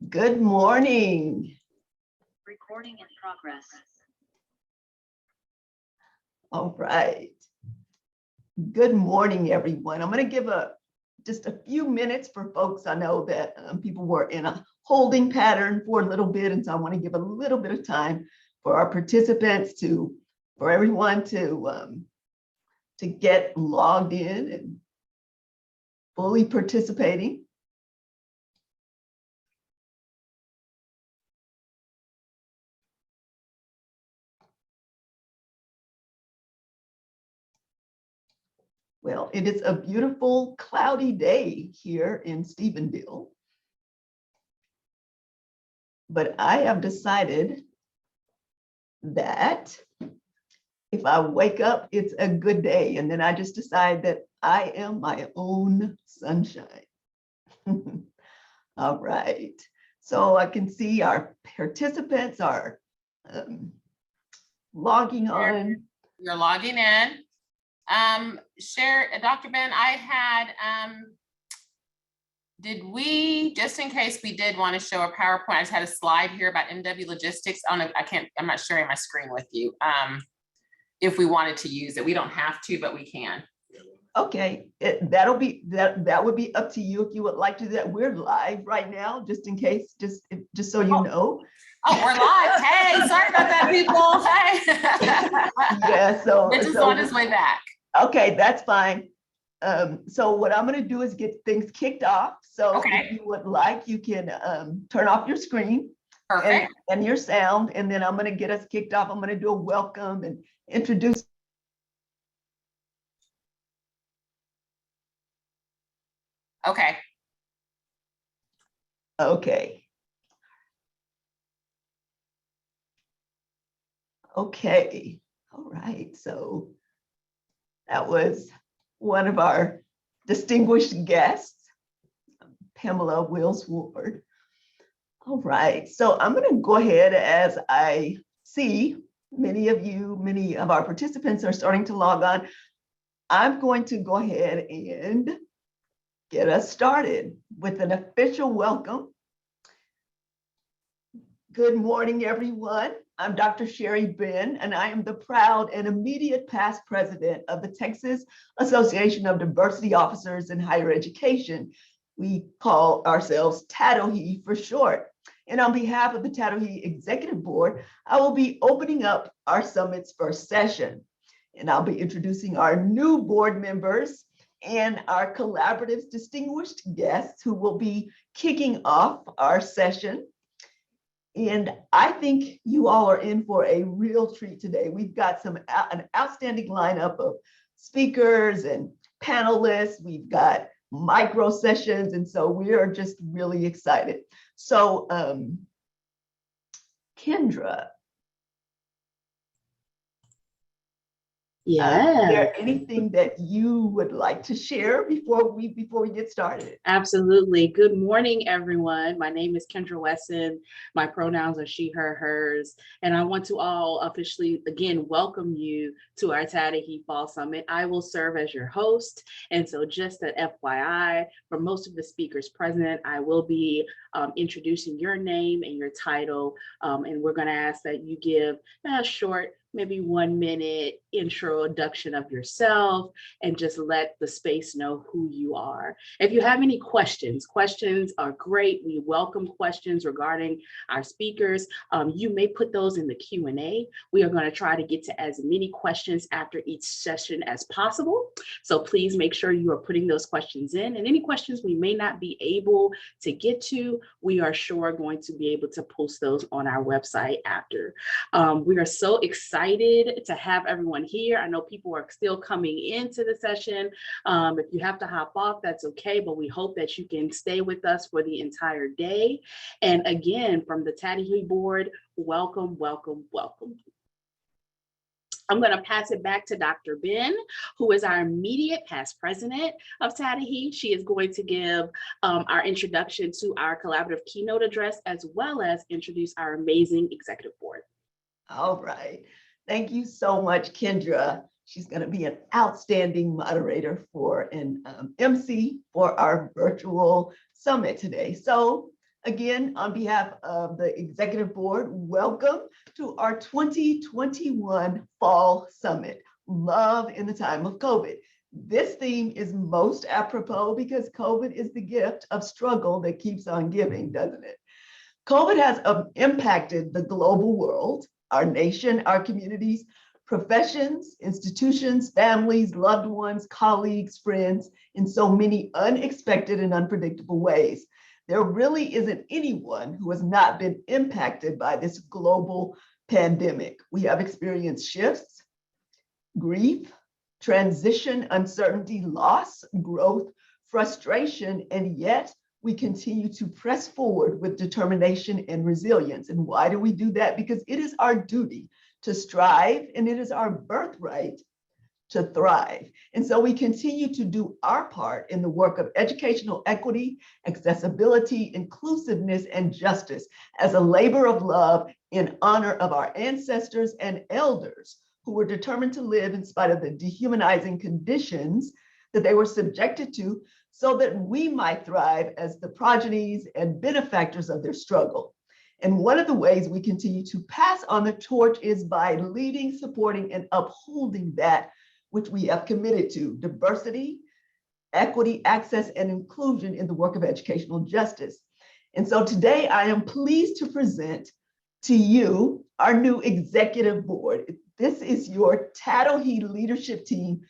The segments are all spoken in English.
Good morning. Recording in progress. All right. Good morning, everyone. I'm going to give just a few minutes for folks. I know that people were in a holding pattern for a little bit, and so I want to give a little bit of time for our participants for everyone to get logged in and fully participating. Well, it is a beautiful cloudy day here in Stephenville, but I have decided that if I wake up, it's a good day. And then I just decide that I am my own sunshine. All right. So I can see our participants are logging on. You're logging in. Dr. Ben, I had, did we, just in case we did want to show a PowerPoint, I just had a slide here about MW Logistics. Oh no, I'm not sharing my screen with you. If we wanted to use it, we don't have to, but we can. Okay, that would be up to you if you would like to do that. We're live right now, just in case, just so you know. Oh, we're live. Hey, sorry about that, people. Hey. Yeah, so This is on his way back. Okay, that's fine. So what I'm going to do is get things kicked off. So okay. If you would like, you can turn off your screen. Perfect. And your sound, and then I'm going to get us kicked off. I'm going to do a welcome and introduce. Okay. Okay. Okay. All right. So that was one of our distinguished guests, Pamela Wills Ward. All right. So I'm going to go ahead, as I see many of our participants are starting to log on. I'm going to go ahead and get us started with an official welcome. Good morning, everyone. I'm Dr. Sherry Ben, and I am the proud and immediate past president of the Texas Association of Diversity Officers in Higher Education. We call ourselves TADOHE for short. And on behalf of the TADOHE Executive Board, I will be opening up our summit's first session. And I'll be introducing our new board members and our collaborative's distinguished guests who will be kicking off our session. And I think you all are in for a real treat today. We've got an outstanding lineup of speakers and panelists. We've got micro sessions, and so we are just really excited. So, Kendra. Yeah. Is there anything that you would like to share before we get started? Absolutely. Good morning, everyone. My name is Kendra Wesson. My pronouns are she, her, hers. And I want to all officially, again, welcome you to our TADOHE Fall Summit. I will serve as your host. And so just an FYI, for most of the speakers present, I will be introducing your name and your title. And we're going to ask that you give a short, maybe 1 minute introduction of yourself and just let the space know who you are. If you have any questions are great. We welcome questions regarding our speakers. You may put those in the Q&A. We are going to try to get to as many questions after each session as possible. So please make sure you are putting those questions in, and any questions we may not be able to get to, we are sure going to be able to post those on our website after. We are so excited to have everyone here. I know people are still coming into the session. If you have to hop off, that's okay, but we hope that you can stay with us for the entire day. And again, from the TADOHE board, welcome, welcome, welcome. I'm going to pass it back to Dr. Ben, who is our immediate past president of TADOHE. She is going to give our introduction to our collaborative keynote address, as well as introduce our amazing executive board. All right. Thank you so much, Kendra. She's going to be an outstanding moderator for an MC for our virtual summit today. So Again, on behalf of the Executive Board, welcome to our 2021 Fall Summit, Love in the Time of COVID. This theme is most apropos because COVID is the gift of struggle that keeps on giving, doesn't it? COVID has impacted the global world, our nation, our communities, professions, institutions, families, loved ones, colleagues, friends, in so many unexpected and unpredictable ways. There really isn't anyone who has not been impacted by this global pandemic. We have experienced shifts, grief, transition, uncertainty, loss, growth, frustration, and yet we continue to press forward with determination and resilience. And why do we do that? Because it is our duty to strive, and it is our birthright to thrive. And so we continue to do our part in the work of educational equity, accessibility, inclusiveness, and justice as a labor of love in honor of our ancestors and elders who were determined to live in spite of the dehumanizing conditions that they were subjected to so that we might thrive as the progenies and benefactors of their struggle. And one of the ways we continue to pass on the torch is by leading, supporting, and upholding that which we have committed to: diversity, equity, access, and inclusion in the work of educational justice. And so today I am pleased to present to you our new executive board. This is your TADOHE leadership team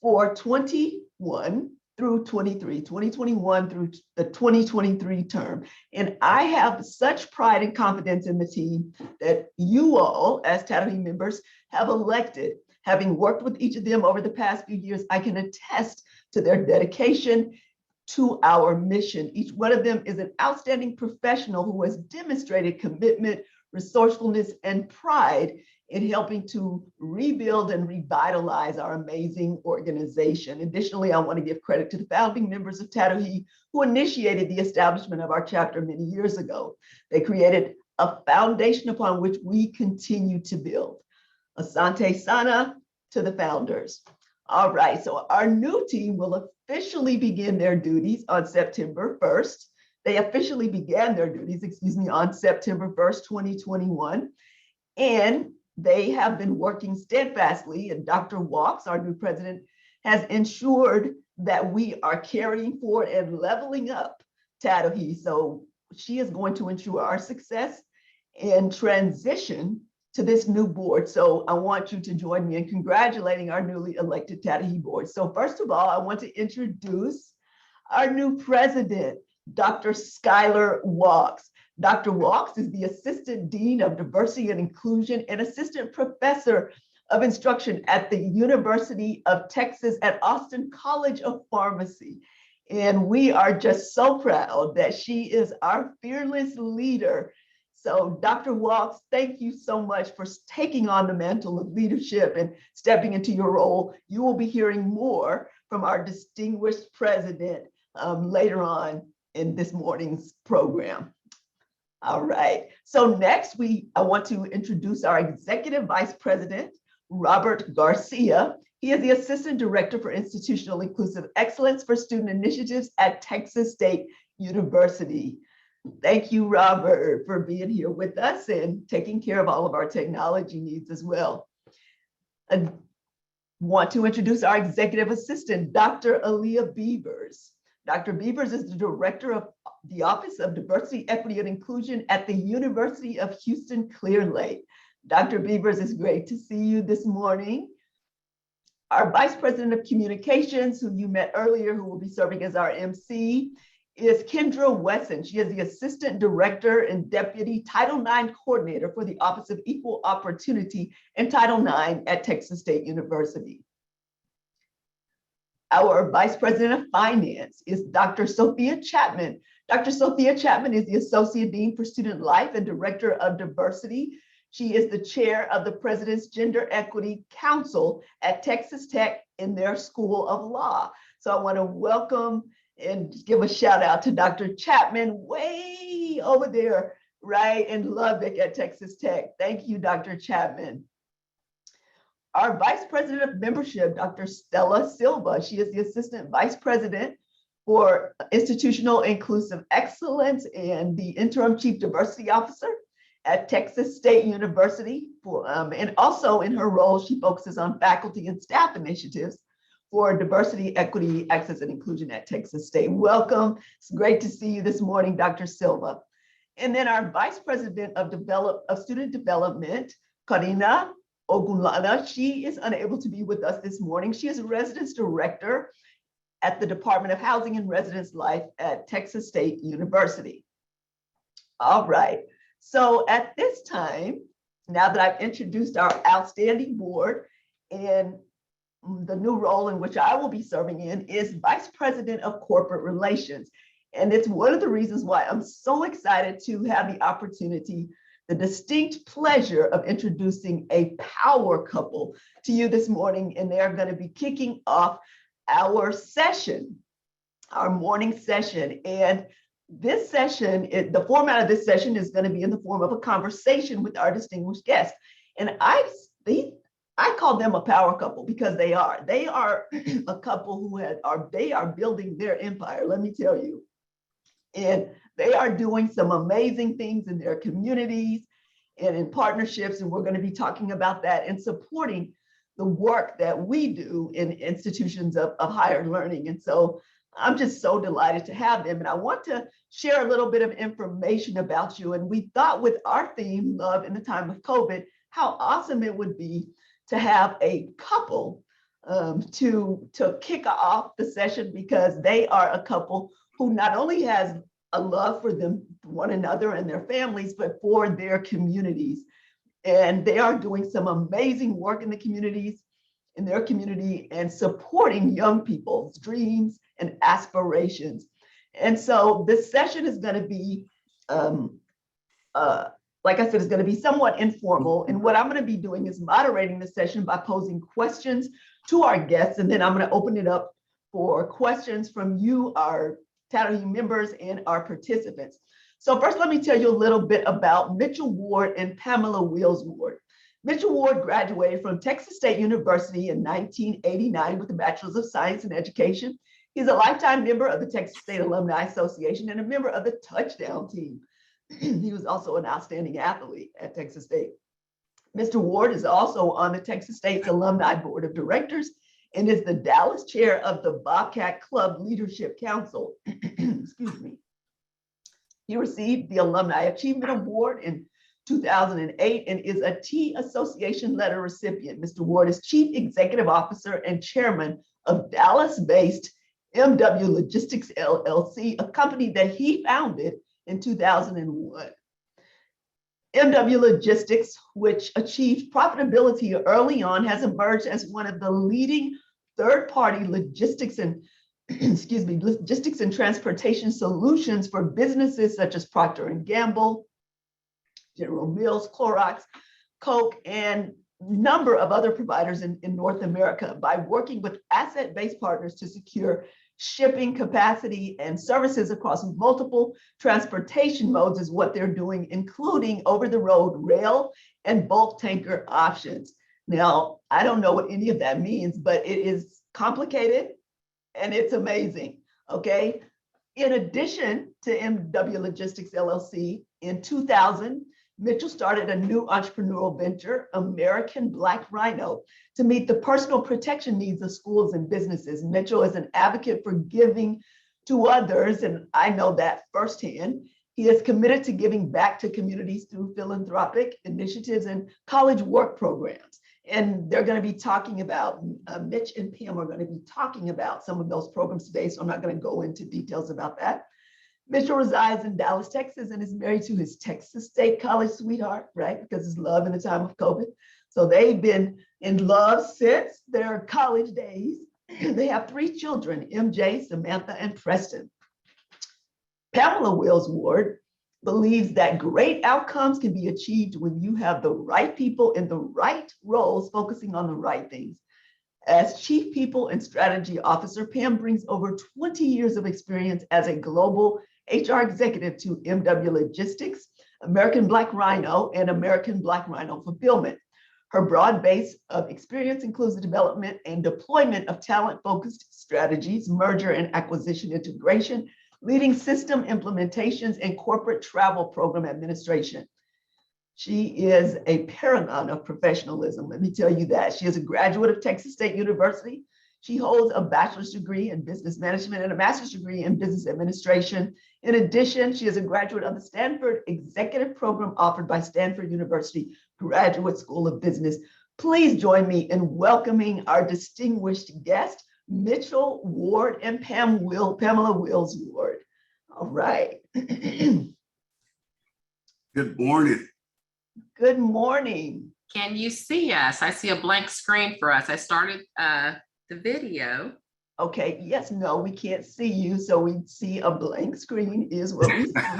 for 21 through 23, 2021 through the 2023 term. And I have such pride and confidence in the team that you all, as TADOHE members, have elected. Having worked with each of them over the past few years, I can attest to their dedication to our mission. Each one of them is an outstanding professional who has demonstrated commitment, resourcefulness, and pride in helping to rebuild and revitalize our amazing organization. Additionally, I want to give credit to the founding members of TADOHE who initiated the establishment of our chapter many years ago. They created a foundation upon which we continue to build. Asante Sana to the founders. All right, so our new team will officially begin their duties on September 1st. They officially began their duties, on September 1st, 2021. And they have been working steadfastly, and Dr. Walks, our new president, has ensured that we are carrying forward and leveling up TADOHE. So she is going to ensure our success and transition to this new board. So I want you to join me in congratulating our newly elected TADOHE board. So first of all, I want to introduce our new president, Dr. Skylar Walks. Dr. Walks is the Assistant Dean of Diversity and Inclusion and Assistant Professor of Instruction at the University of Texas at Austin College of Pharmacy. And we are just so proud that she is our fearless leader. So Dr. Walks, thank you so much for taking on the mantle of leadership and stepping into your role. You will be hearing more from our distinguished president later on in this morning's program. All right, so next I want to introduce our Executive Vice President, Robert Garcia. He is the Assistant Director for Institutional Inclusive Excellence for Student Initiatives at Texas State University. Thank you, Robert, for being here with us and taking care of all of our technology needs as well. I want to introduce our Executive Assistant, Dr. Aaliyah Beavers. Dr. Beavers is the Director of the Office of Diversity, Equity, and Inclusion at the University of Houston Clear Lake. Dr. Beavers, it's great to see you this morning. Our Vice President of Communications, who you met earlier, who will be serving as our MC, is Kendra Wesson. She is the Assistant Director and Deputy Title IX Coordinator for the Office of Equal Opportunity and Title IX at Texas State University. Our Vice President of Finance is Dr. Sophia Chapman. Dr. Sophia Chapman is the Associate Dean for Student Life and Director of Diversity. She is the Chair of the President's Gender Equity Council at Texas Tech in their School of Law. So I want to welcome and give a shout out to Dr. Chapman way over there, right in Lubbock at Texas Tech. Thank you, Dr. Chapman. Our Vice President of Membership, Dr. Stella Silva. She is the Assistant Vice President for Institutional Inclusive Excellence and the Interim Chief Diversity Officer at Texas State University. And also in her role, she focuses on faculty and staff initiatives for diversity, equity, access, and inclusion at Texas State. Welcome. It's great to see you this morning, Dr. Silva. And then our Vice President of Student Development, Karina Ogunlana, she is unable to be with us this morning. She is a Residence Director at the Department of Housing and Residence Life at Texas State University. All right, so at this time, now that I've introduced our outstanding board, and the new role in which I will be serving in is Vice President of Corporate Relations. And it's one of the reasons why I'm so excited to have the opportunity, the distinct pleasure of introducing a power couple to you this morning. And they're going to be kicking off our session, our morning session. And this session, the format of this session is going to be in the form of a conversation with our distinguished guests. And I call them a power couple because they are. They are a couple who they are building their empire, let me tell you. And they are doing some amazing things in their communities and in partnerships. And we're going to be talking about that and supporting the work that we do in institutions of higher learning. And so I'm just so delighted to have them. And I want to share a little bit of information about you. And we thought with our theme, Love in the Time of COVID, how awesome it would be to have a couple to kick off the session, because they are a couple who not only has a love for one another and their families, but for their communities. And they are doing some amazing work in their community and supporting young people's dreams and aspirations. And so this session is going to be, like I said, it's going to be somewhat informal. And what I'm going to be doing is moderating the session by posing questions to our guests. And then I'm going to open it up for questions from you, our TADOHE members, and our participants. So first, let me tell you a little bit about Mitchell Ward and Pamela Wills Ward. Mitchell Ward graduated from Texas State University in 1989 with a Bachelor's of Science in Education. He's a lifetime member of the Texas State Alumni Association and a member of the Touchdown Team. He was also an outstanding athlete at Texas State. Mr. Ward is also on the Texas State's Alumni Board of Directors and is the Dallas chair of the Bobcat Club Leadership Council. Excuse me. He received the Alumni Achievement Award in 2008 and is a T Association letter recipient. Mr. Ward is Chief Executive Officer and Chairman of Dallas-based MW Logistics LLC, a company that he founded in 2001. MW Logistics, which achieved profitability early on, has emerged as one of the leading third-party logistics and logistics and transportation solutions for businesses such as Procter & Gamble, General Mills, Clorox, Coke, and a number of other providers in North America by working with asset-based partners to secure shipping capacity and services across multiple transportation modes is what they're doing, including over-the-road rail and bulk tanker options. Now, I don't know what any of that means, but it is complicated and it's amazing, okay? In addition to MW Logistics LLC, in 2000, Mitchell started a new entrepreneurial venture, American Black Rhino, to meet the personal protection needs of schools and businesses. Mitchell is an advocate for giving to others, and I know that firsthand. He is committed to giving back to communities through philanthropic initiatives and college work programs. And they're going to be talking about, Mitch and Pam are going to be talking about some of those programs today, so I'm not going to go into details about that. Mitchell resides in Dallas, Texas, and is married to his Texas State college sweetheart, right? Because it's love in the time of COVID. So they've been in love since their college days. They have 3 children, MJ, Samantha, and Preston. Pamela Wills Ward believes that great outcomes can be achieved when you have the right people in the right roles focusing on the right things. As Chief People and Strategy Officer, Pam brings over 20 years of experience as a global HR executive to MW Logistics, American Black Rhino, and American Black Rhino Fulfillment. Her broad base of experience includes the development and deployment of talent-focused strategies, merger and acquisition integration, leading system implementations, and corporate travel program administration. She is a paragon of professionalism, let me tell you that. She is a graduate of Texas State University. She holds a bachelor's degree in business management and a master's degree in business administration. In addition, she is a graduate of the Stanford Executive Program offered by Stanford University Graduate School of Business. Please join me in welcoming our distinguished guest, Mitchell Ward and Pamela Wills Ward. All right. Good morning. Good morning. Can you see us? I see a blank screen for us. I started the video. Okay, yes, no, we can't see you, so we see a blank screen is what we see. What's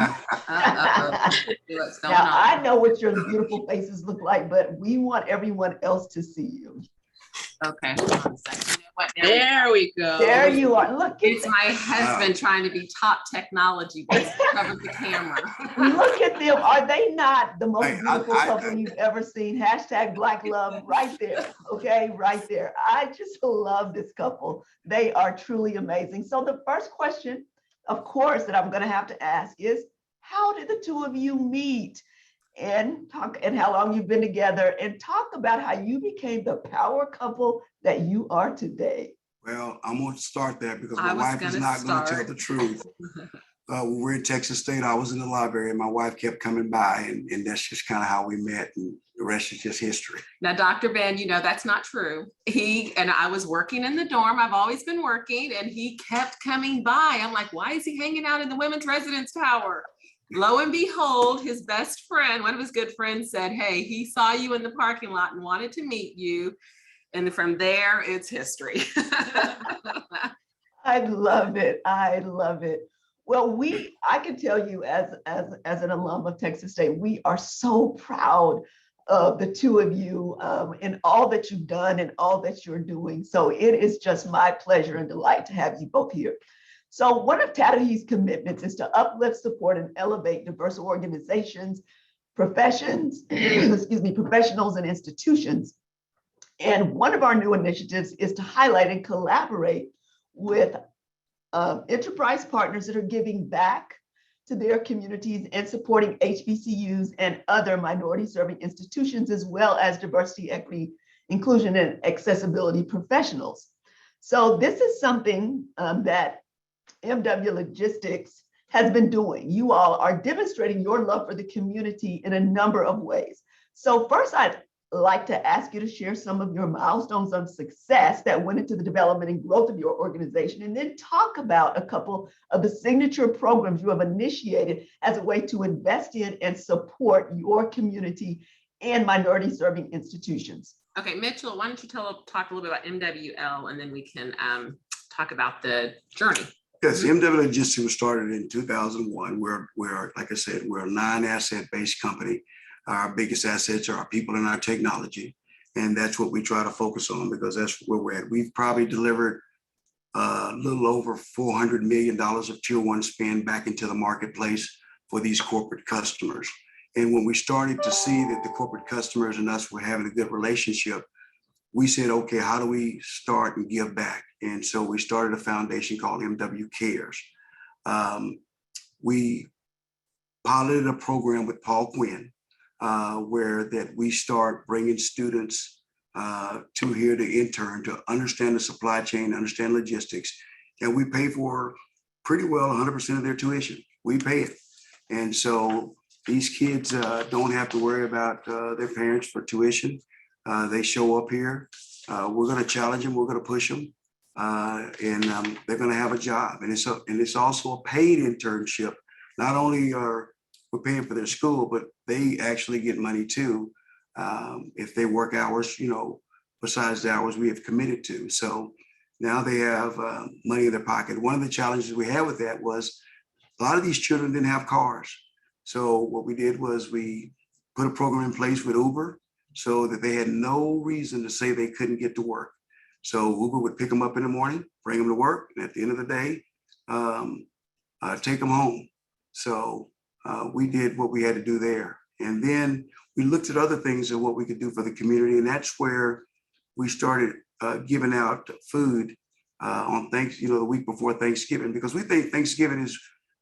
going Now, on? I know what your beautiful faces look like, but we want everyone else to see you. Okay, hold on a second. You know what? There we go. There you are. Look at It's them. my husband trying to be top technology, but cover the camera. Look at them. Are they not the most Hey, beautiful couple you've ever seen? Hashtag Black Love right there. Okay, right there. I just love this couple. They are truly amazing. So the first question, of course, that I'm going to have to ask is, how did the two of you meet? And how long you've been together, and talk about how you became the power couple that you are today. Well, I'm going to start there because I my was wife is gonna not going to tell start. the truth. When we were in Texas State, I was in the library and my wife kept coming by, and that's just kind of how we met, and the rest is just history. Now, Dr. Ben, you know, that's not true. He and I was working in the dorm. I've always been working, and he kept coming by. I'm like, why is he hanging out in the women's residence tower? Lo and behold, his best friend, one of his good friends said, hey, he saw you in the parking lot and wanted to meet you. And from there, it's history. I love it. I love it. Well, I can tell you as an alum of Texas State, we are so proud of the two of you and all that you've done and all that you're doing. So it is just my pleasure and delight to have you both here. So one of TADOHE's commitments is to uplift, support, and elevate diverse organizations, professions, professionals, and institutions. And one of our new initiatives is to highlight and collaborate with enterprise partners that are giving back to their communities and supporting HBCUs and other minority-serving institutions, as well as diversity, equity, inclusion, and accessibility professionals. So this is something that MW Logistics has been doing. You all are demonstrating your love for the community in a number of ways. So first, I'd like to ask you to share some of your milestones of success that went into the development and growth of your organization, and then talk about a couple of the signature programs you have initiated as a way to invest in and support your community and minority-serving institutions. Okay, Mitchell, why don't you talk a little bit about MWL, and then we can talk about the journey. Yes, MW Logistics was started in 2001. We're, like I said, we're a non-asset-based company. Our biggest assets are our people and our technology. And that's what we try to focus on because that's where we're at. We've probably delivered a little over $400 million of tier one spend back into the marketplace for these corporate customers. And when we started to see that the corporate customers and us were having a good relationship, we said, okay, how do we start and give back? And so we started a foundation called MW Cares. We piloted a program with Paul Quinn, where that we start bringing students to here to intern, to understand the supply chain, understand logistics, and we pay for pretty well 100% of their tuition. We pay it. And so these kids don't have to worry about their parents for tuition. They show up here. We're going to challenge them. We're going to push them, and they're going to have a job. And it's also a paid internship. Not only are we paying for their school, but they actually get money too if they work hours, besides the hours we have committed to. So now they have money in their pocket. One of the challenges we had with that was a lot of these children didn't have cars. So what we did was we put a program in place with Uber so that they had no reason to say they couldn't get to work. So Uber would pick them up in the morning, bring them to work, and at the end of the day, take them home. So we did what we had to do there. And then we looked at other things and what we could do for the community. And that's where we started giving out food on the week before Thanksgiving, because we think Thanksgiving is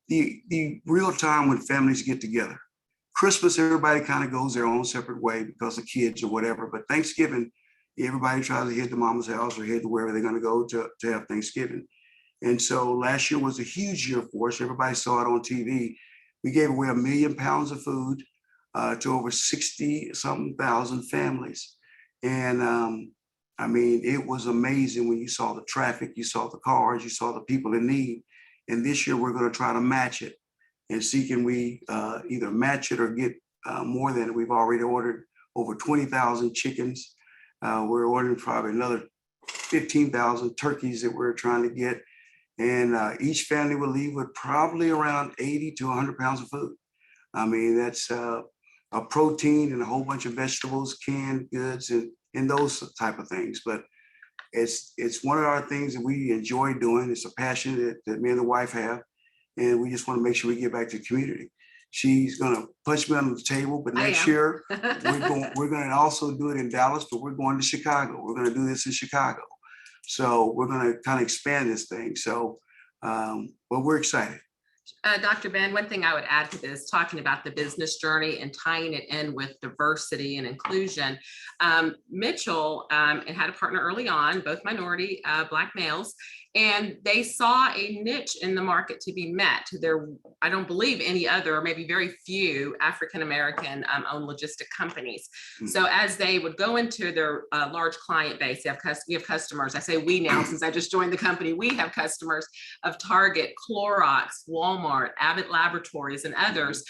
the real time when families get together. Christmas, everybody kind of goes their own separate way because of kids or whatever. But Thanksgiving, everybody tries to hit the mama's house or head to wherever they're going to go to have Thanksgiving. And so last year was a huge year for us. Everybody saw it on TV. We gave away 1 million pounds of food to over 60-something thousand families. And I mean, it was amazing when you saw the traffic, you saw the cars, you saw the people in need. And this year we're going to try to match it and see can we either match it or get more than it. We've already ordered over 20,000 chickens. We're ordering probably another 15,000 turkeys that we're trying to get. And each family will leave with probably around 80 to 100 pounds of food. I mean, that's a protein and a whole bunch of vegetables, canned goods, and those type of things. But it's one of our things that we enjoy doing. It's a passion that me and the wife have. And we just want to make sure we get back to the community. She's going to punch me under the table, but next year we're going to also do it in Dallas, but we're going to Chicago. We're going to do this in Chicago. So we're going to kind of expand this thing. So, but we're excited. Dr. Ben, one thing I would add to this, talking about the business journey and tying it in with diversity and inclusion. Mitchell had a partner early on, both minority Black males, and they saw a niche in the market to be met. There, I don't believe any other, or maybe very few African-American owned logistic companies. Mm-hmm. So as they would go into their large client base, we have customers. I say we now, since I just joined the company, we have customers of Target, Clorox, Walmart, Abbott Laboratories, and others.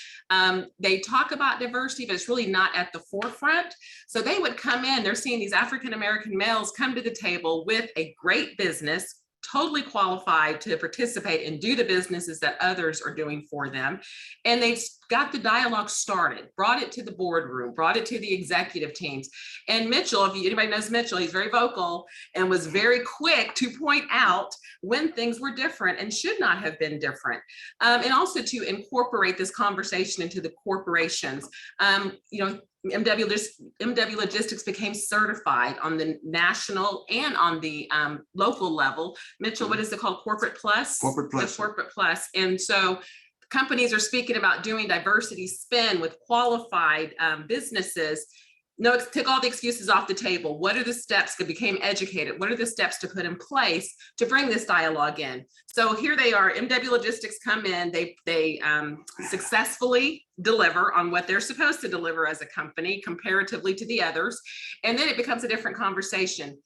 They talk about diversity, but it's really not at the forefront. So they would come in, they're seeing these African-American males come to the table with a great business, totally qualified to participate and do the businesses that others are doing for them. And they've got the dialogue started, brought it to the boardroom, brought it to the executive teams. And Mitchell, if anybody knows Mitchell, he's very vocal and was very quick to point out when things were different and should not have been different. And also to incorporate this conversation into the corporations. MW Logistics became certified on the national and on the local level. Mitchell, what is it called? Corporate Plus? Corporate Plus. The Corporate Plus. And so companies are speaking about doing diversity spin with qualified businesses. No, take all the excuses off the table. What are the steps to become educated? What are the steps to put in place to bring this dialogue in? So here they are, MW Logistics come in, they successfully deliver on what they're supposed to deliver as a company comparatively to the others. And then it becomes a different conversation.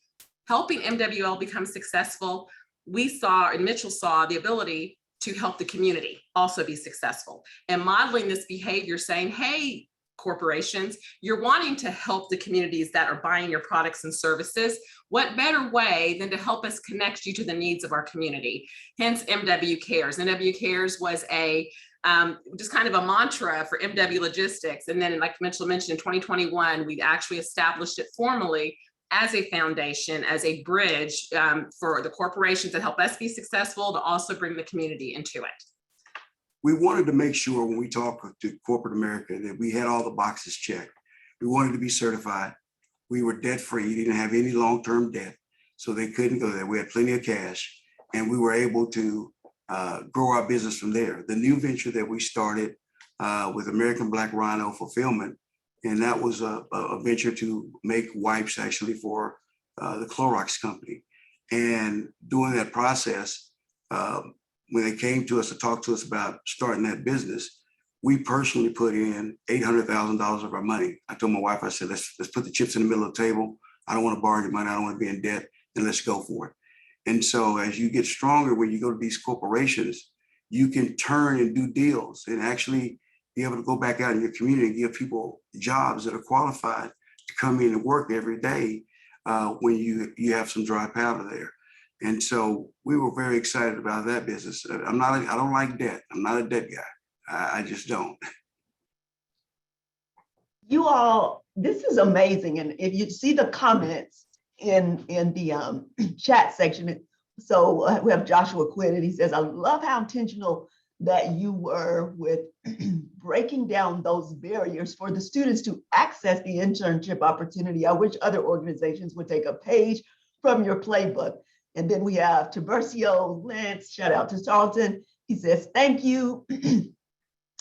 Helping MWL become successful, we saw, and Mitchell saw, the ability to help the community also be successful. And modeling this behavior, saying, hey, corporations, you're wanting to help the communities that are buying your products and services. What better way than to help us connect you to the needs of our community? Hence MW Cares. MW Cares was a just kind of a mantra for MW Logistics. And then, like Mitchell mentioned, in 2021, we actually established it formally as a foundation, as a bridge for the corporations that help us be successful, to also bring the community into it. We wanted to make sure when we talk to corporate America that we had all the boxes checked. We wanted to be certified. We were debt-free, didn't have any long-term debt, so they couldn't go there. We had plenty of cash, and we were able to grow our business from there. The new venture that we started with American Black Rhino Fulfillment, and that was a venture to make wipes actually for the Clorox company. And during that process, when they came to us to talk to us about starting that business, we personally put in $800,000 of our money. I told my wife, I said, let's put the chips in the middle of the table. I don't want to borrow your money. I don't want to be in debt, and let's go for it. And so as you get stronger, when you go to these corporations, you can turn and do deals and actually be able to go back out in your community and give people jobs that are qualified to come in and work every day when you have some dry powder there. And so we were very excited about that business. I don't like debt. I'm not a debt guy. I just don't. You all, this is amazing. And if you see the comments in the chat section, so we have Joshua Quinn, and he says, I love how intentional that you were with breaking down those barriers for the students to access the internship opportunity. I wish other organizations would take a page from your playbook. And then we have Tiburcio Lentz, shout out to Charlton. He says, thank you.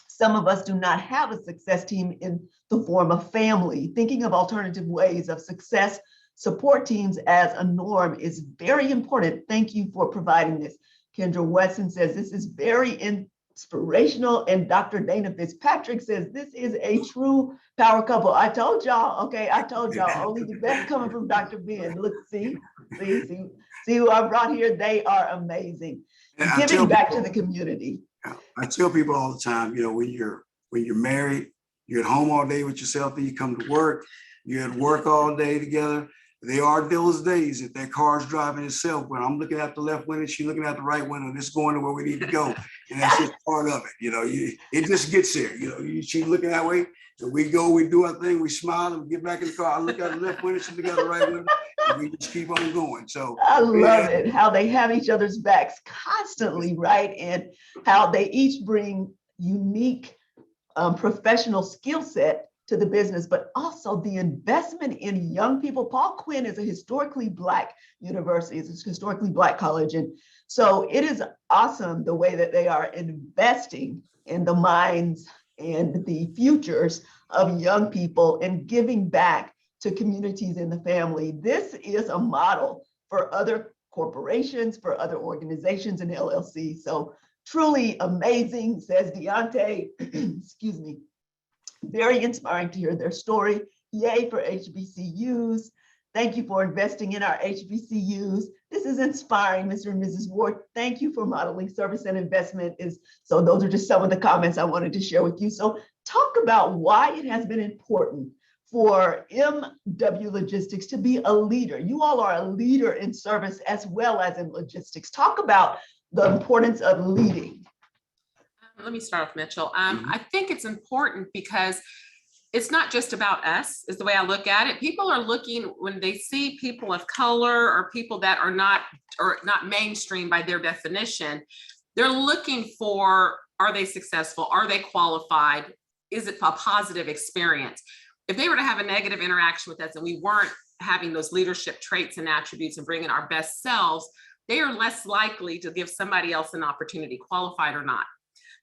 Some of us do not have a success team in the form of family. Thinking of alternative ways of success support teams as a norm is very important. Thank you for providing this. Kendra Wesson says, this is very inspirational. And Dr. Dana Fitzpatrick says, this is a true power couple. I told y'all, okay, I told y'all, only the best coming from Dr. Ben. Look, see who I brought here? They are amazing. Giving back to the community. I tell people all the time, you know, when you're married, you're at home all day with yourself, and you come to work, you're at work all day together. There are those days that car's driving itself, when I'm looking at the left window, she's looking at the right window, it's going to where we need to go. And that's just part of it. You know, it just gets there. You know, she's looking that way. So we go, we do our thing, we smile, and we get back in the car. I look at the left window, she look at the right window, and we just keep on going. So I love it, how they have each other's backs constantly, right? And how they each bring unique professional skill set to the business, but also the investment in young people. Paul Quinn is a historically Black university, it's a historically Black college. And so it is awesome the way that they are investing in the minds and the futures of young people and giving back to communities in the family. This is a model for other corporations, for other organizations and LLCs. So truly amazing, says Deontay, excuse me. Very inspiring to hear their story. Yay for HBCUs. Thank you for investing in our HBCUs. This is inspiring, Mr. and Mrs. Ward. Thank you for modeling service and investment. So those are just some of the comments I wanted to share with you. So talk about why it has been important for MW Logistics to be a leader. You all are a leader in service as well as in logistics. Talk about the importance of leading. Let me start off, Mitchell. I think it's important because it's not just about us, is the way I look at it. People are looking, when they see people of color or people that are not mainstream by their definition, they're looking for, are they successful? Are they qualified? Is it a positive experience? If they were to have a negative interaction with us and we weren't having those leadership traits and attributes and bringing our best selves, they are less likely to give somebody else an opportunity, qualified or not.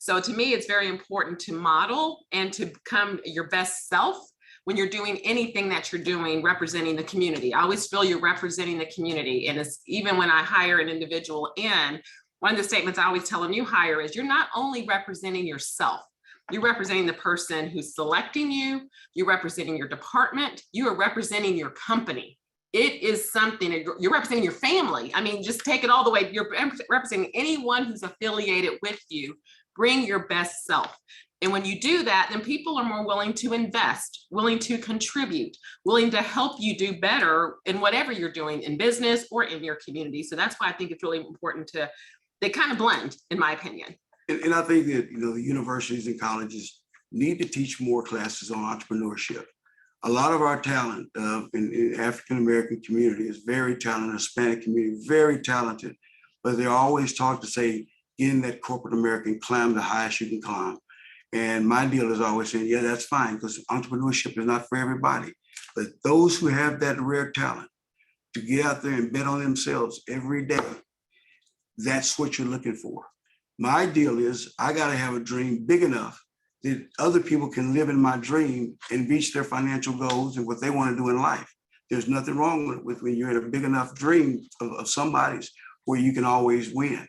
So to me, it's very important to model and to become your best self when you're doing anything that you're doing, representing the community. I always feel you're representing the community. And it's even when I hire an individual in, one of the statements I always tell a new hire is, you're not only representing yourself, you're representing the person who's selecting you, you're representing your department, you are representing your company. It is something, you're representing your family. I mean, just take it all the way. You're representing anyone who's affiliated with you. Bring your best self. And when you do that, then people are more willing to invest, willing to contribute, willing to help you do better in whatever you're doing in business or in your community. So that's why I think it's really important they kind of blend, in my opinion. And I think that, you know, the universities and colleges need to teach more classes on entrepreneurship. A lot of our talent in the African-American community is very talented, Hispanic community, very talented, but they're always taught to say, get in that corporate American, climb the highest you can climb. And my deal is always saying, yeah, that's fine, because entrepreneurship is not for everybody. But those who have that rare talent to get out there and bet on themselves every day, that's what you're looking for. My deal is, I got to have a dream big enough that other people can live in my dream and reach their financial goals and what they want to do in life. There's nothing wrong with when you're in a big enough dream of somebody's where you can always win.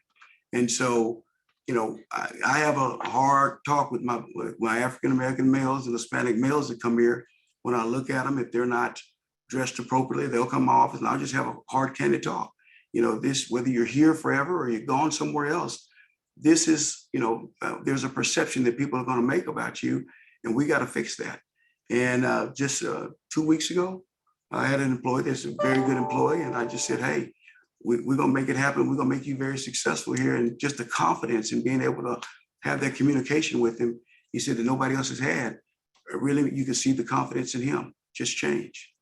And so, you know, I have a hard talk with my African-American males and Hispanic males that come here. When I look at them, if they're not dressed appropriately, they'll come to my office and I'll just have a hard, candid talk. You know, whether you're here forever or you're gone somewhere else, this is, you know, there's a perception that people are going to make about you, and we got to fix that. And just 2 weeks ago, I had an employee that's a very good employee, and I just said, hey, we're going to make it happen. We're going to make you very successful here. And just the confidence in being able to have that communication with him, he said that nobody else has had. Really, you can see the confidence in him just change.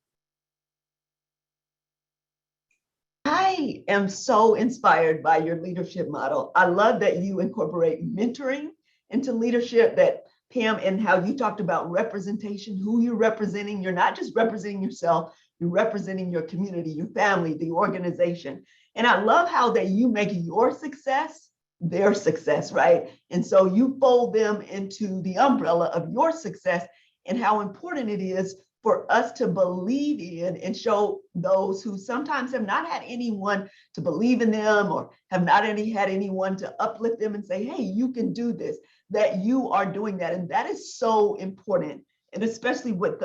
I am so inspired by your leadership model. I love that you incorporate mentoring into leadership, that Pam, and how you talked about representation, who you're representing. You're not just representing yourself, you're representing your community, your family, the organization. And I love how that you make your success their success, right? And so you fold them into the umbrella of your success, and how important it is for us to believe in and show those who sometimes have not had anyone to believe in them, or have not had anyone to uplift them and say, hey, you can do this, that you are doing that. And that is so important. And especially with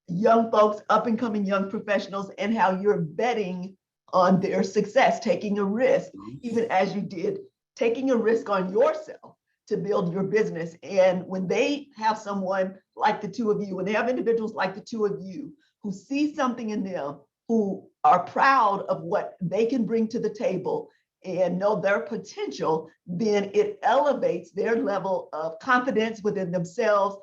young folks, up and coming young professionals, and how you're betting on their success, taking a risk, even as you did, taking a risk on yourself to build your business. And when they have someone like the two of you, when they have individuals like the two of you who see something in them, who are proud of what they can bring to the table and know their potential, then it elevates their level of confidence within themselves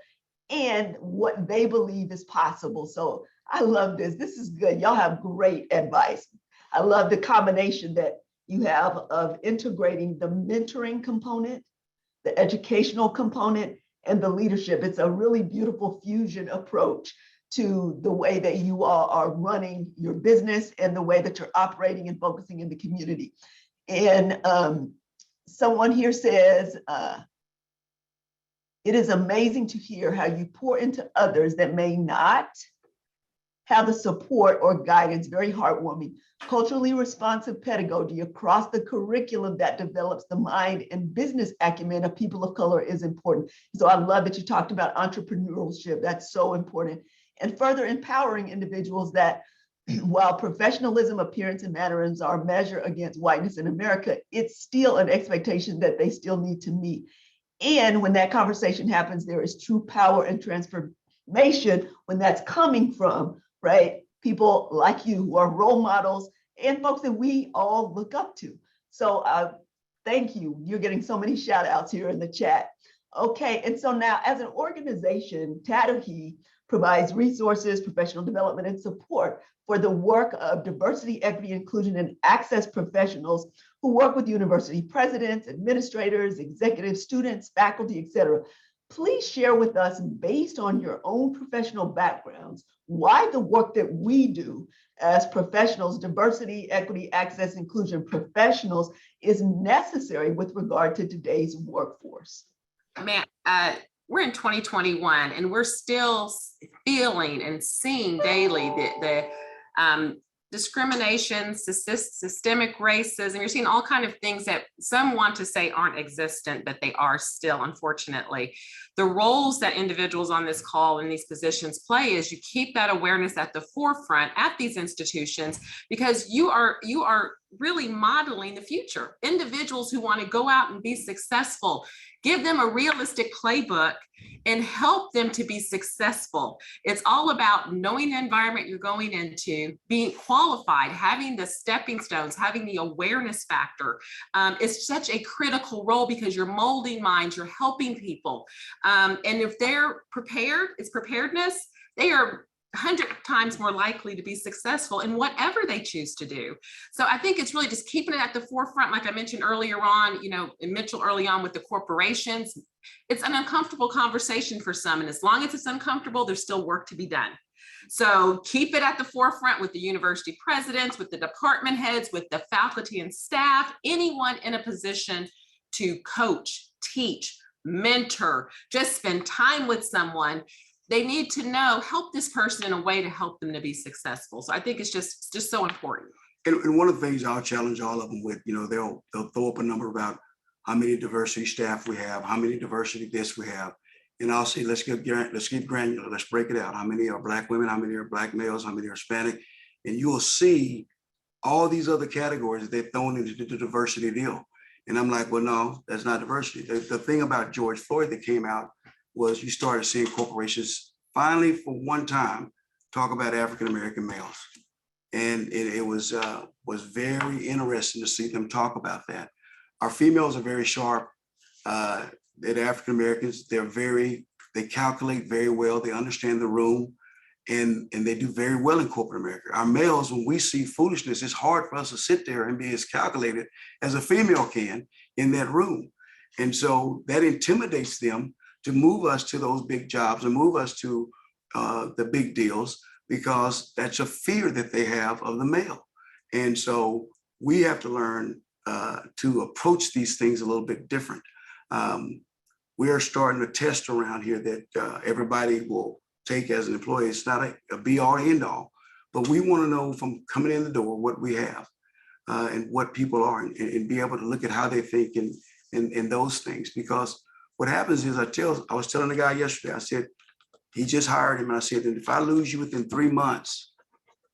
and what they believe is possible. So I love this. This is good. Y'all have great advice. I love the combination that you have of integrating the mentoring component, the educational component, and the leadership. It's a really beautiful fusion approach to the way that you all are running your business and the way that you're operating and focusing in the community. And someone here says, it is amazing to hear how you pour into others that may not have the support or guidance. Very heartwarming. Culturally responsive pedagogy across the curriculum that develops the mind and business acumen of people of color is important. So I love that you talked about entrepreneurship. That's so important. And further empowering individuals that while professionalism, appearance, and mannerisms are measured against whiteness in America, it's still an expectation that they still need to meet. And when that conversation happens, there is true power and transformation when that's coming from, right, people like you who are role models and folks that we all look up to. So thank you. You're getting so many shout outs here in the chat. Okay, and so now as an organization, TADOHE provides resources, professional development, and support for the work of diversity, equity, inclusion, and access professionals who work with university presidents, administrators, executives, students, faculty, et cetera. Please share with us, based on your own professional backgrounds, why the work that we do as professionals, diversity, equity, access, inclusion professionals, is necessary with regard to today's workforce. Man, we're in 2021 and we're still feeling and seeing daily the discrimination, systemic racism. You're seeing all kinds of things that some want to say aren't existent, but they are still, unfortunately. The roles that individuals on this call in these positions play is you keep that awareness at the forefront at these institutions, because you are really modeling the future. Individuals who want to go out and be successful, give them a realistic playbook and help them to be successful. It's all about knowing the environment you're going into, being qualified, having the stepping stones, having the awareness factor. It's such a critical role because you're molding minds, you're helping people. And if they're prepared, it's preparedness, they are 100 times more likely to be successful in whatever they choose to do. So I think it's really just keeping it at the forefront. Like I mentioned earlier on, and Mitchell early on with the corporations, it's an uncomfortable conversation for some. And as long as it's uncomfortable, there's still work to be done. So keep it at the forefront with the university presidents, with the department heads, with the faculty and staff, anyone in a position to coach, teach, mentor, just spend time with someone. They need to know, help this person in a way to help them to be successful. So I think it's just so important. And one of the things I'll challenge all of them with, they'll throw up a number about how many diversity staff we have, how many diversity this we have. And I'll say, let's get granular, let's break it out. How many are Black women, how many are Black males, how many are Hispanic? And you will see all these other categories that they've thrown into the diversity deal. And I'm like, well, no, that's not diversity. The thing about George Floyd that came out was you started seeing corporations finally, for one time, talk about African-American males. And it was very interesting to see them talk about that. Our females are very sharp. They're African-Americans. They calculate very well. They understand the room. and they do very well in corporate America. Our males, when we see foolishness, it's hard for us to sit there and be as calculated as a female can in that room. And so that intimidates them to move us to those big jobs and move us to the big deals, because that's a fear that they have of the male. And so we have to learn to approach these things a little bit different. We are starting a test around here that everybody will take as an employee. It's not a be all end all, but we want to know from coming in the door what we have and what people are, and be able to look at how they think and those things. Because what happens is, I was telling the guy yesterday, I said, he just hired him, and I said, and if I lose you within 3 months,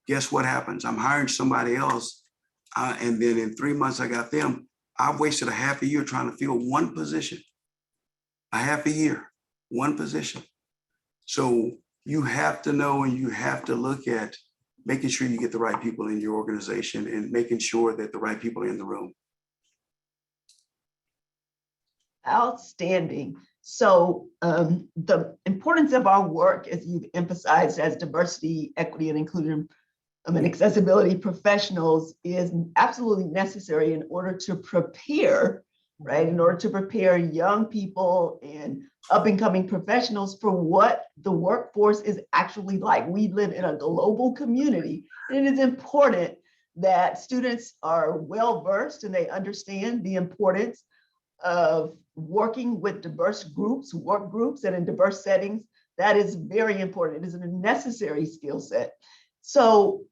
guess what happens? I'm hiring somebody else, and then in 3 months I got them. I've wasted a half a year trying to fill one position. A half a year, one position. So you have to know, and you have to look at making sure you get the right people in your organization and making sure that the right people are in the room. Outstanding. So the importance of our work, as you've emphasized, as diversity, equity, and inclusion and accessibility professionals, is absolutely necessary in order to prepare, right? In order to prepare young people and up and coming professionals for what the workforce is actually like. We live in a global community, and it is important that students are well versed and they understand the importance of working with diverse groups, work groups, and in diverse settings. That is very important. It is a necessary skill set. So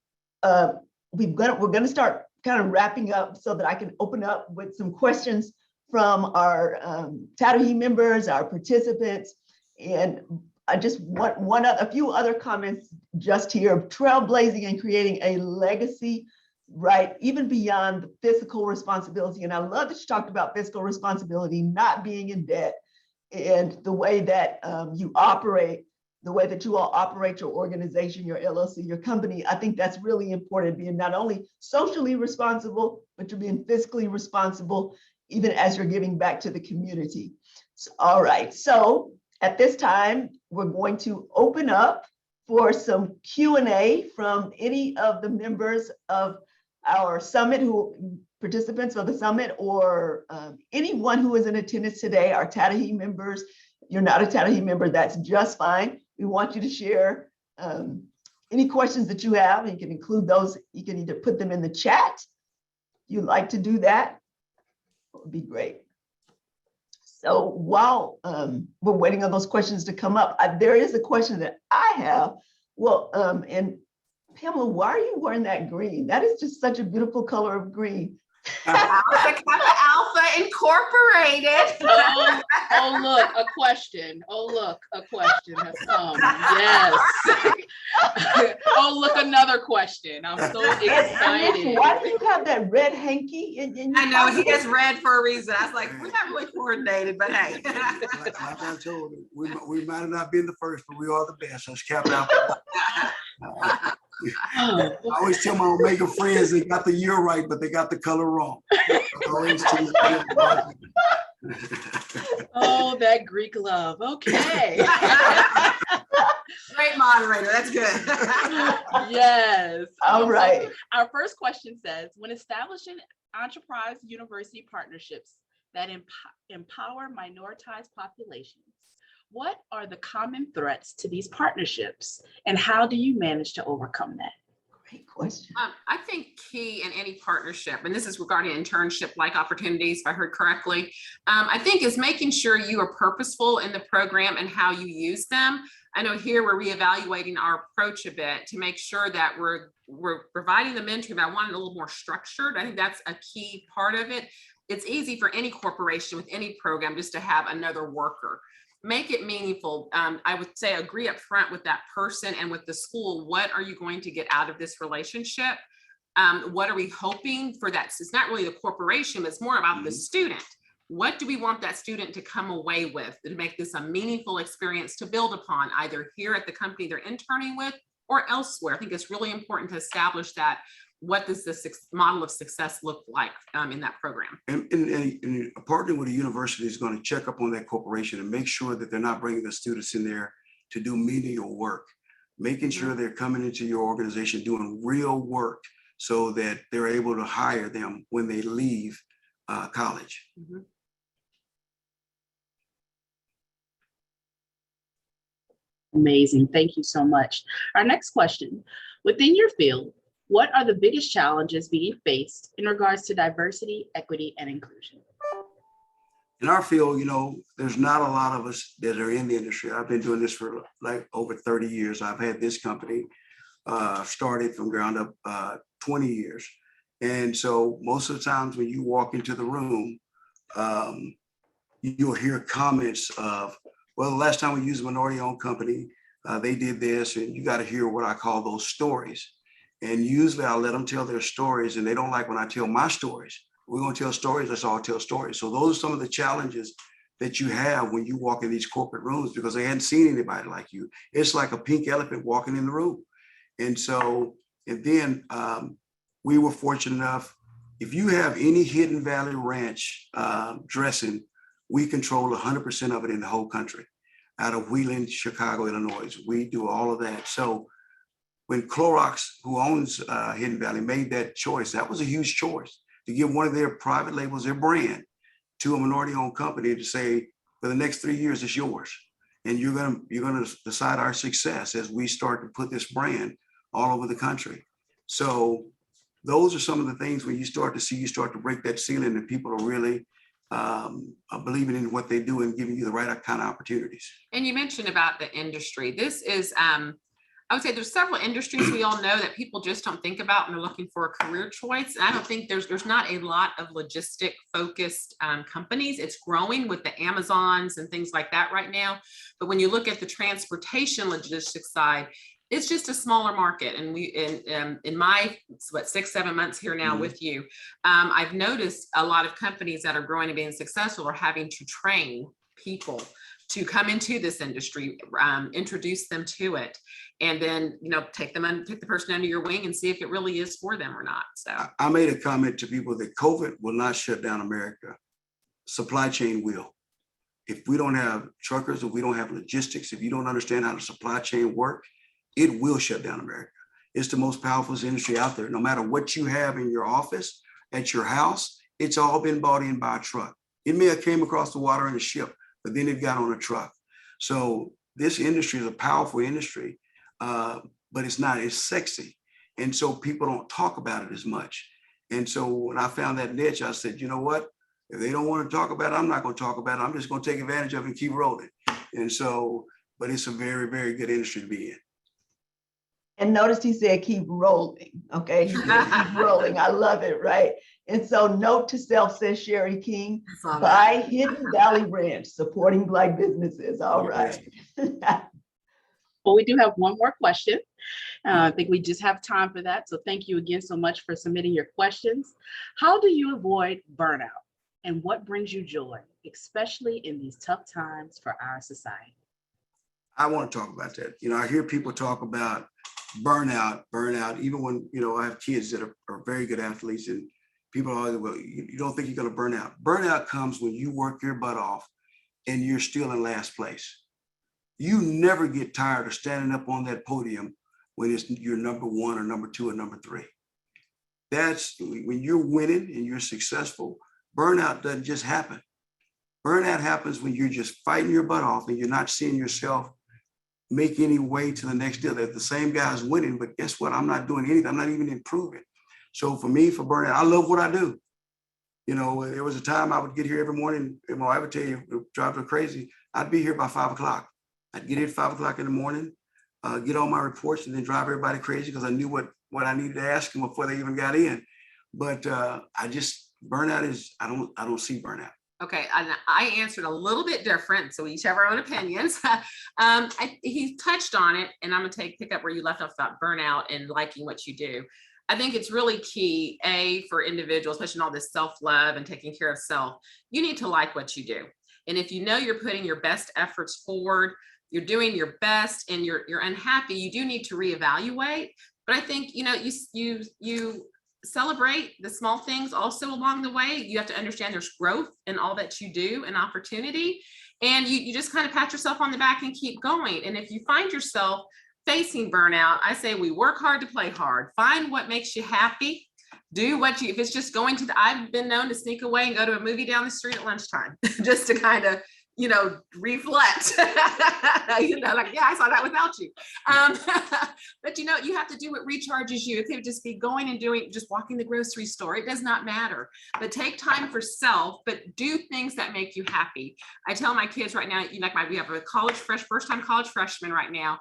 we're going to start kind of wrapping up so that I can open up with some questions from our TADOHE members, our participants. And I just want a few other comments just here. Trailblazing and creating a legacy, right, even beyond the fiscal responsibility. And I love that you talked about fiscal responsibility, not being in debt, and the way that you operate, the way that you all operate your organization, your LLC, your company. I think that's really important, being not only socially responsible, but you're being fiscally responsible, even as you're giving back to the community. So, all right, so at this time, we're going to open up for some Q&A from any of the members of our summit, participants of the summit, or anyone who is in attendance today, our TADOHE members. If you're not a TADOHE member, that's just fine. We want you to share any questions that you have. You can include those. You can either put them in the chat. If you'd like to do that, it would be great. So while we're waiting on those questions to come up, there is a question that I have. Well, and Pamela, why are you wearing that green? That is just such a beautiful color of green. Alpha Incorporated. Oh, look, a question. Oh, look, a question has come. Yes. Oh, look, another question. I'm so excited. Why do you have that red hanky in your I know he pocket? is red for a reason. I was like, we're not really coordinated, but hey. Like I told you, we might have not been the first, but we are the best. Let's cap it out. I always tell my Omega friends they got the year right, but they got the color wrong. Oh, that Greek love. Okay. Great moderator. That's good. Yes. All right. Our first question says, when establishing enterprise university partnerships that empower minoritized populations, what are the common threats to these partnerships, and how do you manage to overcome that? Great question. I think key in any partnership, and this is regarding internship-like opportunities, if I heard correctly, I think is making sure you are purposeful in the program and how you use them. I know here we're reevaluating our approach a bit to make sure that we're providing the mentoring, but I want it a little more structured. I think that's a key part of it. It's easy for any corporation with any program just to have another worker. Make it meaningful. I would say agree up front with that person and with the school. What are you going to get out of this relationship? What are we hoping for that? It's not really the corporation, but it's more about the student. What do we want that student to come away with to make this a meaningful experience to build upon, either here at the company they're interning with or elsewhere? I think it's really important to establish that. What does this model of success look like in that program? And partnering with a university is going to check up on that corporation and make sure that they're not bringing the students in there to do menial work, making sure they're coming into your organization, doing real work so that they're able to hire them when they leave college. Amazing. Thank you so much. Our next question, within your field, what are the biggest challenges being faced in regards to diversity, equity, and inclusion? In our field, you know, there's not a lot of us that are in the industry. I've been doing this for like over 30 years. I've had this company started from ground up 20 years. And so most of the times when you walk into the room, you'll hear comments of, well, the last time we used a minority-owned company, they did this, and you got to hear what I call those stories. And usually I'll let them tell their stories, and they don't like when I tell my stories. We're going to tell stories, let's all tell stories. So those are some of the challenges that you have when you walk in these corporate rooms, because they hadn't seen anybody like you. It's like a pink elephant walking in the room. And so, and then we were fortunate enough, if you have any Hidden Valley Ranch dressing, we control 100% of it in the whole country. Out of Wheeling, Chicago, Illinois, we do all of that. So when Clorox, who owns Hidden Valley, made that choice, that was a huge choice to give one of their private labels, their brand, to a minority-owned company to say, for the next 3 years, it's yours. And you're gonna decide our success as we start to put this brand all over the country. So those are some of the things when you start to break that ceiling, and people are really believing in what they do and giving you the right kind of opportunities. And you mentioned about the industry. This is, I would say there's several industries we all know that people just don't think about when they're looking for a career choice. And I don't think there's not a lot of logistic focused companies. It's growing with the Amazons and things like that right now. But when you look at the transportation logistics side, it's just a smaller market. And we, in my, 6-7 months here now with you, I've noticed a lot of companies that are growing and being successful are having to train people to come into this industry, introduce them to it, and then, you know, take the person under your wing and see if it really is for them or not. So I made a comment to people that COVID will not shut down America. Supply chain will. If we don't have truckers, if we don't have logistics, if you don't understand how the supply chain works, it will shut down America. It's the most powerful industry out there. No matter what you have in your office, at your house, it's all been bought in by a truck. It may have came across the water in a ship, but then it got on a truck. So this industry is a powerful industry, but it's not as sexy. And so people don't talk about it as much. And so when I found that niche, I said, you know what? If they don't want to talk about it, I'm not going to talk about it. I'm just going to take advantage of it and keep rolling. And so, but it's a very, very good industry to be in. And notice he said, keep rolling. Okay, he said, keep rolling. I love it, right? And so note to self, says Sherry King, buy Hidden Valley Ranch, supporting Black businesses. All right. Well, we do have one more question. I think we just have time for that. So thank you again so much for submitting your questions. How do you avoid burnout? And what brings you joy, especially in these tough times for our society? I want to talk about that. You know, I hear people talk about burnout, even when, you know, I have kids that are very good athletes, and people are always, well, you don't think you're going to burn out. Burnout comes when you work your butt off and you're still in last place. You never get tired of standing up on that podium when it's you're number 1 or number 2 or number 3. That's when you're winning and you're successful. Burnout doesn't just happen. Burnout happens when you're just fighting your butt off and you're not seeing yourself make any way to the next deal. That the same guy's winning, but guess what? I'm not doing anything. I'm not even improving. So for me, for burnout, I love what I do. You know, there was a time I would get here every morning, and my wife would tell you, it drives her crazy. I'd be here by 5 o'clock. I'd get here at 5 o'clock in the morning, get all my reports, and then drive everybody crazy because I knew what I needed to ask them before they even got in. But burnout is, I don't see burnout. Okay, I answered a little bit different, so we each have our own opinions. He touched on it, and I'm gonna pick up where you left off about burnout and liking what you do. I think it's really key, for individuals, especially in all this self-love and taking care of self, you need to like what you do. And if you know you're putting your best efforts forward, you're doing your best, and you're unhappy, you do need to reevaluate. But I think, you know, you celebrate the small things also along the way. You have to understand there's growth in all that you do and opportunity. And you just kind of pat yourself on the back and keep going. And if you find yourself facing burnout, I say we work hard to play hard. Find what makes you happy. Do what you, if it's just going to I've been known to sneak away and go to a movie down the street at lunchtime just to kind of, reflect. Like, yeah, I saw that without you. But you have to do what recharges you. It could just be going and just walking the grocery store. It does not matter. But take time for self, but do things that make you happy. I tell my kids right now, we have a first-time college freshman right now.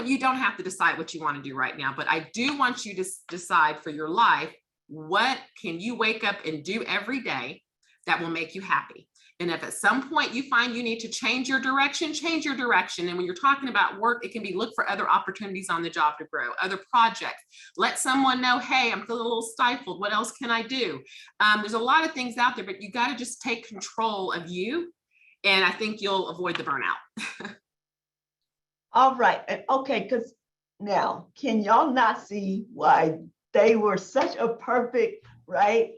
You don't have to decide what you want to do right now, but I do want you to decide for your life, what can you wake up and do every day that will make you happy? And if at some point you find you need to change your direction, change your direction. And when you're talking about work, it can be look for other opportunities on the job to grow, other projects. Let someone know, hey, I'm feeling a little stifled. What else can I do? There's a lot of things out there, but you got to just take control of you. And I think you'll avoid the burnout. All right, and okay, because now, can y'all not see why they were such a perfect, right,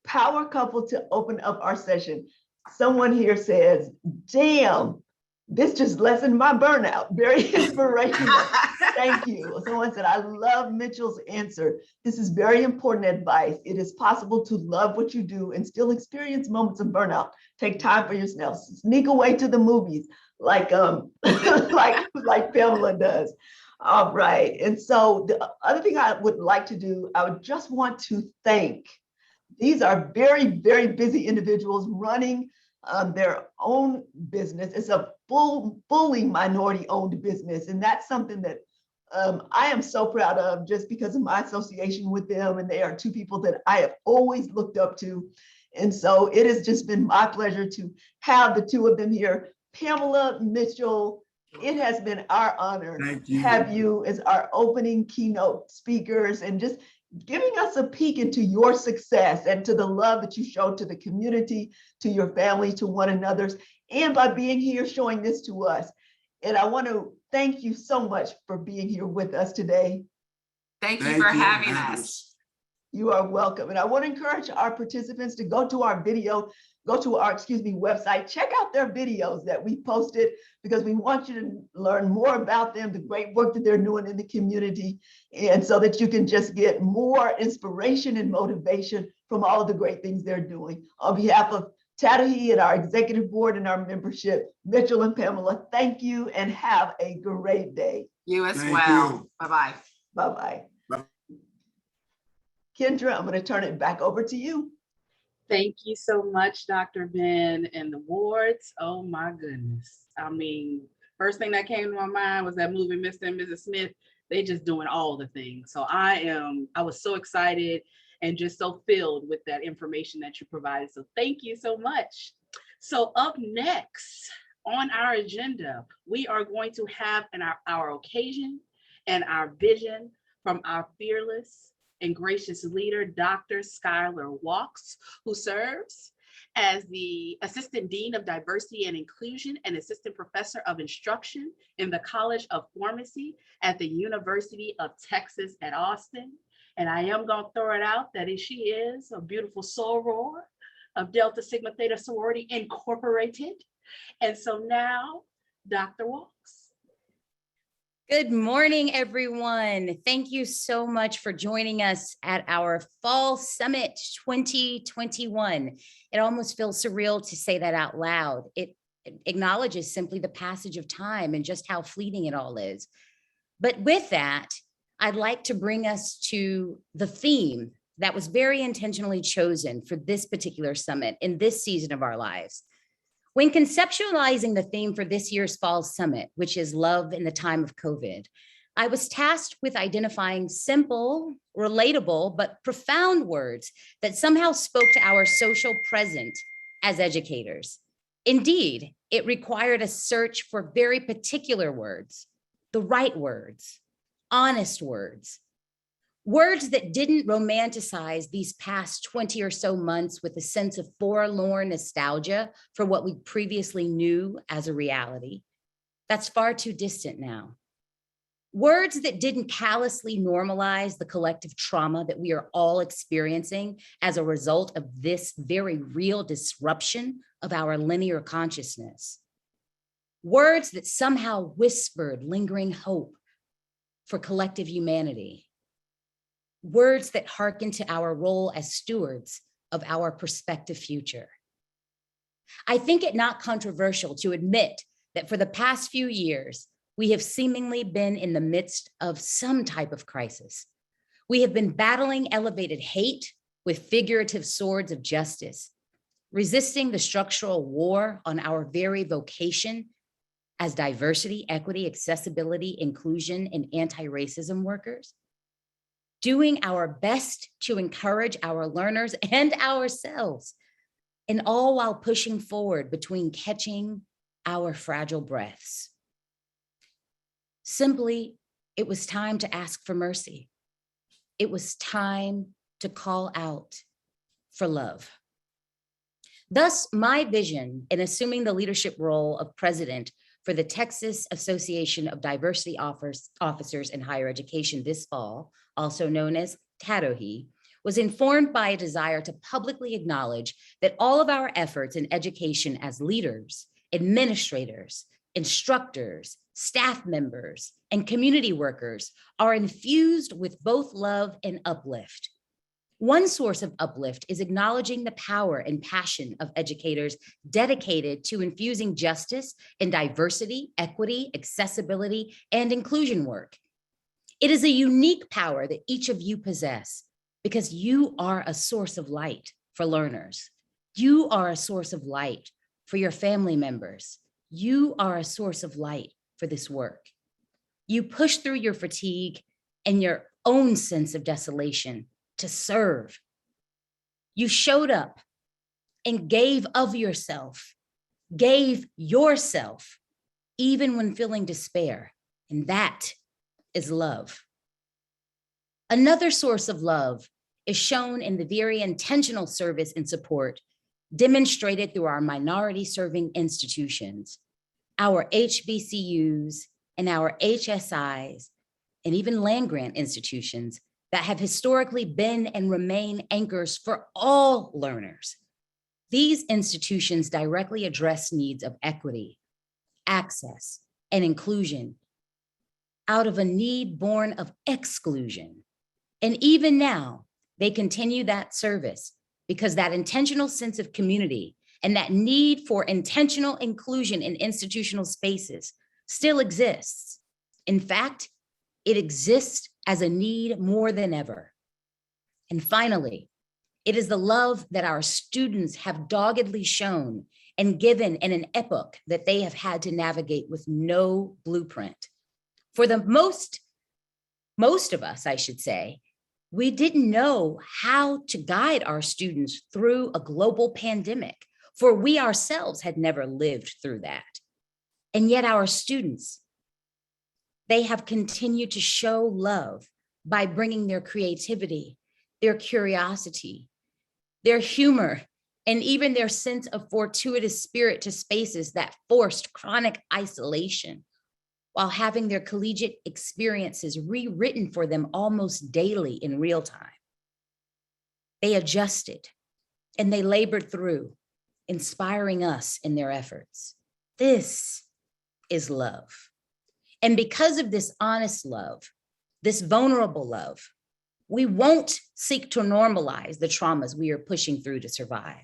power couple to open up our session? Someone here says, damn, this just lessened my burnout. Very inspirational. Thank you. Someone said, I love Mitchell's answer. This is very important advice. It is possible to love what you do and still experience moments of burnout. Take time for yourself. Sneak away to the movies like like Pamela does. All right. And so the other thing I would like to do, I would just want to thank. These are very, very busy individuals running their own business. It's a fully minority-owned business, and that's something that I am so proud of just because of my association with them, and they are two people that I have always looked up to. And so it has just been my pleasure to have the two of them here. Pamela, Mitchell, it has been our honor to have you as our opening keynote speakers and just giving us a peek into your success and to the love that you show to the community, to your family, to one another's, and by being here showing this to us. And I want to thank you so much for being here with us today. Thank you for having us. You are welcome. And I want to encourage our participants to go to our website, check out their videos that we posted, because we want you to learn more about them, the great work that they're doing in the community, and so that you can just get more inspiration and motivation from all of the great things they're doing. On behalf of TADOHE and our executive board and our membership, Mitchell and Pamela, thank you and have a great day. You as well. Bye-bye. Bye-bye. Kendra, I'm going to turn it back over to you. Thank you so much, Dr. Ben. And the wards, oh my goodness. I mean, first thing that came to my mind was that movie, Mr. and Mrs. Smith. They just doing all the things. So I was so excited and just so filled with that information that you provided. So thank you so much. So up next on our agenda, we are going to have our occasion and our vision from our fearless and gracious leader, Dr. Skylar Walks, who serves as the Assistant Dean of Diversity and Inclusion and Assistant Professor of Instruction in the College of Pharmacy at the University of Texas at Austin. And I am going to throw it out that she is a beautiful soror of Delta Sigma Theta Sorority Incorporated. And so now, Dr. Walks. Good morning, everyone. Thank you so much for joining us at our Fall Summit 2021. It almost feels surreal to say that out loud. It acknowledges simply the passage of time and just how fleeting it all is. But with that, I'd like to bring us to the theme that was very intentionally chosen for this particular summit in this season of our lives. When conceptualizing the theme for this year's Fall Summit, which is love in the time of COVID, I was tasked with identifying simple, relatable, but profound words that somehow spoke to our social present as educators. Indeed, it required a search for very particular words, the right words, honest words, words that didn't romanticize these past 20 or so months with a sense of forlorn nostalgia for what we previously knew as a reality. That's far too distant now. Words that didn't callously normalize the collective trauma that we are all experiencing as a result of this very real disruption of our linear consciousness. Words that somehow whispered lingering hope for collective humanity. Words that hearken to our role as stewards of our prospective future. I think it not controversial to admit that for the past few years, we have seemingly been in the midst of some type of crisis. We have been battling elevated hate with figurative swords of justice, resisting the structural war on our very vocation as diversity, equity, accessibility, inclusion, and anti-racism workers, doing our best to encourage our learners and ourselves, and all while pushing forward between catching our fragile breaths. Simply, it was time to ask for mercy. It was time to call out for love. Thus, my vision in assuming the leadership role of president for the Texas Association of Diversity Officers in Higher Education this fall, also known as TADOHE, was informed by a desire to publicly acknowledge that all of our efforts in education as leaders, administrators, instructors, staff members, and community workers are infused with both love and uplift. One source of uplift is acknowledging the power and passion of educators dedicated to infusing justice and diversity, equity, accessibility, and inclusion work. It is a unique power that each of you possess because you are a source of light for learners. You are a source of light for your family members. You are a source of light for this work. You push through your fatigue and your own sense of desolation to serve. You showed up and gave of yourself, gave yourself, even when feeling despair, and that is love. Another source of love is shown in the very intentional service and support demonstrated through our minority serving institutions, our HBCUs and our HSIs, and even land-grant institutions that have historically been and remain anchors for all learners. These institutions directly address needs of equity, access, and inclusion out of a need born of exclusion. And even now, they continue that service because that intentional sense of community and that need for intentional inclusion in institutional spaces still exists. In fact, it exists as a need more than ever. And finally, it is the love that our students have doggedly shown and given in an epoch that they have had to navigate with no blueprint. For the most of us, I should say, we didn't know how to guide our students through a global pandemic, for we ourselves had never lived through that. And yet our students, they have continued to show love by bringing their creativity, their curiosity, their humor, and even their sense of fortuitous spirit to spaces that forced chronic isolation, while having their collegiate experiences rewritten for them almost daily in real time. They adjusted and they labored through, inspiring us in their efforts. This is love. And because of this honest love, this vulnerable love, we won't seek to normalize the traumas we are pushing through to survive.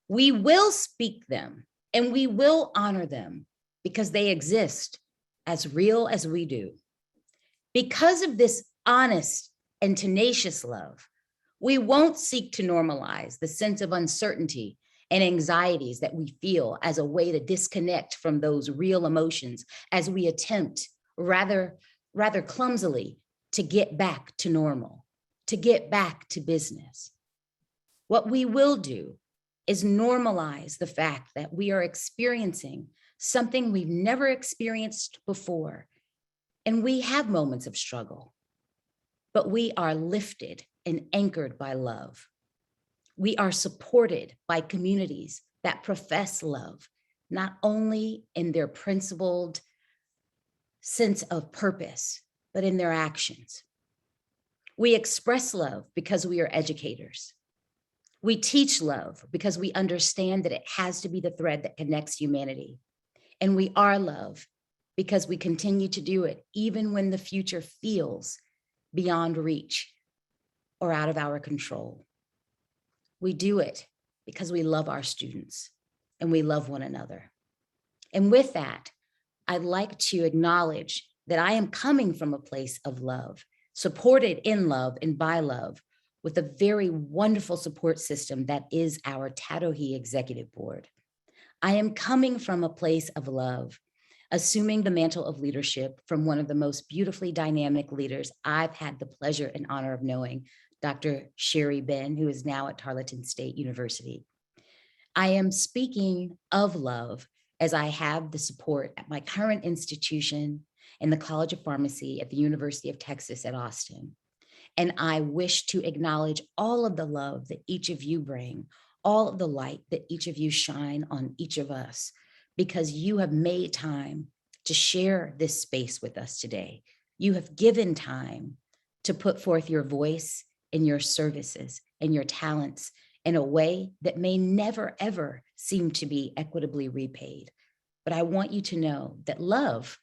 We will speak them and we will honor them because they exist as real as we do. Because of this honest and tenacious love, we won't seek to normalize the sense of uncertainty and anxieties that we feel as a way to disconnect from those real emotions as we attempt rather clumsily to get back to normal, to get back to business. What we will do is normalize the fact that we are experiencing something we've never experienced before. And we have moments of struggle, but we are lifted and anchored by love. We are supported by communities that profess love, not only in their principled sense of purpose, but in their actions. We express love because we are educators. We teach love because we understand that it has to be the thread that connects humanity. And we are love because we continue to do it even when the future feels beyond reach or out of our control. We do it because we love our students and we love one another. And with that, I'd like to acknowledge that I am coming from a place of love, supported in love and by love, with a very wonderful support system that is our TADOHE Executive Board. I am coming from a place of love, assuming the mantle of leadership from one of the most beautifully dynamic leaders I've had the pleasure and honor of knowing, Dr. Sherry Ben, who is now at Tarleton State University. I am speaking of love as I have the support at my current institution in the College of Pharmacy at the University of Texas at Austin. And I wish to acknowledge all of the love that each of you bring, all of the light that each of you shine on each of us, because you have made time to share this space with us today. You have given time to put forth your voice and your services and your talents in a way that may never, ever seem to be equitably repaid. But I want you to know that love,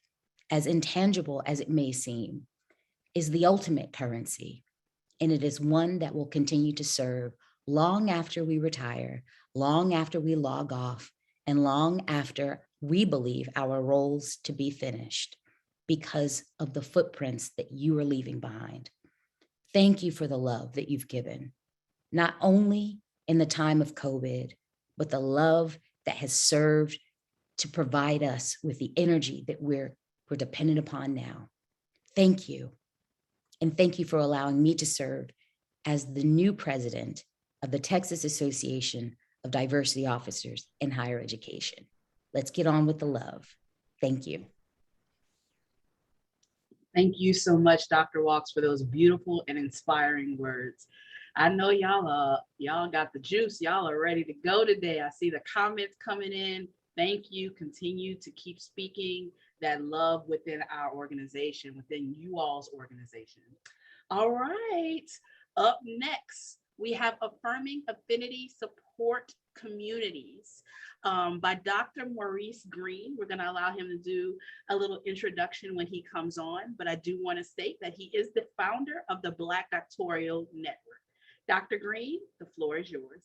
as intangible as it may seem, is the ultimate currency. And it is one that will continue to serve long after we retire, long after we log off, and long after we believe our roles to be finished because of the footprints that you are leaving behind. Thank you for the love that you've given, not only in the time of COVID, but the love that has served to provide us with the energy that we're dependent upon now. Thank you. And thank you for allowing me to serve as the new president of the Texas Association of Diversity Officers in Higher Education. Let's get on with the love. Thank you. Thank you so much, Dr. Walks, for those beautiful and inspiring words. I know y'all got the juice. Y'all are ready to go today. I see the comments coming in. Thank you. Continue to keep speaking that love within our organization, within you all's organization. All right. Up next, we have Affirming Affinity Support Communities by Dr. Maurice Green. We're going to allow him to do a little introduction when he comes on, but I do want to state that he is the founder of the Black Doctoral Network. Dr. Green, the floor is yours.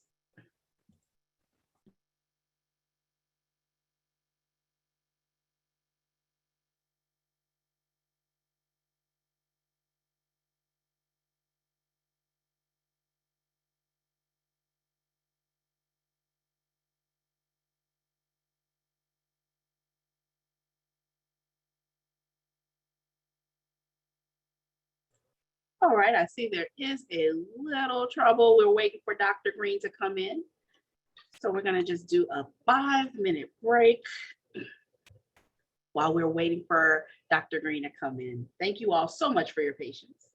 All right, I see there is a little trouble. We're waiting for Dr. Green to come in. So we're gonna just do a 5-minute break while we're waiting for Dr. Green to come in. Thank you all so much for your patience.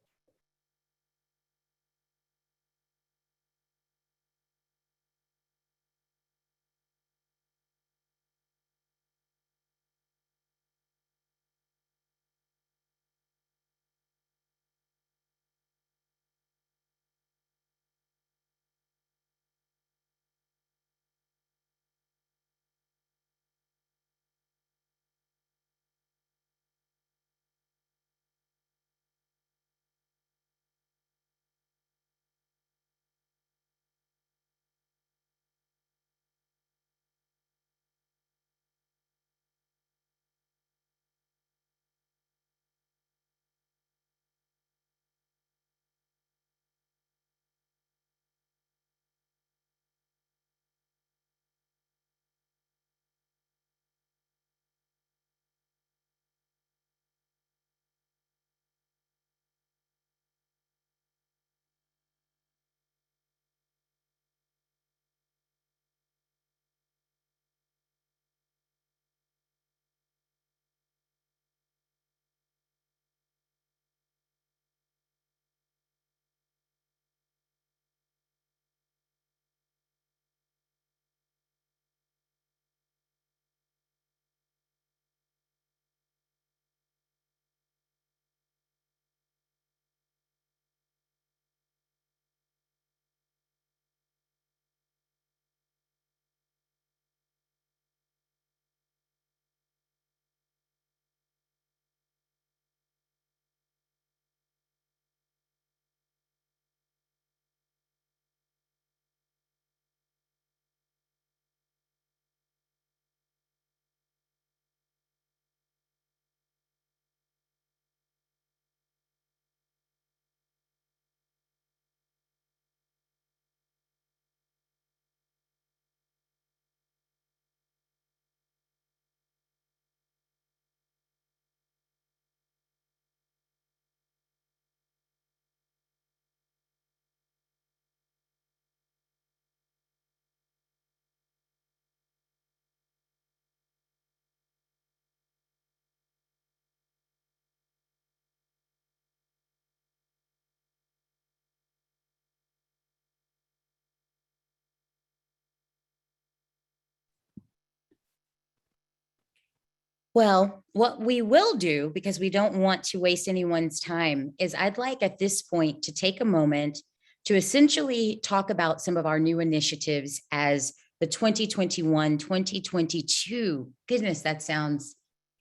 Well, what we will do, because we don't want to waste anyone's time, is I'd like at this point to take a moment to essentially talk about some of our new initiatives as the 2021-2022. Goodness, that sounds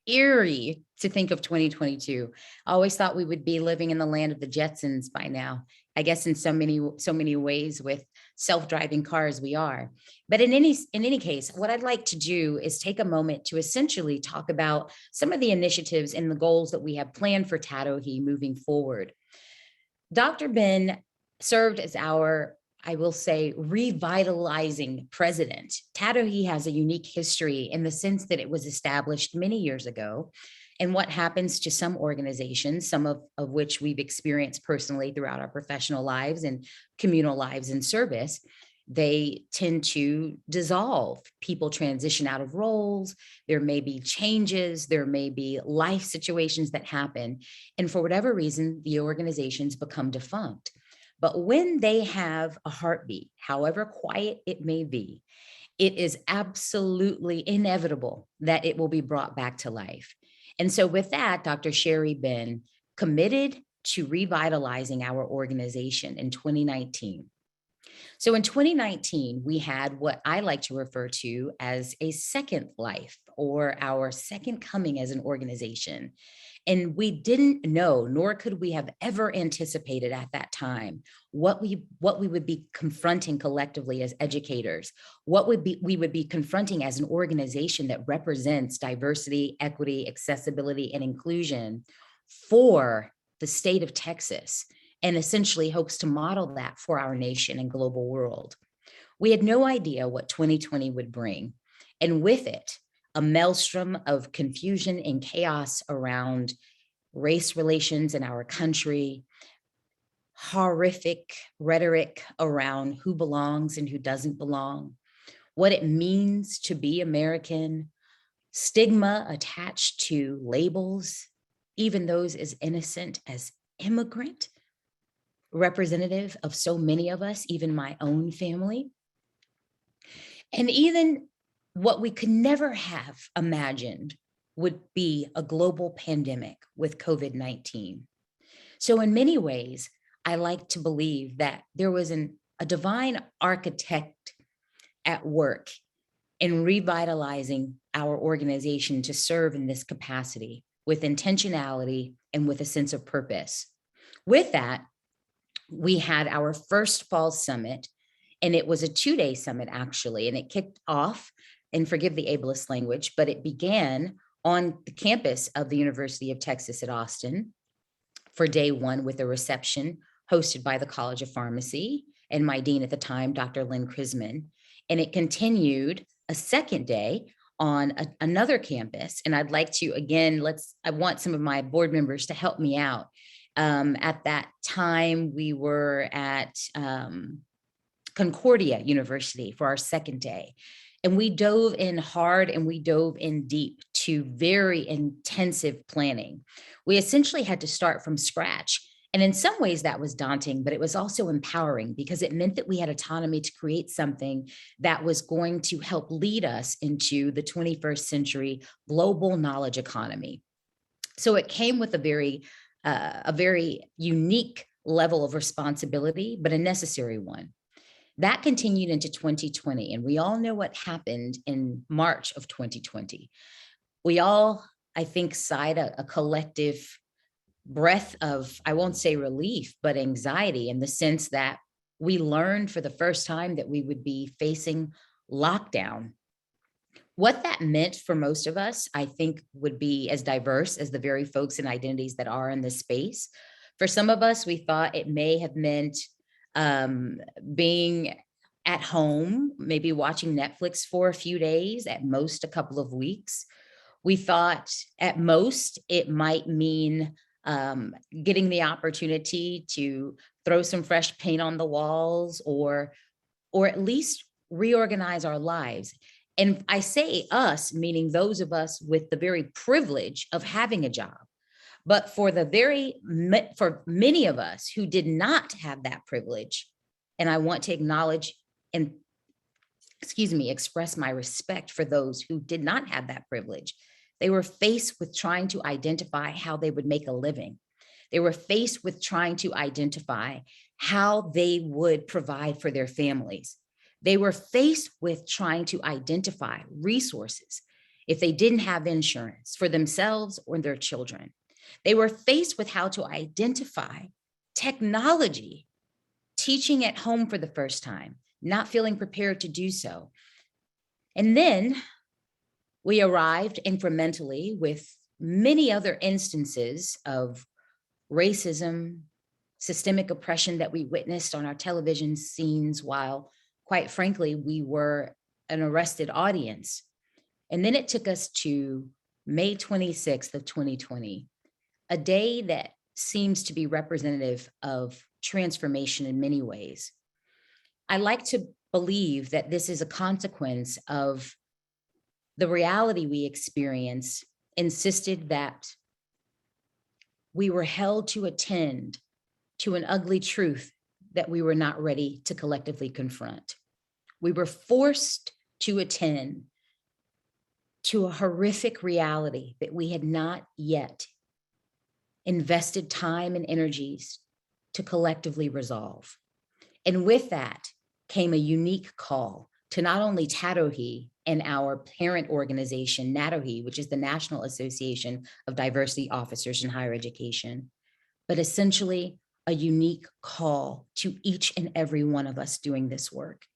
eerie to think of 2022. I always thought we would be living in the land of the Jetsons by now. I guess in so many ways with self-driving cars we are. But in any case, what I'd like to do is take a moment to essentially talk about some of the initiatives and the goals that we have planned for TADOHE moving forward. Dr. Ben served as our, I will say, revitalizing president. TADOHE has a unique history in the sense that it was established many years ago. And what happens to some organizations, some of which we've experienced personally throughout our professional lives and communal lives in service, they tend to dissolve. People transition out of roles. There may be changes. There may be life situations that happen. And for whatever reason, the organizations become defunct. But when they have a heartbeat, however quiet it may be, it is absolutely inevitable that it will be brought back to life. And so with that, Dr. Sherry Ben committed to revitalizing our organization in 2019. So in 2019, we had what I like to refer to as a second life or our second coming as an organization. And we didn't know, nor could we have ever anticipated at that time what we would be confronting collectively as educators, we would be confronting as an organization that represents diversity, equity, accessibility, and inclusion for the state of Texas, and essentially hopes to model that for our nation and global world. We had no idea what 2020 would bring, and with it, a maelstrom of confusion and chaos around race relations in our country, horrific rhetoric around who belongs and who doesn't belong, what it means to be American, stigma attached to labels, even those as innocent as immigrant, representative of so many of us, even my own family, and even what we could never have imagined would be a global pandemic with COVID-19. So in many ways, I like to believe that there was a divine architect at work in revitalizing our organization to serve in this capacity with intentionality and with a sense of purpose. With that, we had our first fall summit, and it was a 2-day summit actually, and it kicked off, and forgive the ableist language, but it began on the campus of the University of Texas at Austin for day one with a reception hosted by the College of Pharmacy and my dean at the time, Dr. Lynn Krisman. And it continued a second day on another campus. And I'd like to, again, I want some of my board members to help me out. At that time, we were at Concordia University for our second day. And we dove in hard and we dove in deep to very intensive planning. We essentially had to start from scratch. And in some ways that was daunting, but it was also empowering because it meant that we had autonomy to create something that was going to help lead us into the 21st century global knowledge economy. So it came with a very unique level of responsibility, but a necessary one. That continued into 2020, and we all know what happened in March of 2020. We all, I think, sighed a collective breath of, I won't say relief, but anxiety, in the sense that we learned for the first time that we would be facing lockdown. What that meant for most of us, I think, would be as diverse as the very folks and identities that are in this space. For some of us, we thought it may have meant being at home, maybe watching Netflix for a few days, at most a couple of weeks. We thought at most it might mean getting the opportunity to throw some fresh paint on the walls or at least reorganize our lives. And I say us, meaning those of us with the very privilege of having a job. But for many of us who did not have that privilege, and I want to acknowledge and, express my respect for those who did not have that privilege, They were faced with trying to identify how they would make a living. They were faced with trying to identify how they would provide for their families. They were faced with trying to identify resources if they didn't have insurance for themselves or their children. They were faced with how to identify technology, teaching at home for the first time, not feeling prepared to do so. And then we arrived incrementally with many other instances of racism, systemic oppression that we witnessed on our television scenes while, quite frankly, we were an arrested audience. And then it took us to May 26th of 2020, a day that seems to be representative of transformation in many ways. I like to believe that this is a consequence of the reality we experience insisted that we were held to attend to an ugly truth that we were not ready to collectively confront. We were forced to attend to a horrific reality that we had not yet invested time and energies to collectively resolve. And with that came a unique call to not only TADOHE and our parent organization, NADOHE, which is the National Association of Diversity Officers in Higher Education, but essentially a unique call to each and every one of us doing this work,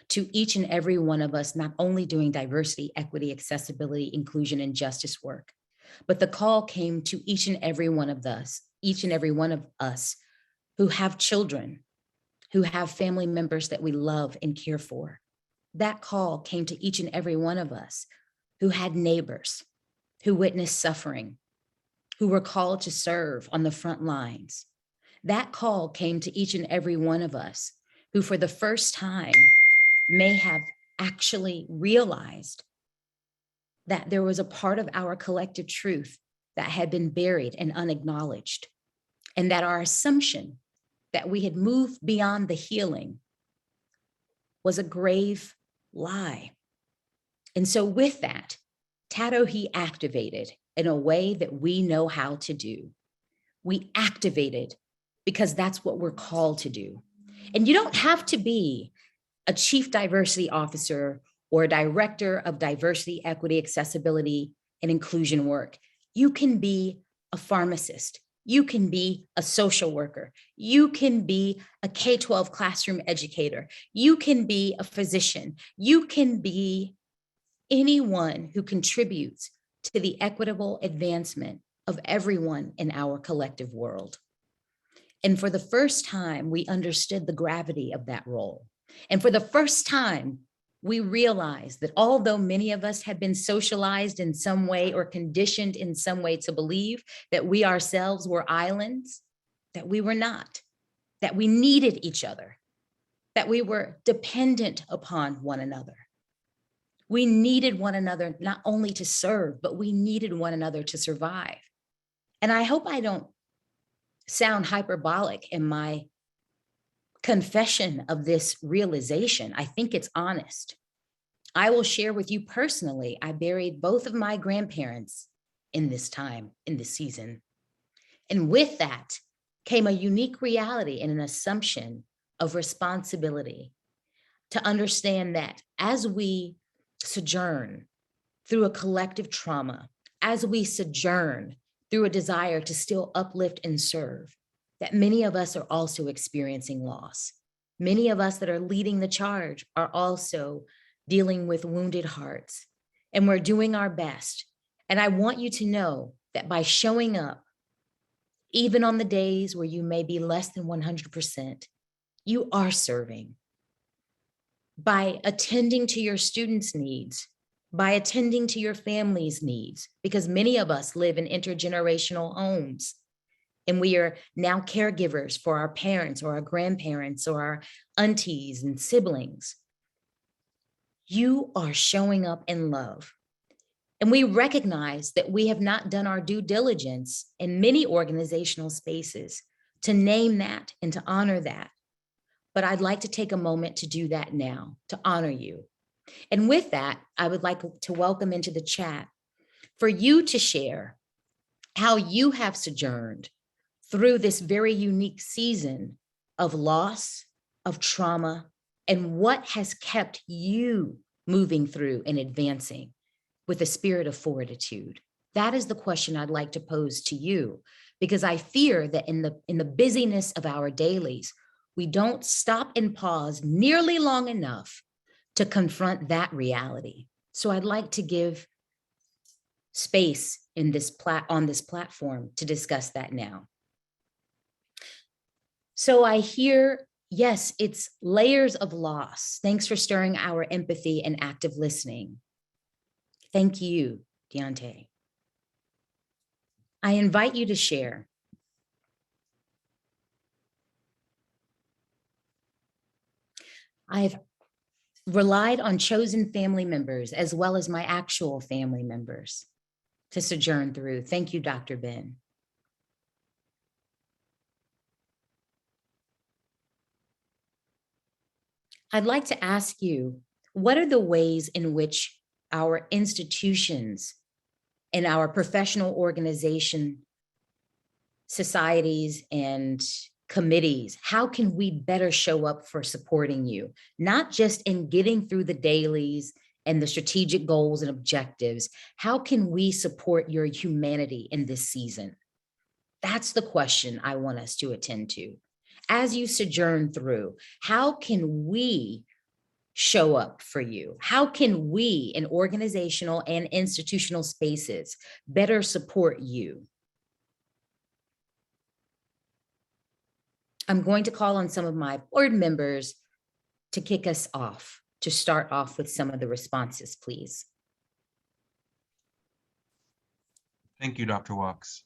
to each and every one of us not only doing diversity, equity, accessibility, inclusion, and justice work, but the call came to each and every one of us who have children, who have family members that we love and care for. That call came to each and every one of us who had neighbors, who witnessed suffering, who were called to serve on the front lines. That call came to each and every one of us who for the first time may have actually realized that there was a part of our collective truth that had been buried and unacknowledged, and that our assumption that we had moved beyond the healing was a grave lie. And so with that, TADOHE activated in a way that we know how to do. We activated because that's what we're called to do. And you don't have to be a chief diversity officer or a director of diversity, equity, accessibility, and inclusion work. You can be a pharmacist. You can be a social worker. You can be a K-12 classroom educator. You can be a physician. You can be anyone who contributes to the equitable advancement of everyone in our collective world. And for the first time, we understood the gravity of that role. And for the first time, we realized that although many of us had been socialized in some way or conditioned in some way to believe that we ourselves were islands, that we were not, that we needed each other, that we were dependent upon one another. We needed one another not only to serve, but we needed one another to survive. And I hope I don't sound hyperbolic in my confession of this realization. I think it's honest. I will share with you personally, I buried both of my grandparents in this time, in this season. And with that came a unique reality and an assumption of responsibility to understand that as we sojourn through a collective trauma, as we sojourn through a desire to still uplift and serve, that many of us are also experiencing loss. Many of us that are leading the charge are also dealing with wounded hearts, and we're doing our best. And I want you to know that by showing up, even on the days where you may be less than 100%, you are serving. By attending to your students' needs, by attending to your family's needs, because many of us live in intergenerational homes. And we are now caregivers for our parents or our grandparents or our aunties and siblings. You are showing up in love. And we recognize that we have not done our due diligence in many organizational spaces to name that and to honor that. But I'd like to take a moment to do that now, to honor you. And with that, I would like to welcome into the chat for you to share how you have sojourned through this very unique season of loss, of trauma, and what has kept you moving through and advancing with a spirit of fortitude. That is the question I'd like to pose to you, because I fear that in the busyness of our dailies, we don't stop and pause nearly long enough to confront that reality. So I'd like to give space in on this platform to discuss that now. So I hear, yes, it's layers of loss. Thanks for stirring our empathy and active listening. Thank you, Deontay. I invite you to share. I've relied on chosen family members as well as my actual family members to sojourn through. Thank you, Dr. Ben. I'd like to ask you, what are the ways in which our institutions and our professional organization, societies and committees, how can we better show up for supporting you? Not just in getting through the dailies and the strategic goals and objectives, how can we support your humanity in this season? That's the question I want us to attend to. As you sojourn through, how can we show up for you? How can we in organizational and institutional spaces better support you? I'm going to call on some of my board members to kick us off, to start off with some of the responses, please. Thank you, Dr. Walks.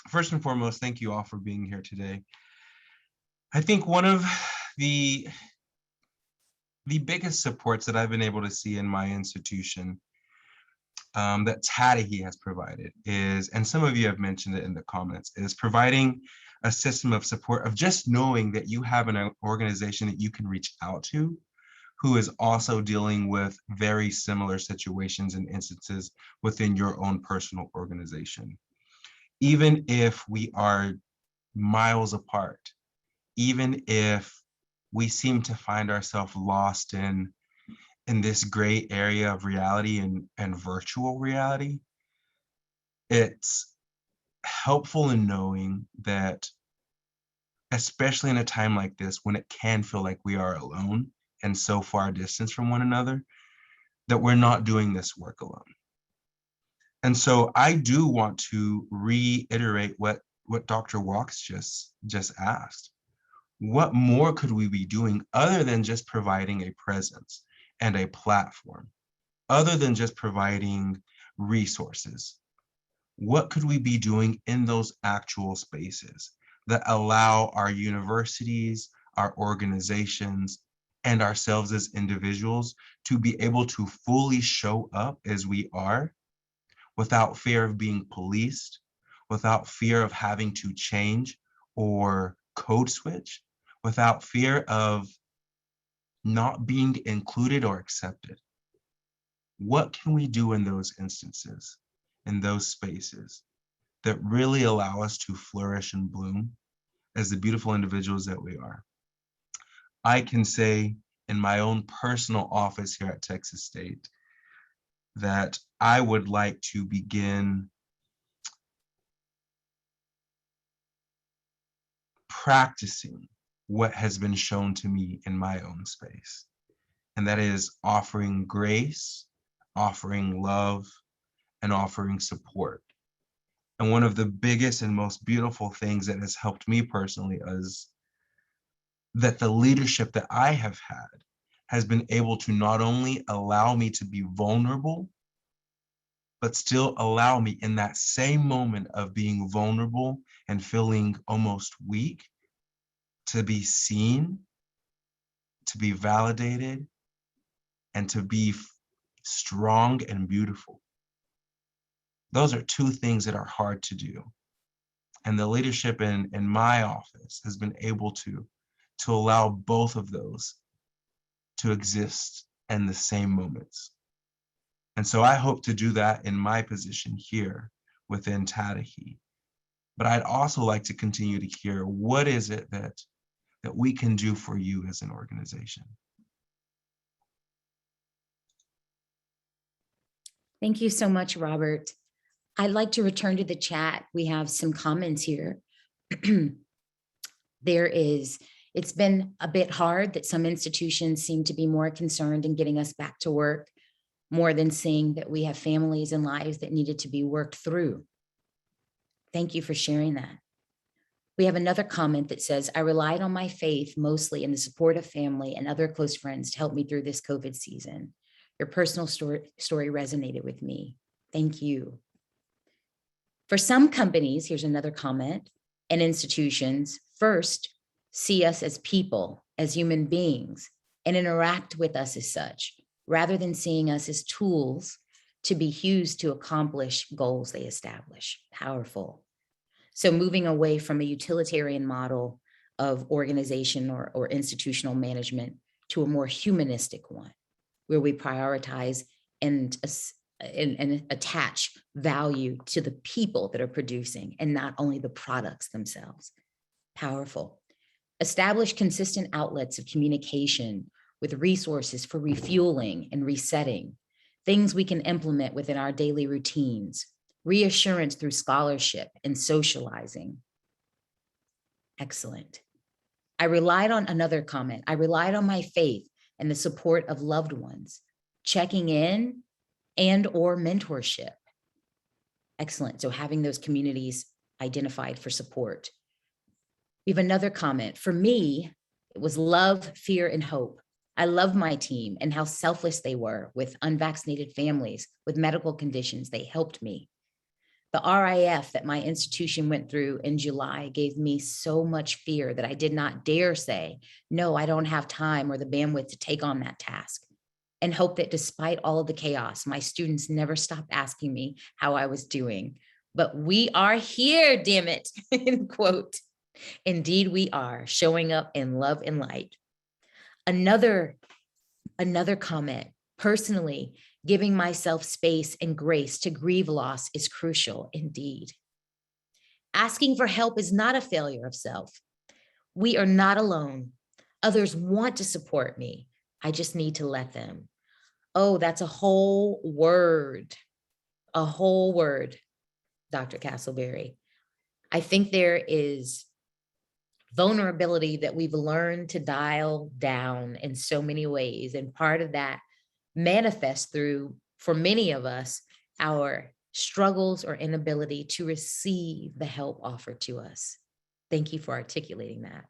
First and foremost, thank you all for being here today. I think one of the biggest supports that I've been able to see in my institution that TADOHE has provided is, and some of you have mentioned it in the comments, is providing a system of support of just knowing that you have an organization that you can reach out to who is also dealing with very similar situations and instances within your own personal organization. Even if we are miles apart, even if we seem to find ourselves lost in this gray area of reality and virtual reality, it's helpful in knowing that, especially in a time like this, when it can feel like we are alone and so far distance from one another, that we're not doing this work alone. And so I do want to reiterate what Dr. Walks just asked. What more could we be doing other than just providing a presence and a platform, other than just providing resources? What could we be doing in those actual spaces that allow our universities, our organizations, and ourselves as individuals to be able to fully show up as we are without fear of being policed, without fear of having to change or code switch, without fear of not being included or accepted? What can we do in those instances, in those spaces, that really allow us to flourish and bloom as the beautiful individuals that we are? I can say in my own personal office here at Texas State that I would like to begin practicing what has been shown to me in my own space. And that is offering grace, offering love, and offering support. And one of the biggest and most beautiful things that has helped me personally is that the leadership that I have had has been able to not only allow me to be vulnerable, but still allow me in that same moment of being vulnerable and feeling almost weak to be seen, to be validated, and to be strong and beautiful. Those are two things that are hard to do. And the leadership in my office has been able to allow both of those to exist in the same moments. And so I hope to do that in my position here within TADOHE. But I'd also like to continue to hear, what is it that we can do for you as an organization? Thank you so much, Robert. I'd like to return to the chat. We have some comments here. It's been a bit hard that some institutions seem to be more concerned in getting us back to work, more than seeing that we have families and lives that needed to be worked through. Thank you for sharing that. We have another comment that says, I relied on my faith mostly in the support of family and other close friends to help me through this COVID season. Your personal story resonated with me. Thank you. For some companies, here's another comment, and institutions, first, see us as people, as human beings, and interact with us as such, rather than seeing us as tools to be used to accomplish goals they establish. Powerful. So moving away from a utilitarian model of organization or institutional management to a more humanistic one, where we prioritize and attach value to the people that are producing and not only the products themselves. Powerful. Establish consistent outlets of communication with resources for refueling and resetting, things we can implement within our daily routines, reassurance through scholarship and socializing. Excellent. I relied on another comment. I relied on my faith and the support of loved ones, checking in and or mentorship. Excellent. So having those communities identified for support. We have another comment. For me, it was love, fear, and hope. I love my team and how selfless they were with unvaccinated families, with medical conditions. They helped me. The RIF that my institution went through in July gave me so much fear that I did not dare say, no, I don't have time or the bandwidth to take on that task, and hope that despite all of the chaos, my students never stopped asking me how I was doing. But we are here, damn it, end quote. Indeed, we are showing up in love and light. Another comment, personally, giving myself space and grace to grieve loss is crucial indeed. Asking for help is not a failure of self. We are not alone. Others want to support me. I just need to let them. Oh, that's a whole word, Dr. Castleberry. I think there is vulnerability that we've learned to dial down in so many ways. And part of that manifests through, for many of us, our struggles or inability to receive the help offered to us. Thank you for articulating that.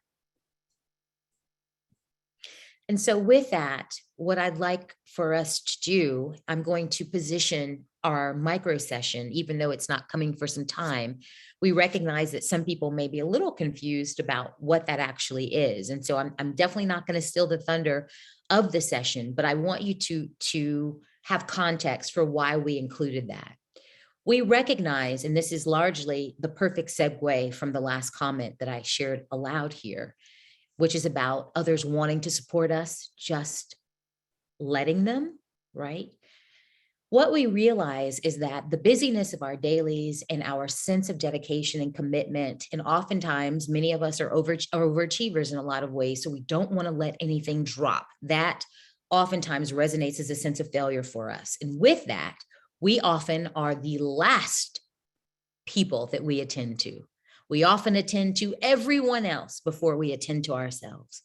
And so with that, what I'd like for us to do, I'm going to position our micro session, even though it's not coming for some time. We recognize that some people may be a little confused about what that actually is. And so I'm definitely not going to steal the thunder of the session, but I want you to have context for why we included that. We recognize, and this is largely the perfect segue from the last comment that I shared aloud here, which is about others wanting to support us, just letting them, right? What we realize is that the busyness of our dailies and our sense of dedication and commitment, and oftentimes many of us are overachievers in a lot of ways, so we don't want to let anything drop. That oftentimes resonates as a sense of failure for us. And with that, we often are the last people that we attend to. We often attend to everyone else before we attend to ourselves.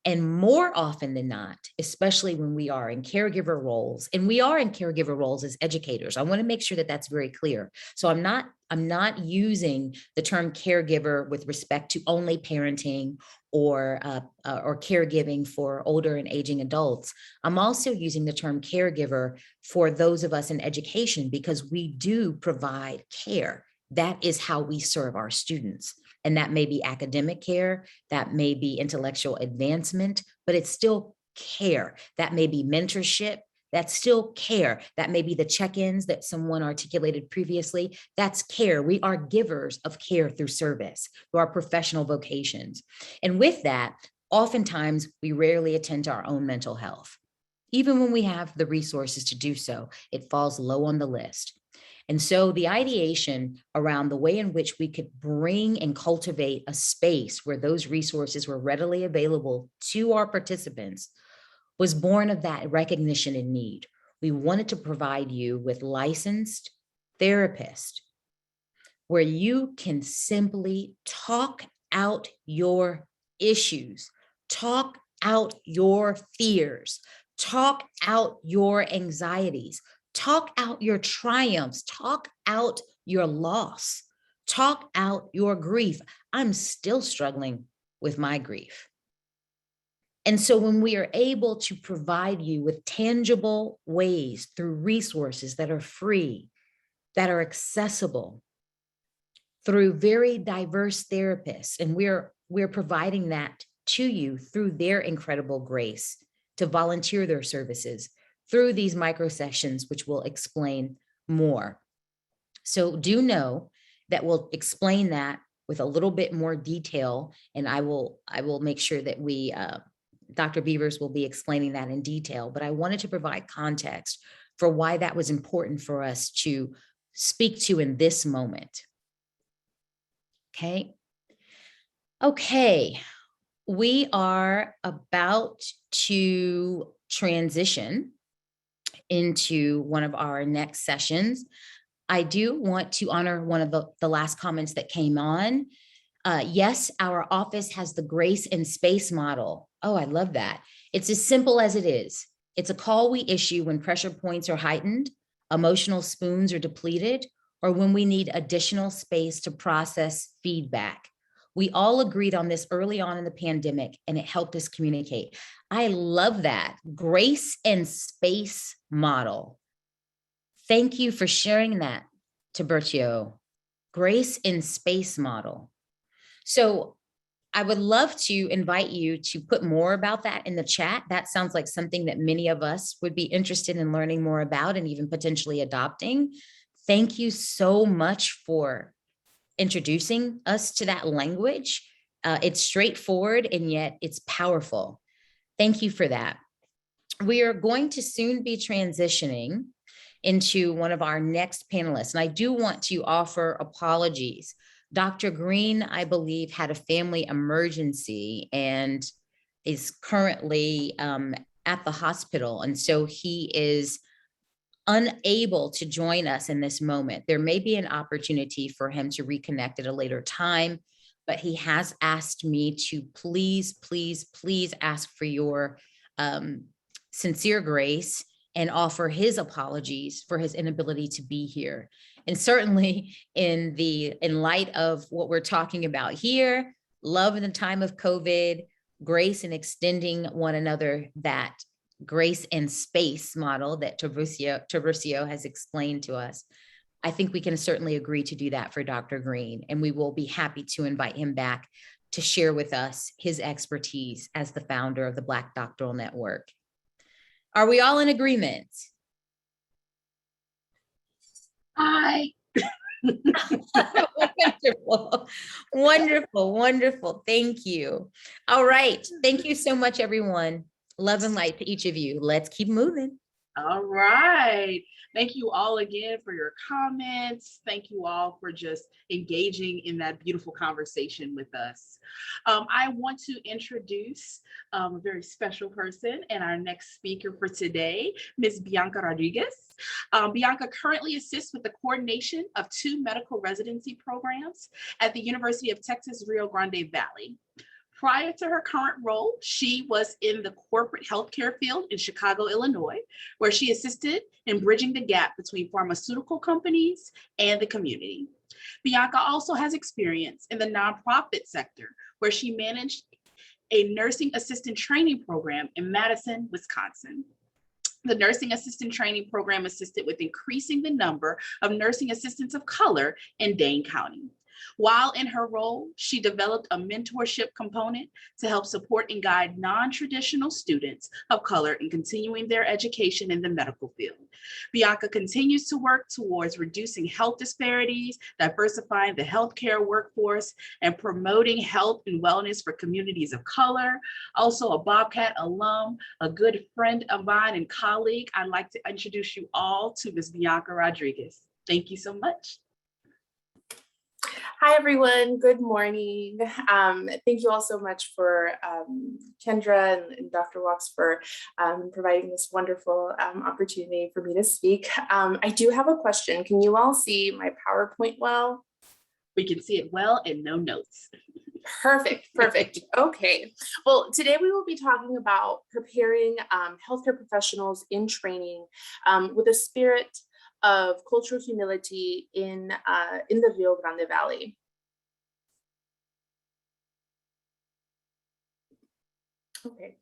And more often than not, especially when we are in caregiver roles, and we are in caregiver roles as educators, I want to make sure that that's very clear. So I'm not using the term caregiver with respect to only parenting or caregiving for older and aging adults. I'm also using the term caregiver for those of us in education because we do provide care. That is how we serve our students. And that may be academic care, that may be intellectual advancement, but it's still care. That may be mentorship, that's still care. That may be the check-ins that someone articulated previously, that's care. We are givers of care through service, through our professional vocations. And with that, oftentimes we rarely attend to our own mental health. Even when we have the resources to do so, it falls low on the list. And so the ideation around the way in which we could bring and cultivate a space where those resources were readily available to our participants was born of that recognition and need. We wanted to provide you with licensed therapists where you can simply talk out your issues, talk out your fears, talk out your anxieties, talk out your triumphs, talk out your loss, talk out your grief. I'm still struggling with my grief. And so when we are able to provide you with tangible ways through resources that are free, that are accessible, through very diverse therapists, and we're providing that to you through their incredible grace to volunteer their services through these micro sessions, which we'll explain more. So do know that we'll explain that with a little bit more detail, and I will make sure that we, Dr. Beavers will be explaining that in detail, but I wanted to provide context for why that was important for us to speak to in this moment. Okay, we are about to transition into one of our next sessions. I do want to honor one of the last comments that came on. Yes, our office has the grace and space model. Oh, I love that. It's as simple as it is. It's a call we issue when pressure points are heightened, emotional spoons are depleted, or when we need additional space to process feedback. We all agreed on this early on in the pandemic, and it helped us communicate. I love that. Grace and space model. Thank you for sharing that, Tibercio. Grace and space model. So I would love to invite you to put more about that in the chat. That sounds like something that many of us would be interested in learning more about and even potentially adopting. Thank you so much for introducing us to that language. It's straightforward and yet it's powerful. Thank you for that. We are going to soon be transitioning into one of our next panelists. And I do want to offer apologies. Dr. Green, I believe, had a family emergency and is currently at the hospital. And so he is unable to join us in this moment. There may be an opportunity for him to reconnect at a later time, but he has asked me to please, please, please ask for your sincere grace and offer his apologies for his inability to be here. And certainly in light of what we're talking about here, love in the time of COVID, grace and extending one another that grace and space model that Tibercio has explained to us. I think we can certainly agree to do that for Dr. Green, and we will be happy to invite him back to share with us his expertise as the founder of the Black Doctoral Network. Are we all in agreement? Hi. Wonderful, wonderful, wonderful. Thank you. All right. Thank you so much, everyone. Love and light to each of you. Let's keep moving. All right. Thank you all again for your comments. Thank you all for just engaging in that beautiful conversation with us. I want to introduce a very special person and our next speaker for today, Ms. Bianca Rodriguez. Bianca currently assists with the coordination of 2 medical residency programs at the University of Texas, Rio Grande Valley. Prior to her current role, she was in the corporate healthcare field in Chicago, Illinois, where she assisted in bridging the gap between pharmaceutical companies and the community. Bianca also has experience in the nonprofit sector, where she managed a nursing assistant training program in Madison, Wisconsin. The nursing assistant training program assisted with increasing the number of nursing assistants of color in Dane County. While in her role, she developed a mentorship component to help support and guide non-traditional students of color in continuing their education in the medical field. Bianca continues to work towards reducing health disparities, diversifying the healthcare workforce, and promoting health and wellness for communities of color. Also a Bobcat alum, a good friend of mine and colleague. I'd like to introduce you all to Ms. Bianca Rodriguez. Thank you so much. Hi, everyone. Good morning. Thank you all so much for Kendra and Dr. Walks for providing this wonderful opportunity for me to speak. I do have a question. Can you all see my PowerPoint well? We can see it well and no notes. Perfect, perfect. Okay. Well, today we will be talking about preparing healthcare professionals in training with a spirit of cultural humility in the Rio Grande Valley. Okay.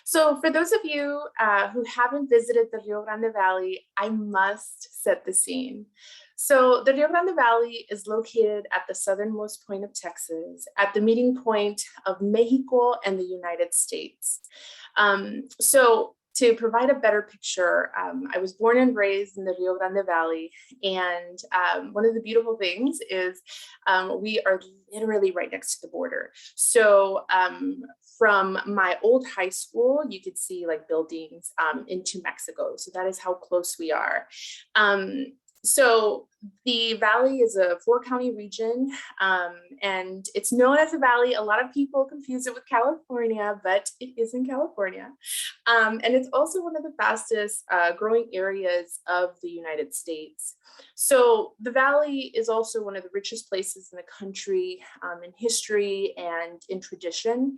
So for those of you who haven't visited the Rio Grande Valley, I must set the scene. So the Rio Grande Valley is located at the southernmost point of Texas, at the meeting point of Mexico and the United States. So to provide a better picture, I was born and raised in the Rio Grande Valley, and one of the beautiful things is we are literally right next to the border. So from my old high school, you could see like buildings into Mexico. So that is how close we are. So the valley is a 4-county region, and it's known as a valley. A lot of people confuse it with California, but it is in California. And it's also one of the fastest growing areas of the United States. So the valley is also one of the richest places in the country in history and in tradition.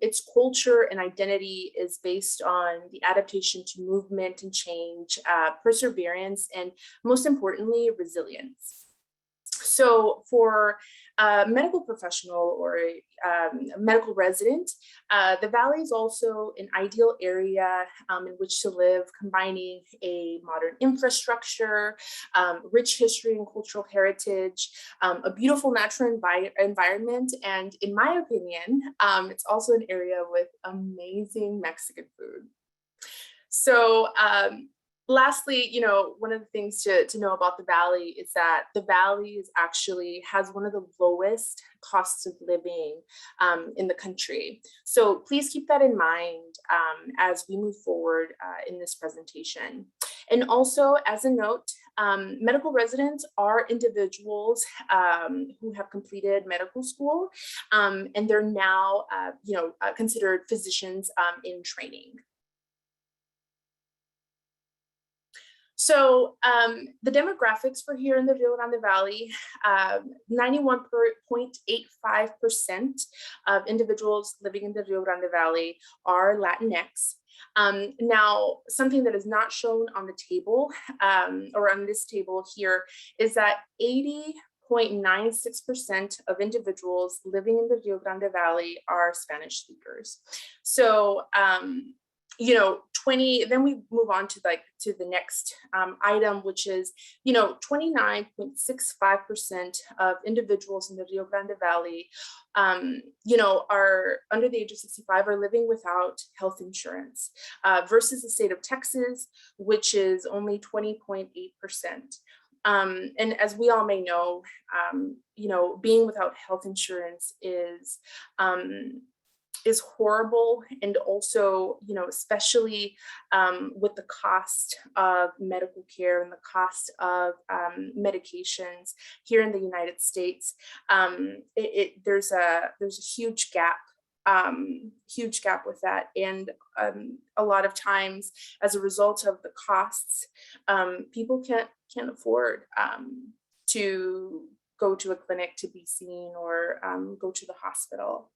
Its culture and identity is based on the adaptation to movement and change, perseverance, and most importantly, resilience. So for a medical professional or a medical resident, the valley is also an ideal area in which to live, combining a modern infrastructure, rich history and cultural heritage, a beautiful natural environment, and in my opinion, it's also an area with amazing Mexican food. So lastly, you know, one of the things to know about the valley is that the valley is actually has one of the lowest costs of living in the country. So please keep that in mind as we move forward in this presentation. And also, as a note, medical residents are individuals who have completed medical school, and they're now, considered physicians in training. So the demographics for here in the Rio Grande Valley, 91.85% of individuals living in the Rio Grande Valley are Latinx. Now, something that is not shown on the table or on this table here is that 80.96% of individuals living in the Rio Grande Valley are Spanish speakers. So, then we move on to the next item, which is, 29.65% of individuals in the Rio Grande Valley, are under the age of 65 are living without health insurance versus the state of Texas, which is only 20.8%. And as we all may know, being without health insurance is horrible, and also, especially with the cost of medical care and the cost of medications here in the United States, there's a huge gap with that, and a lot of times, as a result of the costs, people can't afford to go to a clinic to be seen or go to the hospital.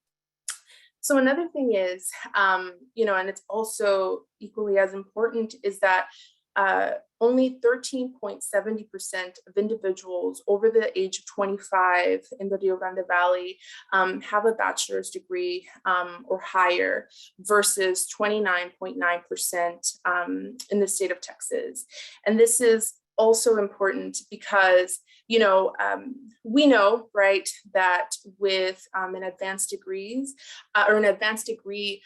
So another thing is, and it's also equally as important, is that only 13.70% of individuals over the age of 25 in the Rio Grande Valley have a bachelor's degree or higher versus 29.9% in the state of Texas. And this is also important because, we know, right, that with an advanced degrees or an advanced degree,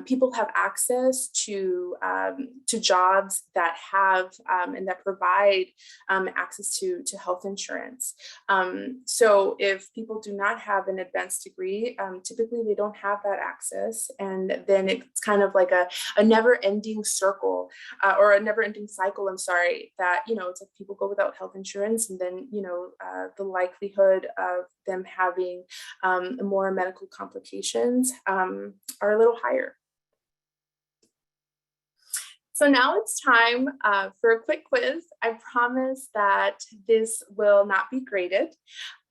people have access to jobs that have and that provide access to health insurance. So if people do not have an advanced degree, typically they don't have that access, and then it's kind of like a never-ending circle or a never-ending cycle. I'm sorry, that it's like people go without health insurance, and then the likelihood of them having more medical complications are a little higher. So now it's time for a quick quiz. I promise that this will not be graded.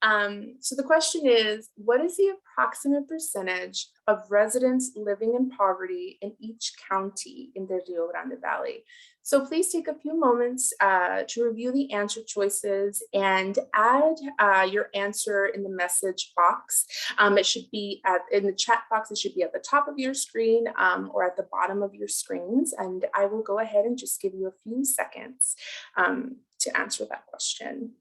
So the question is, what is the approximate percentage of residents living in poverty in each county in the Rio Grande Valley? So please take a few moments to review the answer choices and add your answer in the message box. It should be in the chat box. It should be at the top of your screen or at the bottom of your screens. And I will go ahead and just give you a few seconds to answer that question.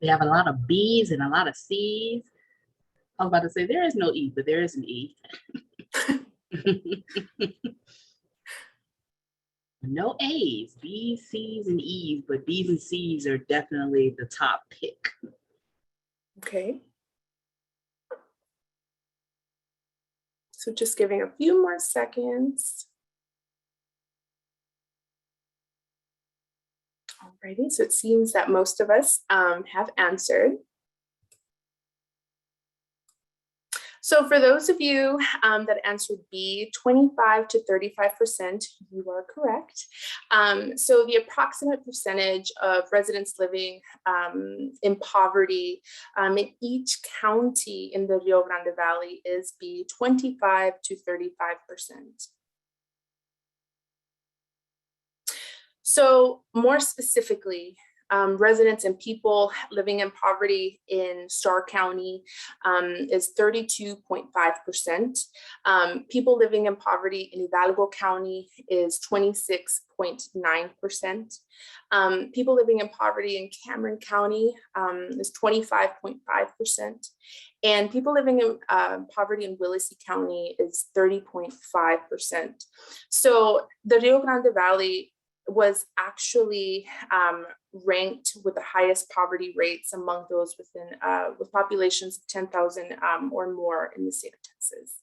We have a lot of B's and a lot of C's. I was about to say there is no E, but there is an E. No A's, B's, C's, and E's, but B's and C's are definitely the top pick. Okay. So just giving a few more seconds. Alrighty, so it seems that most of us have answered. So for those of you that answered B, 25 to 35%, you are correct. So the approximate percentage of residents living in poverty in each county in the Rio Grande Valley is B, 25 to 35%. So more specifically, residents and people living in poverty in Starr County is 32.5%. People living in poverty in Hidalgo County is 26.9%. People living in poverty in Cameron County is 25.5%. And people living in poverty in Willacy County is 30.5%. So the Rio Grande Valley was actually ranked with the highest poverty rates among those within with populations of 10,000 or more in the state of Texas.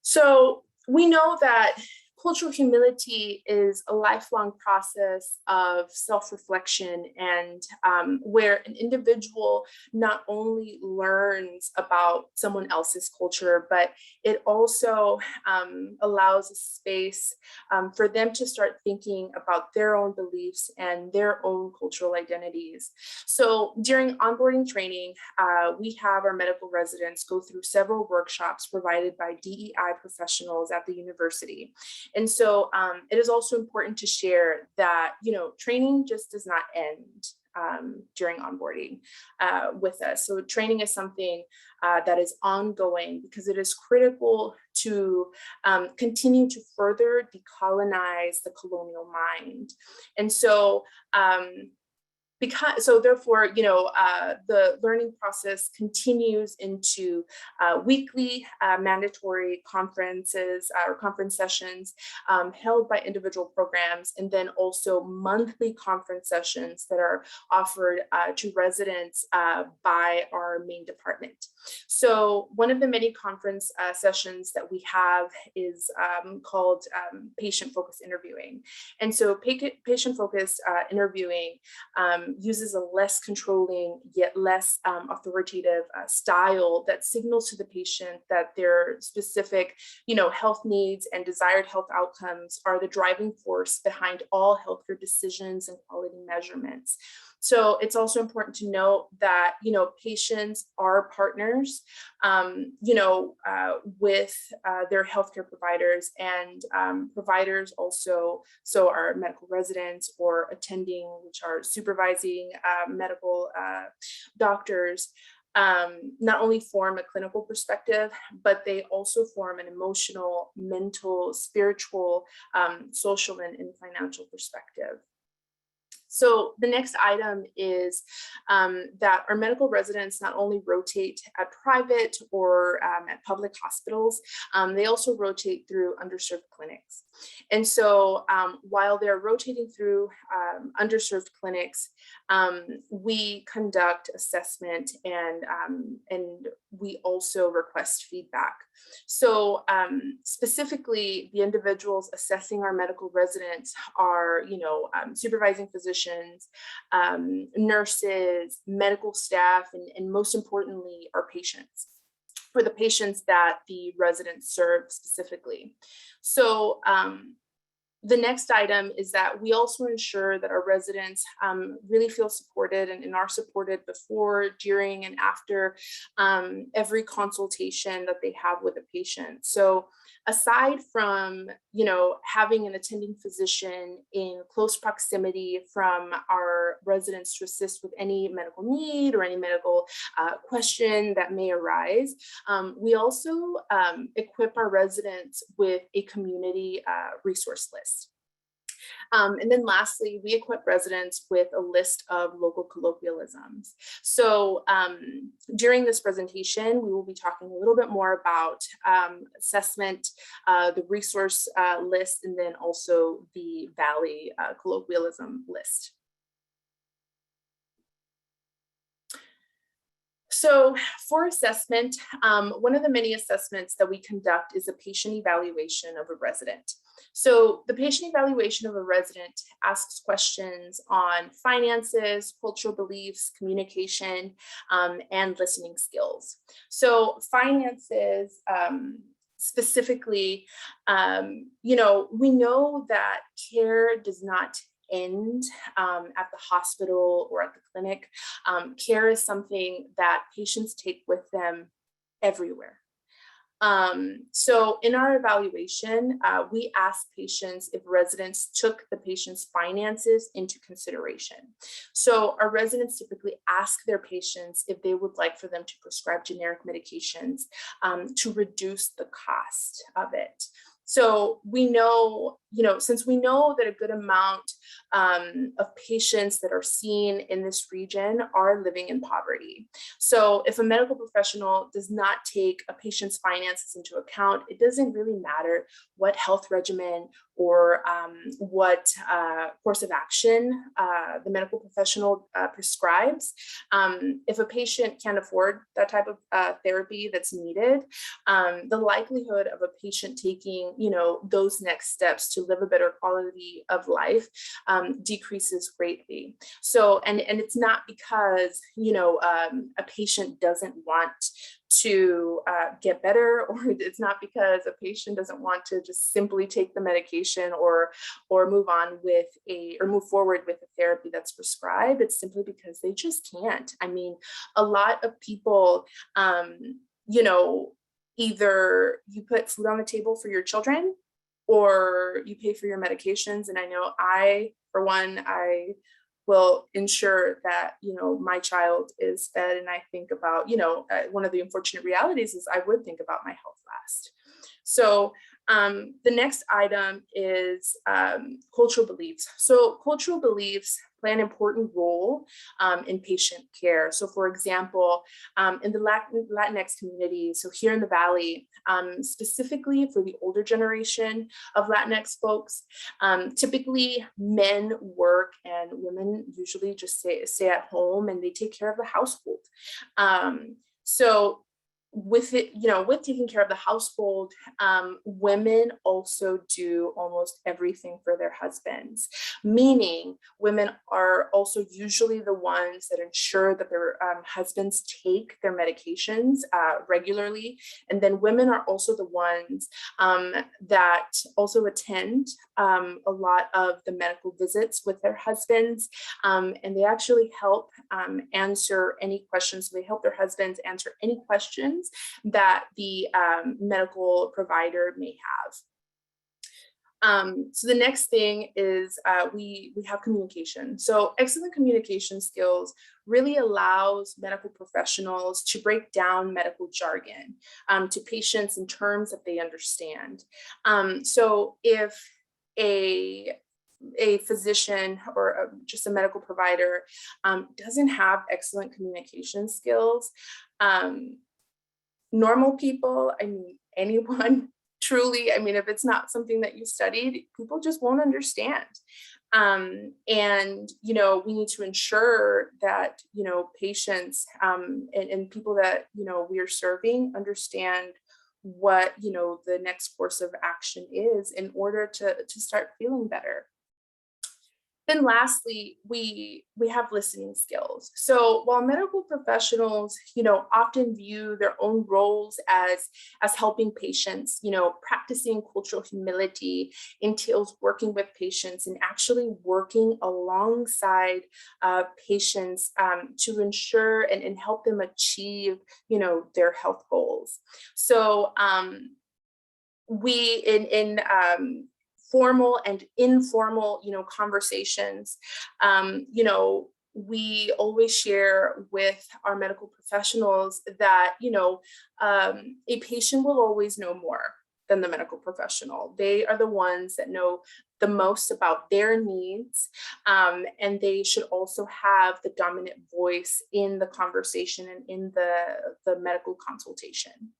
So we know that cultural humility is a lifelong process of self-reflection and where an individual not only learns about someone else's culture, but it also allows a space for them to start thinking about their own beliefs and their own cultural identities. So during onboarding training, we have our medical residents go through several workshops provided by DEI professionals at the university. And so it is also important to share that, training just does not end during onboarding with us. So training is something that is ongoing because it is critical to continue to further decolonize the colonial mind. And so therefore, the learning process continues into weekly mandatory conferences or conference sessions held by individual programs, and then also monthly conference sessions that are offered to residents by our main department. So one of the many conference sessions that we have is called patient-focused interviewing. And so patient-focused interviewing uses a less controlling yet less authoritative style that signals to the patient that their specific, health needs and desired health outcomes are the driving force behind all healthcare decisions and quality measurements. So it's also important to note that, patients are partners, with their healthcare providers, and providers also, so our medical residents or attending, which are supervising medical doctors, not only form a clinical perspective, but they also form an emotional, mental, spiritual, social, and financial perspective. So the next item is that our medical residents not only rotate at private or at public hospitals, they also rotate through underserved clinics. And so while they're rotating through underserved clinics, we conduct assessment, and we also request feedback. So specifically, the individuals assessing our medical residents are, supervising physicians, nurses, medical staff, and most importantly, our patients, for the patients that the residents serve specifically. So the next item is that we also ensure that our residents really feel supported and are supported before, during, and after every consultation that they have with a patient. So aside from, having an attending physician in close proximity from our residents to assist with any medical need or any medical question that may arise, we also equip our residents with a community resource list. And then lastly, we equip residents with a list of local colloquialisms. So during this presentation, we will be talking a little bit more about assessment, the resource list, and then also the Valley colloquialism list. So for assessment, one of the many assessments that we conduct is a patient evaluation of a resident. So the patient evaluation of a resident asks questions on finances, cultural beliefs, communication, and listening skills. So finances, specifically, we know that care does not end at the hospital or at the clinic. Care is something that patients take with them everywhere. So in our evaluation, we ask patients if residents took the patient's finances into consideration. So our residents typically ask their patients if they would like for them to prescribe generic medications to reduce the cost of it. So we know, since we know that a good amount of patients that are seen in this region are living in poverty. So if a medical professional does not take a patient's finances into account, it doesn't really matter what health regimen or what course of action the medical professional prescribes. If a patient can't afford that type of therapy that's needed, the likelihood of a patient taking, those next steps to live a better quality of life decreases greatly. So, and it's not because, a patient doesn't want to get better, or it's not because a patient doesn't want to just simply take the medication or move forward with the therapy that's prescribed. It's simply because they just can't. I mean, a lot of people, either you put food on the table for your children or you pay for your medications. And I know for one, I will ensure that, my child is fed. And I think about, one of the unfortunate realities is I would think about my health last. So the next item is cultural beliefs. So cultural beliefs play an important role in patient care. So for example, in the Latinx community, so here in the Valley, specifically for the older generation of Latinx folks, typically men work and women usually just stay at home and they take care of the household. So with it, with taking care of the household, women also do almost everything for their husbands, meaning women are also usually the ones that ensure that their husbands take their medications regularly. And then women are also the ones that also attend a lot of the medical visits with their husbands, and they actually help answer any questions. They help their husbands answer any questions that the medical provider may have. So the next thing is we have communication. So excellent communication skills really allows medical professionals to break down medical jargon to patients in terms that they understand. So if a physician or just a medical provider doesn't have excellent communication skills, normal people, I mean, anyone truly, I mean, if it's not something that you studied, people just won't understand. And, we need to ensure that, patients and people that, we are serving understand what, the next course of action is in order to start feeling better. Then lastly, we have listening skills. So while medical professionals, often view their own roles as helping patients, practicing cultural humility entails working with patients and actually working alongside patients to ensure and help them achieve, their health goals. So we in formal and informal, conversations, we always share with our medical professionals that, a patient will always know more than the medical professional. They are the ones that know the most about their needs, and they should also have the dominant voice in the conversation and in the medical consultation.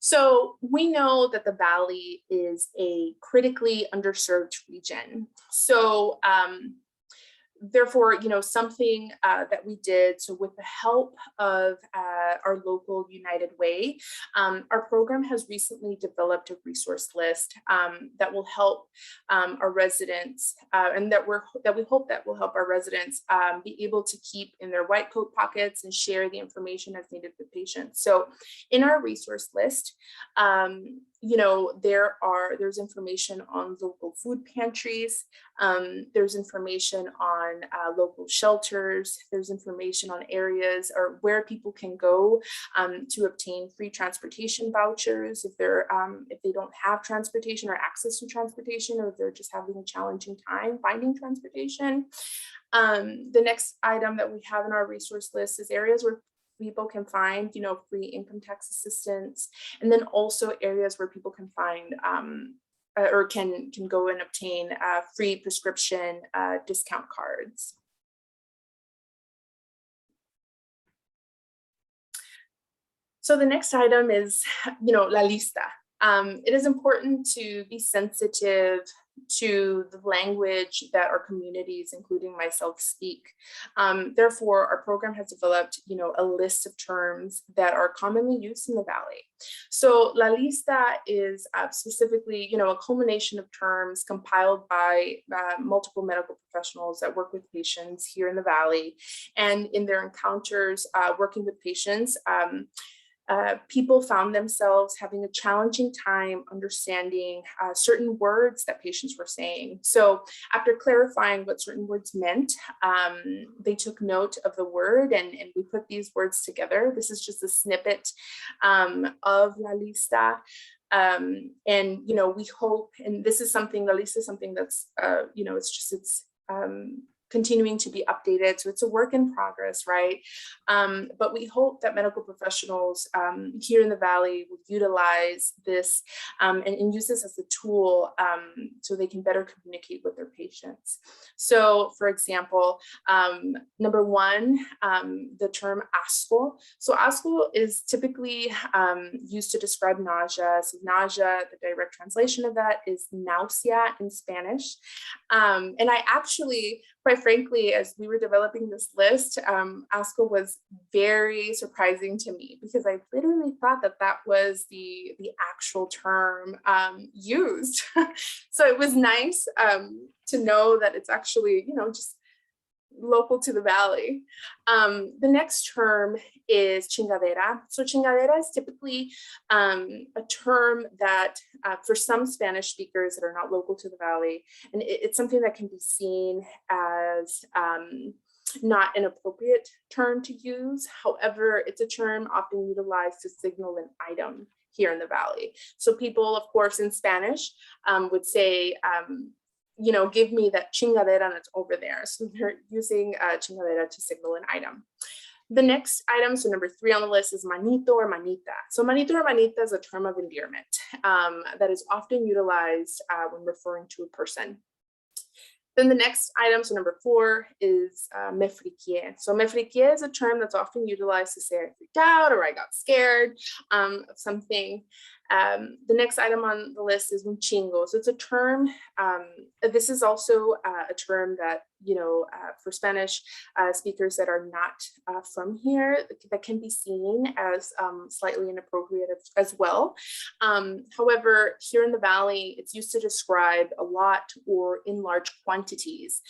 So we know that the Valley is a critically underserved region. So therefore, something that we did, so with the help of our local United Way, our program has recently developed a resource list that will help our residents, and that we hope that will help our residents be able to keep in their white coat pockets and share the information as needed with patients. So in our resource list, there's information on local food pantries, there's information on local shelters, there's information on areas or where people can go to obtain free transportation vouchers if they don't have transportation or access to transportation, or if they're just having a challenging time finding transportation. The next item that we have in our resource list is areas where people can find, free income tax assistance, and then also areas where people can find or can go and obtain free prescription discount cards. So the next item is, La Lista. It is important to be sensitive to the language that our communities, including myself, speak. Therefore, our program has developed, a list of terms that are commonly used in the Valley. So La Lista is specifically, a culmination of terms compiled by multiple medical professionals that work with patients here in the Valley. And in their encounters working with patients, people found themselves having a challenging time understanding certain words that patients were saying. So after clarifying what certain words meant, they took note of the word and we put these words together. This is just a snippet of La Lista. And, we hope, and this is something, La Lista is something that's, it's continuing to be updated. So it's a work in progress, right? But we hope that medical professionals here in the Valley will utilize this and use this as a tool so they can better communicate with their patients. So for example, number one, the term asco. So asco is typically used to describe nausea. So nausea, the direct translation of that is nausea in Spanish. And I actually quite frankly, as we were developing this list, ASCO was very surprising to me because I literally thought that that was the actual term used. So it was nice to know that it's actually, just local to the valley. The next term is chingadera. So chingadera is typically a term that for some Spanish speakers that are not local to the valley, and it's something that can be seen as not an appropriate term to use. However, it's a term often utilized to signal an item here in the valley. So people, of course, in Spanish would say, give me that chingadera that's over there. So they're using chingadera to signal an item. The next item, so number 3 on the list, is manito or manita. So manito or manita is a term of endearment that is often utilized when referring to a person. Then the next item, so number 4, is me friqué. So me friqué is a term that's often utilized to say I freaked out or I got scared of something. The next item on the list is un chingo. So it's a term, this is also a term that, for Spanish speakers that are not from here, that can be seen as slightly inappropriate as well. However, here in the valley, it's used to describe a lot or in large quantities.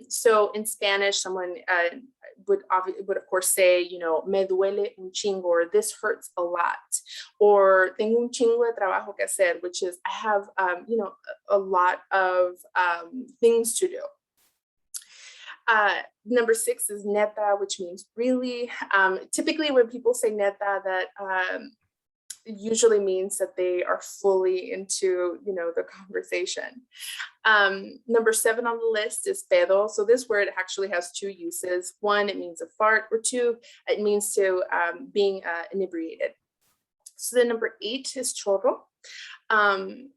So in Spanish, someone would of course say, me duele un chingo, or this hurts a lot, or tengo un chingo de trabajo que hacer, which is I have, a lot of things to do. Number 6 is neta, which means really. Typically when people say neta, that usually means that they are fully into, the conversation. Number 7 on the list is pedo. So this word actually has 2 uses. 1, it means a fart, or 2, it means to being inebriated. So then number 8 is chorro.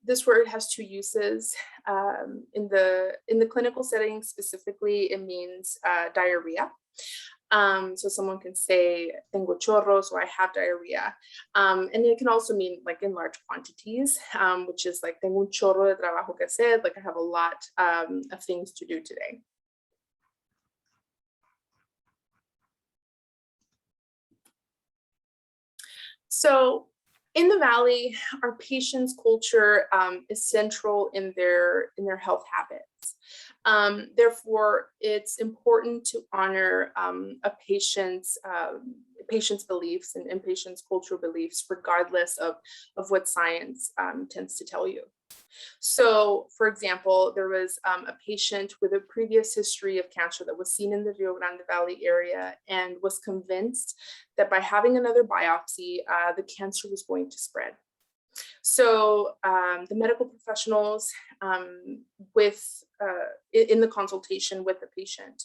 This word has 2 uses. In the clinical setting specifically, it means diarrhea. So someone can say tengo chorros, or I have diarrhea. And it can also mean like in large quantities, which is like tengo un chorro de trabajo que hacer, like I have a lot of things to do today. So in the valley, our patients' culture is central in their health habits. Therefore, it's important to honor a patient's beliefs and patient's cultural beliefs, regardless of what science tends to tell you. So, for example, there was a patient with a previous history of cancer that was seen in the Rio Grande Valley area and was convinced that by having another biopsy, the cancer was going to spread. So the medical professionals in the consultation with the patient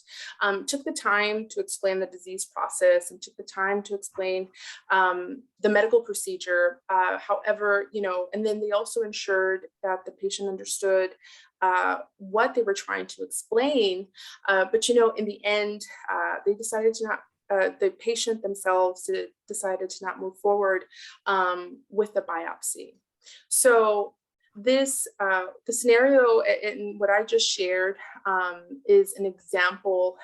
took the time to explain the disease process and took the time to explain the medical procedure. However, and then they also ensured that the patient understood what they were trying to explain. But, in the end, they decided to not, the patient themselves decided to not move forward with the biopsy. So this, the scenario in what I just shared is an example,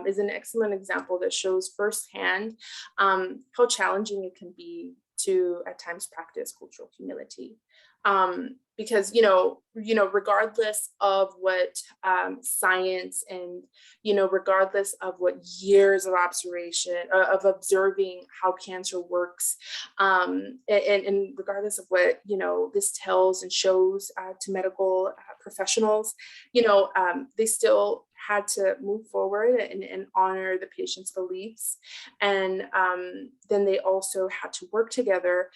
is an excellent example that shows firsthand how challenging it can be to at times practice cultural humility. Because, regardless of what science and, regardless of what years of observation, of observing how cancer works, and regardless of what, this tells and shows to medical professionals, they still had to move forward and honor the patient's beliefs. And then they also had to work together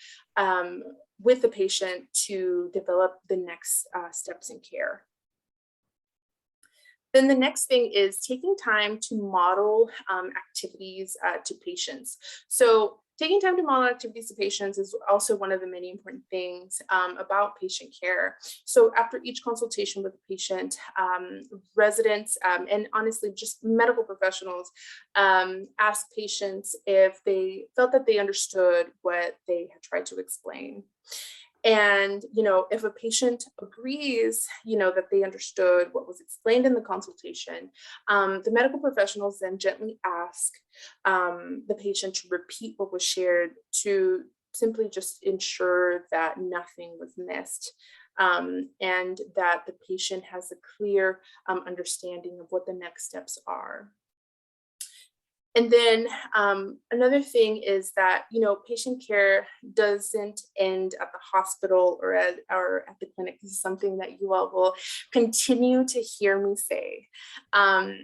with the patient to develop the next steps in care. Then the next thing is taking time to model activities to patients. So taking time to model activities to patients is also one of the many important things about patient care. So after each consultation with the patient, residents and honestly just medical professionals ask patients if they felt that they understood what they had tried to explain. And, if a patient agrees, that they understood what was explained in the consultation, the medical professionals then gently ask the patient to repeat what was shared, to simply just ensure that nothing was missed, and that the patient has a clear understanding of what the next steps are. And then another thing is that, patient care doesn't end at the hospital or at the clinic. This is something that you all will continue to hear me say.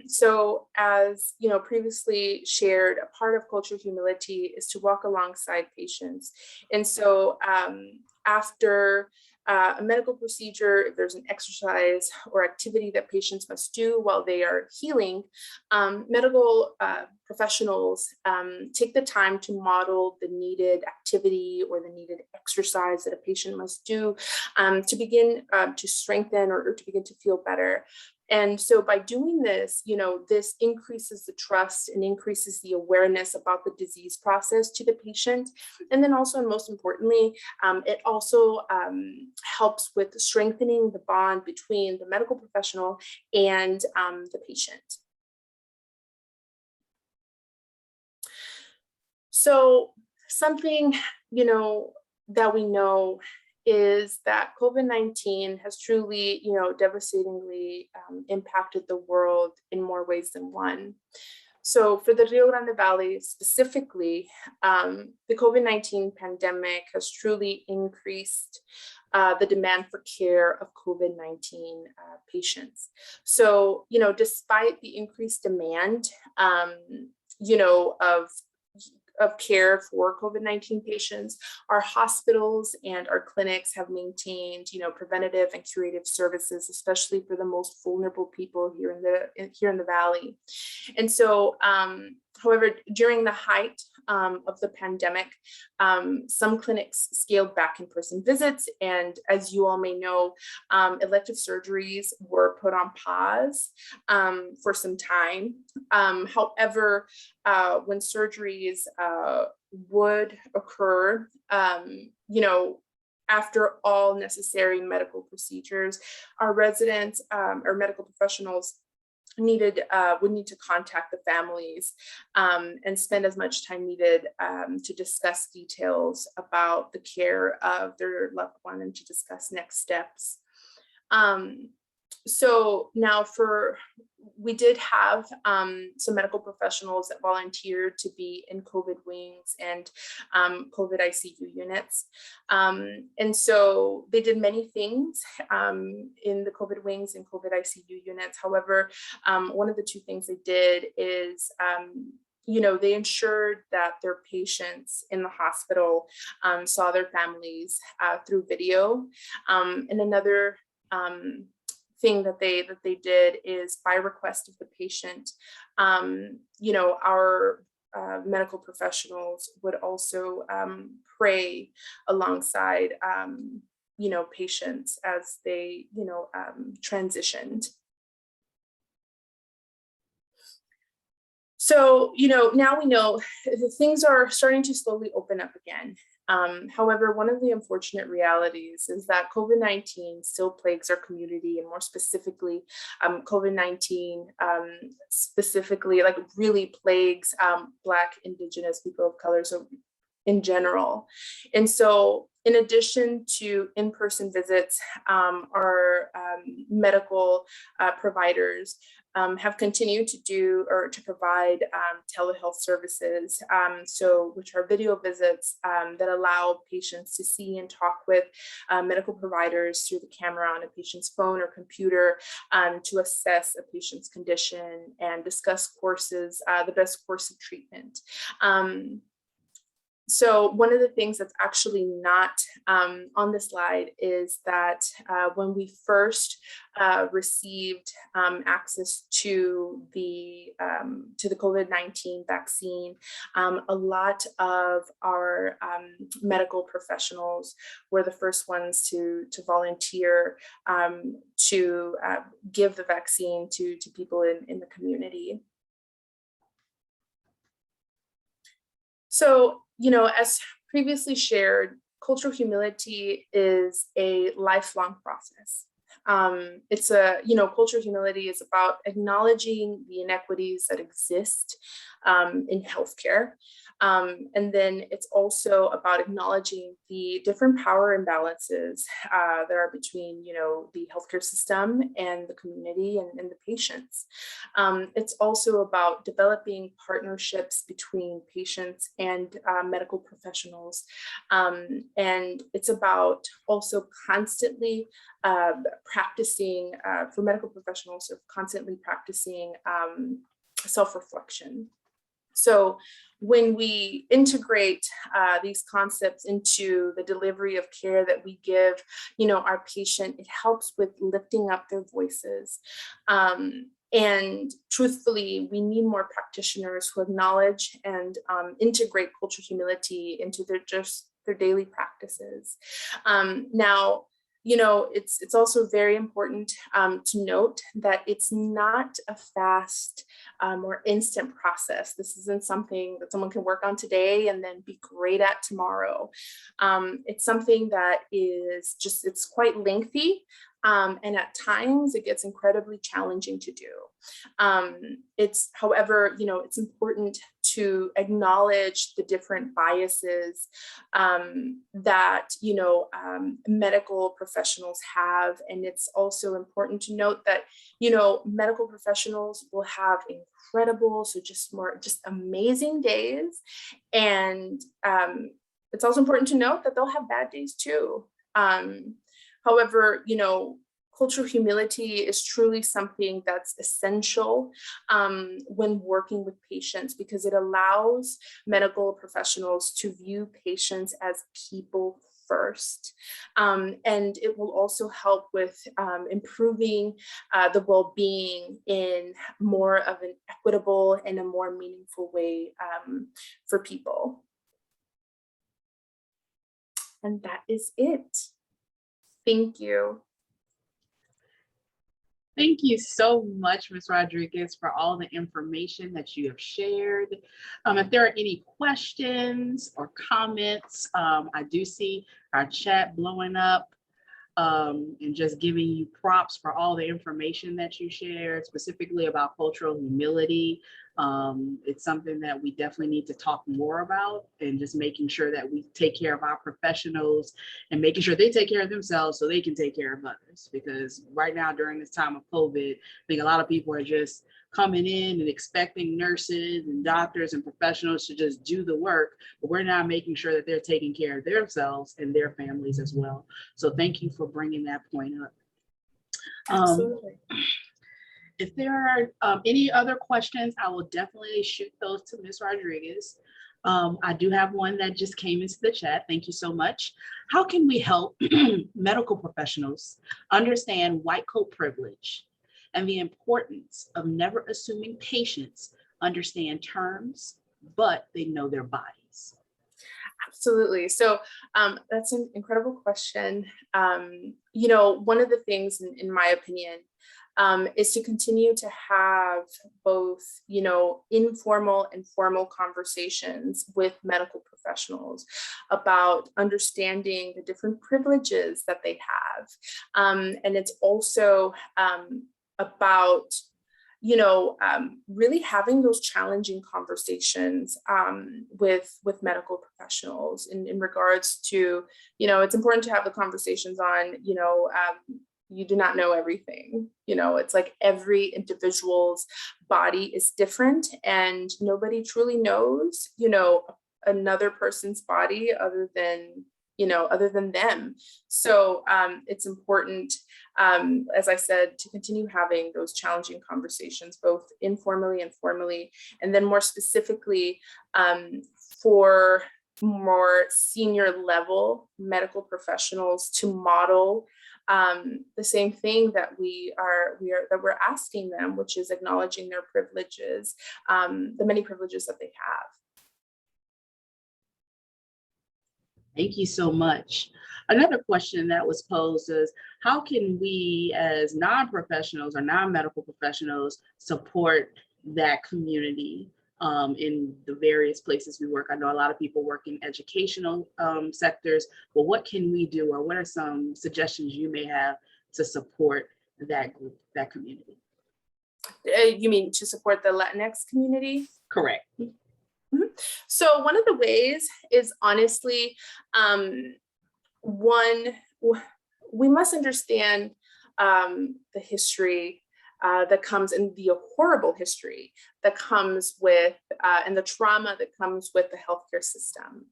So as, previously shared, a part of culture humility is to walk alongside patients. And so after a medical procedure, if there's an exercise or activity that patients must do while they are healing, medical professionals take the time to model the needed activity or the needed exercise that a patient must do to begin to strengthen or to begin to feel better. And so by doing this, this increases the trust and increases the awareness about the disease process to the patient. And then also, and most importantly, it also helps with strengthening the bond between the medical professional and the patient. So something, that we know is that COVID-19 has truly, devastatingly impacted the world in more ways than one. So for the Rio Grande Valley specifically, the COVID-19 pandemic has truly increased the demand for care of COVID-19 patients. So, despite the increased demand, of care for COVID-19 patients, our hospitals and our clinics have maintained, preventative and curative services, especially for the most vulnerable people here in the valley. And so, however, during the height of the pandemic, some clinics scaled back in-person visits, and as you all may know, elective surgeries were put on pause for some time. However, when surgeries would occur, after all necessary medical procedures, our residents or medical professionals would need to contact the families and spend as much time needed to discuss details about the care of their loved one and to discuss next steps. So now we did have some medical professionals that volunteered to be in COVID wings and COVID ICU units. And so they did many things in the COVID wings and COVID ICU units. However, one of the two things they did is they ensured that their patients in the hospital saw their families through video. And another thing that they did is, by request of the patient, our medical professionals would also pray alongside patients as they transitioned. So now we know things are starting to slowly open up again. However, one of the unfortunate realities is that COVID-19 still plagues our community, and more specifically, COVID-19 specifically really plagues Black, Indigenous, people of color, so in general. And so in addition to in-person visits, our medical providers have continued to do or to provide telehealth services, which are video visits that allow patients to see and talk with medical providers through the camera on a patient's phone or computer to assess a patient's condition and discuss courses, the best course of treatment. So one of the things that's actually not on the slide is that when we first received access to the COVID-19 vaccine, a lot of our medical professionals were the first ones to volunteer to give the vaccine to people in the community. So, as previously shared, cultural humility is a lifelong process. Cultural humility is about acknowledging the inequities that exist in healthcare. And then it's also about acknowledging the different power imbalances that are between, the healthcare system and the community and the patients. It's also about developing partnerships between patients and medical professionals. And it's about also constantly practicing for medical professionals, of constantly practicing self-reflection. So when we integrate these concepts into the delivery of care that we give, our patient, it helps with lifting up their voices. And truthfully, we need more practitioners who acknowledge and integrate cultural humility into their daily practices. Now, it's also very important to note that it's not a fast or instant process. This isn't something that someone can work on today and then be great at tomorrow. It's something that is it's quite lengthy. And at times it gets incredibly challenging to do. However, it's important to acknowledge the different biases that, medical professionals have. And it's also important to note that, medical professionals will have incredible, just amazing days. And it's also important to note that they'll have bad days too. However, cultural humility is truly something that's essential when working with patients, because it allows medical professionals to view patients as people first. And it will also help with improving the well-being in more of an equitable and a more meaningful way for people. And that is it. Thank you. Thank you so much, Ms. Rodriguez, for all the information that you have shared. If there are any questions or comments, I do see our chat blowing up, and just giving you props for all the information that you shared, specifically about cultural humility. It's something that we definitely need to talk more about, and just making sure that we take care of our professionals and making sure they take care of themselves so they can take care of others. Because right now, during this time of COVID, I think a lot of people are just coming in and expecting nurses and doctors and professionals to just do the work, but we're not making sure that they're taking care of themselves and their families as well. So thank you for bringing that point up. Absolutely. If there are any other questions, I will definitely shoot those to Ms. Rodriguez. I do have one that just came into the chat. Thank you so much. How can we help medical professionals understand white coat privilege and the importance of never assuming patients understand terms, but they know their bodies? Absolutely. So that's an incredible question. One of the things, in my opinion, is to continue to have both, informal and formal conversations with medical professionals about understanding the different privileges that they have. And it's also about really having those challenging conversations with medical professionals in regards to, it's important to have the conversations on, you do not know everything. It's like every individual's body is different, and nobody truly knows, another person's body other than them. So it's important, as I said, to continue having those challenging conversations, both informally and formally, and then more specifically for more senior level medical professionals to model the same thing that we're asking them, which is acknowledging their privileges, the many privileges that they have. Thank you so much. Another question that was posed is, how can we as non-professionals or non-medical professionals support that community in the various places we work. I know a lot of people work in educational sectors, but what can we do, or what are some suggestions you may have to support that group, that community? You mean to support the Latinx community? Correct. So one of the ways is honestly, we must understand the history that comes, and the horrible history that comes with, and the trauma that comes with the healthcare system.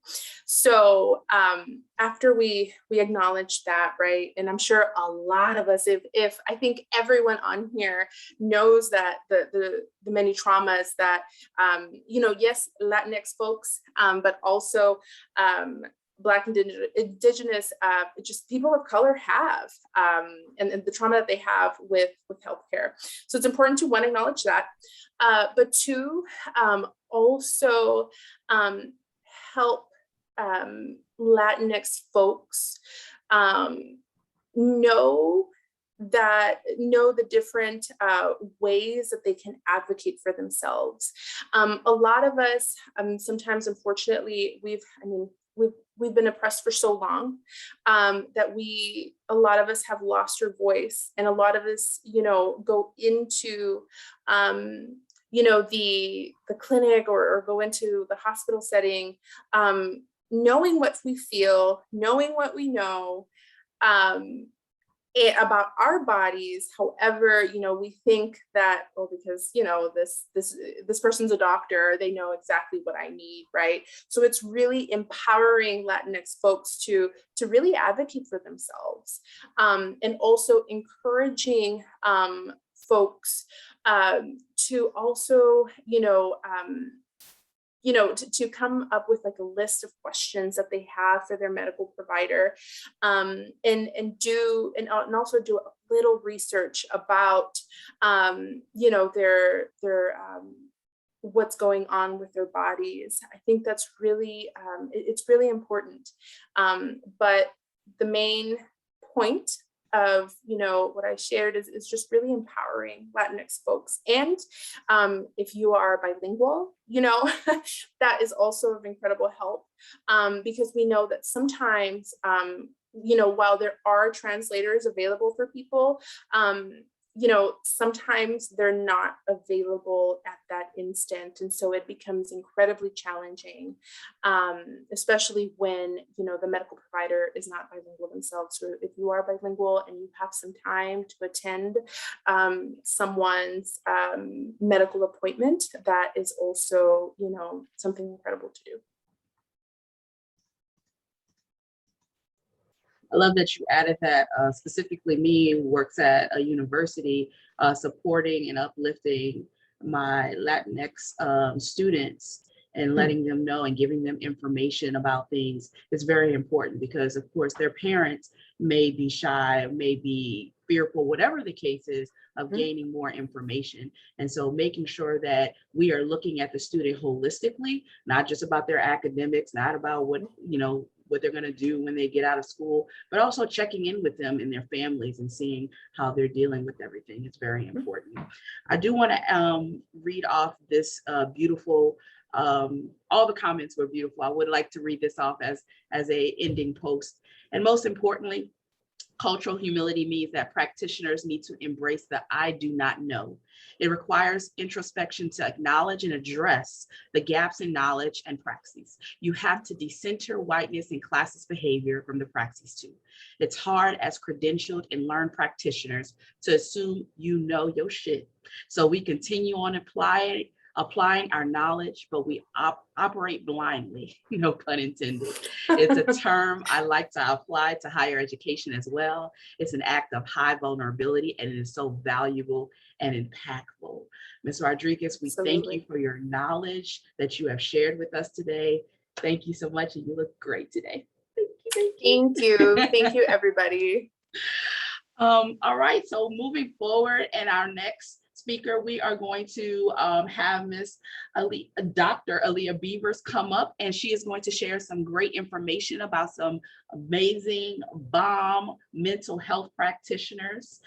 So after we acknowledge that, right, and I'm sure a lot of us, if I think everyone on here knows that the many traumas that, yes, Latinx folks, but also Black, Indigenous, just people of color have, and the trauma that they have with healthcare. So it's important to, one, acknowledge that, but two, also help Latinx folks know the different ways that they can advocate for themselves. A lot of us, sometimes, unfortunately, we've been oppressed for so long that a lot of us have lost our voice, and a lot of us, go into, the clinic or go into the hospital setting, knowing what we feel, knowing what we know, about our bodies. However, we think that, oh, because this person's a doctor, they know exactly what I need, right? So it's really empowering Latinx folks to really advocate for themselves, and also encouraging folks to also to come up with like a list of questions that they have for their medical provider, and also do a little research about, their what's going on with their bodies. I think that's really, it's really important. But the main point of what I shared is just really empowering Latinx folks. And if you are bilingual, that is also of incredible help, because we know that sometimes, while there are translators available for people, sometimes they're not available at that instant. And so it becomes incredibly challenging, especially when, the medical provider is not bilingual themselves. So if you are bilingual and you have some time to attend someone's medical appointment, that is also, something incredible to do. I love that you added that, specifically me, who works at a university, supporting and uplifting my Latinx students and letting them know and giving them information about things is very important, because of course their parents may be shy, may be fearful, whatever the case is, of gaining more information. And so making sure that we are looking at the student holistically, not just about their academics, not about what they're going to do when they get out of school, but also checking in with them and their families and seeing how they're dealing with everything. It's very important. I do want to read off this beautiful, all the comments were beautiful. I would like to read this off as a ending post. And most importantly, cultural humility means that practitioners need to embrace the I do not know. It requires introspection to acknowledge and address the gaps in knowledge and praxis. You have to decenter whiteness and classist behavior from the praxis too. It's hard as credentialed and learned practitioners to assume you know your shit. So we continue on applying our knowledge, but we operate blindly, no pun intended. It's a term I like to apply to higher education as well. It's an act of high vulnerability, and it is so valuable and impactful. Ms. Rodriguez, we thank you for your knowledge that you have shared with us today. Thank you so much, and you look great today. Thank you. Thank you, everybody. All right, so moving forward, and our next speaker, we are going to have Dr. Aaliyah Beavers come up, and she is going to share some great information about some amazing bomb mental health practitioners.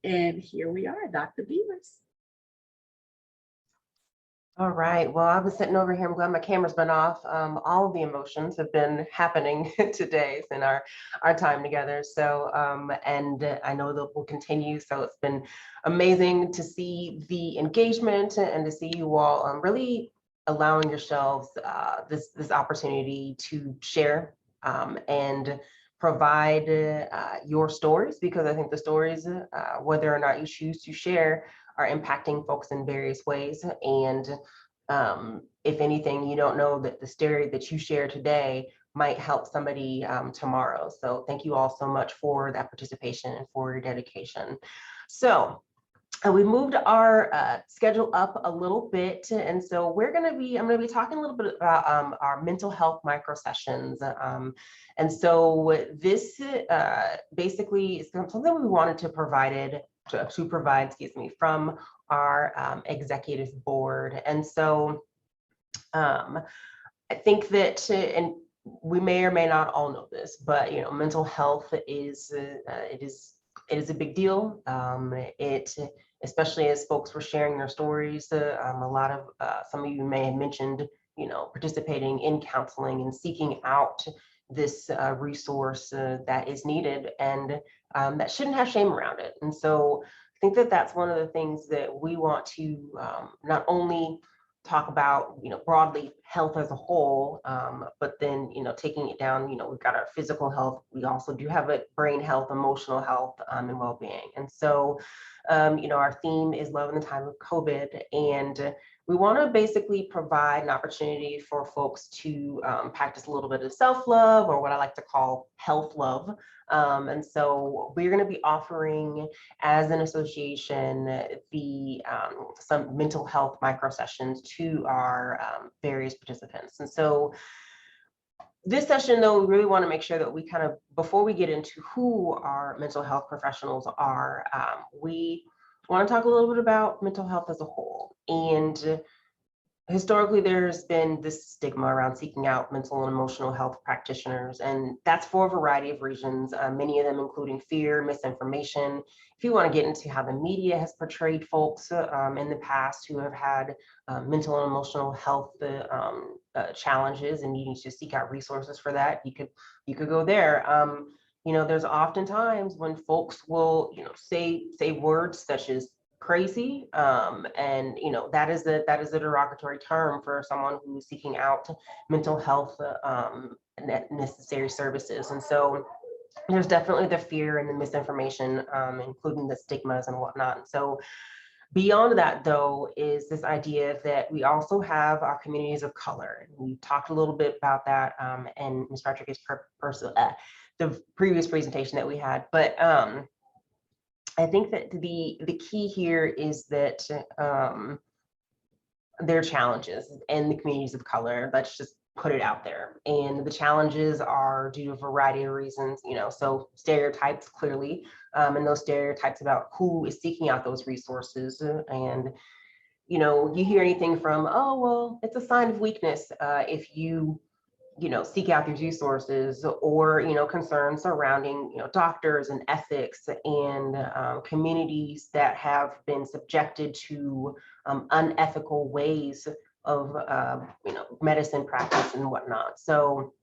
And here we are, Dr. Beavers. All right. Well, I was sitting over here. I'm glad my camera's been off. All of the emotions have been happening today in our time together. So, and I know that will continue. So it's been amazing to see the engagement and to see you all really allowing yourselves this opportunity to share and provide your stories, because I think the stories, whether or not you choose to share, are impacting folks in various ways. And if anything, you don't know that the story that you share today might help somebody tomorrow. So thank you all so much for that participation and for your dedication. So we moved our schedule up a little bit. And so I'm going to be talking a little bit about our mental health micro sessions. And so this basically is something we wanted to provide, excuse me, from our executive board. And so I think that, and we may or may not all know this, but mental health is it is a big deal. Especially as folks were sharing their stories, a lot of some of you may have mentioned, participating in counseling and seeking out this resource that is needed, and that shouldn't have shame around it. And so I think that that's one of the things that we want to not only talk about, broadly health as a whole, but then, taking it down, we've got our physical health. We also do have a brain health, emotional health, and well-being. And so, our theme is love in the time of COVID. And we want to basically provide an opportunity for folks to practice a little bit of self-love, or what I like to call health love. And so we're going to be offering, as an association, some mental health micro sessions to our various participants. And so this session, though, we really want to make sure that we kind of, before we get into who our mental health professionals are, we want to talk a little bit about mental health as a whole. And historically, there's been this stigma around seeking out mental and emotional health practitioners, and that's for a variety of reasons, many of them including fear, misinformation. If you want to get into how the media has portrayed folks in the past who have had mental and emotional health challenges and needing to seek out resources for that, you could go there. There's often times when folks will, say words such as crazy, and that is a derogatory term for someone who's seeking out mental health necessary services. And so there's definitely the fear and the misinformation, including the stigmas and whatnot. And so beyond that, though, is this idea that we also have our communities of color. We talked a little bit about that, and Ms. Rodriguez, the previous presentation that we had, but I think that the key here is that there are challenges in the communities of color. Let's just put it out there. And the challenges are due to a variety of reasons, so stereotypes, clearly, and those stereotypes about who is seeking out those resources. And, you hear anything from, oh, well, it's a sign of weakness if you seek out these resources, or, concerns surrounding, doctors and ethics and communities that have been subjected to unethical ways of, medicine practice and whatnot. So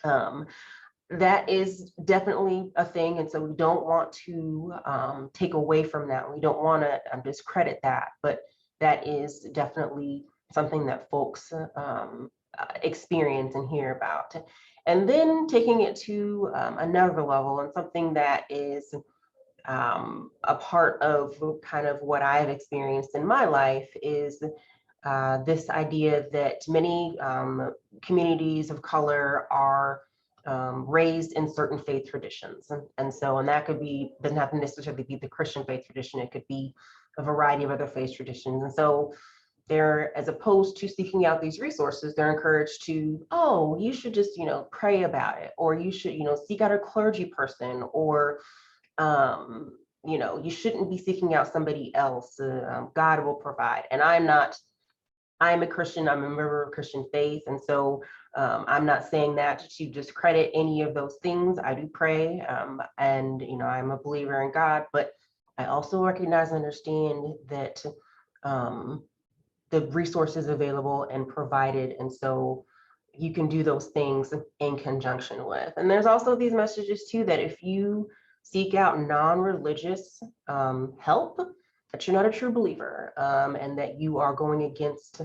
that is definitely a thing. And so we don't want to take away from that. We don't want to discredit that, but that is definitely something that folks experience and hear about. And then taking it to another level, and something that is a part of kind of what I've experienced in my life, is this idea that many communities of color are raised in certain faith traditions. And that could be, doesn't have to necessarily be the Christian faith tradition, it could be a variety of other faith traditions. And so they're, as opposed to seeking out these resources, they're encouraged to, oh, you should just, pray about it, or you should, seek out a clergy person, or, you shouldn't be seeking out somebody else. God will provide. And I'm a Christian, I'm a member of Christian faith. And so I'm not saying that to discredit any of those things. I do pray, and, I'm a believer in God, but I also recognize and understand that the resources available and provided. And so you can do those things in conjunction with. And there's also these messages too, that if you seek out non-religious help, that you're not a true believer, and that you are going against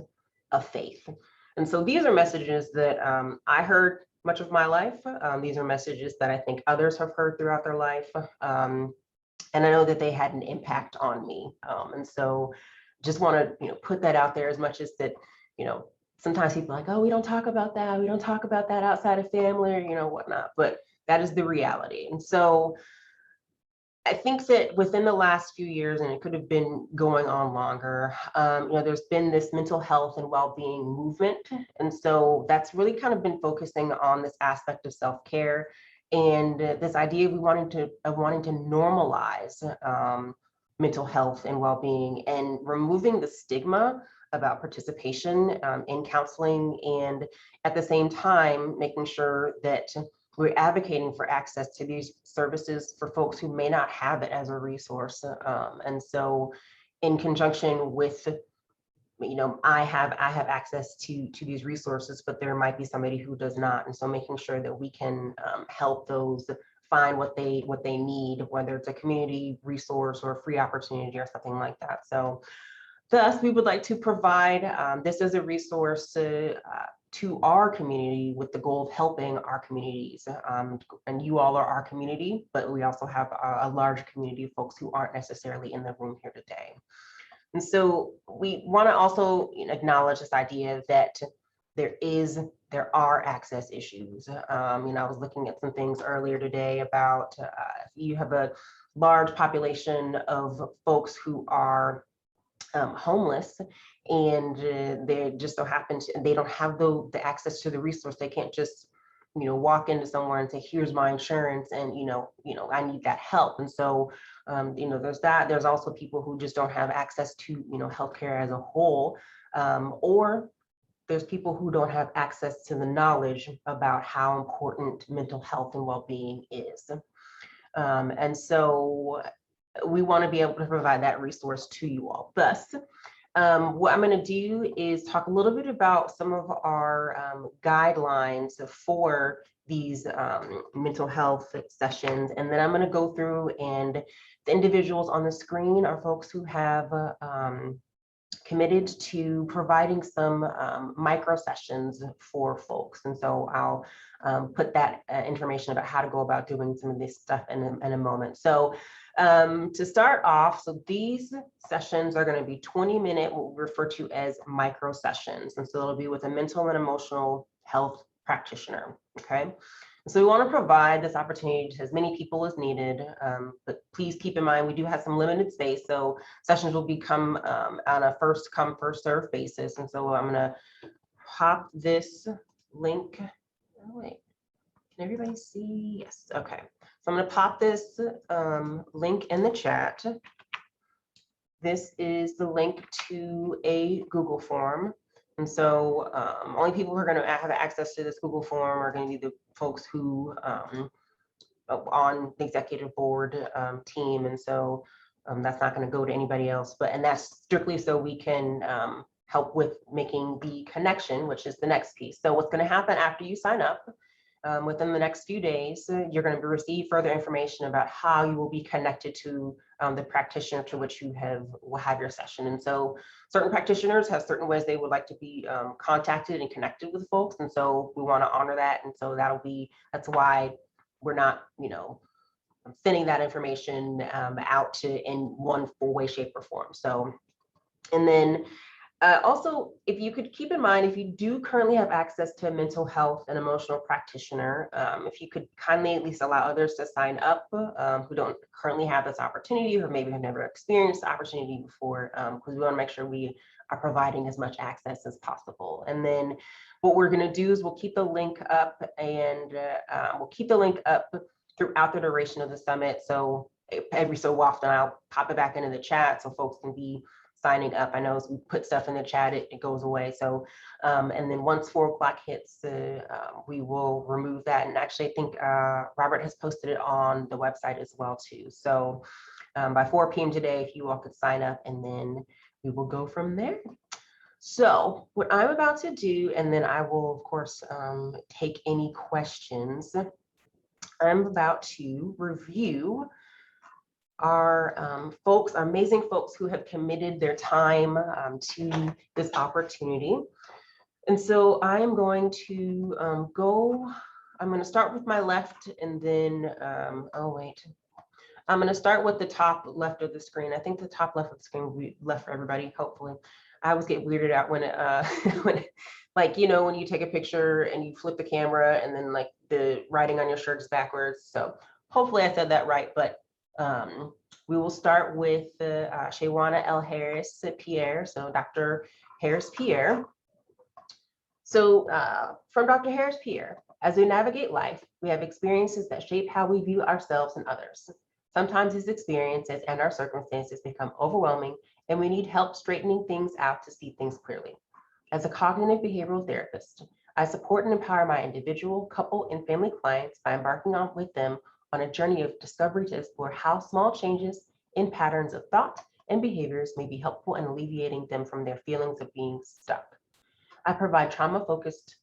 a faith. And so these are messages that I heard much of my life. These are messages that I think others have heard throughout their life. And I know that they had an impact on me. And so just want to, put that out there, as much as that, sometimes people are like, oh, we don't talk about that. We don't talk about that outside of family, or, whatnot, but that is the reality. And so I think that within the last few years, and it could have been going on longer, there's been this mental health and well-being movement. And so that's really kind of been focusing on this aspect of self-care and this idea of wanting to normalize mental health and well-being, and removing the stigma about participation in counseling, and at the same time, making sure that we're advocating for access to these services for folks who may not have it as a resource. And so in conjunction with, I have access to these resources, but there might be somebody who does not. And so making sure that we can help those find what they need, whether it's a community resource or a free opportunity or something like that. So thus, we would like to provide this as a resource to our community, with the goal of helping our communities. And you all are our community, but we also have a large community of folks who aren't necessarily in the room here today. And so we want to also acknowledge this idea that there are access issues. I was looking at some things earlier today about you have a large population of folks who are homeless, and they just so happen to, they don't have the access to the resource. They can't just walk into somewhere and say, here's my insurance, and I need that help. And so there's that. There's also people who just don't have access to healthcare as a whole, or there's people who don't have access to the knowledge about how important mental health and well-being is. And so we want to be able to provide that resource to you all. Thus, what I'm going to do is talk a little bit about some of our guidelines for these mental health sessions, and then I'm going to go through, and the individuals on the screen are folks who have committed to providing some micro sessions for folks. And so I'll put that information about how to go about doing some of this stuff in a moment. So to start off, so these sessions are going to be 20-minute, what we refer to as micro sessions. And so it'll be with a mental and emotional health practitioner. Okay. So we want to provide this opportunity to as many people as needed, but please keep in mind we do have some limited space, so sessions will become on a first come, first serve basis. And so I'm going to pop this link. Oh, wait, can everybody see? Yes. Okay. So I'm going to pop this link in the chat. This is the link to a Google form. And so only people who are going to have access to this Google form are going to be the folks who on the executive board team. And so that's not going to go to anybody else, and that's strictly so we can help with making the connection, which is the next piece. So what's going to happen after you sign up, within the next few days, you're going to receive further information about how you will be connected to the practitioner to which you will have your session. And so certain practitioners have certain ways they would like to be contacted and connected with folks. And so we want to honor that. And so that's why we're not, sending that information out in one full way, shape, or form. So, and then also, if you could keep in mind, if you do currently have access to a mental health and emotional practitioner, if you could kindly at least allow others to sign up who don't currently have this opportunity, or maybe have never experienced the opportunity before, because we want to make sure we are providing as much access as possible. And then what we're going to do is we'll keep the link up, and we'll keep the link up throughout the duration of the summit. So every so often I'll pop it back into the chat so folks can be signing up. I know as we put stuff in the chat, it goes away. So, and then once 4 o'clock hits, we will remove that. And actually, I think Robert has posted it on the website as well too. So by 4 p.m. today, if you all could sign up, and then we will go from there. So what I'm about to do, and then I will, of course, take any questions. I'm about to review our folks, our amazing folks who have committed their time to this opportunity. And so I am going to I'm going to start with my left and then, oh wait, I'm going to start with the top left of the screen. I think the top left of the screen will be left for everybody, hopefully. I always get weirded out when it, like, you know, when you take a picture and you flip the camera and then like the writing on your shirt is backwards. So hopefully I said that right, but we will start with Shawana L. Harris Pierre. So Dr. Harris Pierre. So from Dr. Harris Pierre, as we navigate life, we have experiences that shape how we view ourselves and others. Sometimes these experiences and our circumstances become overwhelming and we need help straightening things out to see things clearly. As a cognitive behavioral therapist, I support and empower my individual, couple, and family clients by embarking on with them on a journey of discovery to explore how small changes in patterns of thought and behaviors may be helpful in alleviating them from their feelings of being stuck. I provide trauma-focused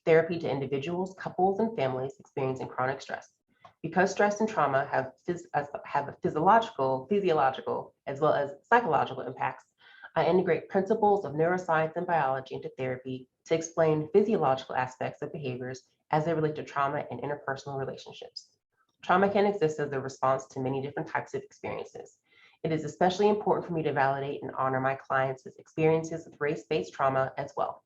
therapy to individuals, couples, and families experiencing chronic stress. Because stress and trauma have physiological as well as psychological impacts, I integrate principles of neuroscience and biology into therapy to explain physiological aspects of behaviors as they relate to trauma and interpersonal relationships. Trauma can exist as a response to many different types of experiences. It is especially important for me to validate and honor my clients' experiences with race-based trauma as well.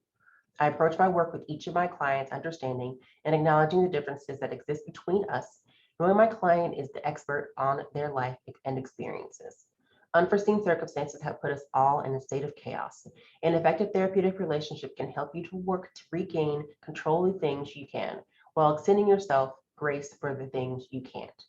I approach my work with each of my clients understanding and acknowledging the differences that exist between us, knowing my client is the expert on their life and experiences. Unforeseen circumstances have put us all in a state of chaos. An effective therapeutic relationship can help you to work to regain control of things you can, while extending yourself grace for the things you can't.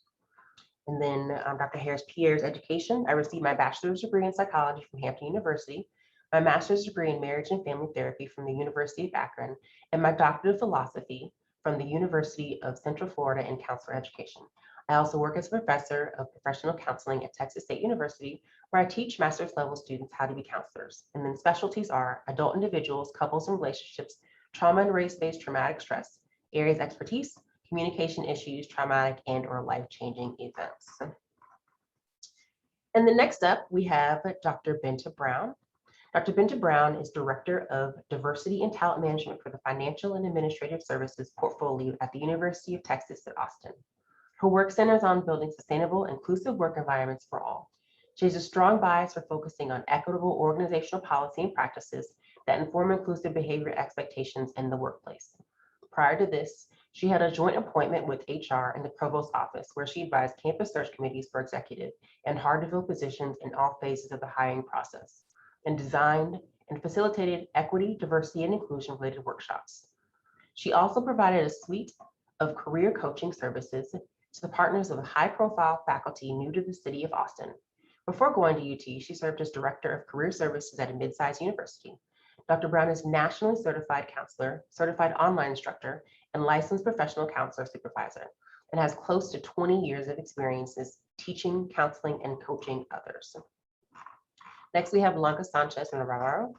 And then Dr. Harris Pierre's education. I received my bachelor's degree in psychology from Hampton University, my master's degree in marriage and family therapy from the University of Akron, and my doctorate of philosophy from the University of Central Florida in counselor education. I also work as a professor of professional counseling at Texas State University, where I teach master's level students how to be counselors. And then specialties are adult individuals, couples and relationships, trauma and race-based traumatic stress, areas of expertise, communication issues, traumatic and or life-changing events. And then next up, we have Dr. Benta Brown. Dr. Benta Brown is Director of Diversity and Talent Management for the Financial and Administrative Services portfolio at the University of Texas at Austin. Her work centers on building sustainable, inclusive work environments for all. She has a strong bias for focusing on equitable organizational policy and practices that inform inclusive behavior expectations in the workplace. Prior to this, she had a joint appointment with HR in the Provost's office, where she advised campus search committees for executive and hard-to-fill positions in all phases of the hiring process, and designed and facilitated equity, diversity, and inclusion-related workshops. She also provided a suite of career coaching services to the partners of high-profile faculty new to the city of Austin. Before going to UT, she served as Director of Career Services at a mid-sized university. Dr. Brown is nationally certified counselor, certified online instructor, and licensed professional counselor supervisor, and has close to 20 years of experiences teaching, counseling, and coaching others. Next, we have Blanca Sanchez Navarro.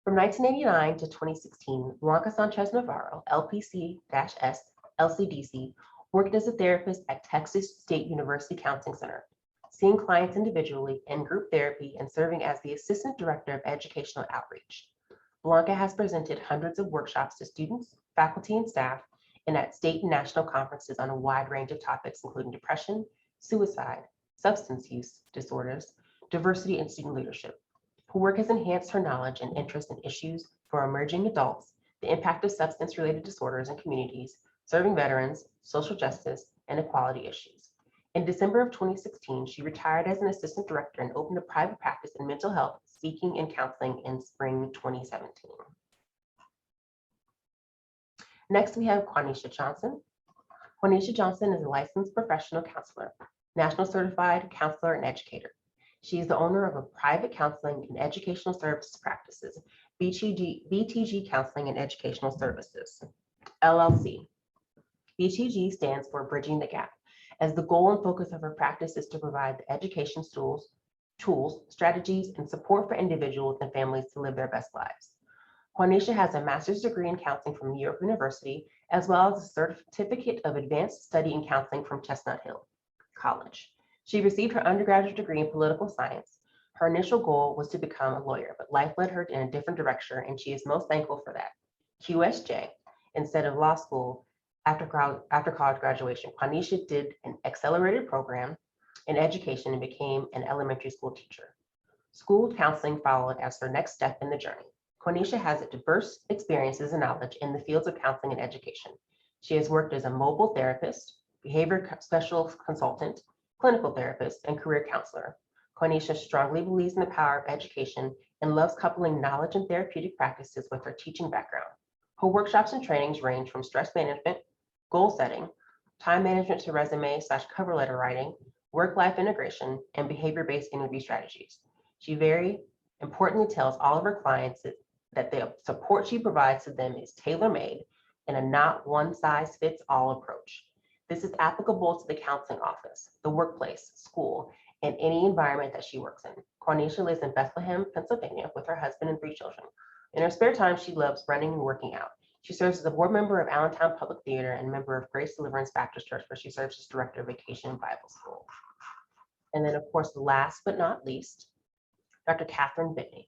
From 1989 to 2016, Blanca Sanchez Navarro, LPC-S, LCDC, worked as a therapist at Texas State University Counseling Center, seeing clients individually in group therapy and serving as the Assistant Director of Educational Outreach. Blanca has presented hundreds of workshops to students, faculty, and staff, and at state and national conferences on a wide range of topics, including depression, suicide, substance use disorders, diversity, and student leadership. Her work has enhanced her knowledge and interest in issues for emerging adults, the impact of substance-related disorders in communities, serving veterans, social justice, and equality issues. In December of 2016, she retired as an assistant director and opened a private practice in mental health, speaking, and counseling in spring 2017. Next, we have Quanisha Johnson. Quanisha Johnson is a licensed professional counselor, national certified counselor and educator. She is the owner of a private counseling and educational services practices, BTG Counseling and Educational Services, LLC. BTG stands for Bridging the Gap, as the goal and focus of her practice is to provide the education tools tools, strategies, and support for individuals and families to live their best lives. Juanisha has a master's degree in counseling from New York University, as well as a certificate of advanced study in counseling from Chestnut Hill College. She received her undergraduate degree in political science. Her initial goal was to become a lawyer, but life led her in a different direction, and she is most thankful for that. QSJ, instead of law school, after college graduation, Juanisha did an accelerated program in education and became an elementary school teacher. School counseling followed as her next step in the journey. Juanisha has diverse experiences and knowledge in the fields of counseling and education. She has worked as a mobile therapist, behavior special consultant, clinical therapist, and career counselor. Juanisha strongly believes in the power of education and loves coupling knowledge and therapeutic practices with her teaching background. Her workshops and trainings range from stress management, goal setting, time management to resume/cover letter writing, work-life integration, and behavior-based interview strategies. She very importantly tells all of her clients that the support she provides to them is tailor-made and a not one-size-fits-all approach. This is applicable to the counseling office, the workplace, school, and any environment that she works in. Juanisha lives in Bethlehem, Pennsylvania, with her husband and 3 children. In her spare time, she loves running and working out. She serves as a board member of Allentown Public Theater and member of Grace Deliverance Baptist Church, where she serves as director of Vacation Bible School. And then, of course, last but not least, Dr. Catherine Bitney.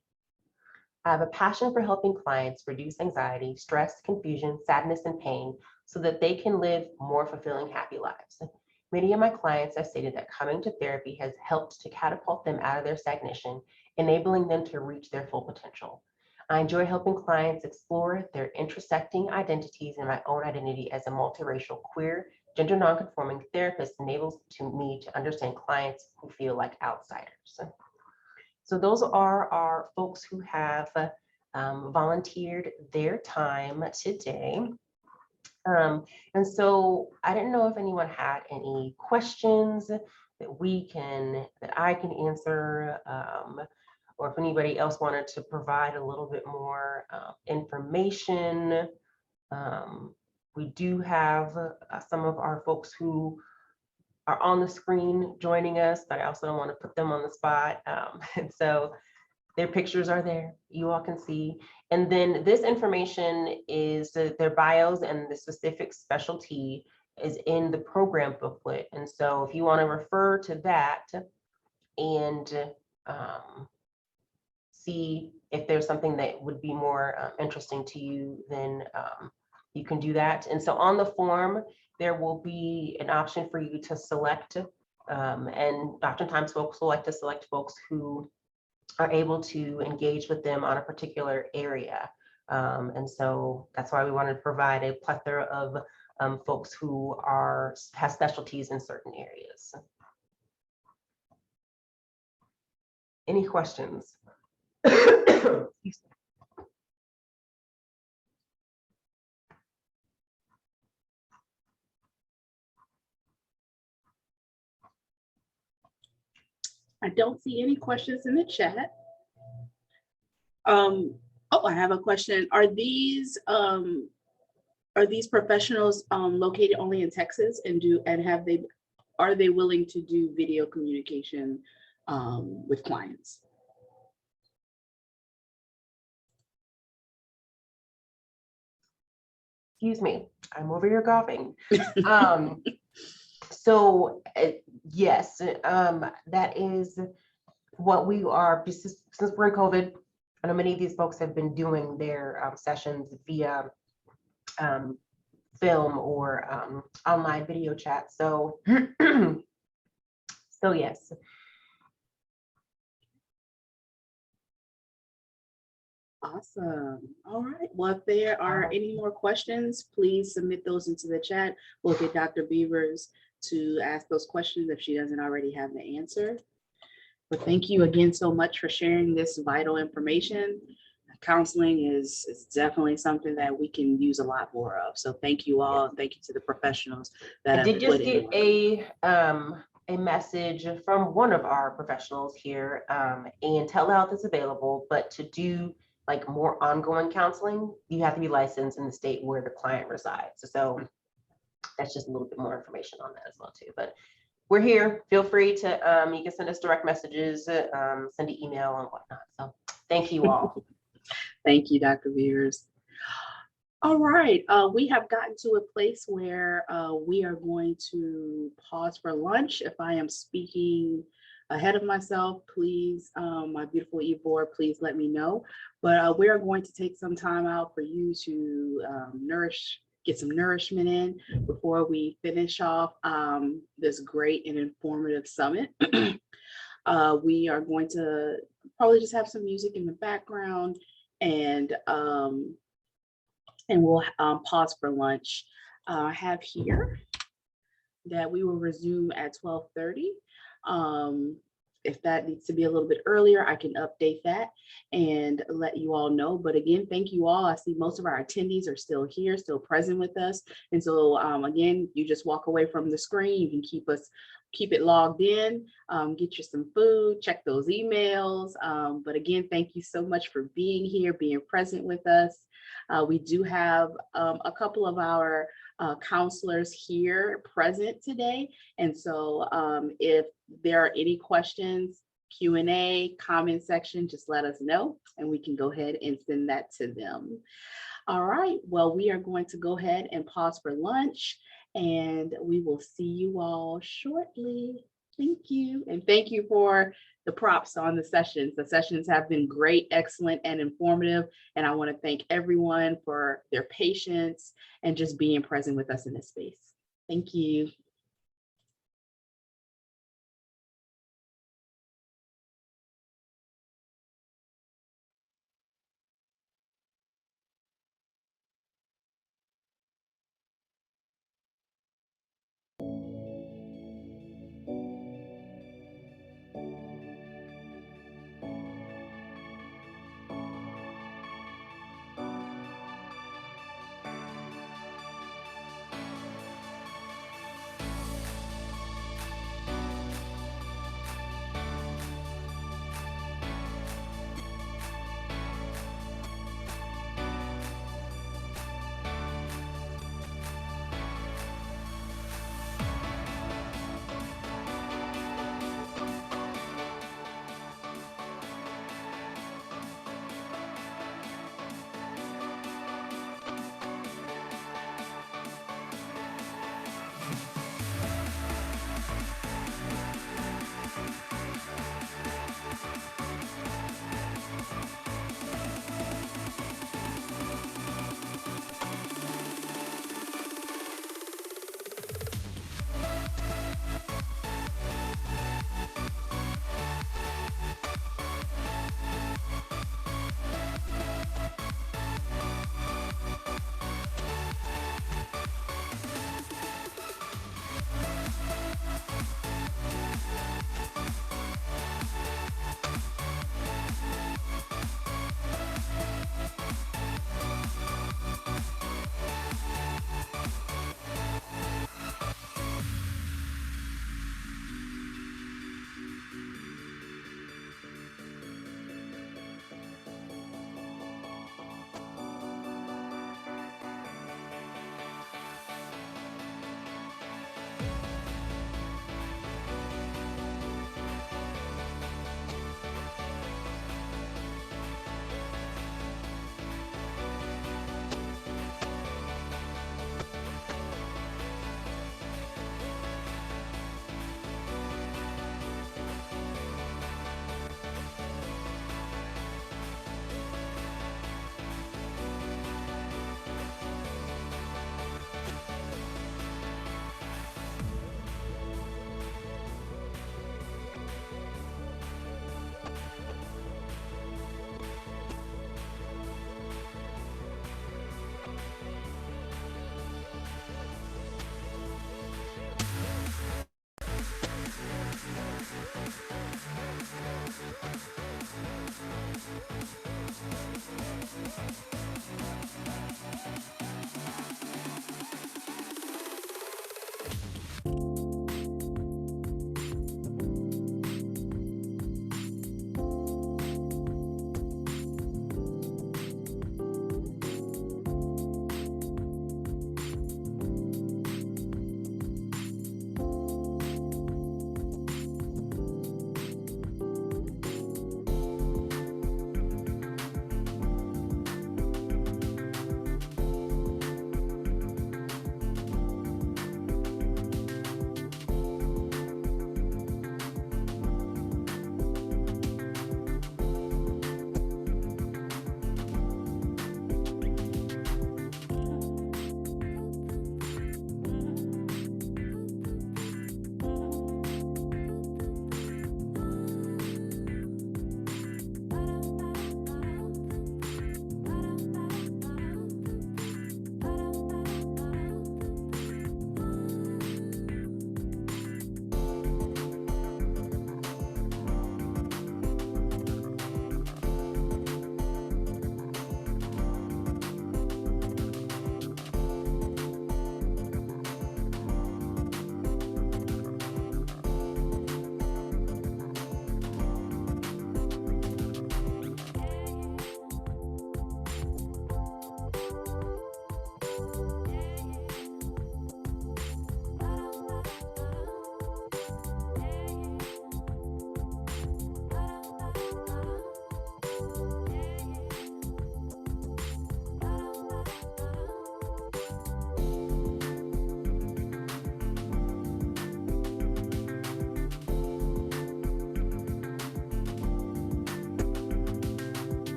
I have a passion for helping clients reduce anxiety, stress, confusion, sadness, and pain so that they can live more fulfilling, happy lives. Many of my clients have stated that coming to therapy has helped to catapult them out of their stagnation, enabling them to reach their full potential. I enjoy helping clients explore their intersecting identities, and my own identity as a multiracial, queer, gender nonconforming therapist enables me to understand clients who feel like outsiders. So those are our folks who have volunteered their time today. And so I didn't know if anyone had any questions that I can answer, or if anybody else wanted to provide a little bit more information. We do have some of our folks who are on the screen joining us, but I also don't want to put them on the spot. And so their pictures are there, you all can see. And then this information is their bios, and the specific specialty is in the program booklet. And so if you want to refer to that and see if there's something that would be more interesting to you, then you can do that. And so on the form, there will be an option for you to select, and oftentimes folks will like to select folks who are able to engage with them on a particular area. And so that's why we wanted to provide a plethora of folks who have specialties in certain areas. Any questions? I don't see any questions in the chat. Oh, I have a question. Are these professionals located only in Texas, and are they willing to do video communication with clients? Excuse me, I'm over here coughing. So yes, that is what we are, since we're in COVID. I know many of these folks have been doing their sessions via film or online video chat. So, so yes. Awesome. All right. Well, if there are any more questions, please submit those into the chat. We'll get Dr. Beavers to ask those questions if she doesn't already have the answer. But thank you again so much for sharing this vital information. Counseling is definitely something that we can use a lot more of. So thank you all. And thank you to the professionals that I did just get a message from one of our professionals here, and telehealth is available, but to do like more ongoing counseling, you have to be licensed in the state where the client resides. So that's just a little bit more information on that as well too. But we're here. Feel free to, you can send us direct messages, send an email and whatnot. So thank you all. Thank you, Dr. Beers. All right, we have gotten to a place where we are going to pause for lunch. If I am speaking ahead of myself, please, my beautiful e-board, please let me know. But we are going to take some time out for you to get some nourishment in before we finish off this great and informative summit. We are going to probably just have some music in the background, and we'll pause for lunch. I have here that we will resume at 12:30. If that needs to be a little bit earlier, I can update that and let you all know. But again, thank you all. I see most of our attendees are still here, still present with us. And so again, you just walk away from the screen. You can keep it logged in, get you some food, check those emails. But again, thank you so much for being here, being present with us. We do have a couple of our counselors here present today. And so if there are any questions, Q&A, comment section, just let us know and we can go ahead and send that to them. All right, well, we are going to go ahead and pause for lunch and we will see you all shortly. Thank you. And thank you for the props on the sessions. The sessions have been great, excellent, and informative. And I want to thank everyone for their patience and just being present with us in this space. Thank you.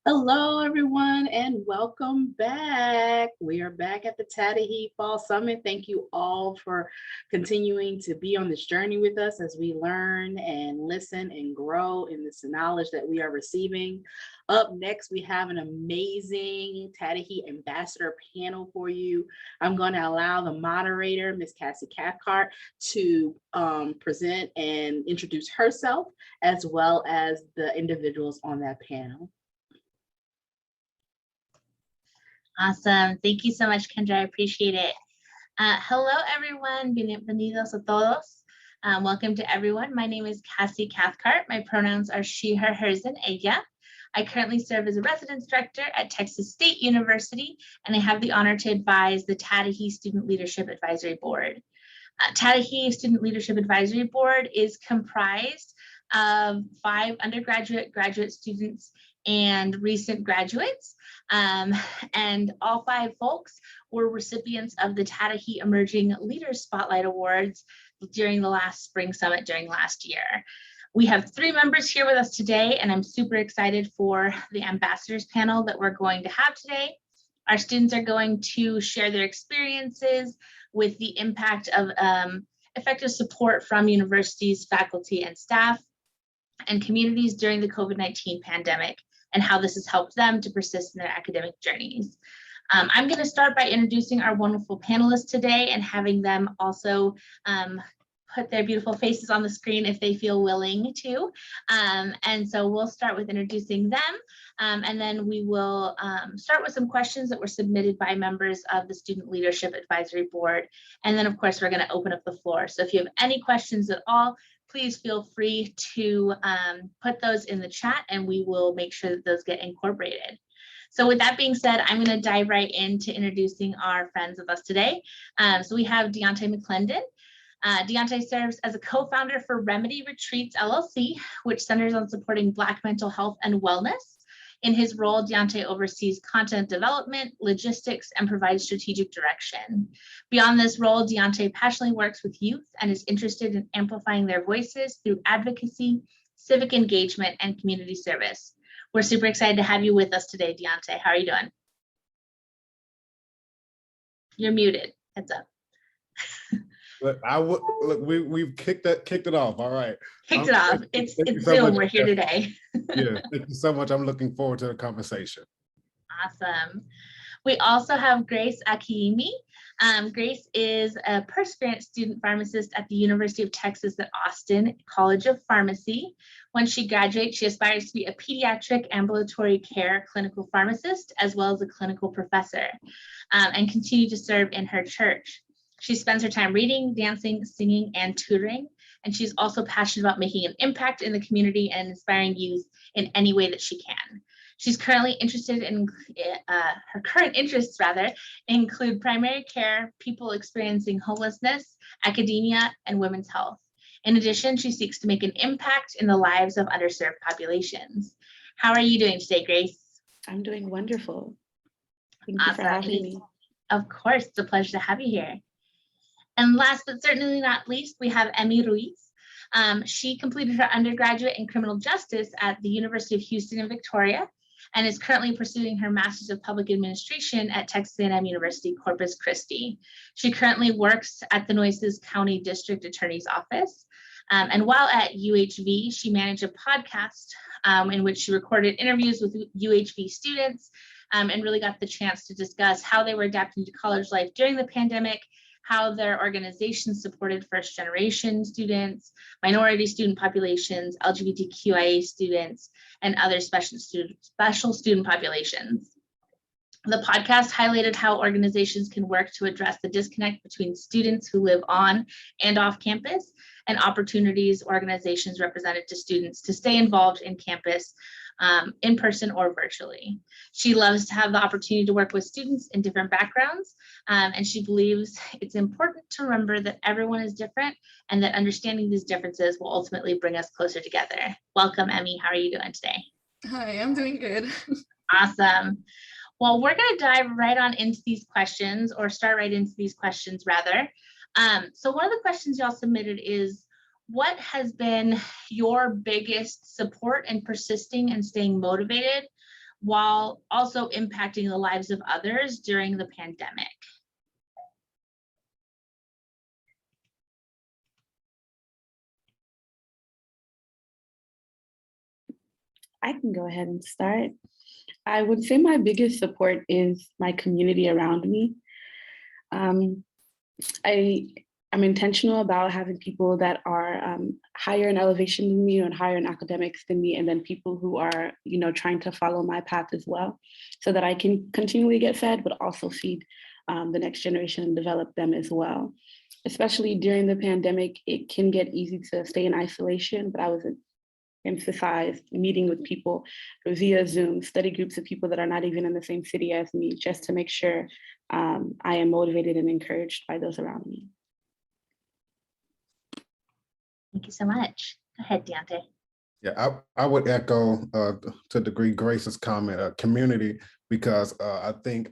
Hello, everyone, and welcome back. We are back at the TADOHE Fall Summit. Thank you all for continuing to be on this journey with us as we learn and listen and grow in this knowledge that we are receiving. Up next, we have an amazing TADOHE ambassador panel for you. I'm going to allow the moderator, Ms. Cassie Cathcart, to present and introduce herself, as well as the individuals on that panel. Awesome. Thank you so much, Kendra. I appreciate it. Hello, everyone. Bienvenidos a todos. Welcome to everyone. My name is Cassie Cathcart. My pronouns are she, her, hers, and ella. I currently serve as a residence director at Texas State University, and I have the honor to advise the TADOHE Student Leadership Advisory Board. TADOHE Student Leadership Advisory Board is comprised of 5 undergraduate, graduate students, and recent graduates. And all 5 folks were recipients of the TADOHE Emerging Leaders Spotlight Awards during the last spring summit during last year. We have 3 members here with us today, and I'm super excited for the ambassadors panel that we're going to have today. Our students are going to share their experiences with the impact of effective support from universities, faculty, and staff, and communities during the COVID-19 pandemic, and how this has helped them to persist in their academic journeys. I'm going to start by introducing our wonderful panelists today and having them also put their beautiful faces on the screen if they feel willing to. And so we'll start with introducing them, and then we will start with some questions that were submitted by members of the Student Leadership Advisory Board. And then, of course, we're going to open up the floor. So if you have any questions at all, please feel free to put those in the chat, and we will make sure that those get incorporated. So with that being said, I'm going to dive right into introducing our friends with us today. So we have Deontay McClendon. Deontay serves as a co-founder for Remedy Retreats LLC, which centers on supporting Black mental health and wellness. In his role, Deontay oversees content development, logistics, and provides strategic direction. Beyond this role, Deontay passionately works with youth and is interested in amplifying their voices through advocacy, civic engagement, and community service. We're super excited to have you with us today, Deontay. How are you doing? You're muted. Heads up. Look, we've kicked it off. All right. Kicked it off. It's Zoom. We're here today. Yeah, thank you so much. I'm looking forward to the conversation. Awesome. We also have Grace Akiimi. Grace is a perseverance student pharmacist at the University of Texas at Austin College of Pharmacy. When she graduates, she aspires to be a pediatric ambulatory care clinical pharmacist, as well as a clinical professor, and continue to serve in her church. She spends her time reading, dancing, singing, and tutoring. And she's also passionate about making an impact in the community and inspiring youth in any way that she can. She's currently interested in, her current interests rather, include primary care, people experiencing homelessness, academia, and women's health. In addition, she seeks to make an impact in the lives of underserved populations. How are you doing today, Grace? I'm doing wonderful. Thank you for having me. Of course, it's a pleasure to have you here. And last but certainly not least, we have Emmy Ruiz. She completed her undergraduate in criminal justice at the University of Houston in Victoria, and is currently pursuing her Master's of Public Administration at Texas A&M University, Corpus Christi. She currently works at the Nueces County District Attorney's Office. And while at UHV, she managed a podcast in which she recorded interviews with UHV students and really got the chance to discuss how they were adapting to college life during the pandemic, how their organizations supported first generation students, minority student populations, LGBTQIA students, and other special student populations. The podcast highlighted how organizations can work to address the disconnect between students who live on and off campus and opportunities organizations represented to students to stay involved in campus in person or virtually. She loves to have the opportunity to work with students in different backgrounds, and she believes it's important to remember that everyone is different and that understanding these differences will ultimately bring us closer together. Welcome, Emmy. How are you doing today? Hi, I'm doing good. Awesome. Well, we're going to dive right on into these questions, or start right into these questions rather. So one of the questions y'all submitted is, what has been your biggest support in persisting and staying motivated while also impacting the lives of others during the pandemic? I can go ahead and start. I would say my biggest support is my community around me. I'm intentional about having people that are higher in elevation than me and higher in academics than me, and then people who are, trying to follow my path as well, so that I can continually get fed, but also feed the next generation and develop them as well. Especially during the pandemic, it can get easy to stay in isolation, but I was emphasized meeting with people via Zoom, study groups of people that are not even in the same city as me, just to make sure I am motivated and encouraged by those around me. Thank you so much. Go ahead, Deontay. Yeah, I would echo to a degree Grace's comment, community, because I think,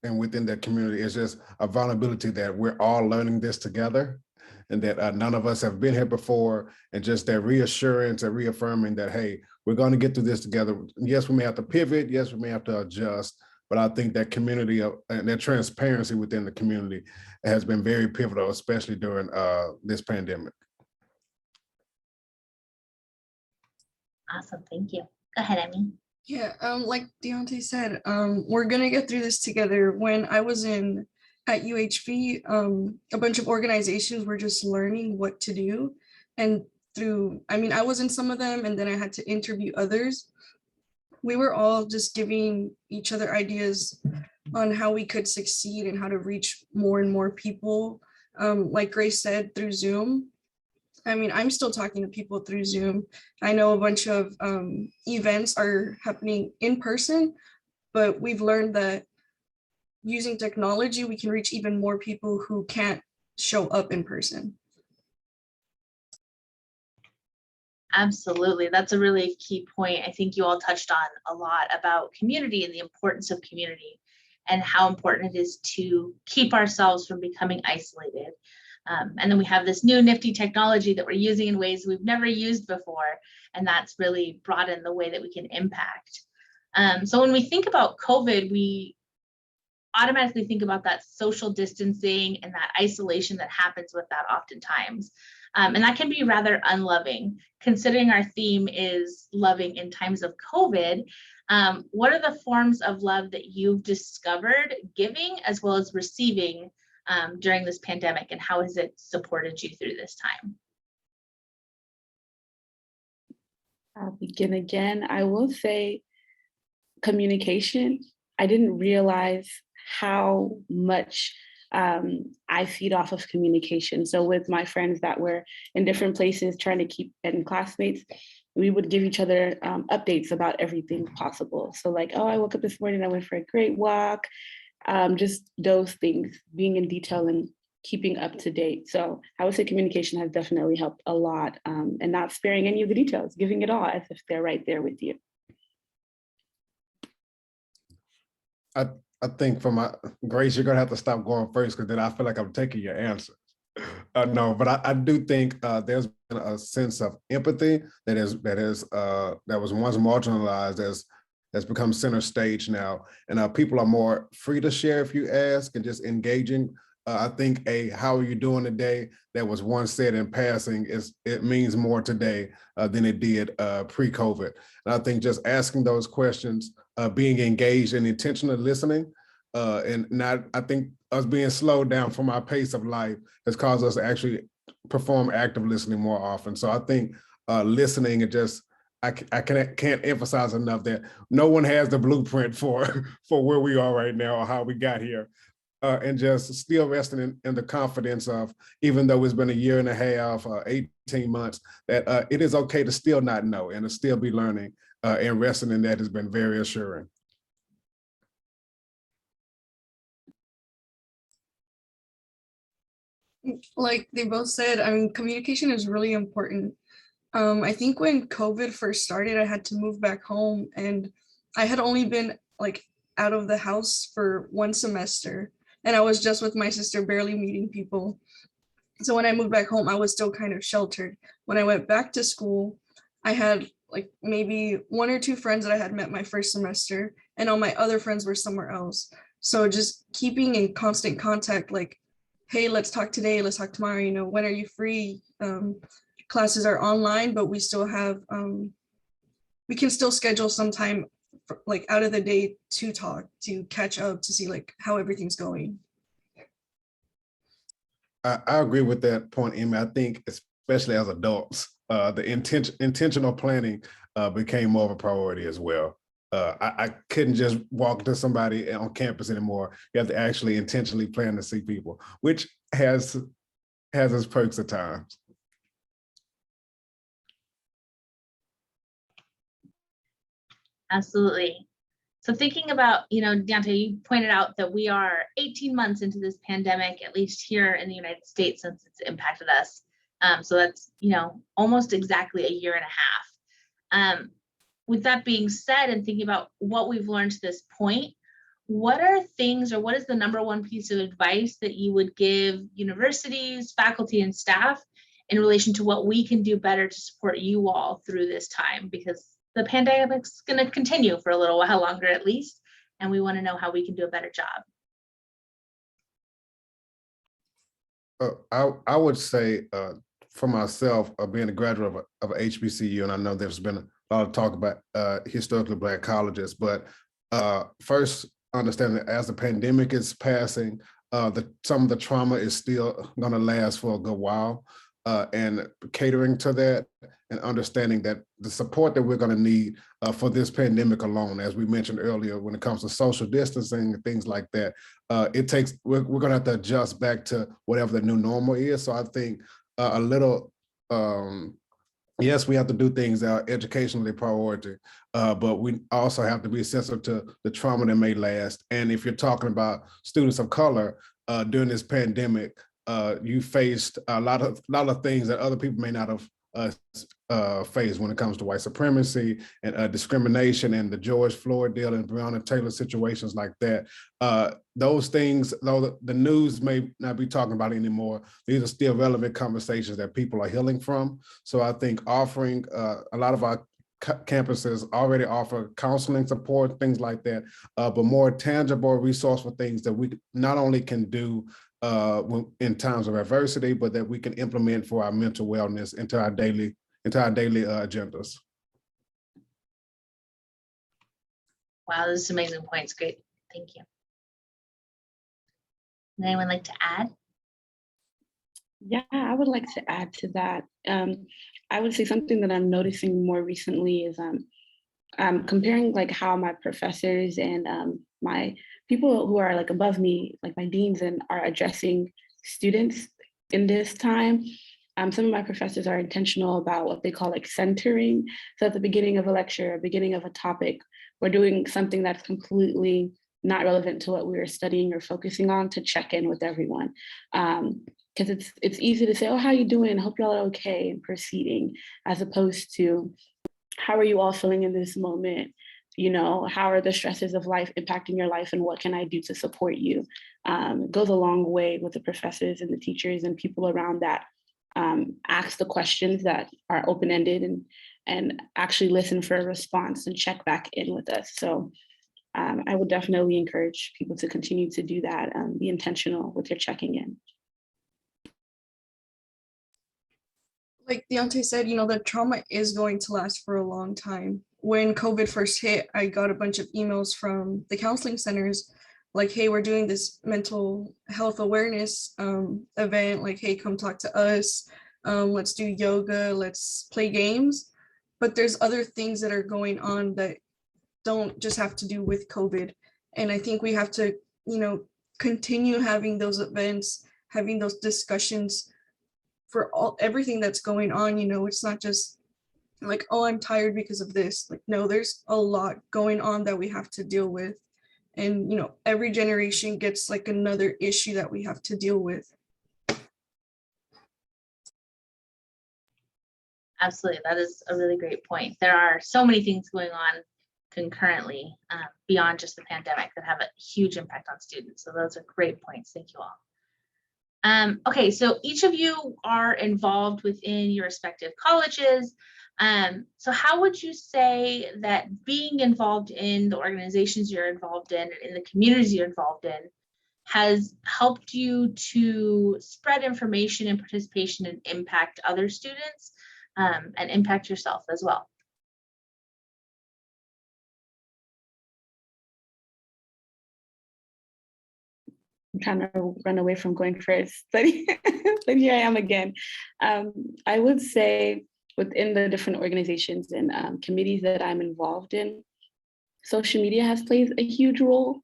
and within that community, it's just a vulnerability that we're all learning this together, and that none of us have been here before, and just that reassurance and reaffirming that, hey, we're going to get through this together. Yes, we may have to pivot. Yes, we may have to adjust, but I think that community and that transparency within the community has been very pivotal, especially during this pandemic. Awesome, thank you. Go ahead, Emmy. Yeah, like Deontay said, we're gonna get through this together. When I was at UHV, a bunch of organizations were just learning what to do. And I was in some of them, and then I had to interview others. We were all just giving each other ideas on how we could succeed and how to reach more and more people. Like Grace said, through Zoom. I'm still talking to people through Zoom. I know a bunch of events are happening in person, but we've learned that using technology, we can reach even more people who can't show up in person. Absolutely, that's a really key point. I think you all touched on a lot about community and the importance of community and how important it is to keep ourselves from becoming isolated. And then we have this new nifty technology that we're using in ways we've never used before, and that's really broadened the way that we can impact. So when we think about COVID, we automatically think about that social distancing and that isolation that happens with that oftentimes. And that can be rather unloving. Considering our theme is loving in times of COVID, what are the forms of love that you've discovered giving as well as receiving during this pandemic, and how has it supported you through this time? I'll begin again. I will say communication. I didn't realize how much I feed off of communication. So with my friends that were in different places trying to keep, and classmates, we would give each other updates about everything possible. So like, oh, I woke up this morning, I went for a great walk. Just those things, being in detail and keeping up to date. So I would say communication has definitely helped a lot, and not sparing any of the details, giving it all as if they're right there with you. I think for my Grace, you're gonna have to stop going first, because then I feel like I'm taking your answer. No, but I do think there's been a sense of empathy that was once marginalized has become center stage now, and people are more free to share if you ask, and just engaging. I think how are you doing today that was once said in passing it means more today than it did pre-COVID. And I think just asking those questions, being engaged and intentionally listening, and not, I think us being slowed down from our pace of life has caused us to actually perform active listening more often. So I think listening and just, I can't emphasize enough that no one has the blueprint for where we are right now or how we got here. And just still resting in the confidence of, even though it's been a year and a half, 18 months, that it is okay to still not know and to still be learning, and resting in that has been very assuring. Like they both said, communication is really important. I think when COVID first started, I had to move back home, and I had only been like out of the house for one semester, and I was just with my sister, barely meeting people. So when I moved back home, I was still kind of sheltered. When I went back to school, I had like maybe 1 or 2 friends that I had met my first semester, and all my other friends were somewhere else. So just keeping in constant contact, like, hey, let's talk today, let's talk tomorrow, you know, when are you free? Classes are online, but we still have, we can still schedule some time like out of the day to talk, to catch up, to see like how everything's going. I agree with that point, Emmy. I think especially as adults, the intentional planning became more of a priority as well. I couldn't just walk to somebody on campus anymore. You have to actually intentionally plan to see people, which has its perks at times. Absolutely. So thinking about, Deontay, you pointed out that we are 18 months into this pandemic, at least here in the United States, since it's impacted us. So that's, almost exactly a year and a half. With that being said, and thinking about what we've learned to this point, what are things, or what is the number one piece of advice that you would give universities, faculty, and staff in relation to what we can do better to support you all through this time? Because the pandemic's going to continue for a little while longer at least, and we want to know how we can do a better job. I would say for myself, being a graduate of HBCU, and I know there's been a lot of talk about historically Black colleges, but first understanding that as the pandemic is passing, some of the trauma is still going to last for a good while, and catering to that and understanding that the support that we're going to need for this pandemic alone, as we mentioned earlier, when it comes to social distancing and things like that, we're going to have to adjust back to whatever the new normal is. So I think a little, yes, we have to do things that are educationally priority, but we also have to be sensitive to the trauma that may last. And if you're talking about students of color during this pandemic, you faced a lot of things that other people may not have faced when it comes to white supremacy and discrimination and the George Floyd deal and Breonna Taylor situations like that. Those things, though the news may not be talking about anymore, these are still relevant conversations that people are healing from. So I think offering a lot of our campuses already offer counseling support, things like that, but more tangible, resourceful things that we not only can do in times of adversity, but that we can implement for our mental wellness into our daily agendas. Wow, this is amazing points. Great, thank you. Would anyone like to add? Yeah, I would like to add to that. I would say something that I'm noticing more recently is comparing like how my professors and my people who are like above me, like my deans, and are addressing students in this time. Some of my professors are intentional about what they call like centering. So at the beginning of a lecture, beginning of a topic, we're doing something that's completely not relevant to what we were studying or focusing on to check in with everyone. Because it's easy to say, oh, how you doing? Hope y'all are okay, and proceeding, as opposed to, how are you all feeling in this moment? How are the stresses of life impacting your life, and what can I do to support you? It goes a long way with the professors and the teachers and people around that ask the questions that are open-ended and actually listen for a response and check back in with us. So I would definitely encourage people to continue to do that, be intentional with your checking in. Like Deontay said, the trauma is going to last for a long time. When COVID first hit, I got a bunch of emails from the counseling centers like, hey, we're doing this mental health awareness event. Like, hey, come talk to us. Let's do yoga, let's play games. But there's other things that are going on that don't just have to do with COVID. And I think we have to, continue having those events, having those discussions for everything that's going on. It's not just like, oh, I'm tired because of this. Like, no, there's a lot going on that we have to deal with. And, every generation gets like another issue that we have to deal with. Absolutely, that is a really great point. There are so many things going on concurrently beyond just the pandemic that have a huge impact on students. So those are great points. Thank you all. Okay, so each of you are involved within your respective colleges. So how would you say that being involved in the organizations you're involved in the communities you're involved in, has helped you to spread information and participation and impact other students, and impact yourself as well? I'm trying to run away from going first, but, but here I am again. I would say within the different organizations and committees that I'm involved in, social media has played a huge role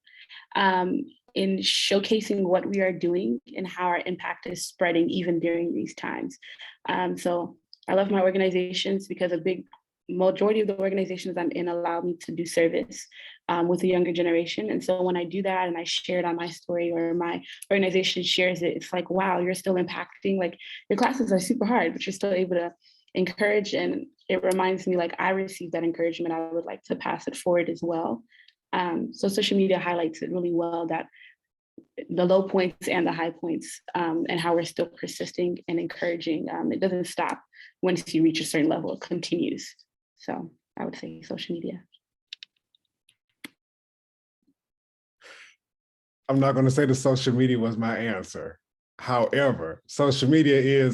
in showcasing what we are doing and how our impact is spreading even during these times. So I love my organizations because a big majority of the organizations I'm in allow me to do service with the younger generation. And so when I do that and I share it on my story or my organization shares it, it's like, wow, you're still impacting. Like your classes are super hard, but you're still able to encourage. And it reminds me like I received that encouragement. I would like to pass it forward as well. So social media highlights it really well, that the low points and the high points, and how we're still persisting and encouraging. It doesn't stop once you reach a certain level, it continues. So I would say social media. I'm not going to say the social media was my answer. However, social media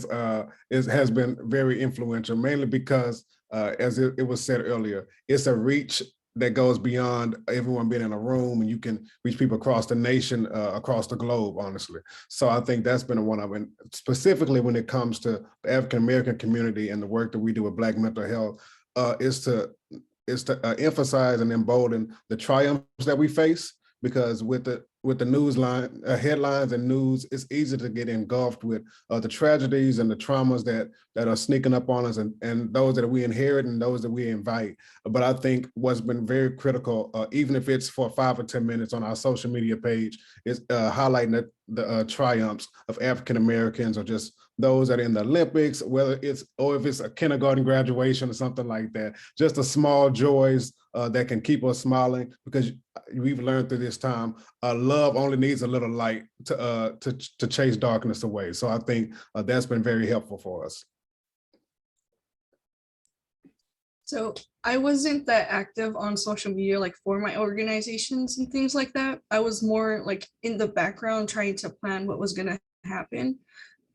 has been very influential, mainly because, as it was said earlier, it's a reach that goes beyond everyone being in a room, and you can reach people across the nation, across the globe, honestly. So I think that's been one of them, specifically when it comes to the African-American community and the work that we do with Black mental health, is to emphasize and embolden the triumphs that we face, because with the news line, headlines and news, it's easy to get engulfed with the tragedies and the traumas that are sneaking up on us, and those that we inherit and those that we invite. But I think what's been very critical, even if it's for 5 or 10 minutes on our social media page, is highlighting the triumphs of African Americans, or just those that are in the Olympics, whether it's, or if it's a kindergarten graduation or something like that, just the small joys that can keep us smiling, because we've learned through this time, love only needs a little light to chase darkness away. So I think that's been very helpful for us. So I wasn't that active on social media, like for my organizations and things like that. I was more like in the background trying to plan what was going to happen.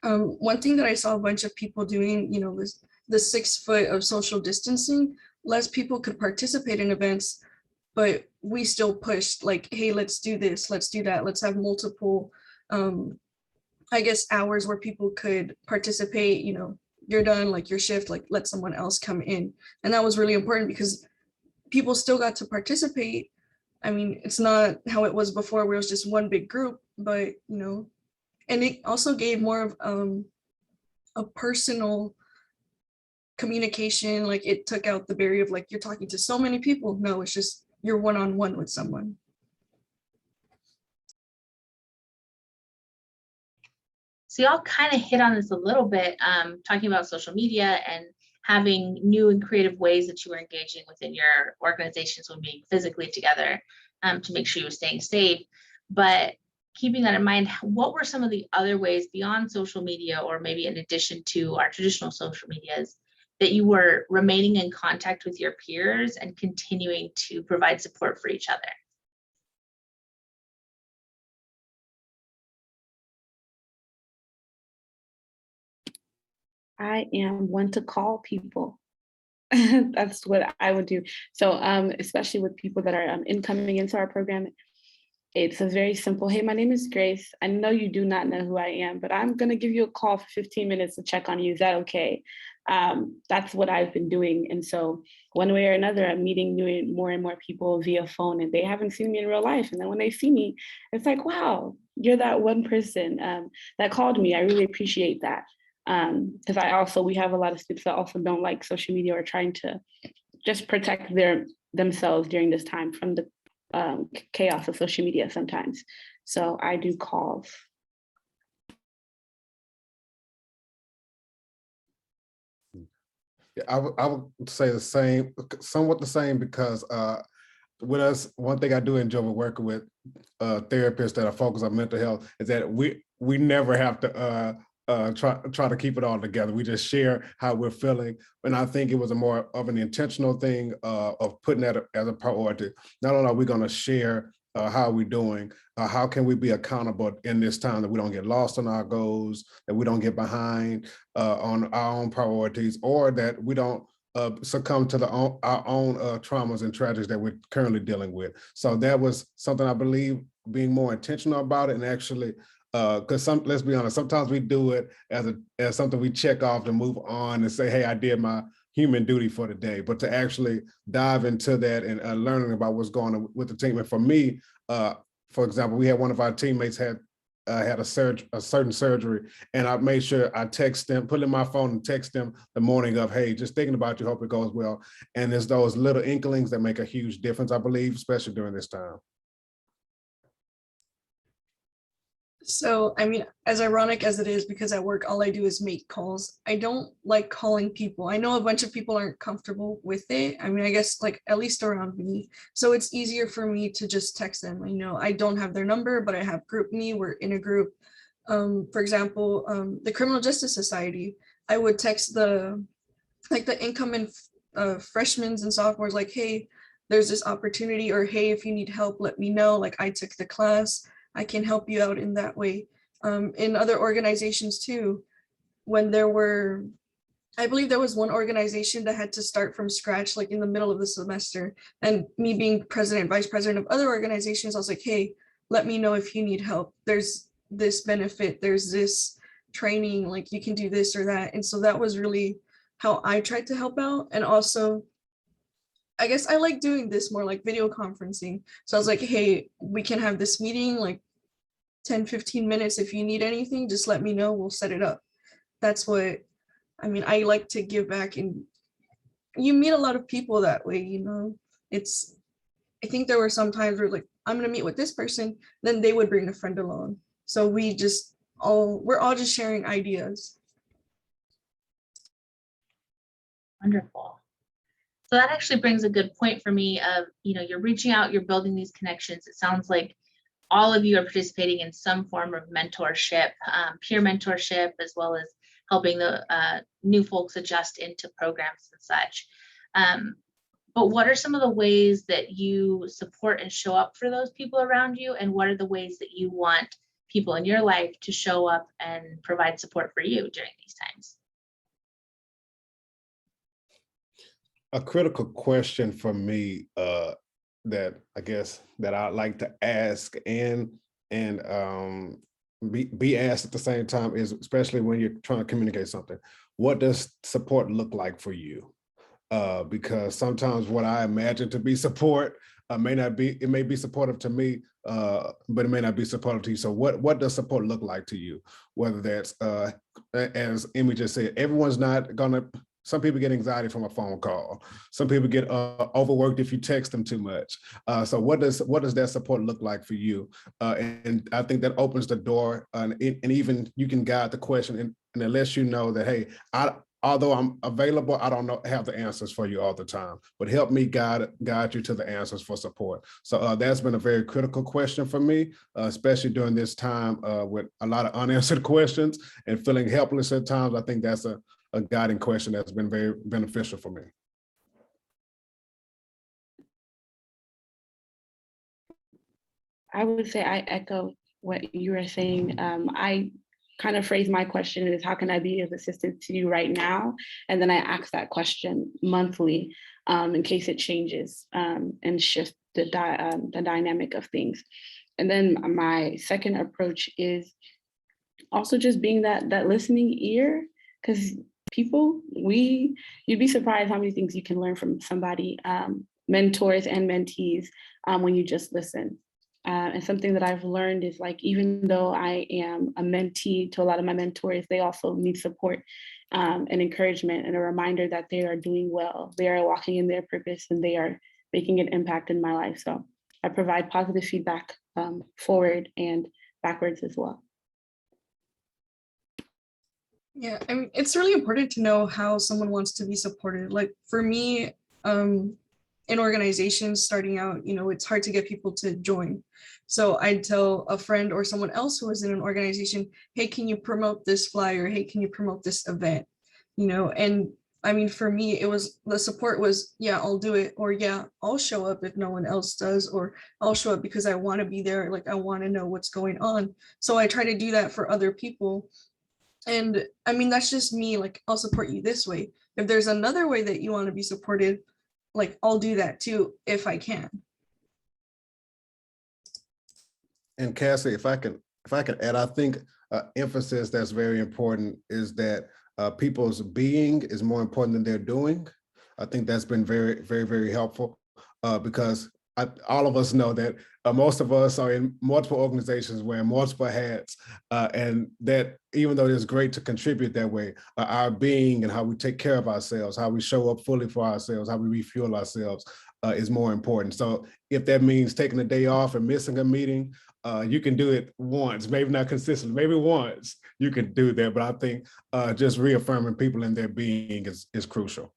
One thing that I saw a bunch of people doing, you know, was the 6 foot of social distancing. Less people could participate in events, but we still pushed like, hey, let's do this, let's do that, let's have multiple, I guess, hours where people could participate. You know, you're done, like your shift, like let someone else come in. And that was really important because people still got to participate. I mean, it's not how it was before where it was just one big group, but you know, and it also gave more of a personal communication. Like it took out the barrier of like, you're talking to so many people. No, it's just you're one-on-one with someone. So y'all kind of hit on this a little bit, talking about social media and having new and creative ways that you were engaging within your organizations when being physically together, to make sure you were staying safe. But keeping that in mind, what were some of the other ways beyond social media, or maybe in addition to our traditional social medias, that you were remaining in contact with your peers and continuing to provide support for each other? I am one to call people. That's what I would do. So especially with people that are incoming into our program, it's a very simple, hey, my name is Grace. I know you do not know who I am, but I'm gonna give you a call for 15 minutes to check on you. Is that okay? That's what I've been doing. And so one way or another, I'm meeting more and more people via phone, and they haven't seen me in real life. And then when they see me, it's like, wow, you're that one person that called me. I really appreciate that. Because we have a lot of students that also don't like social media or trying to just protect themselves during this time from the chaos of social media sometimes. So I do calls. Yeah, I would say the same, somewhat the same, because with us, one thing I do enjoy with working with therapists that are focused on mental health is that we never have to try to keep it all together. We just share how we're feeling. And I think it was a more of an intentional thing of putting that as a priority. Not only are we going to share how we're doing, how can we be accountable in this time that we don't get lost on our goals, that we don't get behind on our own priorities, or that we don't succumb to our own traumas and tragedies that we're currently dealing with. So that was something I believe being more intentional about it, and actually, because let's be honest, sometimes we do it as something we check off to move on and say, hey, I did my human duty for the day. But to actually dive into that and learning about what's going on with the team. And for me, for example, we had one of our teammates had a certain surgery, and I made sure I text them, put in my phone and text them the morning of, hey, just thinking about you, hope it goes well. And there's those little inklings that make a huge difference, I believe, especially during this time. So, I mean, as ironic as it is, because at work, all I do is make calls. I don't like calling people. I know a bunch of people aren't comfortable with it. I mean, I guess like at least around me. So it's easier for me to just text them. You know, I don't have their number, but I have group me. We're in a group. For example, the Criminal Justice Society, I would text the incoming freshmen and sophomores like, hey, there's this opportunity, or hey, if you need help, let me know. Like, I took the class, I can help you out in that way. In other organizations too, when there were, I believe there was one organization that had to start from scratch, like in the middle of the semester, and me being president, vice president of other organizations, I was like, hey, let me know if you need help. There's this benefit, there's this training, like you can do this or that. And so that was really how I tried to help out. And also, I guess I like doing this more like video conferencing. So I was like, hey, we can have this meeting like 10-15 minutes. If you need anything, just let me know, we'll set it up. That's what, I mean, I like to give back, and you meet a lot of people that way, you know. It's, I think there were some times where like, I'm gonna meet with this person, then they would bring a friend along. So we're all just sharing ideas. Wonderful. So that actually brings a good point for me of, you know, you're reaching out, you're building these connections. It sounds like all of you are participating in some form of mentorship, peer mentorship, as well as helping the new folks adjust into programs and such. But what are some of the ways that you support and show up for those people around you? And what are the ways that you want people in your life to show up and provide support for you during these times? A critical question for me that I guess that I'd like to ask and be asked at the same time is, especially when you're trying to communicate something, what does support look like for you? Because sometimes what I imagine to be support may not be, it may be supportive to me, but it may not be supportive to you. So what does support look like to you? Whether that's, as Emmy just said, everyone's not gonna, some people get anxiety from a phone call. Some people get overworked if you text them too much. So what does that support look like for you? And I think that opens the door, and even you can guide the question, and it lets you know that, hey, although I'm available, I don't have the answers for you all the time, but help me guide you to the answers for support. So that's been a very critical question for me, especially during this time with a lot of unanswered questions and feeling helpless at times. I think that's a guiding question that's been very beneficial for me. I would say I echo what you were saying. I kind of phrase my question as, how can I be of assistance to you right now? And then I ask that question monthly in case it changes and shift the dynamic of things. And then my second approach is also just being that listening ear, because people, you'd be surprised how many things you can learn from somebody, mentors and mentees, when you just listen. And something that I've learned is, like, even though I am a mentee to a lot of my mentors, they also need support and encouragement and a reminder that they are doing well. They are walking in their purpose and they are making an impact in my life. So I provide positive feedback forward and backwards as well. Yeah, I mean, it's really important to know how someone wants to be supported. Like for me, in organizations starting out, it's hard to get people to join. So I'd tell a friend or someone else who was in an organization, hey, can you promote this flyer? Hey, can you promote this event? And I mean, for me, it was the support was, yeah, I'll do it. Or yeah, I'll show up if no one else does, or I'll show up because I want to be there. Like I want to know what's going on. So I try to do that for other people. And I mean, that's just me. Like, I'll support you this way. If there's another way that you want to be supported, like I'll do that too, if I can. And Cassie, if I can add, I think emphasis that's very important is that people's being is more important than their doing. I think that's been very, very, very helpful because all of us know that most of us are in multiple organizations wearing multiple hats, and that even though it's great to contribute that way, our being and how we take care of ourselves, how we show up fully for ourselves, how we refuel ourselves is more important. So if that means taking a day off and missing a meeting, you can do it once, maybe not consistently, maybe once you can do that. But I think just reaffirming people in their being is crucial.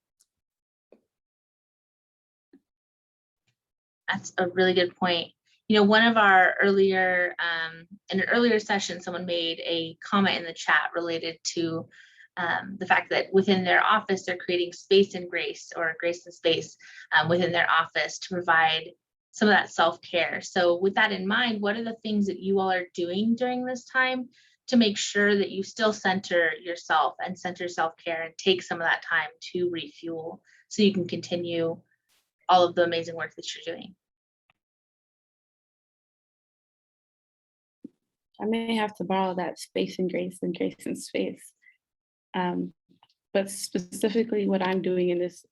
That's a really good point. One of our earlier, in an earlier session, someone made a comment in the chat related to the fact that within their office, they're creating space and grace, or grace and space within their office to provide some of that self-care. So with that in mind, what are the things that you all are doing during this time to make sure that you still center yourself and center self-care and take some of that time to refuel so you can continue all of the amazing work that you're doing? I may have to borrow that space and grace and space. But specifically what I'm doing in this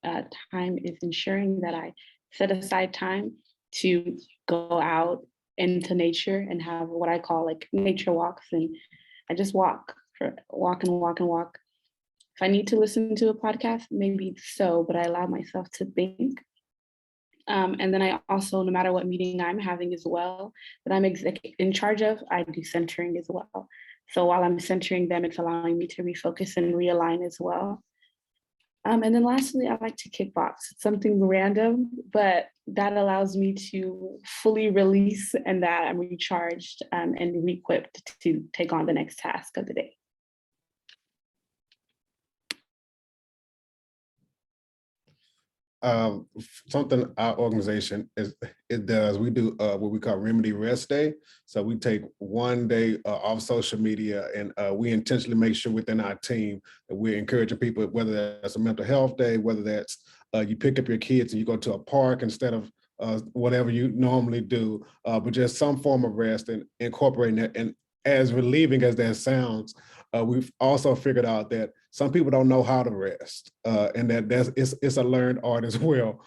time is ensuring that I set aside time to go out into nature and have what I call like nature walks. And I just walk and walk. If I need to listen to a podcast, maybe so, but I allow myself to think. And then I also, no matter what meeting I'm having as well, that I'm in charge of, I do centering as well. So while I'm centering them, it's allowing me to refocus and realign as well. And then lastly, I like to kickbox. It's something random, but that allows me to fully release and that I'm recharged and re-equipped to take on the next task of the day. Something our organization does, we do what we call Remedy Rest Day. So we take one day off social media, and we intentionally make sure within our team that we're encouraging people, whether that's a mental health day, whether that's you pick up your kids and you go to a park instead of whatever you normally do, but just some form of rest and incorporating that. And as relieving as that sounds, we've also figured out that some people don't know how to rest, and it's a learned art as well.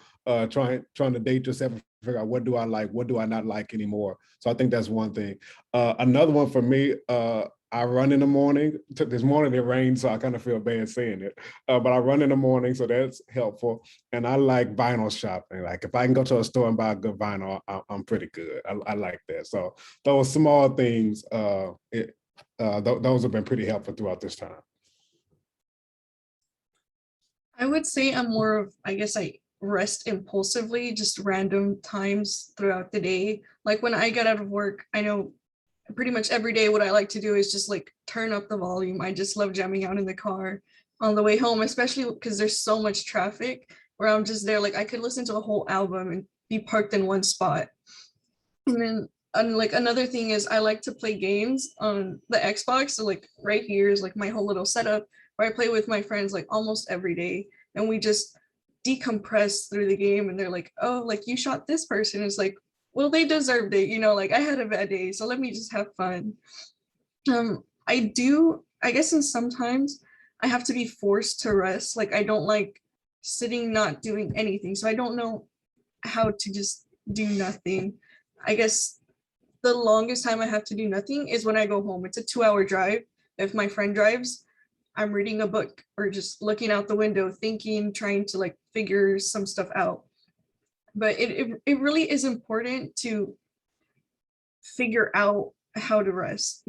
Trying to date yourself and figure out what do I like, what do I not like anymore. So I think that's one thing. Another one for me, I run in the morning. This morning it rained, so I kind of feel bad saying it, but I run in the morning, so that's helpful. And I like vinyl shopping. Like if I can go to a store and buy a good vinyl, I'm pretty good. I like that. So those small things, those have been pretty helpful throughout this time. I would say I'm more of, I guess I rest impulsively, just random times throughout the day. Like when I get out of work, I know pretty much every day what I like to do is just like turn up the volume. I just love jamming out in the car on the way home, especially because there's so much traffic where I'm just there. Like I could listen to a whole album and be parked in one spot. And then like another thing is I like to play games on the Xbox. So like right here is like my whole little setup where I play with my friends like almost every day, and we just decompress through the game. And they're like, oh, like you shot this person. It's like, well, they deserved it, like I had a bad day, so let me just have fun. I guess, and sometimes I have to be forced to rest. Like I don't like sitting not doing anything, so I don't know how to just do nothing. I guess the longest time I have to do nothing is when I go home. It's a 2-hour drive. If my friend drives, I'm reading a book or just looking out the window, thinking, trying to like figure some stuff out. But it really is important to figure out how to rest.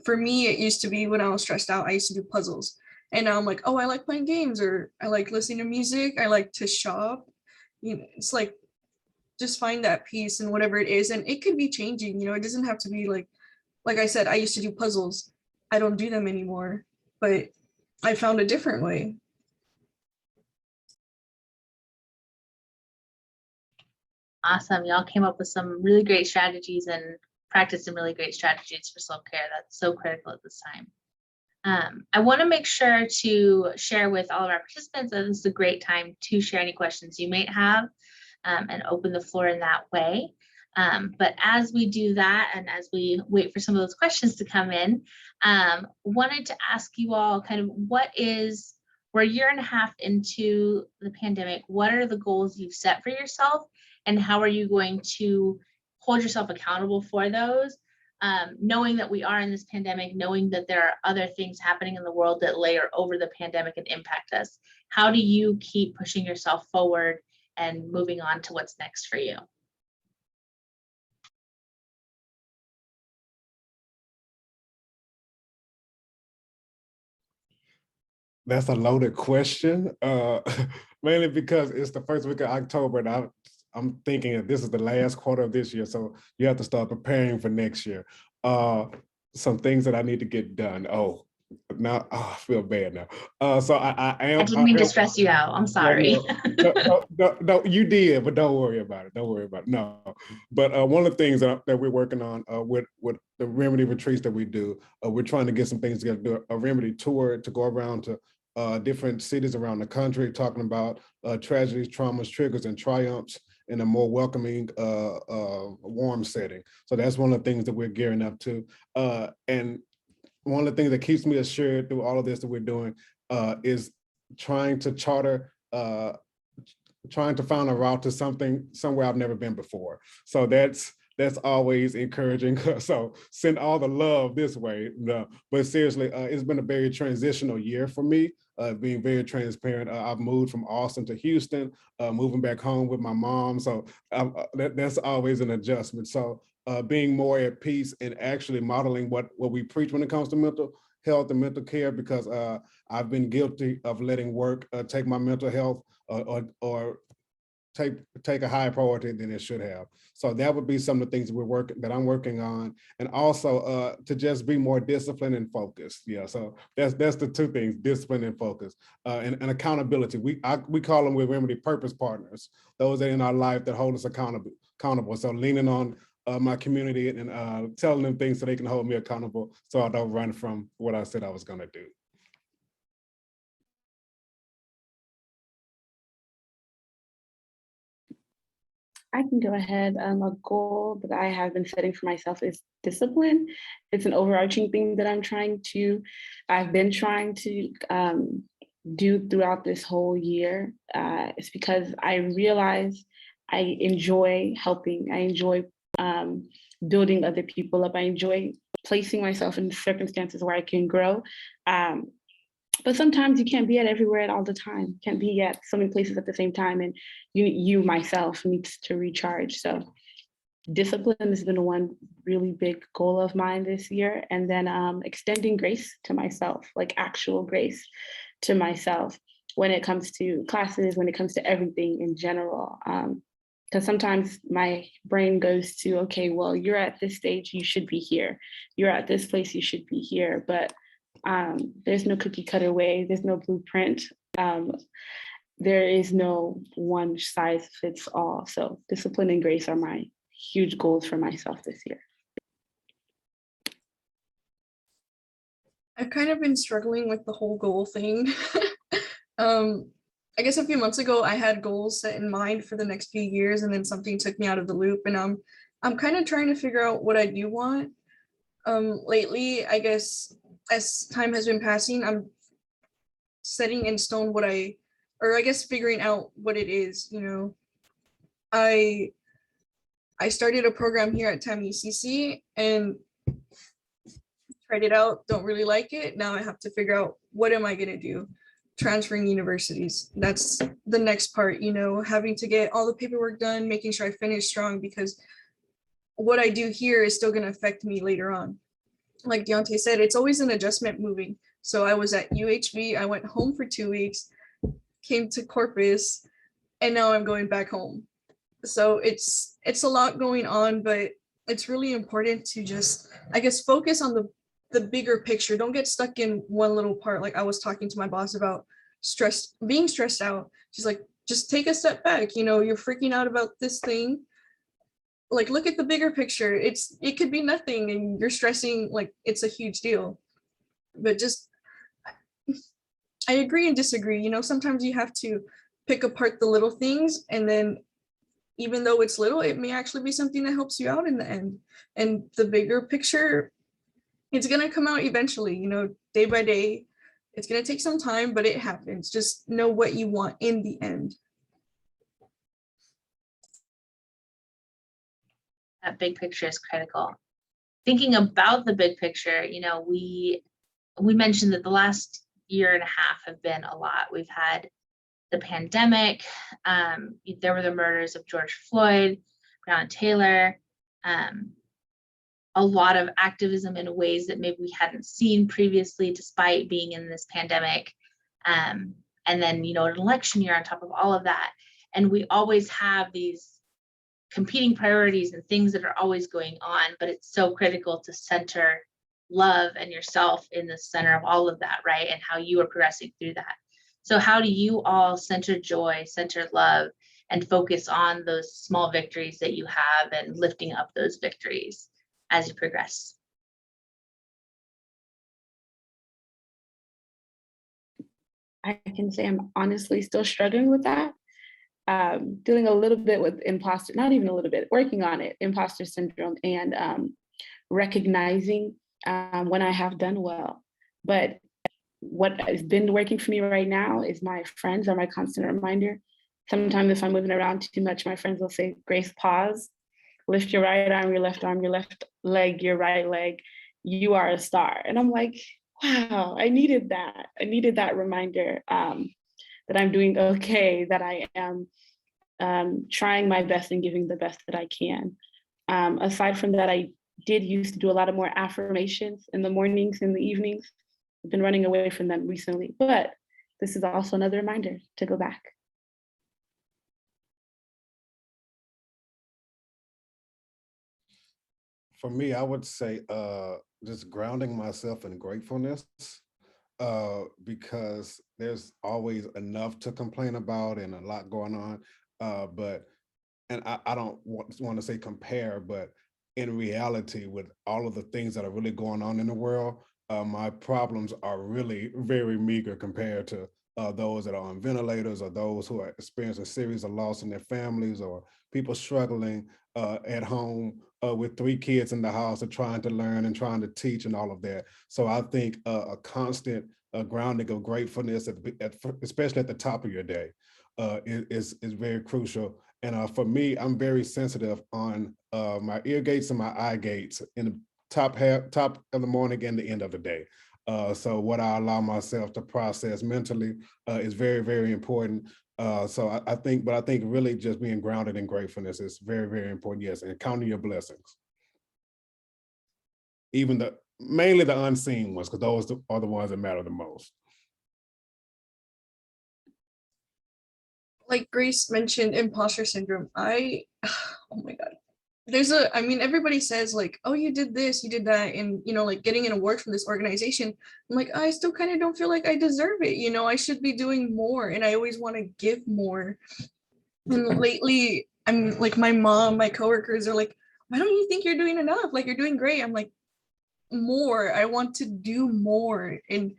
For me, it used to be when I was stressed out, I used to do puzzles. And now I'm like, oh, I like playing games, or I like listening to music. I like to shop. it's like, just find that peace in whatever it is. And it could be changing, it doesn't have to be like I said, I used to do puzzles. I don't do them anymore, but I found a different way. Awesome. Y'all came up with some really great strategies and practiced some really great strategies for self-care. That's so critical at this time. I want to make sure to share with all of our participants that this is a great time to share any questions you might have and open the floor in that way. But as we do that, and as we wait for some of those questions to come in, wanted to ask you all kind of we're a year and a half into the pandemic. What are the goals you've set for yourself, and how are you going to hold yourself accountable for those? Knowing that we are in this pandemic, knowing that there are other things happening in the world that layer over the pandemic and impact us. How do you keep pushing yourself forward and moving on to what's next for you? That's a loaded question, mainly because it's the first week of October, and I'm thinking that this is the last quarter of this year, so you have to start preparing for next year. Some things that I need to get done. Now I feel bad now. So I am. I didn't mean to stress you out. I'm sorry. No, you did, but don't worry about it. Don't worry about it. No, but one of the things that we're working on with the remedy retreats that we do, we're trying to get some things together. Do a remedy tour to go around to different cities around the country, talking about tragedies, traumas, triggers, and triumphs in a more welcoming, warm setting. So that's one of the things that we're gearing up to. And one of the things that keeps me assured through all of this that we're doing is trying to trying to find a route to somewhere I've never been before. So that's always encouraging. So send all the love this way. But seriously, it's been a very transitional year for me, being very transparent. I've moved from Austin to Houston, moving back home with my mom. So that's always an adjustment. So being more at peace and actually modeling what we preach when it comes to mental health and mental care, because I've been guilty of letting work take my mental health or take a higher priority than it should have. So that would be some of the things that I'm working on, and also to just be more disciplined and focused. Yeah, so that's the two things: discipline and focus, and accountability. We call them with Remedy purpose partners. Those that in our life that hold us accountable. So leaning on my community and telling them things so they can hold me accountable, so I don't run from what I said I was going to do. I can go ahead. A goal that I have been setting for myself is discipline. It's an overarching thing that I've been trying to do throughout this whole year. It's because I realize I enjoy helping. I enjoy building other people up. I enjoy placing myself in circumstances where I can grow. But sometimes you can't be at everywhere at all the time. You can't be at so many places at the same time, and you myself needs to recharge. So discipline has been one really big goal of mine this year. And then extending grace to myself, like actual grace to myself when it comes to classes, when it comes to everything in general. Because sometimes my brain goes to, okay, well, you're at this stage, you should be here. You're at this place, you should be here. But there's no cookie cutter way. There's no blueprint. There is no one size fits all. So discipline and grace are my huge goals for myself this year. I've kind of been struggling with the whole goal thing. I guess a few months ago, I had goals set in mind for the next few years, and then something took me out of the loop, and I'm kind of trying to figure out what I do want. Lately, I guess, as time has been passing, I'm setting in stone figuring out what it is, I started a program here at TAMU-CC and tried it out, don't really like it. Now I have to figure out, what am I gonna do? Transferring universities, that's the next part, having to get all the paperwork done, making sure I finish strong, because what I do here is still gonna affect me later on. Like Deontay said, it's always an adjustment moving. So I was at UHV, I went home for 2 weeks, came to Corpus, and now I'm going back home. So it's a lot going on, but it's really important to just, I guess, focus on the bigger picture. Don't get stuck in one little part. Like I was talking to my boss about being stressed out. She's like, just take a step back. You know, you're freaking out about this thing. Like, look at the bigger picture. It could be nothing and you're stressing like it's a huge deal. But just, I agree and disagree. You know, sometimes you have to pick apart the little things, and then even though it's little, it may actually be something that helps you out in the end. And the bigger picture, it's going to come out eventually, you know, day by day. It's going to take some time, but it happens. Just know what you want in the end. That big picture is critical. Thinking about the big picture, you know, we mentioned that the last year and a half have been a lot. We've had the pandemic, there were the murders of George Floyd, Breonna Taylor, a lot of activism in ways that maybe we hadn't seen previously, despite being in this pandemic. And then, you know, an election year on top of all of that. And we always have these competing priorities and things that are always going on, but it's so critical to center love and yourself in the center of all of that, right? And how you are progressing through that. So how do you all center joy, center love, and focus on those small victories that you have and lifting up those victories as you progress? I can say I'm honestly still struggling with that. Dealing a little bit with imposter, not even a little bit, working on it, imposter syndrome, and recognizing when I have done well. But what has been working for me right now is my friends are my constant reminder. Sometimes if I'm moving around too much, my friends will say, Grace, pause, lift your right arm, your left leg, your right leg. You are a star. And I'm like, wow, I needed that. I needed that reminder that I'm doing okay, that I am trying my best and giving the best that I can. Aside from that, I did used to do a lot of more affirmations in the mornings and the evenings. I've been running away from them recently, but this is also another reminder to go back. For me, I would say just grounding myself in gratefulness, because there's always enough to complain about and a lot going on. And I don't want to say compare, but in reality, with all of the things that are really going on in the world, my problems are really very meager compared to those that are on ventilators, or those who are experiencing a series of loss in their families, or people struggling at home with 3 kids in the house and trying to learn and trying to teach and all of that. So I think a constant grounding of gratefulness, especially at the top of your day, is very crucial. And for me, I'm very sensitive on my ear gates and my eye gates in the top of the morning and the end of the day. So what I allow myself to process mentally is very, very important. So I think really just being grounded in gratefulness is very, very important. Yes, and counting your blessings, even mainly the unseen ones, because those are the ones that matter the most. Like Grace mentioned, imposter syndrome. Oh my God. I mean, everybody says like, oh, you did this, you did that. And, you know, like getting an award from this organization, I'm like, I still kind of don't feel like I deserve it. You know, I should be doing more. And I always want to give more. And lately, I'm like, my mom, my coworkers are like, why don't you think you're doing enough? Like, you're doing great. I'm like, more. I want to do more. And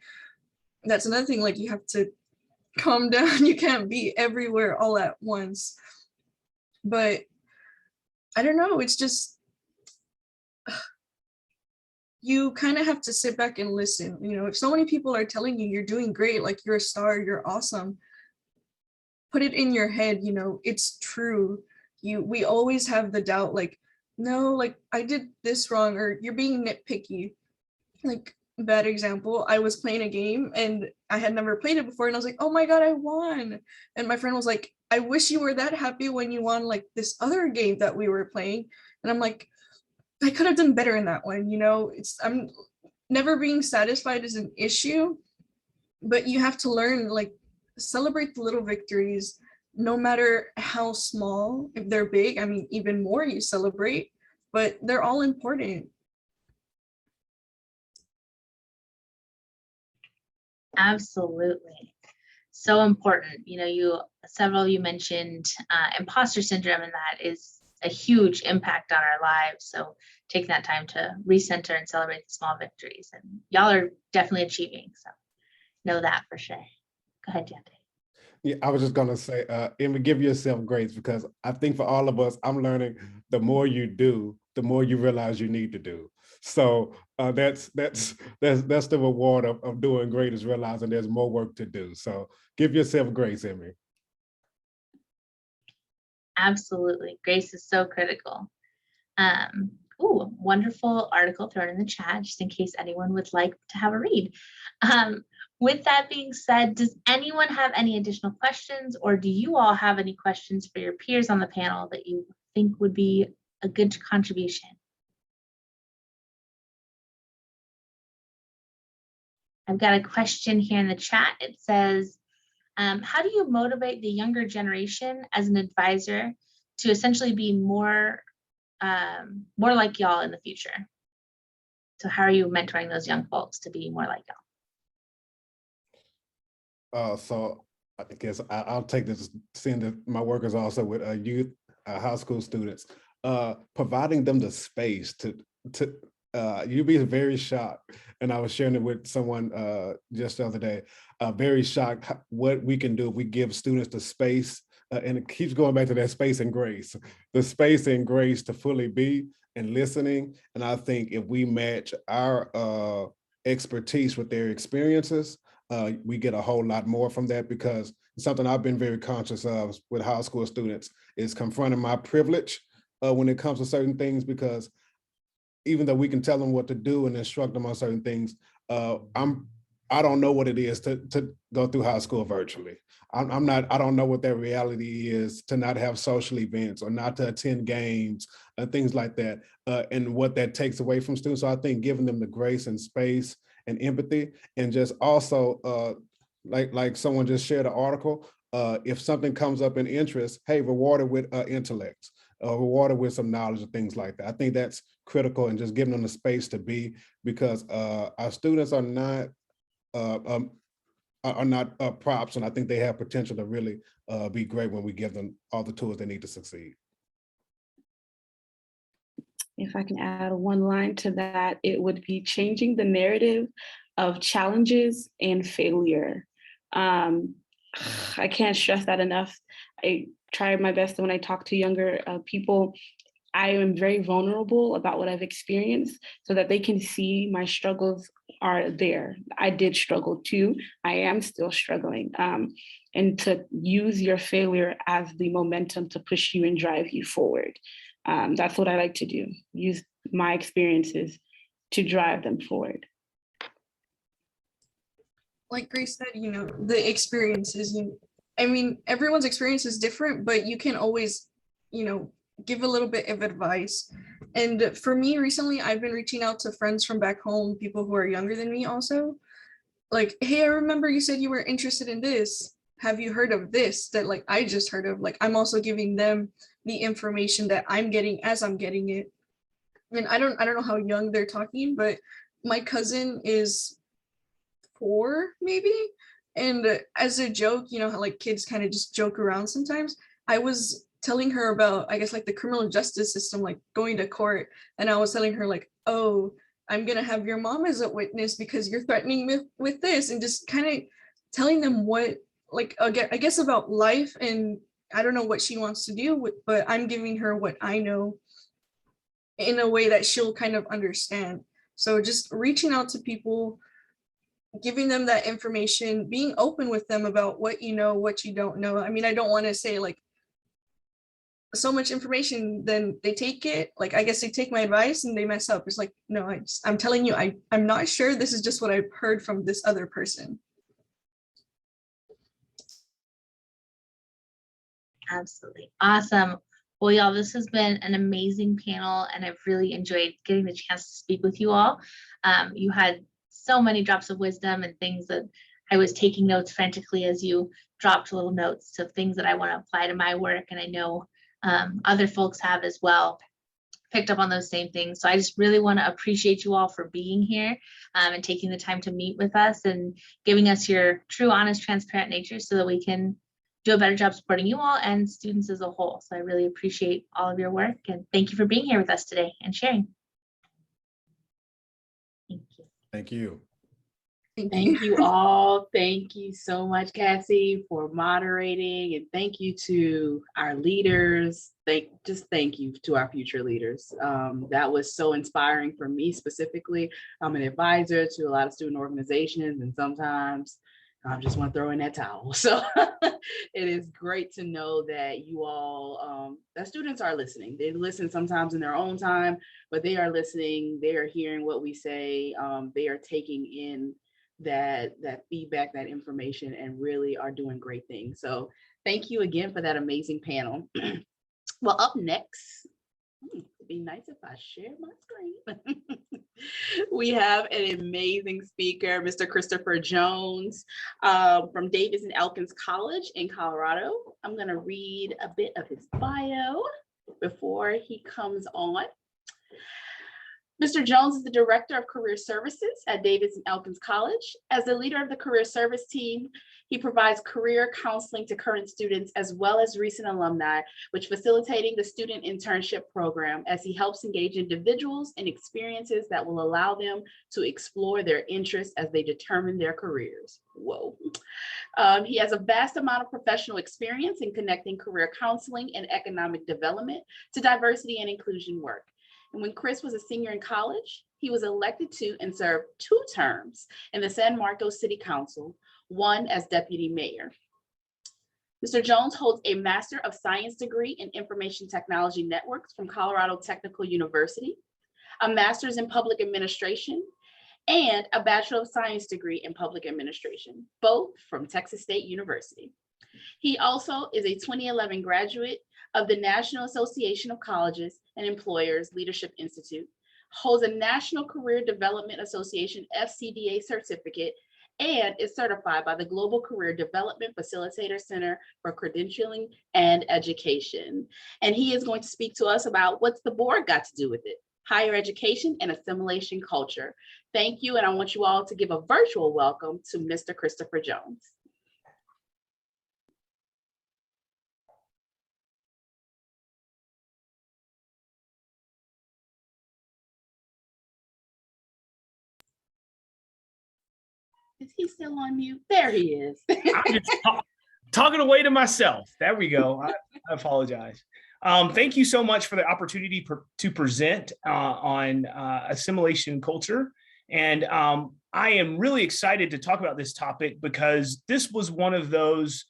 that's another thing, like, you have to calm down. You can't be everywhere all at once. But I don't know, it's just, you kind of have to sit back and listen. You know, if so many people are telling you you're doing great, like you're a star, you're awesome, put it in your head, you know, it's true. We always have the doubt, like, no, like I did this wrong, or you're being nitpicky. Like, bad example, I was playing a game and I had never played it before, and I was like, oh my God, I won. And my friend was like, I wish you were that happy when you won like this other game that we were playing. And I'm like, I could have done better in that one, you know. I'm never being satisfied is an issue, but you have to learn, like, celebrate the little victories, no matter how small, if they're big, I mean, even more you celebrate, but they're all important. Absolutely. So important. You know, several of you mentioned imposter syndrome, and that is a huge impact on our lives. So take that time to recenter and celebrate the small victories. And y'all are definitely achieving. So know that for sure. Go ahead, Deontay. Yeah, I was just gonna say, Emma, give yourself grace, because I think for all of us, I'm learning the more you do, the more you realize you need to do. So that's the reward of doing great, is realizing there's more work to do. So give yourself grace, Emmy. Absolutely. Grace is so critical. Ooh, wonderful article thrown in the chat, just in case anyone would like to have a read. With that being said, does anyone have any additional questions, or do you all have any questions for your peers on the panel that you think would be a good contribution? I've got a question here in the chat. It says, how do you motivate the younger generation as an advisor to essentially be more like y'all in the future? So how are you mentoring those young folks to be more like y'all? So I guess I'll take this, seeing that my work is also with youth, high school students, providing them the space to you'd be very shocked. And I was sharing it with someone just the other day, very shocked what we can do if we give students the space, and it keeps going back to that space and grace, the space and grace to fully be and listening. And I think if we match our expertise with their experiences, we get a whole lot more from that, because something I've been very conscious of with high school students is confronting my privilege when it comes to certain things, because even though we can tell them what to do and instruct them on certain things, I don't know what it is to go through high school virtually. I don't know what that reality is, to not have social events or not to attend games and things like that, and what that takes away from students. So I think giving them the grace and space and empathy, and just also like someone just shared an article, if something comes up in interest, hey, reward it with intellect, reward it with some knowledge and things like that. I think that's critical, and just giving them the space to be, because our students are not props, and I think they have potential to really be great when we give them all the tools they need to succeed. If I can add one line to that, it would be changing the narrative of challenges and failure. I can't stress that enough. I try my best when I talk to younger people. I am very vulnerable about what I've experienced, so that they can see my struggles are there. I did struggle too. I am still struggling. And to use your failure as the momentum to push you and drive you forward. That's what I like to do. Use my experiences to drive them forward. Like Grace said, you know, the experiences, I mean, everyone's experience is different, but you can always, you know, give a little bit of advice. And for me recently, I've been reaching out to friends from back home, people who are younger than me also. Like, hey, I remember you said you were interested in this. Have you heard of this that like I just heard of? Like, I'm also giving them the information that I'm getting as I'm getting it. And I don't know how young they're talking, but my cousin is 4 maybe. And as a joke, you know how like kids kind of just joke around sometimes. I was telling her about, I guess, like the criminal justice system, like going to court. And I was telling her like, oh, I'm gonna have your mom as a witness because you're threatening me with this, and just kind of telling them what, like, I guess about life. And I don't know what she wants to do with, but I'm giving her what I know in a way that she'll kind of understand. So just reaching out to people, giving them that information, being open with them about what you know, what you don't know. I mean, I don't want to say like so much information, then they take it, like, I guess they take my advice and they mess up. It's like, no, I'm telling you, I'm not sure. This is just what I've heard from this other person. Absolutely. Awesome. Well, y'all, this has been an amazing panel, and I've really enjoyed getting the chance to speak with you all. You had so many drops of wisdom and things that I was taking notes frantically as you dropped little notes of things that I want to apply to my work. And I know other folks have as well picked up on those same things. So I just really want to appreciate you all for being here and taking the time to meet with us and giving us your true, honest, transparent nature so that we can do a better job supporting you all and students as a whole. So I really appreciate all of your work and thank you for being here with us today and sharing. Thank you. Thank you. Thank you all. Thank you so much, Cassie, for moderating, and thank you to our leaders. Thank you to our future leaders. That was so inspiring for me specifically. I'm an advisor to a lot of student organizations, and sometimes I just want to throw in that towel. So it is great to know that you all, that students are listening. They listen sometimes in their own time, but they are listening. They are hearing what we say. They are taking in that feedback, that information, and really are doing great things. So thank you again for that amazing panel. Well, up next, it'd be nice if I share my screen. We have an amazing speaker, Mr. Christopher Jones from Davis and Elkins College in Colorado. I'm going to read a bit of his bio before he comes on. Mr. Jones is the Director of Career Services at Davis and Elkins College. As the leader of the Career Service team, he provides career counseling to current students as well as recent alumni, which facilitating the student internship program as he helps engage individuals in experiences that will allow them to explore their interests as they determine their careers. Whoa. He has a vast amount of professional experience in connecting career counseling and economic development to diversity and inclusion work. And when Chris was a senior in college, he was elected to and served 2 terms in the San Marcos City Council, one as deputy mayor. Mr. Jones holds a Master of Science degree in Information Technology Networks from Colorado Technical University, a Master's in Public Administration, and a Bachelor of Science degree in Public Administration, both from Texas State University. He also is a 2011 graduate of the National Association of Colleges and Employers Leadership Institute, holds a National Career Development Association FCDA certificate, and is certified by the Global Career Development Facilitator Center for Credentialing and Education. And he is going to speak to us about what's the board got to do with it, higher education and assimilation culture. Thank you, and I want you all to give a virtual welcome to Mr. Christopher Jones. Is he still on mute? There he is. I'm just talking away to myself. There we go. I apologize. Thank you so much for the opportunity to present on assimilation culture. And I am really excited to talk about this topic because this was one of those,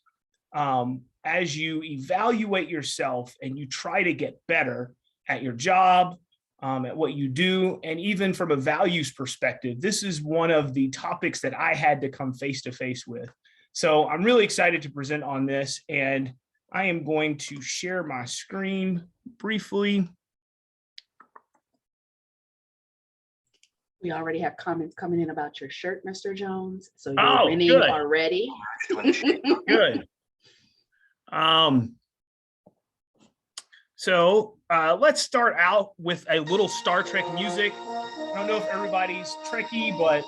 as you evaluate yourself and you try to get better at your job, at what you do, and even from a values perspective, this is one of the topics that I had to come face to face with. So I'm really excited to present on this, and I am going to share my screen briefly. We already have comments coming in about your shirt, Mr. Jones. So you're winning good. already. Good. So let's start out with a little Star Trek music. I don't know if everybody's Trekkie, but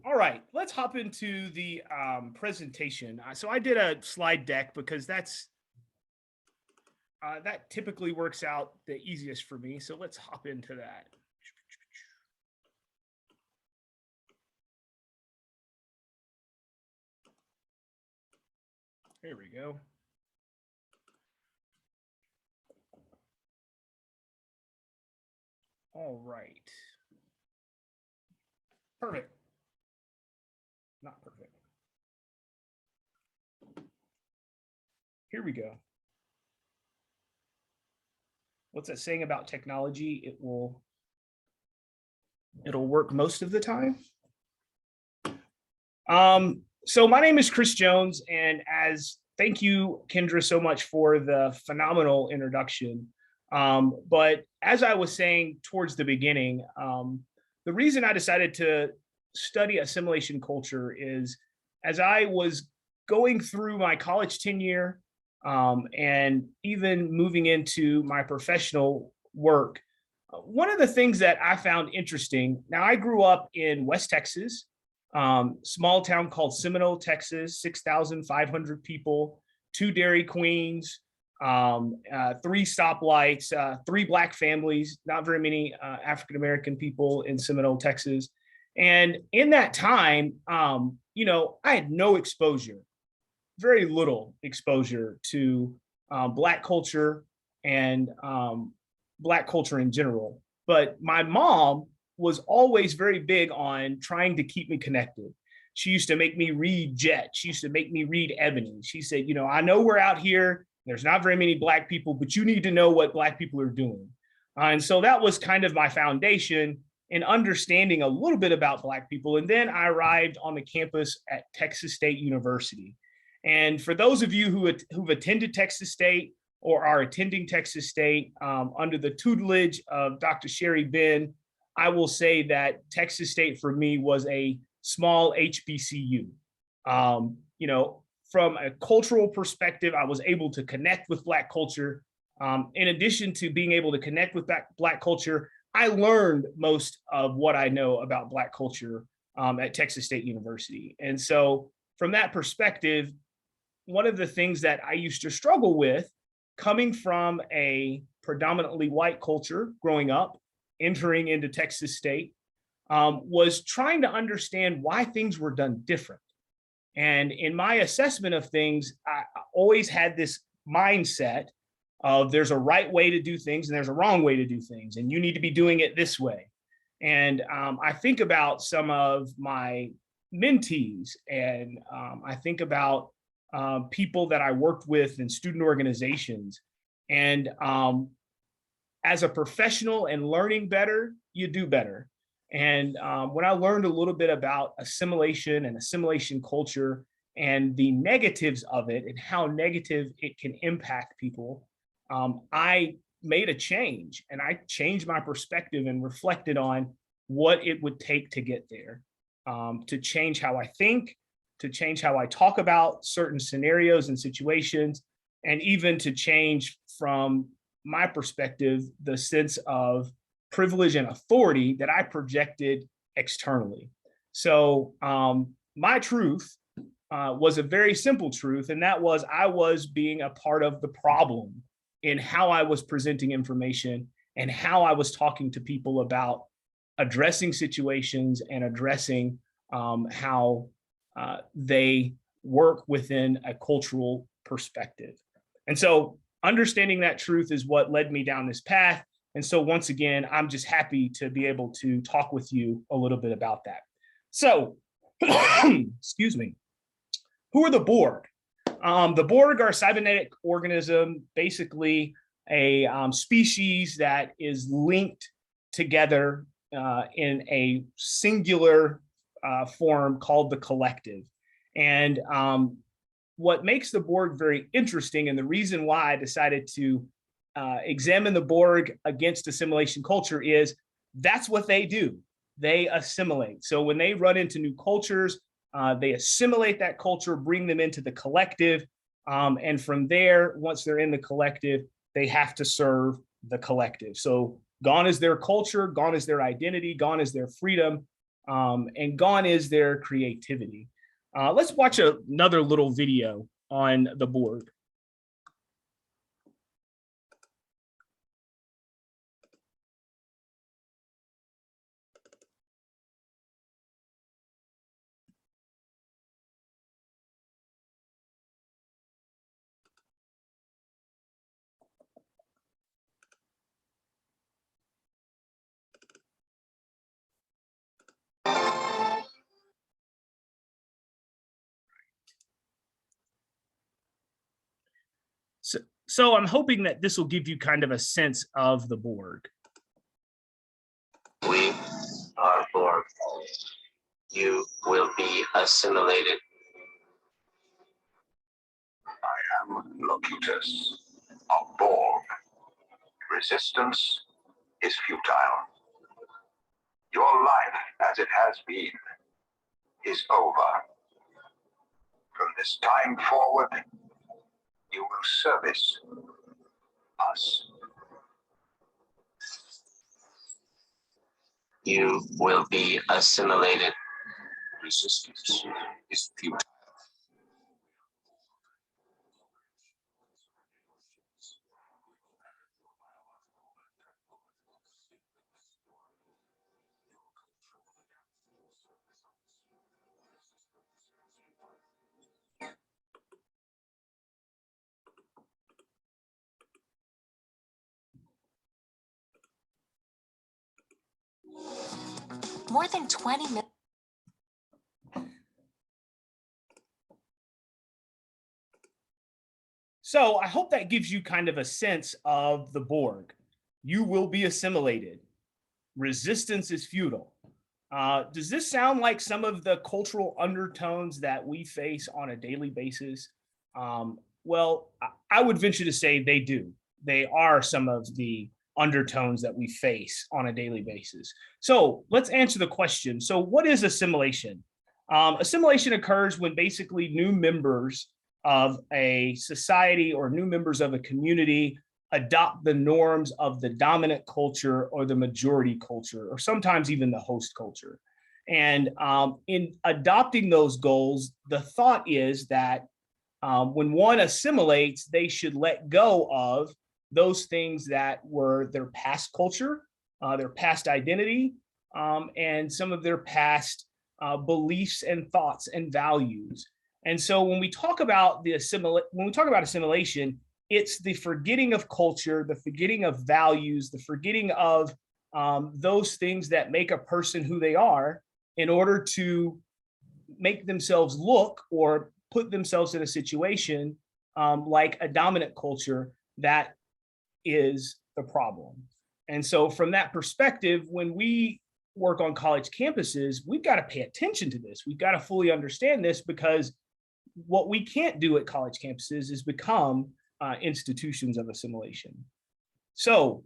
all right, let's hop into the presentation. So I did a slide deck because that typically works out the easiest for me. So let's hop into that. There we go. All right. Perfect. Not perfect. here we go. What's that saying about technology? It'll work most of the time. So my name is Chris Jones, and thank you, Kendra, so much for the phenomenal introduction. But as I was saying towards the beginning, the reason I decided to study assimilation culture is as I was going through my college tenure and even moving into my professional work, one of the things that I found interesting, now I grew up in West Texas, small town called Seminole, Texas, 6,500 people, 2 Dairy Queens, 3 stoplights, 3 Black families, not very many African-American people in Seminole, Texas. And in that time, you know, I had no exposure, very little exposure to Black culture and Black culture in general. But my mom was always very big on trying to keep me connected. She used to make me read Jet. She used to make me read Ebony. She said, you know, I know we're out here, there's not very many Black people, but you need to know what Black people are doing. And so that was kind of my foundation in understanding a little bit about Black people. And then I arrived on the campus at Texas State University. And for those of you who've attended Texas State or are attending Texas State under the tutelage of Dr. Sherry Ben, I will say that Texas State for me was a small HBCU. You know, from a cultural perspective, I was able to connect with Black culture. In addition to being able to connect with Black culture, I learned most of what I know about Black culture at Texas State University. And so from that perspective, one of the things that I used to struggle with coming from a predominantly white culture growing up, entering into Texas State, was trying to understand why things were done different. And in my assessment of things, I always had this mindset of there's a right way to do things and there's a wrong way to do things, and you need to be doing it this way. And I think about some of my mentees, and I think about people that I worked with in student organizations. And as a professional and learning better, you do better. And when I learned a little bit about assimilation and assimilation culture and the negatives of it and how negative it can impact people, I made a change, and I changed my perspective and reflected on what it would take to get there, to change how I think, to change how I talk about certain scenarios and situations, and even to change from my perspective, the sense of privilege and authority that I projected externally. So my truth was a very simple truth, and that was I was being a part of the problem in how I was presenting information and how I was talking to people about addressing situations and addressing how they work within a cultural perspective. And so understanding that truth is what led me down this path. And so once again, I'm just happy to be able to talk with you a little bit about that. So, excuse me, who are the Borg? The Borg are a cybernetic organism, basically a species that is linked together in a singular form called the collective. And what makes the Borg very interesting, and the reason why I decided to examine the Borg against assimilation culture, is that's what they do. They assimilate. So when they run into new cultures, they assimilate that culture, bring them into the collective. And from there, once they're in the collective, they have to serve the collective. So gone is their culture, gone is their identity, gone is their freedom, and gone is their creativity. Let's watch another little video on the Borg. So I'm hoping that this will give you kind of a sense of the Borg. We are Borg. You will be assimilated. I am Locutus of Borg. Resistance is futile. Your life, as it has been, is over. From this time forward, you will service us. You will be assimilated. Resistance is futile. More than 20 million. So I hope that gives you kind of a sense of the Borg. You will be assimilated. Resistance is futile. Does this sound like some of the cultural undertones that we face on a daily basis? Well, I would venture to say they do. They are some of the undertones that we face on a daily basis. So let's answer the question. So what is assimilation? Assimilation occurs when basically new members of a society or new members of a community adopt the norms of the dominant culture or the majority culture, or sometimes even the host culture. And in adopting those goals, the thought is that when one assimilates, they should let go of those things that were their past culture, their past identity, and some of their past beliefs and thoughts and values. And so when we talk about assimilation, it's the forgetting of culture, the forgetting of values, the forgetting of those things that make a person who they are in order to make themselves look or put themselves in a situation like a dominant culture that is the problem. And so from that perspective, when we work on college campuses, we've got to pay attention to this. We've got to fully understand this, because what we can't do at college campuses is become institutions of assimilation. So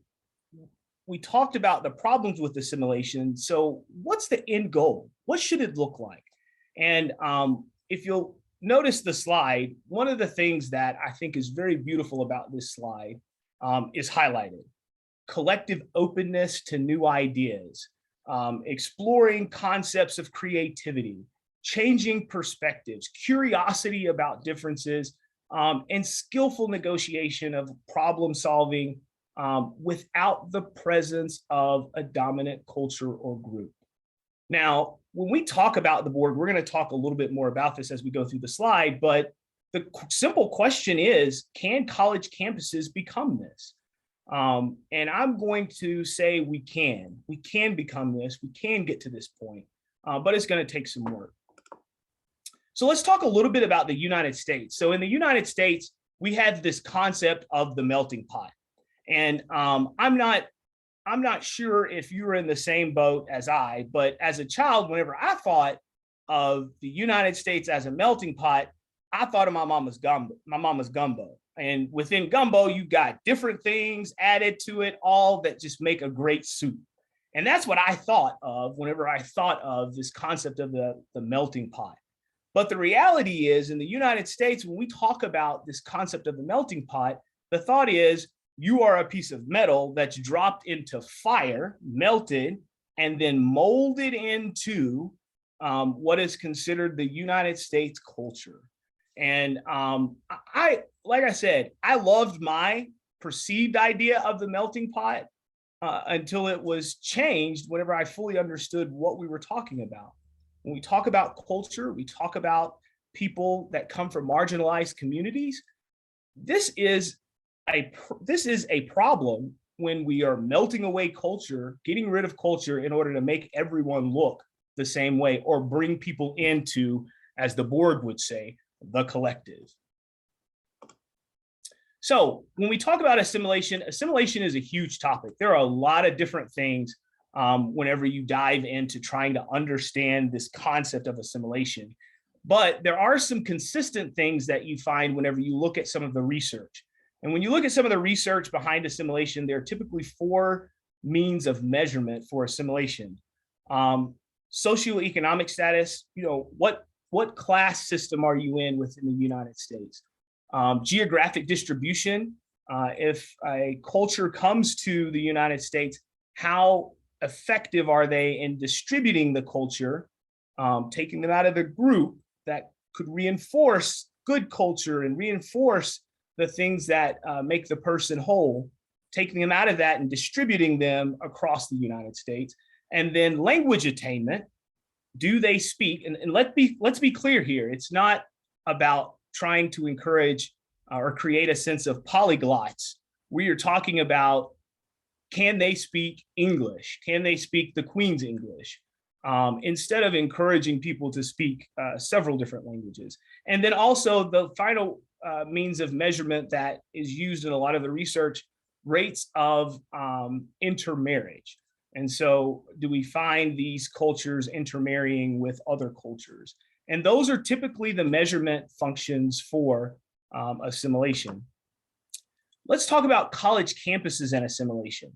we talked about the problems with assimilation. So what's the end goal? What should it look like? And if you'll notice the slide, one of the things that I think is very beautiful about this slide is highlighted. Collective openness to new ideas, exploring concepts of creativity, changing perspectives, curiosity about differences, and skillful negotiation of problem solving without the presence of a dominant culture or group. Now, when we talk about the Borg, we're going to talk a little bit more about this as we go through the slide, but the simple question is, can college campuses become this? And I'm going to say we can. We can become this. We can get to this point, but it's going to take some work. So let's talk a little bit about the United States. So in the United States, we had this concept of the melting pot. And I'm not sure if you were in the same boat as I, but as a child, whenever I thought of the United States as a melting pot, I thought of my mama's gumbo. And within gumbo, you got different things added to it, all that just make a great soup. And that's what I thought of whenever I thought of this concept of the melting pot. But the reality is, in the United States, when we talk about this concept of the melting pot, the thought is you are a piece of metal that's dropped into fire, melted, and then molded into what is considered the United States culture. And like I said, I loved my perceived idea of the melting pot until it was changed whenever I fully understood what we were talking about. When we talk about culture, we talk about people that come from marginalized communities. This is a problem when we are melting away culture, getting rid of culture in order to make everyone look the same way or bring people into, as the Borg would say, the collective. So when we talk about assimilation, assimilation is a huge topic. There are a lot of different things whenever you dive into trying to understand this concept of assimilation. But there are some consistent things that you find whenever you look at some of the research. And when you look at some of the research behind assimilation, there are typically 4 means of measurement for assimilation. Socioeconomic status, what class system are you in within the United States? Geographic distribution, if a culture comes to the United States, how effective are they in distributing the culture, taking them out of the group that could reinforce good culture and reinforce the things that make the person whole, taking them out of that and distributing them across the United States. And then language attainment, do they speak? And let's be clear here. It's not about trying to encourage or create a sense of polyglots. We are talking about, can they speak English? Can they speak the Queen's English? Instead of encouraging people to speak several different languages. And then also the final means of measurement that is used in a lot of the research, rates of intermarriage. And so do we find these cultures intermarrying with other cultures? And those are typically the measurement functions for assimilation. Let's talk about college campuses and assimilation.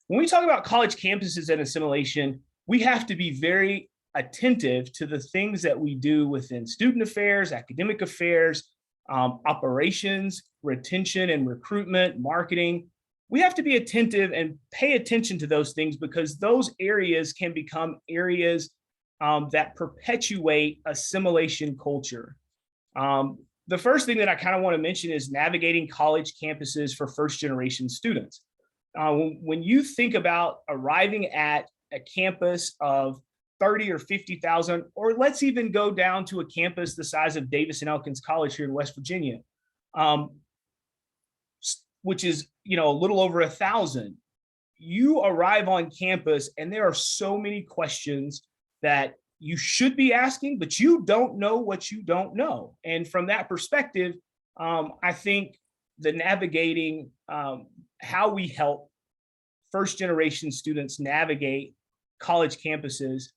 When we talk about college campuses and assimilation, we have to be very attentive to the things that we do within student affairs, academic affairs, operations, retention and recruitment, marketing. We have to be attentive and pay attention to those things because those areas can become areas that perpetuate assimilation culture. The first thing that I kind of want to mention is navigating college campuses for first-generation students. When you think about arriving at a campus of 30 or 50,000, or let's even go down to a campus the size of Davis and Elkins College here in West Virginia, which is a little over 1,000. You arrive on campus and there are so many questions that you should be asking, but you don't know what you don't know. And from that perspective, I think the navigating how we help first generation students navigate college campuses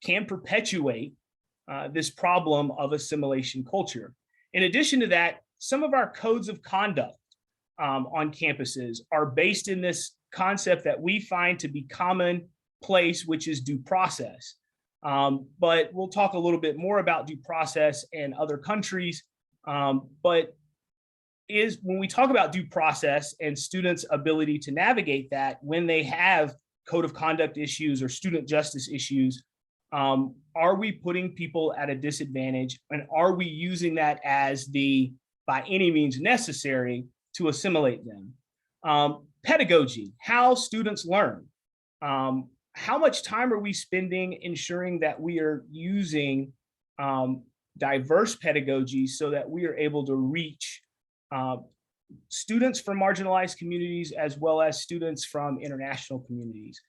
can perpetuate this problem of assimilation culture. In addition to that, some of our codes of conduct on campuses are based in this concept that we find to be commonplace, which is due process. But we'll talk a little bit more about due process in other countries. But when we talk about due process and students' ability to navigate that when they have code of conduct issues or student justice issues, are we putting people at a disadvantage? And are we using that as the, by any means necessary, to assimilate them? Pedagogy, how students learn. How much time are we spending ensuring that we are using diverse pedagogy so that we are able to reach students from marginalized communities as well as students from international communities?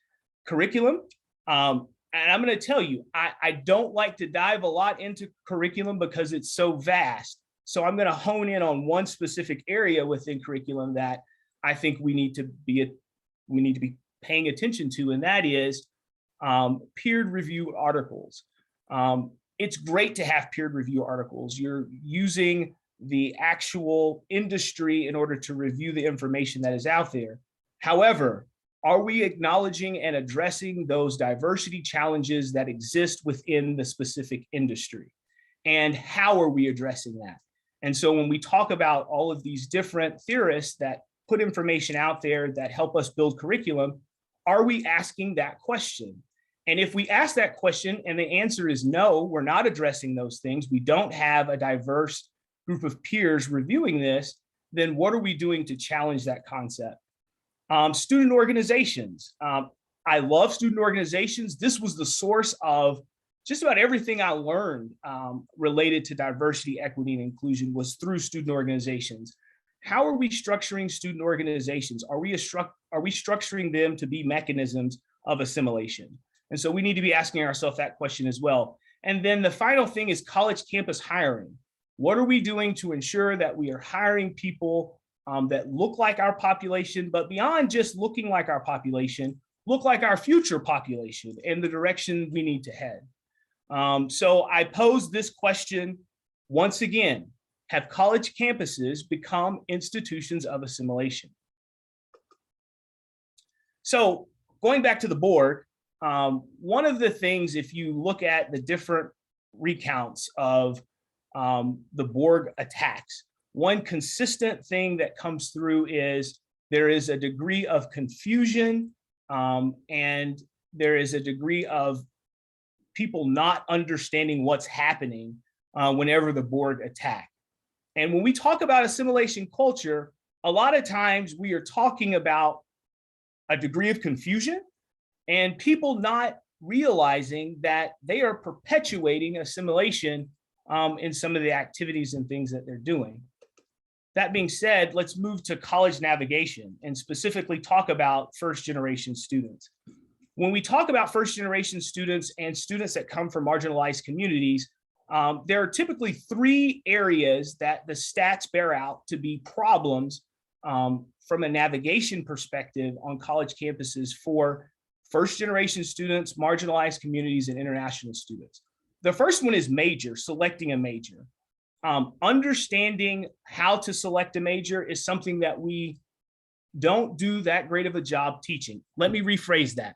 Curriculum, and I'm going to tell you, I don't like to dive a lot into curriculum because it's so vast. So I'm going to hone in on one specific area within curriculum that I think we need to be paying attention to, and that is peer reviewed articles. It's great to have peer review articles. You're using the actual industry in order to review the information that is out there. However, are we acknowledging and addressing those diversity challenges that exist within the specific industry? And how are we addressing that? And so when we talk about all of these different theorists that put information out there that help us build curriculum, are we asking that question? And if we ask that question and the answer is no, we're not addressing those things, we don't have a diverse group of peers reviewing this, then what are we doing to challenge that concept? Student organizations. I love student organizations. This was the source of just about everything I learned related to diversity, equity, and inclusion was through student organizations. How are we structuring student organizations? Are we structuring them to be mechanisms of assimilation? And so we need to be asking ourselves that question as well. And then the final thing is college campus hiring. What are we doing to ensure that we are hiring people that look like our population, but beyond just looking like our population, look like our future population and the direction we need to head. So I pose this question once again: have college campuses become institutions of assimilation? So going back to the board, one of the things, if you look at the different recounts of the Borg attacks, one consistent thing that comes through is there is a degree of confusion, and there is a degree of people not understanding what's happening whenever the Borg attack. And when we talk about assimilation culture, a lot of times we are talking about a degree of confusion and people not realizing that they are perpetuating assimilation in some of the activities and things that they're doing. That being said, let's move to college navigation and specifically talk about first-generation students. When we talk about first-generation students and students that come from marginalized communities, there are typically three areas that the stats bear out to be problems from a navigation perspective on college campuses for first-generation students, marginalized communities, and international students. The first one is major, selecting a major. Understanding how to select a major is something that we don't do that great of a job teaching. Let me rephrase that.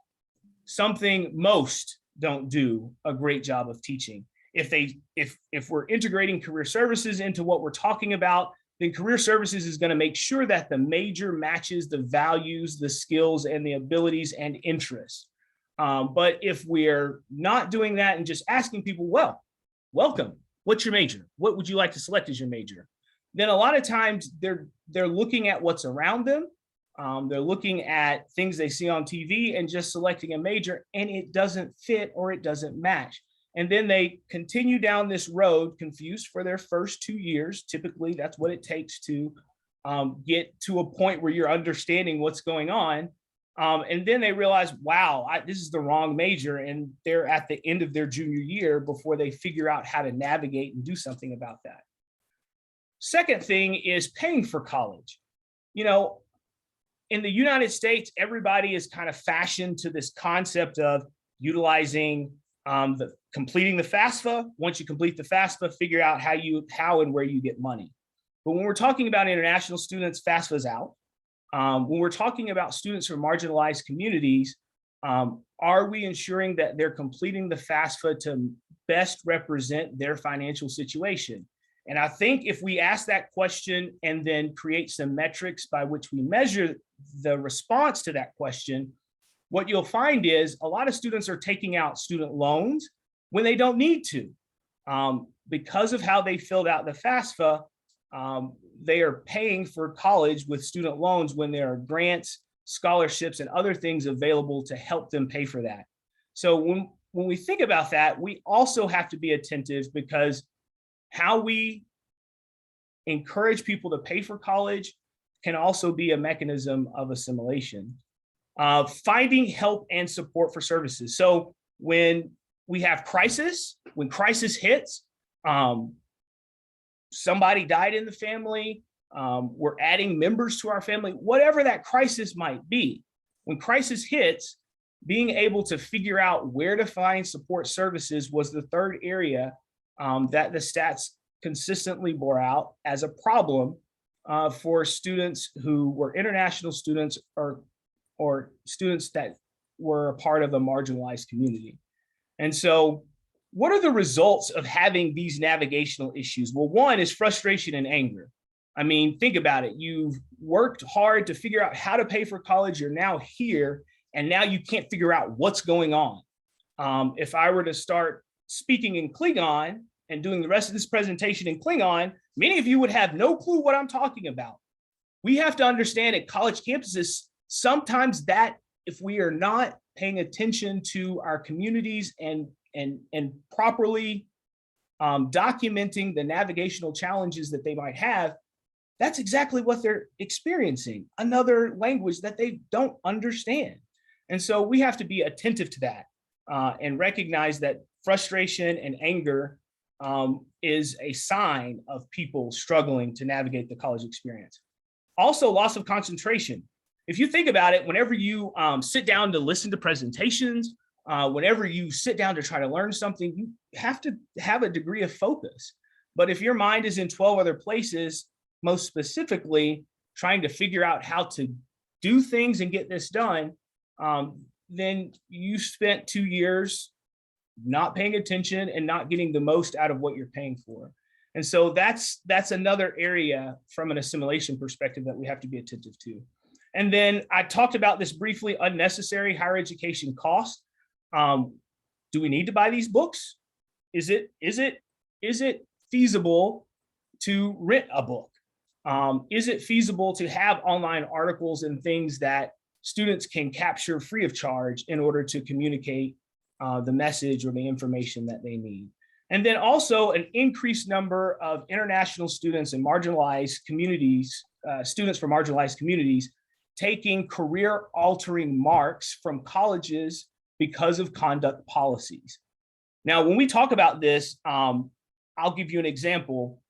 Something most don't do a great job of teaching. If we're integrating career services into what we're talking about, then career services is going to make sure that the major matches the values, the skills, and the abilities and interests. But if we're not doing that and just asking people, well, welcome, what's your major? What would you like to select as your major? Then a lot of times they're looking at what's around them. They're looking at things they see on TV and just selecting a major, and it doesn't fit or it doesn't match. And then they continue down this road confused for their first 2 years. Typically, that's what it takes to get to a point where you're understanding what's going on. And then they realize, wow, this is the wrong major. And they're at the end of their junior year before they figure out how to navigate and do something about that. Second thing is paying for college. You know, in the United States, everybody is kind of fashioned to this concept of utilizing completing the FAFSA. Once you complete the FAFSA, figure out how and where you get money. But when we're talking about international students, FAFSA is out. When we're talking about students from marginalized communities, are we ensuring that they're completing the FAFSA to best represent their financial situation? And I think if we ask that question and then create some metrics by which we measure the response to that question, what you'll find is a lot of students are taking out student loans when they don't need to. Because of how they filled out the FAFSA, they are paying for college with student loans when there are grants, scholarships, and other things available to help them pay for that. So when we think about that, we also have to be attentive, because how we encourage people to pay for college can also be a mechanism of assimilation. Finding help and support for services. So when we have crisis, when crisis hits, somebody died in the family, we're adding members to our family, whatever that crisis might be. When crisis hits, being able to figure out where to find support services was the third area that the stats consistently bore out as a problem for students who were international students or students that were a part of a marginalized community. And so what are the results of having these navigational issues? Well, one is frustration and anger. I mean, think about it. You've worked hard to figure out how to pay for college. You're now here, and now you can't figure out what's going on. If I were to start speaking in Klingon and doing the rest of this presentation in Klingon, many of you would have no clue what I'm talking about. We have to understand at college campuses, sometimes that if we are not paying attention to our communities and properly documenting the navigational challenges that they might have, that's exactly what they're experiencing, another language that they don't understand. And so we have to be attentive to that and recognize that frustration and anger is a sign of people struggling to navigate the college experience. Also, loss of concentration. If you think about it, whenever you sit down to listen to presentations, whenever you sit down to try to learn something, you have to have a degree of focus. But if your mind is in 12 other places, most specifically trying to figure out how to do things and get this done, then you spent 2 years not paying attention and not getting the most out of what you're paying for. And so that's another area from an assimilation perspective that we have to be attentive to. And then I talked about this briefly, unnecessary higher education cost. Do we need to buy these books? Is it feasible to rent a book? Is it feasible to have online articles and things that students can capture free of charge in order to communicate the message or the information that they need? And then also an increased number of international students and marginalized communities, students from marginalized communities, taking career-altering marks from colleges because of conduct policies. Now, when we talk about this, I'll give you an example.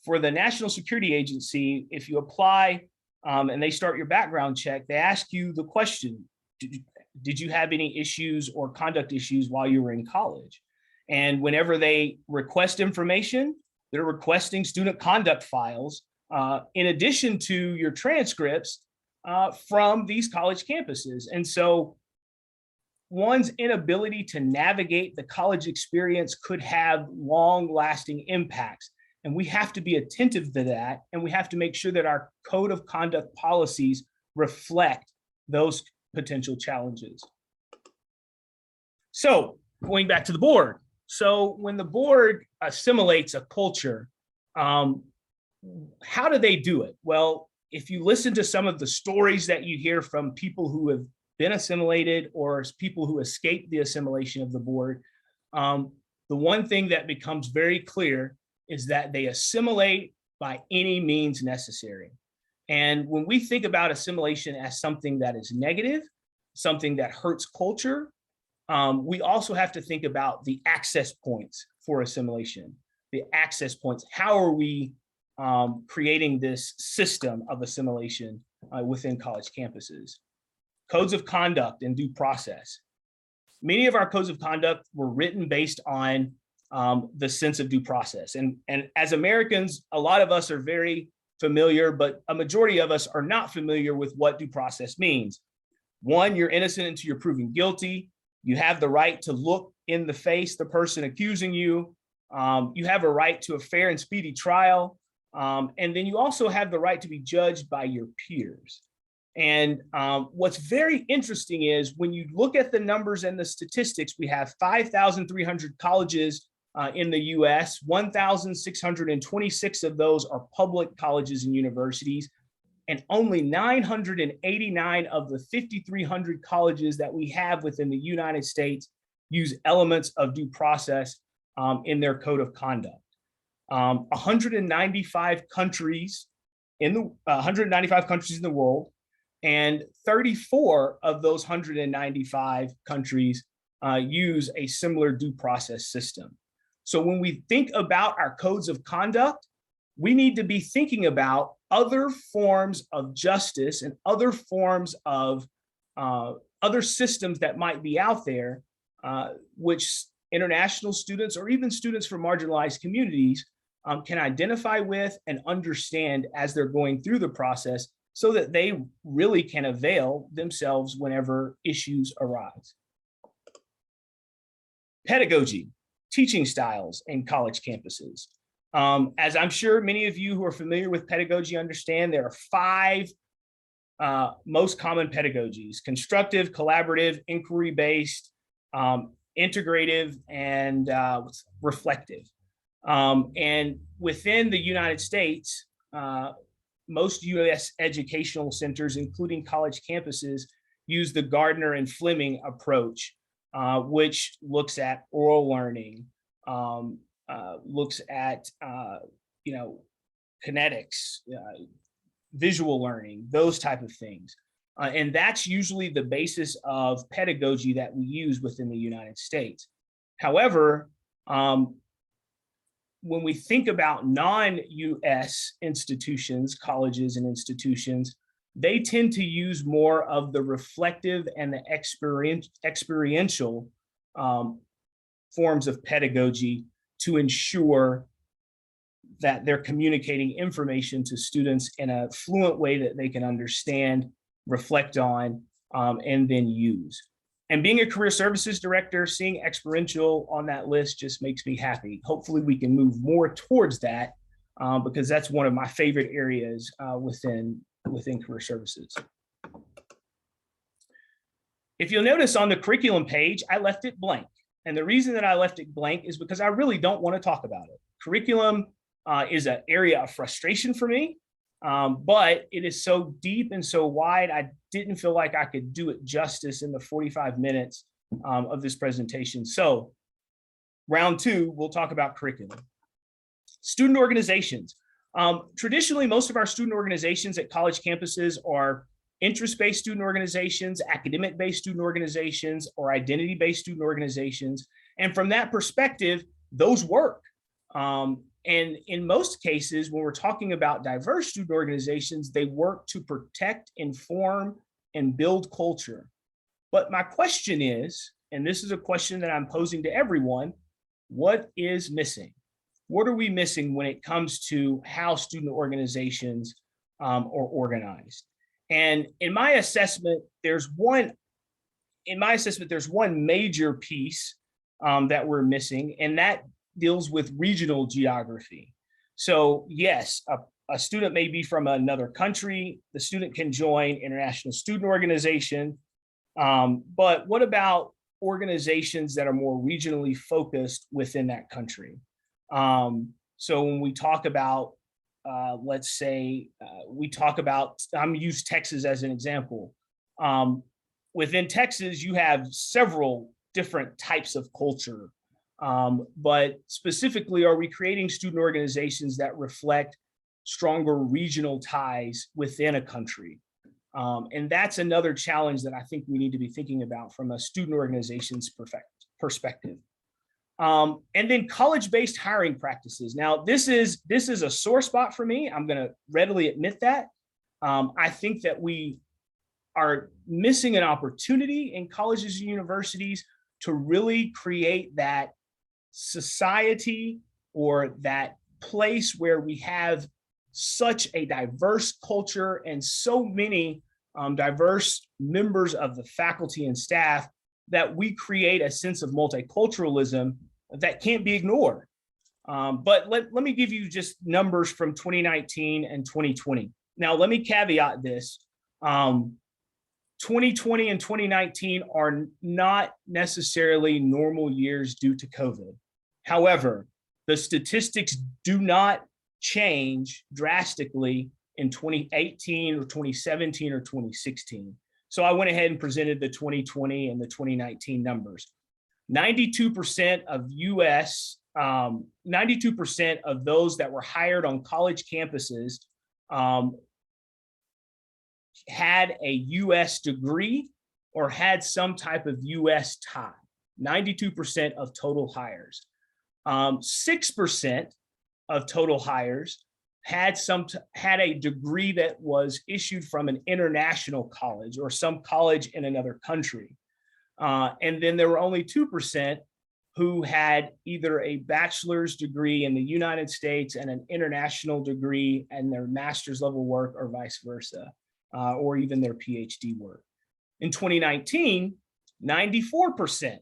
For the National Security Agency, if you apply and they start your background check, they ask you the question, did you have any issues or conduct issues while you were in college? And whenever they request information, they're requesting student conduct files in addition to your transcripts from these college campuses. And so one's inability to navigate the college experience could have long-lasting impacts. And we have to be attentive to that. And we have to make sure that our code of conduct policies reflect those potential challenges. So going back to the board. So when the board assimilates a culture, how do they do it? Well, if you listen to some of the stories that you hear from people who have been assimilated or people who escaped the assimilation of the board, the one thing that becomes very clear is that they assimilate by any means necessary. And when we think about assimilation as something that is negative, something that hurts culture, we also have to think about the access points for assimilation, the access points. How are we creating this system of assimilation within college campuses? Codes of conduct and due process. Many of our codes of conduct were written based on the sense of due process. And as Americans, a lot of us are very familiar, but a majority of us are not familiar with what due process means. One, you're innocent until you're proven guilty. You have the right to look in the face the person accusing you. You have a right to a fair and speedy trial. And then you also have the right to be judged by your peers. And what's very interesting is when you look at the numbers and the statistics, we have 5,300 colleges in the US, 1,626 of those are public colleges and universities, and only 989 of the 5,300 colleges that we have within the United States use elements of due process in their code of conduct. 195 countries in the world, and 34 of those 195 countries use a similar due process system. So when we think about our codes of conduct, we need to be thinking about other forms of justice and other forms of other systems that might be out there, which international students or even students from marginalized communities can identify with and understand as they're going through the process, so that they really can avail themselves whenever issues arise. Pedagogy, teaching styles in college campuses. As I'm sure many of you who are familiar with pedagogy understand, there are 5 most common pedagogies: constructive, collaborative, inquiry-based, integrative, and reflective. And within the United States, most U.S. educational centers, including college campuses, use the Gardner and Fleming approach, which looks at oral learning, looks at kinetics, visual learning, those type of things. And that's usually the basis of pedagogy that we use within the United States. However, when we think about non-US institutions, colleges and institutions, they tend to use more of the reflective and the experiential forms of pedagogy to ensure that they're communicating information to students in a fluent way that they can understand, reflect on, and then use. And being a career services director, seeing experiential on that list just makes me happy. Hopefully we can move more towards that because that's one of my favorite areas within career services. If you'll notice on the curriculum page, I left it blank. And the reason that I left it blank is because I really don't want to talk about it. Curriculum is an area of frustration for me, but it is so deep and so wide, I didn't feel like I could do it justice in the 45 minutes of this presentation. So round two, we'll talk about curriculum. Student organizations. Traditionally, most of our student organizations at college campuses are interest-based student organizations, academic-based student organizations, or identity-based student organizations. And from that perspective, those work. And in most cases, when we're talking about diverse student organizations, they work to protect, inform, and build culture. But my question is, and this is a question that I'm posing to everyone, what is missing? What are we missing when it comes to how student organizations are organized? And in my assessment, there's one major piece that we're missing, and that deals with regional geography. So yes, a student may be from another country. The student can join international student organization. But what about organizations that are more regionally focused within that country? So when we talk about, let's say, I'm use Texas as an example. Within Texas, you have several different types of culture. But specifically, are we creating student organizations that reflect stronger regional ties within a country? And that's another challenge that I think we need to be thinking about from a student organization's perspective. And then college-based hiring practices. Now, this is a sore spot for me. I'm going to readily admit that. I think that we are missing an opportunity in colleges and universities to really create that society or that place where we have such a diverse culture and so many diverse members of the faculty and staff that we create a sense of multiculturalism that can't be ignored. But let me give you just numbers from 2019 and 2020. Now, let me caveat this. 2020 and 2019 are not necessarily normal years due to COVID. However, the statistics do not change drastically in 2018 or 2017 or 2016. So I went ahead and presented the 2020 and the 2019 numbers. 92% of 92% of those that were hired on college campuses had a US degree or had some type of US tie. 92% of total hires. 6% of total hires had a degree that was issued from an international college or some college in another country. And then there were only 2% who had either a bachelor's degree in the United States and an international degree and their master's level work or vice versa, or even their PhD work. In 2019, 94%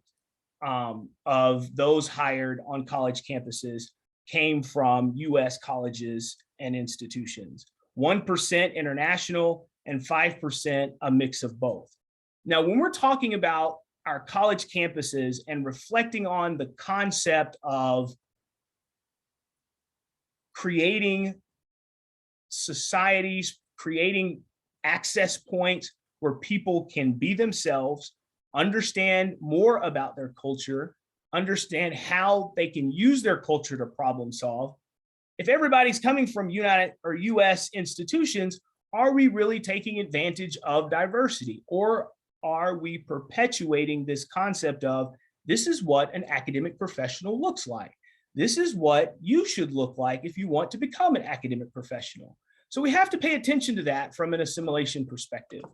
of those hired on college campuses came from US colleges and institutions. 1% international and 5% a mix of both. Now, when we're talking about our college campuses and reflecting on the concept of creating societies, creating access points where people can be themselves, understand more about their culture, understand how they can use their culture to problem solve. If everybody's coming from United or US institutions, are we really taking advantage of diversity? Or are we perpetuating this concept of this is what an academic professional looks like? this is what you should look like if you want to become an academic professional. So we have to pay attention to that from an assimilation perspective.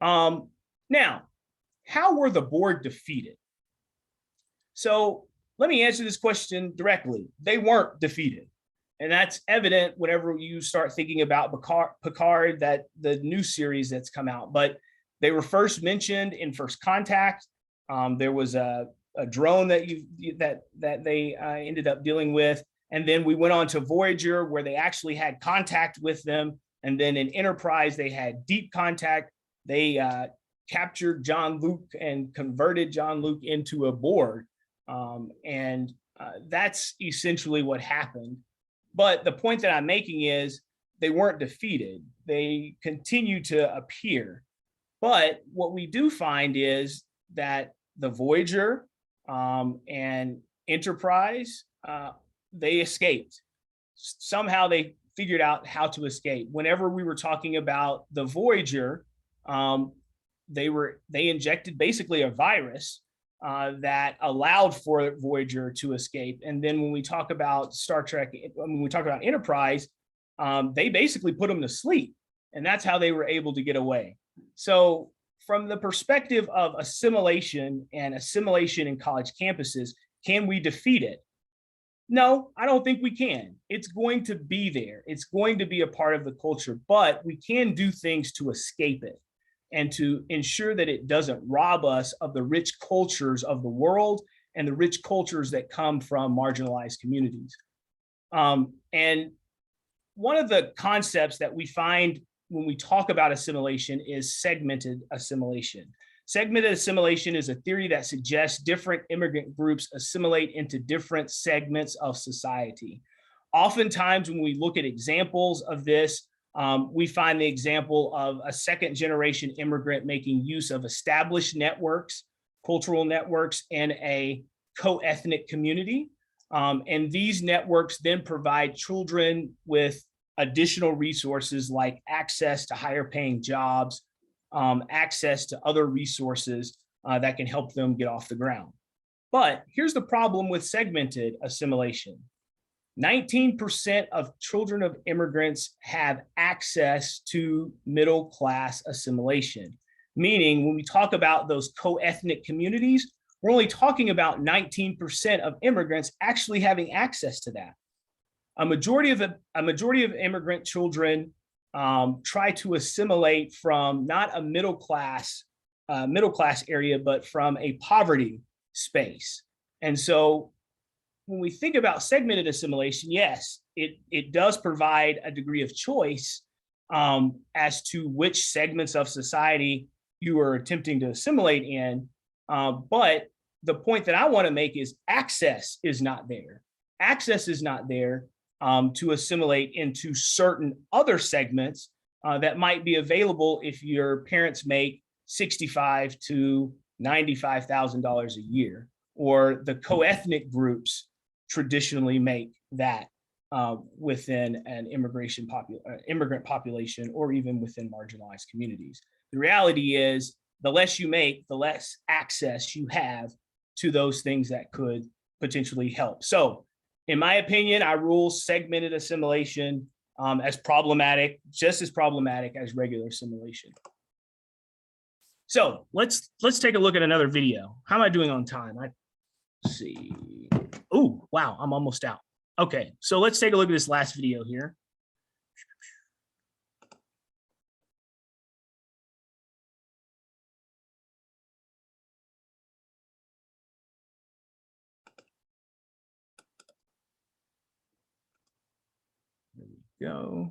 Now, how were the board defeated? So let me answer this question directly. They weren't defeated. And that's evident whenever you start thinking about Picard, that the new series that's come out. But they were first mentioned in First Contact. There was a drone that they ended up dealing with. And then we went on to Voyager, where they actually had contact with them. And then in Enterprise, they had deep contact. They captured John Luke and converted John Luke into a Borg. That's essentially what happened. But the point that I'm making is they weren't defeated. They continue to appear. But what we do find is that the Voyager and Enterprise, they escaped. Somehow they figured out how to escape. Whenever we were talking about the Voyager, they injected basically a virus that allowed for Voyager to escape. And then when we talk about Star Trek, when we talk about Enterprise, they basically put them to sleep. And that's how they were able to get away. So from the perspective of assimilation and assimilation in college campuses, can we defeat it? No, I don't think we can. It's going to be there. It's going to be a part of the culture, but we can do things to escape it and to ensure that it doesn't rob us of the rich cultures of the world and the rich cultures that come from marginalized communities. And one of the concepts that we find when we talk about assimilation is segmented assimilation. Segmented assimilation is a theory that suggests different immigrant groups assimilate into different segments of society. Oftentimes, when we look at examples of this, we find the example of a second generation immigrant making use of established networks, cultural networks in a co-ethnic community. And these networks then provide children with additional resources like access to higher paying jobs, access to other resources that can help them get off the ground. But here's the problem with segmented assimilation. 19% of children of immigrants have access to middle class assimilation, meaning when we talk about those co-ethnic communities, we're only talking about 19% of immigrants actually having access to that. A majority of immigrant children try to assimilate from not a middle class area, but from a poverty space. And so when we think about segmented assimilation, yes, it does provide a degree of choice as to which segments of society you are attempting to assimilate in. But the point that I want to make is access is not there. Access is not there to assimilate into certain other segments that might be available if your parents make $65,000 to $95,000 a year, or the co-ethnic groups traditionally make that within an immigrant population, or even within marginalized communities. The reality is, the less you make, the less access you have to those things that could potentially help. So in my opinion, I rule segmented assimilation as problematic, just as problematic as regular assimilation. So let's take a look at another video. How am I doing on time? Let's see. Oh, wow, I'm almost out. Okay, so let's take a look at this last video here. There we go.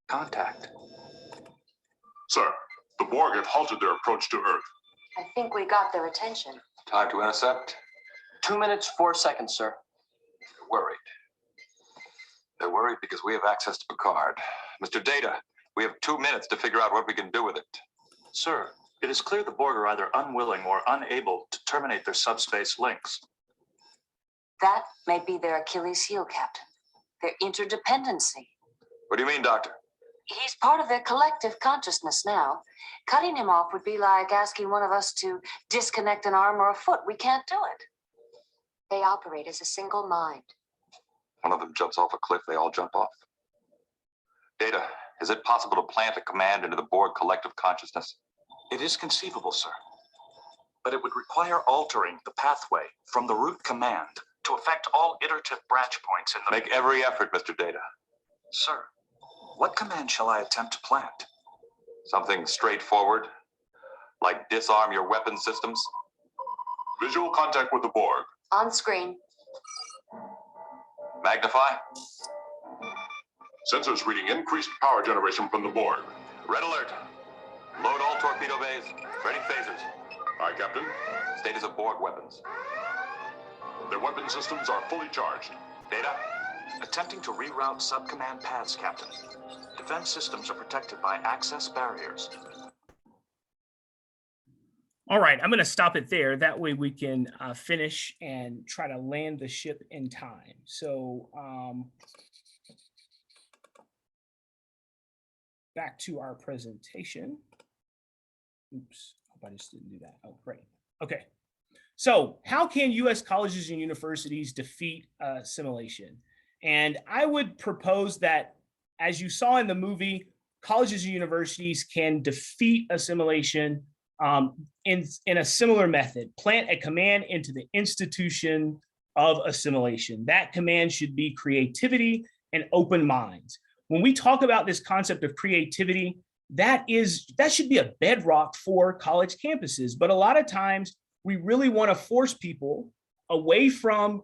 Contact. Sir, the Borg have halted their approach to Earth. I think we got their attention. Time to intercept. 2 minutes, 4 seconds, sir. They're worried. They're worried because we have access to Picard. Mr. Data, We have 2 minutes to figure out what we can do with it. Sir, it is clear the Borg are either unwilling or unable to terminate their subspace links. That may be their Achilles heel, Captain. Their interdependency. What do you mean, Doctor? He's part of their collective consciousness now. Cutting him off would be like asking one of us to disconnect an arm or a foot. We can't do it. They operate as a single mind. One of them jumps off a cliff, they all jump off. Data, is it possible to plant a command into the Borg collective consciousness? It is conceivable, sir. But it would require altering the pathway from the root command to affect all iterative branch points in the... Make every effort, Mr. Data. Sir, what command shall I attempt to plant? Something straightforward, like disarm your weapon systems. Visual contact with the Borg. On screen. Magnify. Sensors reading increased power generation from the Borg. Red alert. Load all torpedo bays. Ready phasers. Aye, Captain. Status of Borg weapons. Their weapon systems are fully charged. Data. Attempting to reroute subcommand paths, Captain. Defense systems are protected by access barriers. All right, I'm going to stop it there. That way we can finish and try to land the ship in time. So back to our presentation. Oops, hope I just didn't do that. Oh, great. Okay. So how can U.S. colleges and universities defeat assimilation? And I would propose that, as you saw in the movie, colleges and universities can defeat assimilation in a similar method. Plant a command into the institution of assimilation. That command should be creativity and open minds. When we talk about this concept of creativity, that should be a bedrock for college campuses. But a lot of times we really want to force people away from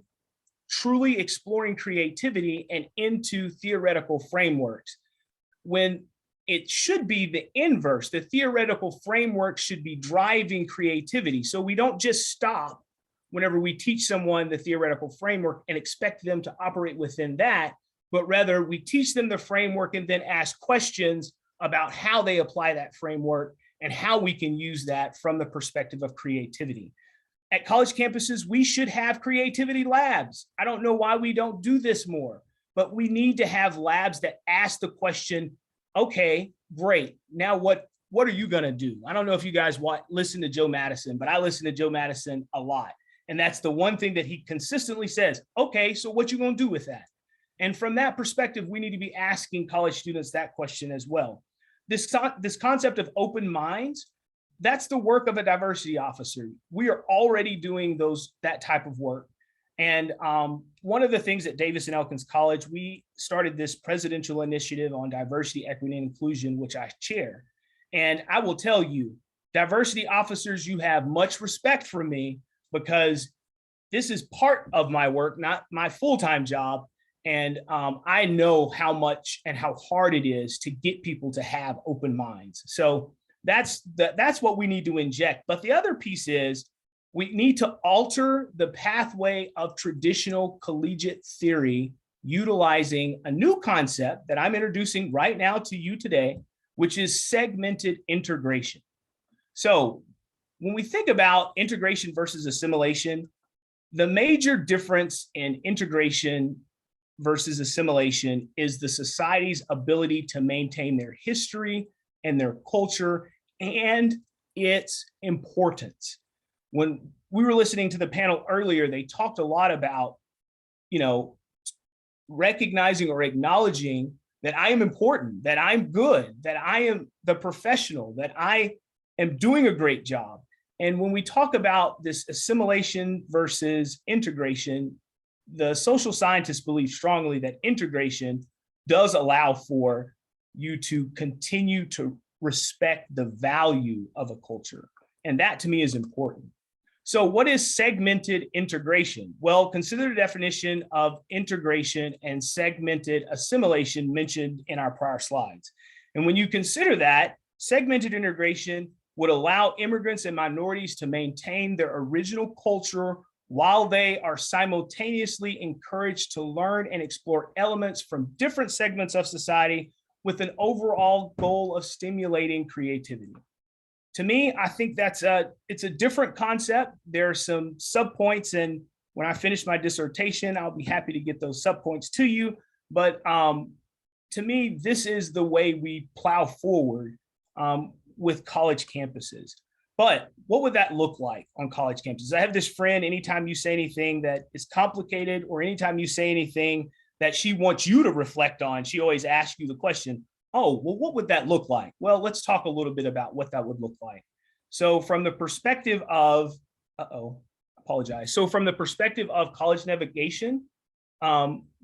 truly exploring creativity and into theoretical frameworks, when it should be the inverse. The theoretical framework should be driving creativity. So we don't just stop whenever we teach someone the theoretical framework and expect them to operate within that, but rather we teach them the framework and then ask questions about how they apply that framework and how we can use that from the perspective of creativity. At college campuses, we should have creativity labs. I don't know why we don't do this more, but we need to have labs that ask the question, okay, great. Now what are you gonna do? I don't know if you guys listen to Joe Madison, but I listen to Joe Madison a lot. And that's the one thing that he consistently says, okay, so what you gonna do with that? And from that perspective, we need to be asking college students that question as well. This concept of open minds, that's the work of a diversity officer. We are already doing that type of work. And one of the things at Davis and Elkins College, we started this presidential initiative on diversity, equity, and inclusion, which I chair. And I will tell you, diversity officers, you have much respect from me, because this is part of my work, not my full-time job. And I know how much and how hard it is to get people to have open minds. So that's what we need to inject. But the other piece is we need to alter the pathway of traditional collegiate theory, utilizing a new concept that I'm introducing right now to you today, which is segmented integration. So when we think about integration versus assimilation, the major difference in integration versus assimilation is the society's ability to maintain their history and their culture and its importance. When we were listening to the panel earlier, they talked a lot about, recognizing or acknowledging that I am important, that I'm good, that I am the professional, that I am doing a great job. And when we talk about this assimilation versus integration, the social scientists believe strongly that integration does allow for you to continue to respect the value of a culture. And that to me is important. So what is segmented integration? Well, consider the definition of integration and segmented assimilation mentioned in our prior slides. And when you consider that, segmented integration would allow immigrants and minorities to maintain their original culture while they are simultaneously encouraged to learn and explore elements from different segments of society with an overall goal of stimulating creativity. To me, I think it's a different concept. There are some subpoints, and when I finish my dissertation, I'll be happy to get those subpoints to you. But to me, this is the way we plow forward with college campuses. But what would that look like on college campuses? I have this friend, anytime you say anything that is complicated or anytime you say anything that she wants you to reflect on, she always asks you the question, oh, well, what would that look like? Well, let's talk a little bit about what that would look like. So from the perspective of, So from the perspective of college navigation,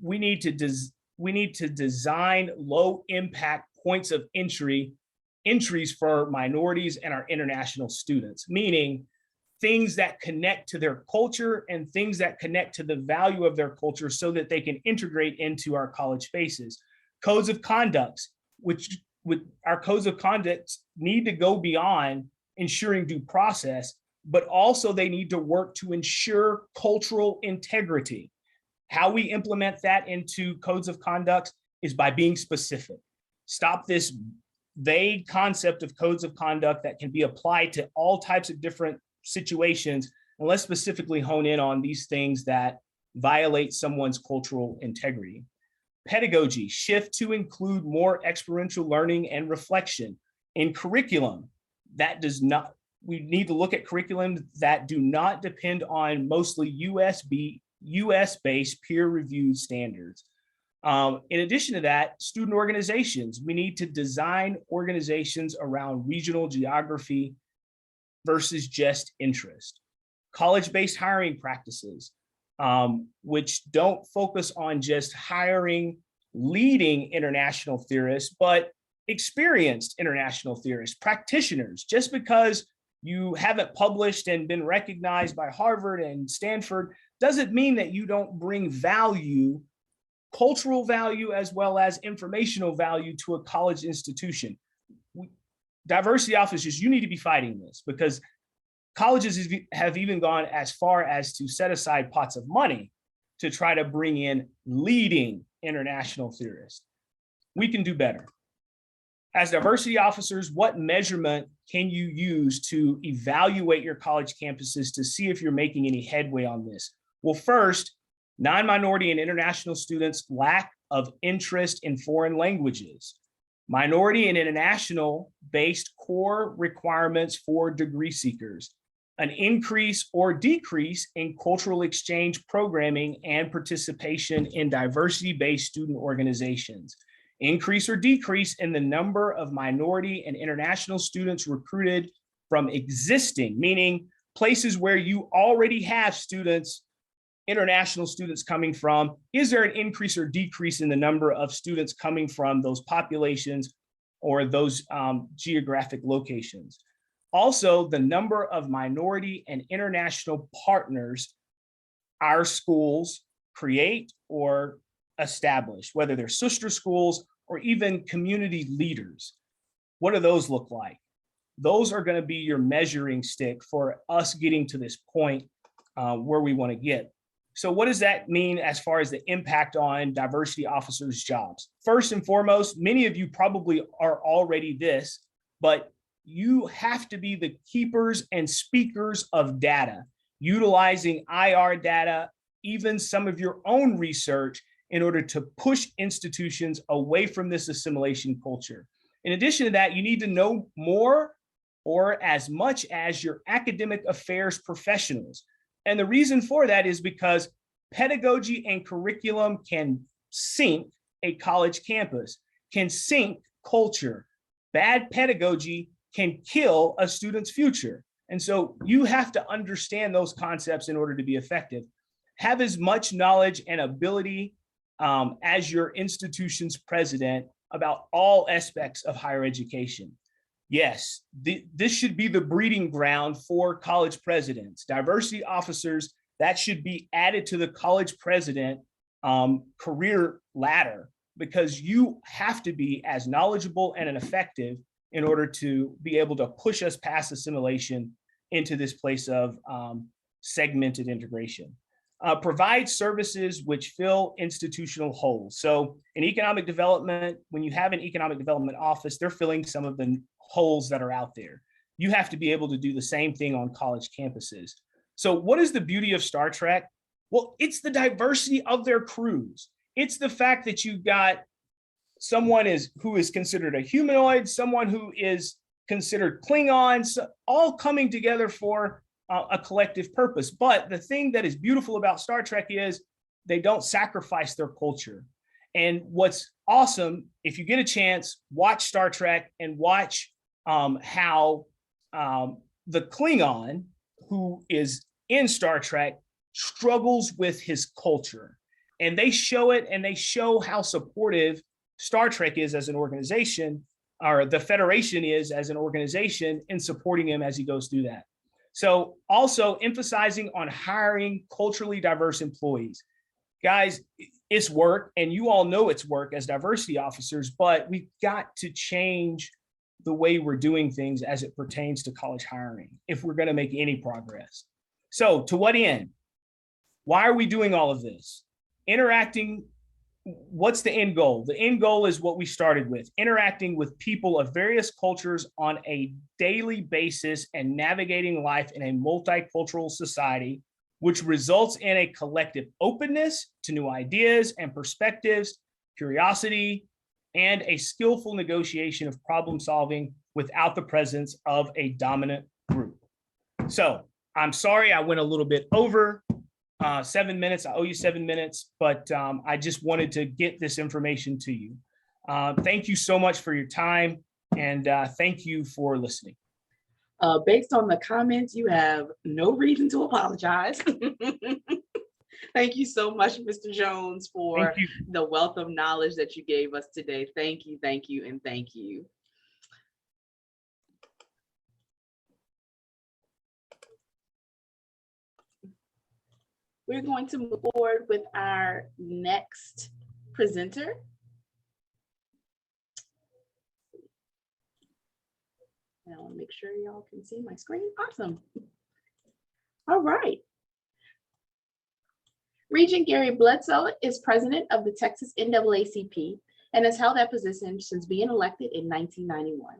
we need to design low impact points of entries for minorities and our international students, meaning things that connect to their culture and things that connect to the value of their culture so that they can integrate into our college spaces. Codes of conduct, which our codes of conduct need to go beyond ensuring due process, but also they need to work to ensure cultural integrity. How we implement that into codes of conduct is by being specific. Stop this vague concept of codes of conduct that can be applied to all types of different situations, and let's specifically hone in on these things that violate someone's cultural integrity. Pedagogy, shift to include more experiential learning and reflection. In curriculum, we need to look at curriculum that do not depend on mostly US-based peer-reviewed standards. In addition to that, student organizations, we need to design organizations around regional geography versus just interest. College-based hiring practices, which don't focus on just hiring leading international theorists, but experienced international theorists, practitioners. Just because you haven't published and been recognized by Harvard and Stanford doesn't mean that you don't bring value, cultural value, as well as informational value to a college institution. Diversity officers, you need to be fighting this, because colleges have even gone as far as to set aside pots of money to try to bring in leading international theorists. We can do better. As diversity officers, what measurement can you use to evaluate your college campuses to see if you're making any headway on this? Well, first, non-minority and international students' lack of interest in foreign languages. Minority and international-based core requirements for degree seekers. An increase or decrease in cultural exchange programming and participation in diversity-based student organizations. Increase or decrease in the number of minority and international students recruited from existing, meaning places where you already have students, international students coming from. Is there an increase or decrease in the number of students coming from those populations or those geographic locations? Also, the number of minority and international partners our schools create or establish, whether they're sister schools or even community leaders. What do those look like? Those are going to be your measuring stick for us getting to this point where we want to get. So what does that mean as far as the impact on diversity officers' jobs? First and foremost, many of you probably are already this, but you have to be the keepers and speakers of data, utilizing IR data, even some of your own research, in order to push institutions away from this assimilation culture. In addition to that, you need to know more or as much as your academic affairs professionals. And the reason for that is because pedagogy and curriculum can sink a college campus, can sink culture. Bad pedagogy can kill a student's future. And so you have to understand those concepts in order to be effective. Have as much knowledge and ability as your institution's president about all aspects of higher education. Yes, this should be the breeding ground for college presidents, diversity officers. That should be added to the college president career ladder, because you have to be as knowledgeable and effective in order to be able to push us past assimilation into this place of segmented integration. provide services which fill institutional holes. So in economic development, when you have an economic development office, they're filling some of the holes that are out there. You have to be able to do the same thing on college campuses. So what is the beauty of Star Trek? Well, it's the diversity of their crews. It's the fact that you've got someone who is considered a humanoid, someone who is considered Klingons, all coming together for a collective purpose. But the thing that is beautiful about Star Trek is they don't sacrifice their culture. And what's awesome, if you get a chance, watch Star Trek and watch how the Klingon who is in Star Trek struggles with his culture. And they show it, and they show how supportive Star Trek is as an organization, or the Federation is as an organization, in supporting him as he goes through that. So also emphasizing on hiring culturally diverse employees. Guys, it's work, and you all know it's work as diversity officers, but we've got to change the way we're doing things as it pertains to college hiring if we're going to make any progress. So to what end? Why are we doing all of this? Interacting. What's the end goal? The end goal is what we started with, interacting with people of various cultures on a daily basis and navigating life in a multicultural society, which results in a collective openness to new ideas and perspectives, curiosity, and a skillful negotiation of problem solving without the presence of a dominant group. So I'm sorry I went a little bit over 7 minutes. I owe you 7 minutes, but I just wanted to get this information to you. Thank you so much for your time, and thank you for listening. Based on the comments, you have no reason to apologize. Thank you so much, Mr. Jones, for the wealth of knowledge that you gave us today. Thank you, and thank you. We're going to move forward with our next presenter. I want to make sure y'all can see my screen. Awesome. All right. Regent Gary Bledsoe is president of the Texas NAACP and has held that position since being elected in 1991.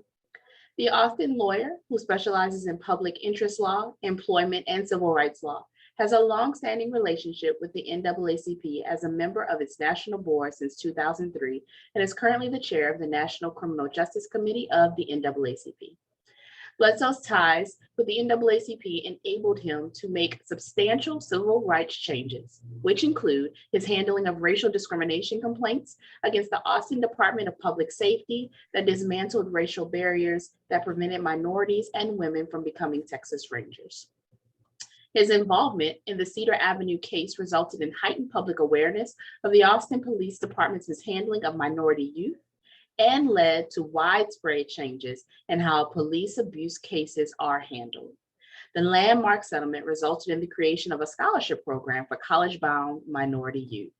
The Austin lawyer, who specializes in public interest law, employment, and civil rights law, has a long-standing relationship with the NAACP as a member of its national board since 2003 and is currently the chair of the National Criminal Justice Committee of the NAACP. Bledsoe's ties with the NAACP enabled him to make substantial civil rights changes, which include his handling of racial discrimination complaints against the Austin Department of Public Safety that dismantled racial barriers that prevented minorities and women from becoming Texas Rangers. His involvement in the Cedar Avenue case resulted in heightened public awareness of the Austin Police Department's mishandling of minority youth and led to widespread changes in how police abuse cases are handled. The landmark settlement resulted in the creation of a scholarship program for college-bound minority youth.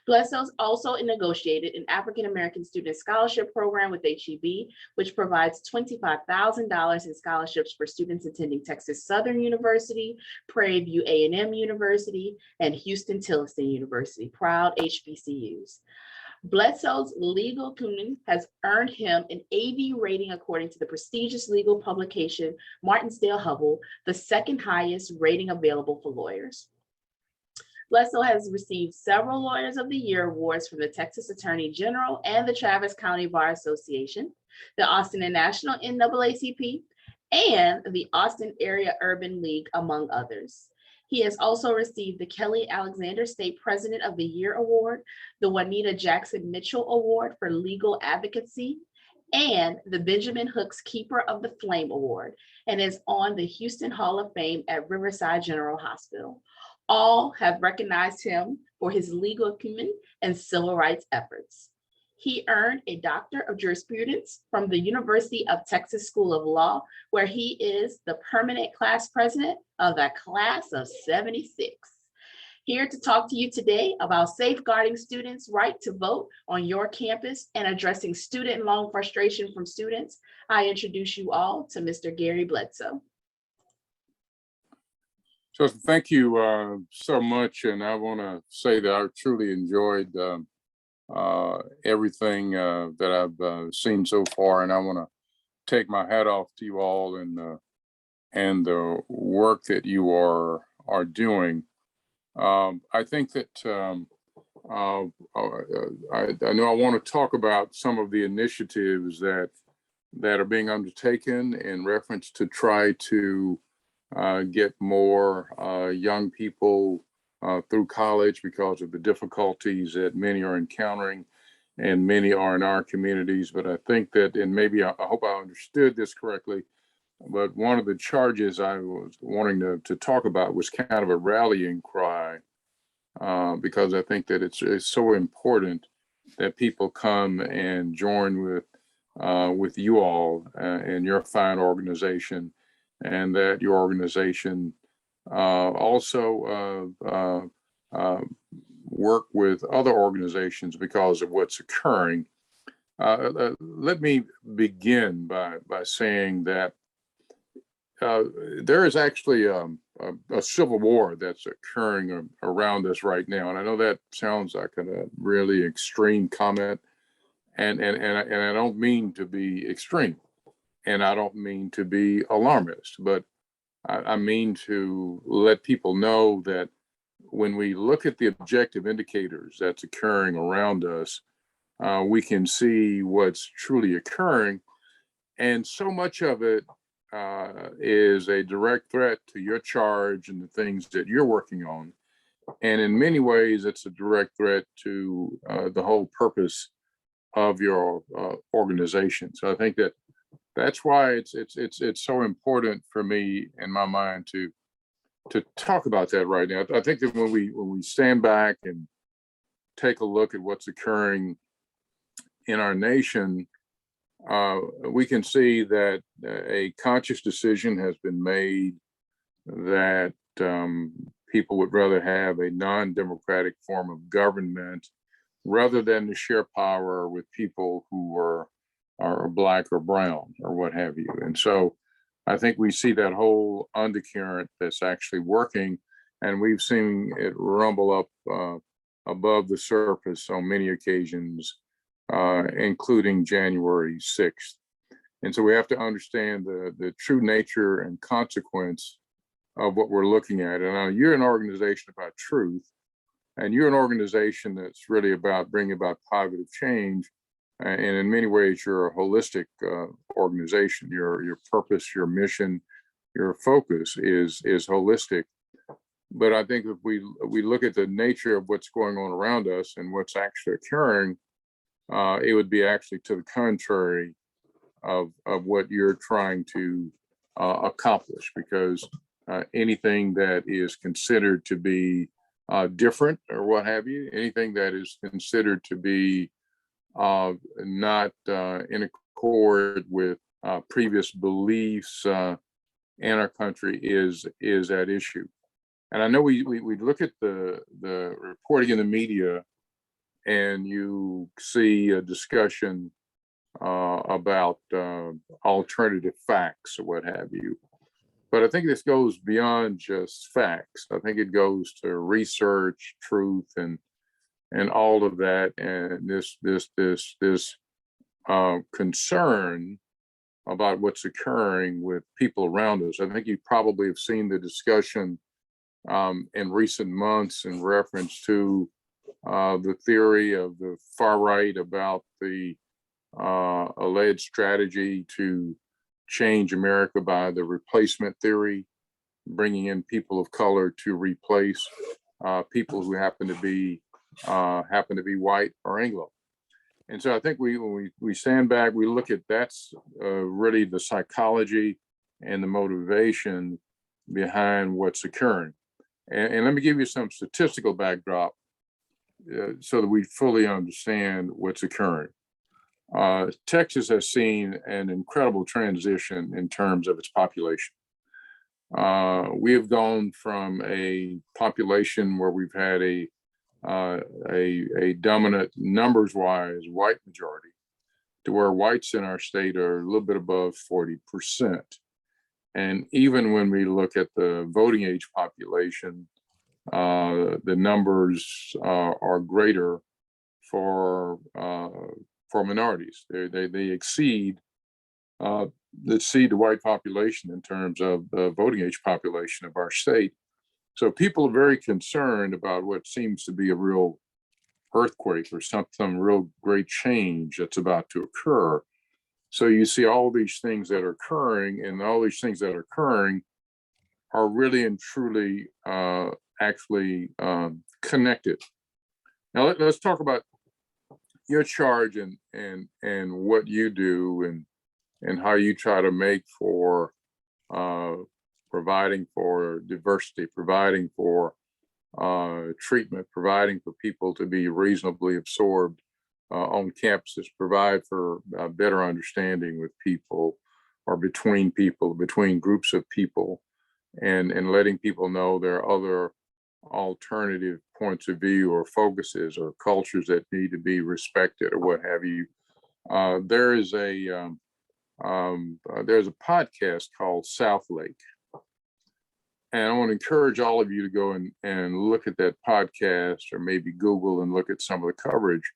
Bledsoe also negotiated an African-American student scholarship program with HEB, which provides $25,000 in scholarships for students attending Texas Southern University, Prairie View A&M University, and Houston-Tillotson University, proud HBCUs. Bledsoe's legal acumen has earned him an AV rating according to the prestigious legal publication Martinsdale Hubble, the second highest rating available for lawyers. Bledsoe has received several Lawyers of the Year awards from the Texas Attorney General and the Travis County Bar Association, the Austin and National NAACP, and the Austin Area Urban League, among others. He has also received the Kelly Alexander State President of the Year Award, the Juanita Jackson Mitchell Award for Legal Advocacy, and the Benjamin Hooks Keeper of the Flame Award, and is on the Houston Hall of Fame at Riverside General Hospital. All have recognized him for his legal acumen and civil rights efforts. He earned a Doctor of Jurisprudence from the University of Texas School of Law, where he is the permanent class president of the class of 76. Here to talk to you today about safeguarding students' right to vote on your campus and addressing student loan frustration from students, I introduce you all to Mr. Gary Bledsoe. So thank you so much. And I want to say that I truly enjoyed everything that I've seen so far. And I want to take my hat off to you all and the work that you are doing. I think that I know I want to talk about some of the initiatives that are being undertaken in reference to try to get more young people through college because of the difficulties that many are encountering and many are in our communities. But I think that, and maybe I hope I understood this correctly, but one of the charges I was wanting to talk about was kind of a rallying cry because I think that it's so important that people come and join with you all and your fine organization, and that your organization also work with other organizations because of what's occurring. Let me begin by saying that there is actually a civil war that's occurring around us right now. And I know that sounds like a really extreme comment. And I don't mean to be extreme, and I don't mean to be alarmist, but I mean to let people know that when we look at the objective indicators that's occurring around us, we can see what's truly occurring. And so much of it is a direct threat to your charge and the things that you're working on. And in many ways, it's a direct threat to the whole purpose of your organization. So I think that's why it's so important for me in my mind to talk about that right now. I think that when we stand back and take a look at what's occurring in our nation, we can see that a conscious decision has been made that people would rather have a non-democratic form of government rather than to share power with people who are Black or brown or what have you. And so I think we see that whole undercurrent that's actually working, and we've seen it rumble up above the surface on many occasions, including January 6th. And so we have to understand the true nature and consequence of what we're looking at. And you're an organization about truth, and you're an organization that's really about bringing about positive change. And in many ways, you're a holistic organization. Your purpose, your mission, your focus is holistic. But I think if we look at the nature of what's going on around us and what's actually occurring, it would be actually to the contrary of what you're trying to accomplish, because anything that is considered to be different or what have you, anything that is considered to be not in accord with previous beliefs in our country is at issue. And I know we look at the reporting in the media, and you see a discussion about alternative facts or what have you. But I think this goes beyond just facts. I think it goes to research, truth, and all of that, and this concern about what's occurring with people around us. I think you probably have seen the discussion in recent months in reference to the theory of the far right about the alleged strategy to change America by the replacement theory, bringing in people of color to replace people who happen to be white or Anglo. And so I think when we stand back, we look at that's really the psychology and the motivation behind what's occurring. And let me give you some statistical backdrop so that we fully understand what's occurring. Texas has seen an incredible transition in terms of its population. We have gone from a population where we've had a dominant numbers-wise white majority to where whites in our state are a little bit above 40%. And even when we look at the voting age population, the numbers are greater for minorities. They exceed the white population in terms of the voting age population of our state. So people are very concerned about what seems to be a real earthquake or some real great change that's about to occur. So you see all these things that are occurring, and all these things that are occurring are really and truly actually connected. Now let's talk about your charge and what you do and how you try to make for providing for diversity, providing for treatment, providing for people to be reasonably absorbed on campuses, provide for better understanding with people or between people, between groups of people, and letting people know there are other alternative points of view or focuses or cultures that need to be respected or what have you. There's a podcast called South Lake. And I want to encourage all of you to go and look at that podcast, or maybe Google and look at some of the coverage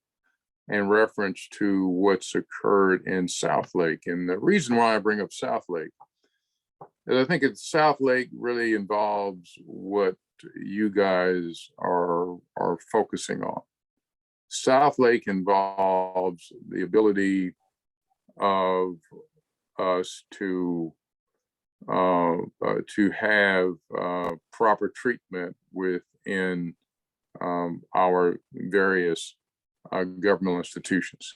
in reference to what's occurred in South Lake. And the reason why I bring up South Lake is I think South Lake really involves what you guys are focusing on. South Lake involves the ability of us to have proper treatment within our various governmental institutions.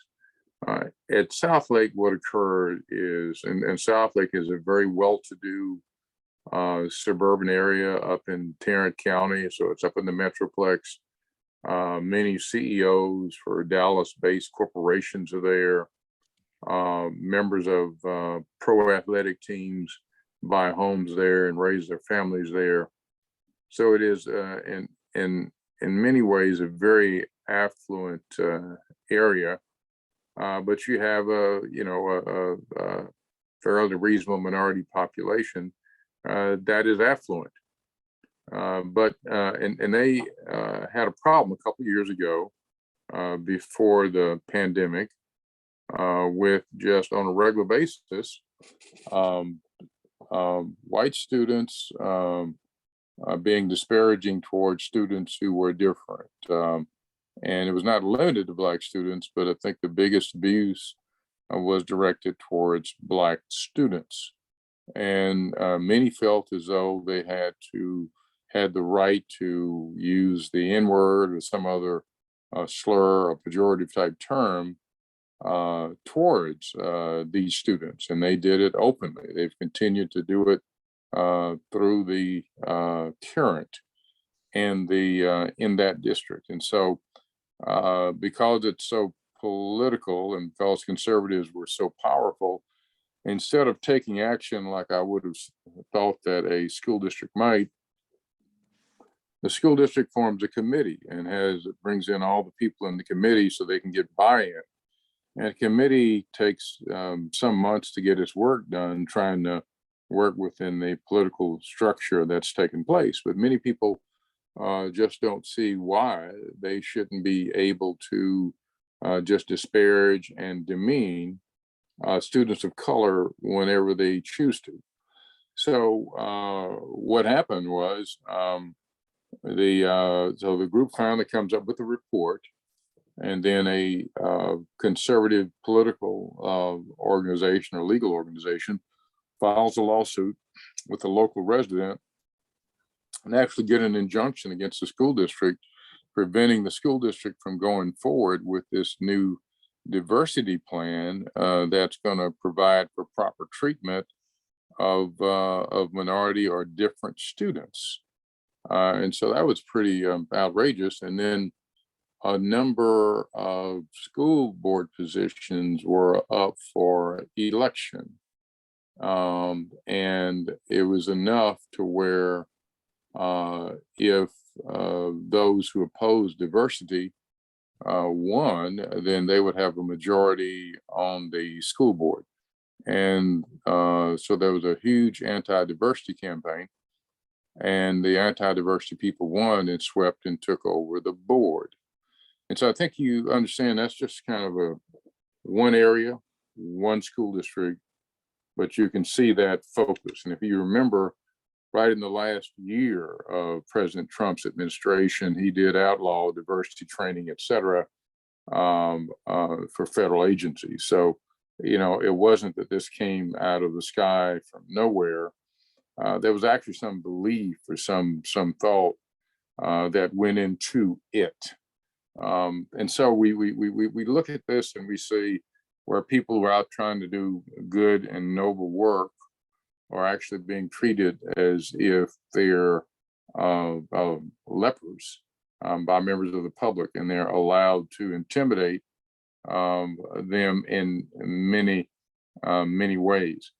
At South Lake, what occurred is, and South Lake is a very well-to-do suburban area up in Tarrant County, so it's up in the Metroplex. Many CEOs for Dallas-based corporations are there. Members of pro athletic teams buy homes there and raise their families there. So it is, in many ways, a very affluent area. But you have a fairly reasonable minority population that is affluent. But they had a problem a couple of years ago before the pandemic with just on a regular basis, white students being disparaging towards students who were different. And it was not limited to Black students, but I think the biggest abuse was directed towards Black students. And many felt as though they had the right to use the N-word or some other slur or pejorative type term towards these students, and they did it openly. They've continued to do it through the current and in that district. And so because it's so political and because conservatives were so powerful, instead of taking action like I would have thought that a school district might, the school district forms a committee and brings in all the people in the committee so they can get buy-in. And the committee takes some months to get its work done, trying to work within the political structure that's taken place. But many people just don't see why they shouldn't be able to just disparage and demean students of color whenever they choose to. So what happened was the group finally comes up with a report, and then a conservative political organization or legal organization files a lawsuit with a local resident and actually get an injunction against the school district, preventing the school district from going forward with this new diversity plan that's going to provide for proper treatment of minority or different students. And so that was pretty outrageous. And then a number of school board positions were up for election. And it was enough to where if those who oppose diversity won, then they would have a majority on the school board. And so there was a huge anti-diversity campaign, and the anti-diversity people won and swept and took over the board. And so I think you understand that's just kind of a one area, one school district, but you can see that focus. And if you remember, right in the last year of President Trump's administration, he did outlaw diversity training, et cetera, for federal agencies. So, you know, it wasn't that this came out of the sky from nowhere. There was actually some belief or some thought that went into it. And so we look at this and we see where people who are out trying to do good and noble work are actually being treated as if they're lepers by members of the public, and they're allowed to intimidate them in many ways.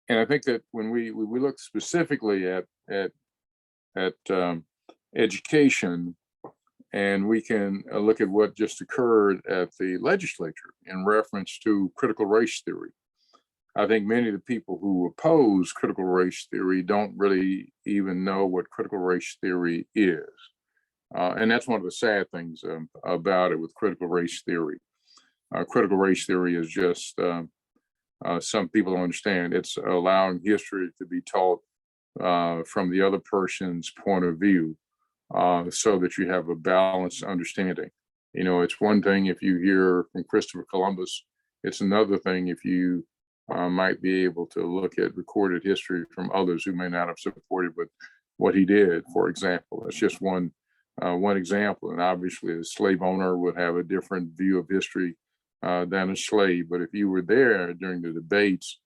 And I think that when we look specifically at education, and we can look at what just occurred at the legislature in reference to critical race theory. I think many of the people who oppose critical race theory don't really even know what critical race theory is. And that's one of the sad things about it with critical race theory. Critical race theory is just, some people don't understand, it's allowing history to be taught from the other person's point of view, so that you have a balanced understanding. You know, it's one thing if you hear from Christopher Columbus, it's another thing if you might be able to look at recorded history from others who may not have supported what he did, for example. That's just one example. And obviously a slave owner would have a different view of history than a slave. But if you were there during the debates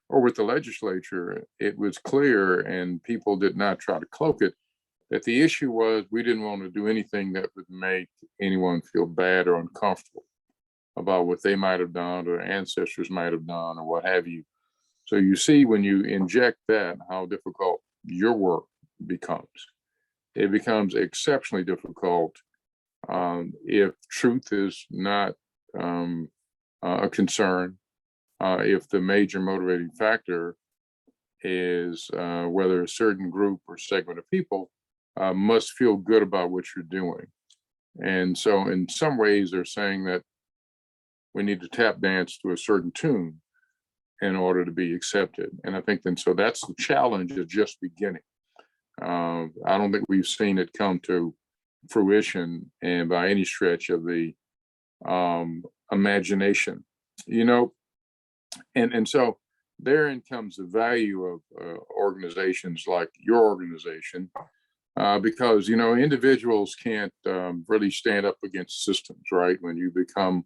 or with the legislature, it was clear, and people did not try to cloak it, that the issue was we didn't want to do anything that would make anyone feel bad or uncomfortable about what they might have done or ancestors might have done or what have you. So you see, when you inject that, how difficult your work becomes. It becomes exceptionally difficult if truth is not a concern, if the major motivating factor is whether a certain group or segment of people must feel good about what you're doing. And so in some ways they're saying that we need to tap dance to a certain tune in order to be accepted. And I think then, so that's the challenge is just beginning. I don't think we've seen it come to fruition and by any stretch of the imagination, you know, and so therein comes the value of organizations like your organization, because, you know, individuals can't really stand up against systems, right? When you become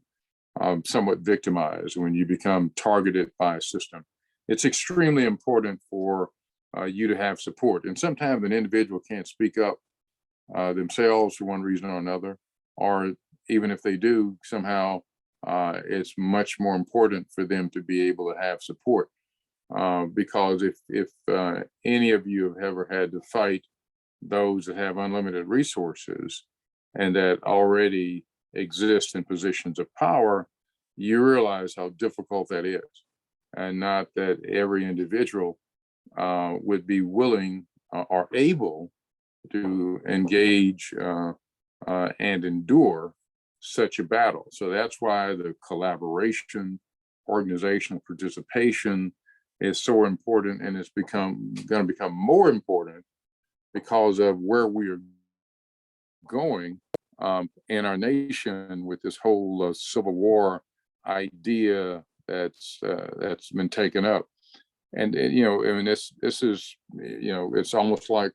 somewhat victimized, when you become targeted by a system, it's extremely important for you to have support. And sometimes an individual can't speak up themselves for one reason or another, or even if they do, somehow it's much more important for them to be able to have support. Because if any of you have ever had to fight those that have unlimited resources and that already exist in positions of power, you realize how difficult that is. And not that every individual would be willing or able to engage and endure such a battle. So that's why the collaboration, organizational participation is so important, and it's going to become more important because of where we are going in our nation with this whole Civil War idea that's been taken up. And you know, I mean, this is, you know, it's almost like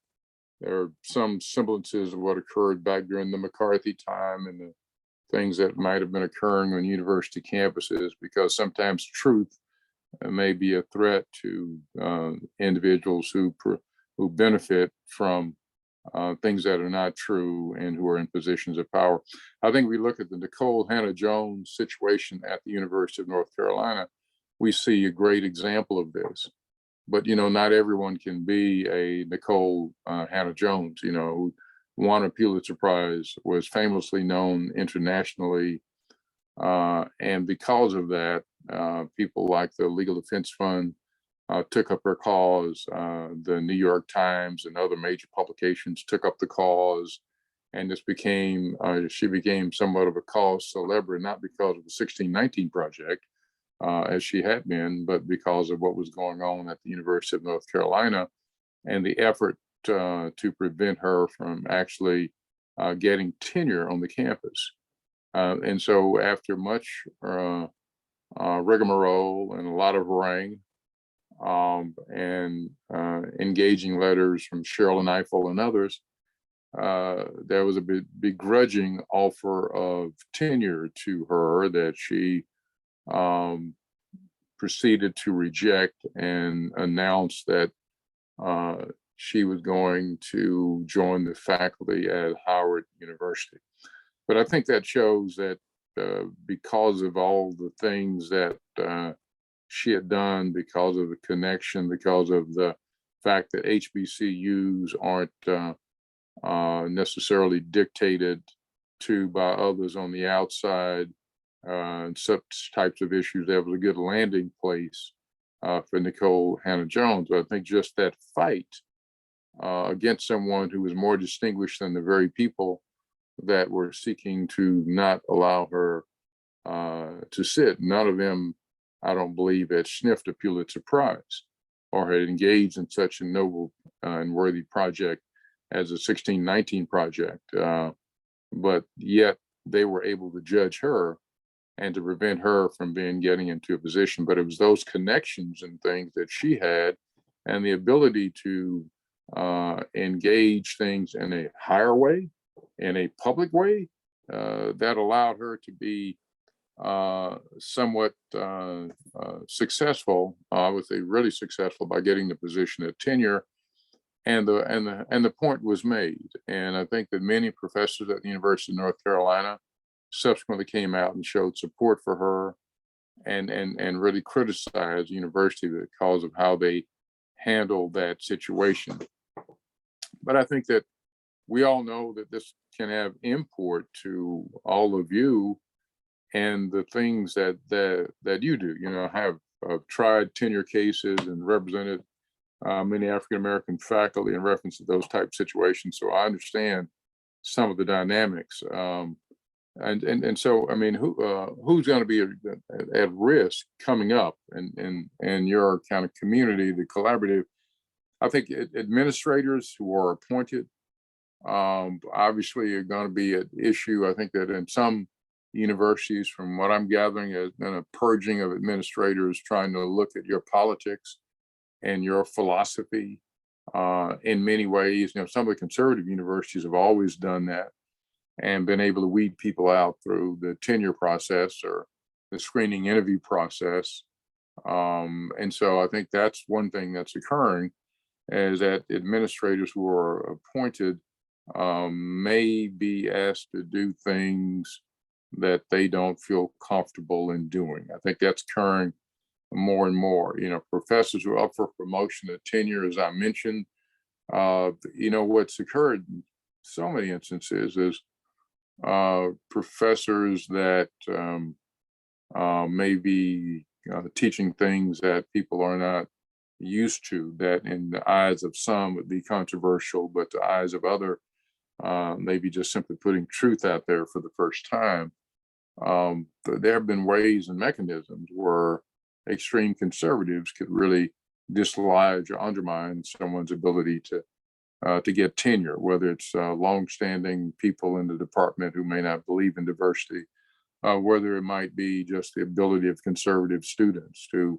there are some semblances of what occurred back during the McCarthy time and the things that might have been occurring on university campuses, because sometimes truth may be a threat to individuals who benefit from things that are not true and who are in positions of power. I think we look at the Nicole Hannah-Jones situation at the University of North Carolina, we see a great example of this. But, you know, not everyone can be a Nicole Hannah-Jones, you know, who won a Pulitzer Prize, was famously known internationally. And because of that, People like the Legal Defense Fund took up her cause. The New York Times and other major publications took up the cause. And this became, she became somewhat of a cause celebrity, not because of the 1619 Project, as she had been, but because of what was going on at the University of North Carolina and the effort to prevent her from actually getting tenure on the campus. And so after much rigmarole and a lot of harangue, and engaging letters from Cheryl and Eiffel and others, there was a begrudging offer of tenure to her that she proceeded to reject and announce that she was going to join the faculty at Howard University. But I think that shows that because of all the things that she had done, because of the connection, because of the fact that HBCUs aren't necessarily dictated to by others on the outside, and such types of issues, that was a good landing place for Nicole Hannah-Jones. But I think just that fight against someone who was more distinguished than the very people that were seeking to not allow her to sit, none of them, I don't believe, had sniffed a Pulitzer Prize or had engaged in such a noble and worthy project as the 1619 Project. But yet they were able to judge her and to prevent her from getting into a position. But it was those connections and things that she had and the ability to engage things in a higher way, in a public way, that allowed her to be somewhat successful. I would say really successful by getting the position of tenure, and the point was made. And I think that many professors at the University of North Carolina subsequently came out and showed support for her, and really criticized the university because of how they handled that situation. But I think that we all know that this can have import to all of you and the things that you do. You know, I've tried tenure cases and represented many African-American faculty in reference to those type of situations. So I understand some of the dynamics. And so, I mean, who's going to be at risk coming up in your kind of community, the collaborative? I think administrators who are appointed obviously are going to be an issue. I think that in some universities, from what I'm gathering, has been a purging of administrators trying to look at your politics and your philosophy in many ways. You know, some of the conservative universities have always done that and been able to weed people out through the tenure process or the screening interview process. And so I think that's one thing that's occurring, is that administrators who are appointed may be asked to do things that they don't feel comfortable in doing. I think that's occurring more and more. You know, professors who are up for promotion to tenure, as I mentioned, you know, what's occurred in so many instances is professors that may be teaching things that people are not used to, that in the eyes of some would be controversial, but the eyes of other maybe just simply putting truth out there for the first time. There have been ways and mechanisms where extreme conservatives could really dislodge or undermine someone's ability to get tenure, whether it's longstanding people in the department who may not believe in diversity, whether it might be just the ability of conservative students to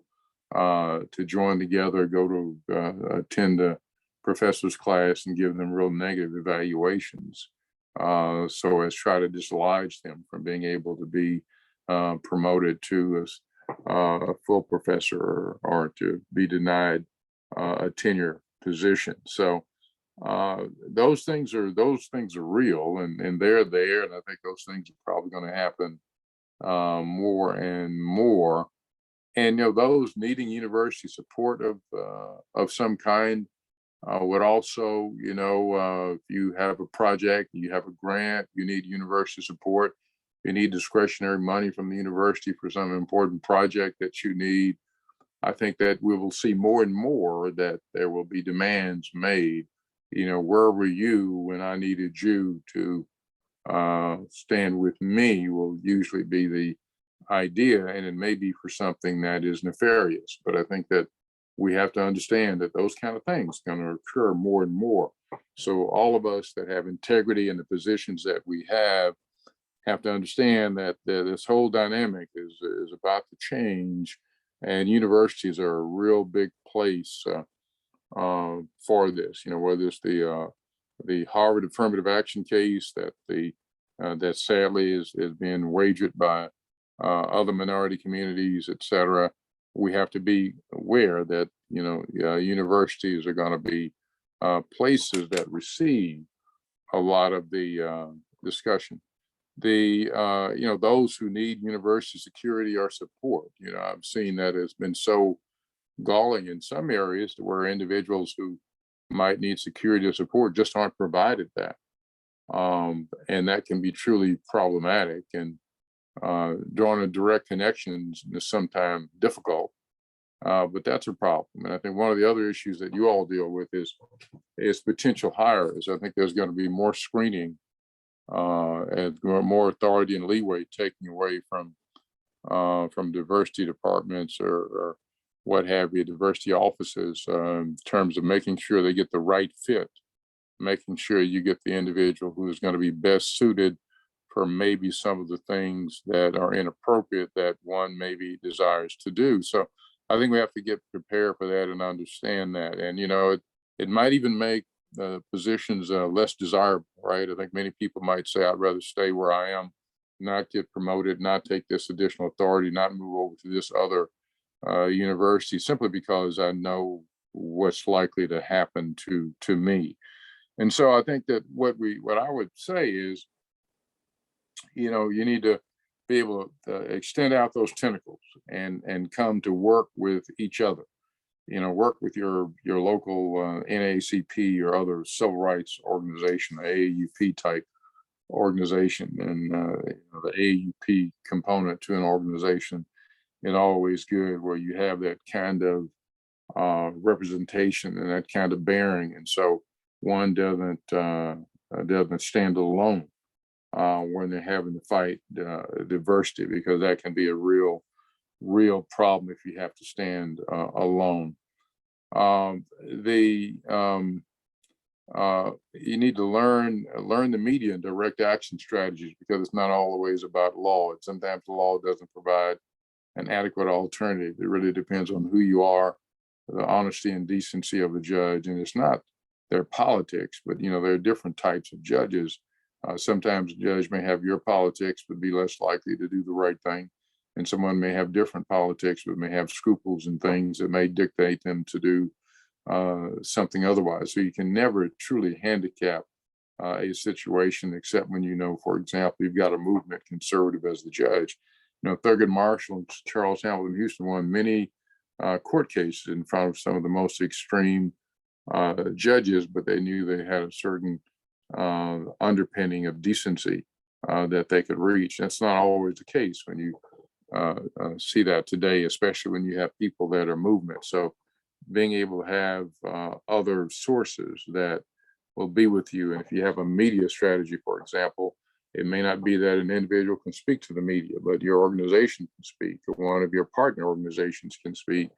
join together, go to attend a professor's class and give them real negative evaluations, so as try to dislodge them from being able to be promoted to a full professor or to be denied a tenure position. So those things are real, and they're there, and I think those things are probably going to happen more and more. And you know, those needing university support of some kind would also, you know, if you have a project, you have a grant, you need university support, you need discretionary money from the university for some important project that you need, I think that we will see more and more that there will be demands made. Where were you when I needed you to stand with me will usually be the idea, and it may be for something that is nefarious. But I think that we have to understand that those kind of things are going to occur more and more. So all of us that have integrity in the positions that we have to understand that this whole dynamic is about to change, and universities are a real big place for this. Whether it's the Harvard affirmative action case that sadly is being wagered by other minority communities, et cetera. We have to be aware that universities are going to be places that receive a lot of the discussion. Those who need university security or support. I've seen that it's been so galling in some areas to where individuals who might need security or support just aren't provided that. And that can be truly problematic, and drawing a direct connection is sometimes difficult, but that's a problem. And I think one of the other issues that you all deal with is potential hires. I think there's going to be more screening and more authority and leeway taken away from diversity departments or what have you, diversity offices, in terms of making sure they get the right fit, making sure you get the individual who is going to be best suited for maybe some of the things that are inappropriate that one maybe desires to do. So I think we have to get prepared for that and understand that. And, it might even make positions less desirable, right? I think many people might say, I'd rather stay where I am, not get promoted, not take this additional authority, not move over to this other university, simply because I know what's likely to happen to me. And so I think that what I would say is, you need to be able to extend out those tentacles and come to work with each other. Work with your local NAACP or other civil rights organization, AAUP type organization, and the AAUP component to an organization is always good, where you have that kind of representation and that kind of bearing, and so one doesn't stand alone when they're having to fight diversity, because that can be a real problem if you have to stand alone. You need to learn the media and direct action strategies, because it's not always about law. Sometimes the law doesn't provide an adequate alternative. It really depends on who you are, the honesty and decency of a judge, and it's not their politics, but there are different types of judges. Sometimes a judge may have your politics but be less likely to do the right thing, and someone may have different politics but may have scruples and things that may dictate them to do something otherwise. So you can never truly handicap a situation, except when for example, you've got a movement conservative as the judge. Thurgood Marshall and Charles Hamilton Houston won many court cases in front of some of the most extreme judges, but they knew they had a certain underpinning of decency that they could reach. That's not always the case when you see that today, especially when you have people that are movement. So being able to have other sources that will be with you. And if you have a media strategy, for example, it may not be that an individual can speak to the media, but your organization can speak, or one of your partner organizations can speak.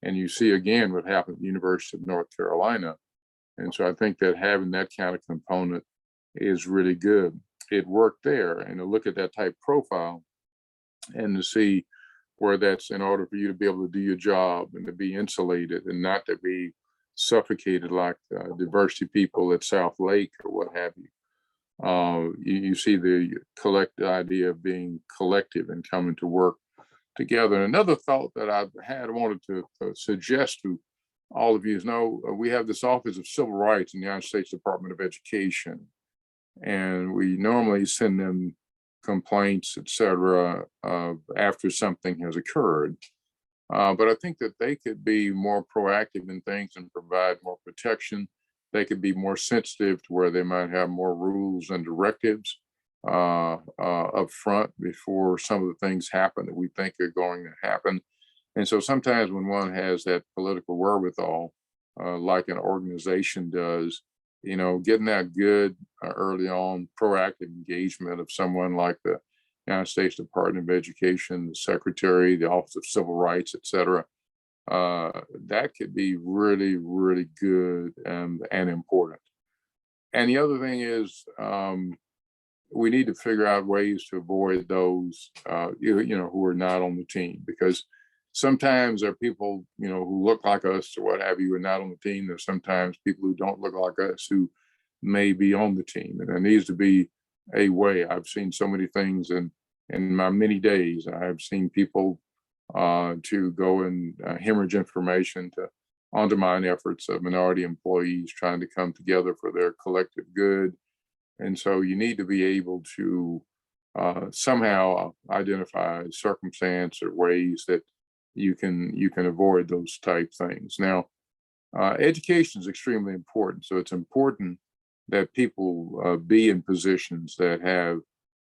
And you see again what happened at the University of North Carolina. And so I think that having that kind of component is really good. It worked there, and to look at that type profile and to see where that's in order for you to be able to do your job and to be insulated and not to be suffocated like diversity people at South Lake or what have you. You see the collective idea of being collective and coming to work together. And another thought that I wanted to suggest to all of you is, we have this Office of Civil Rights in the United States Department of Education, and we normally send them complaints, et cetera, after something has occurred. But I think that they could be more proactive in things and provide more protection. They could be more sensitive to where they might have more rules and directives up front before some of the things happen that we think are going to happen. And so sometimes when one has that political wherewithal, like an organization does, getting that good early on proactive engagement of someone like the United States Department of Education, the Secretary, the Office of Civil Rights, et cetera, that could be really, really good and important. And the other thing is, we need to figure out ways to avoid those, who are not on the team, because sometimes there are people, who look like us or what have you, are not on the team. There's sometimes people who don't look like us who may be on the team, and there needs to be a way. I've seen so many things in my many days. I've seen people to go and hemorrhage information to undermine efforts of minority employees trying to come together for their collective good. And so you need to be able to somehow identify circumstance or ways that you can avoid those type things. Now, education is extremely important. So it's important that people be in positions that have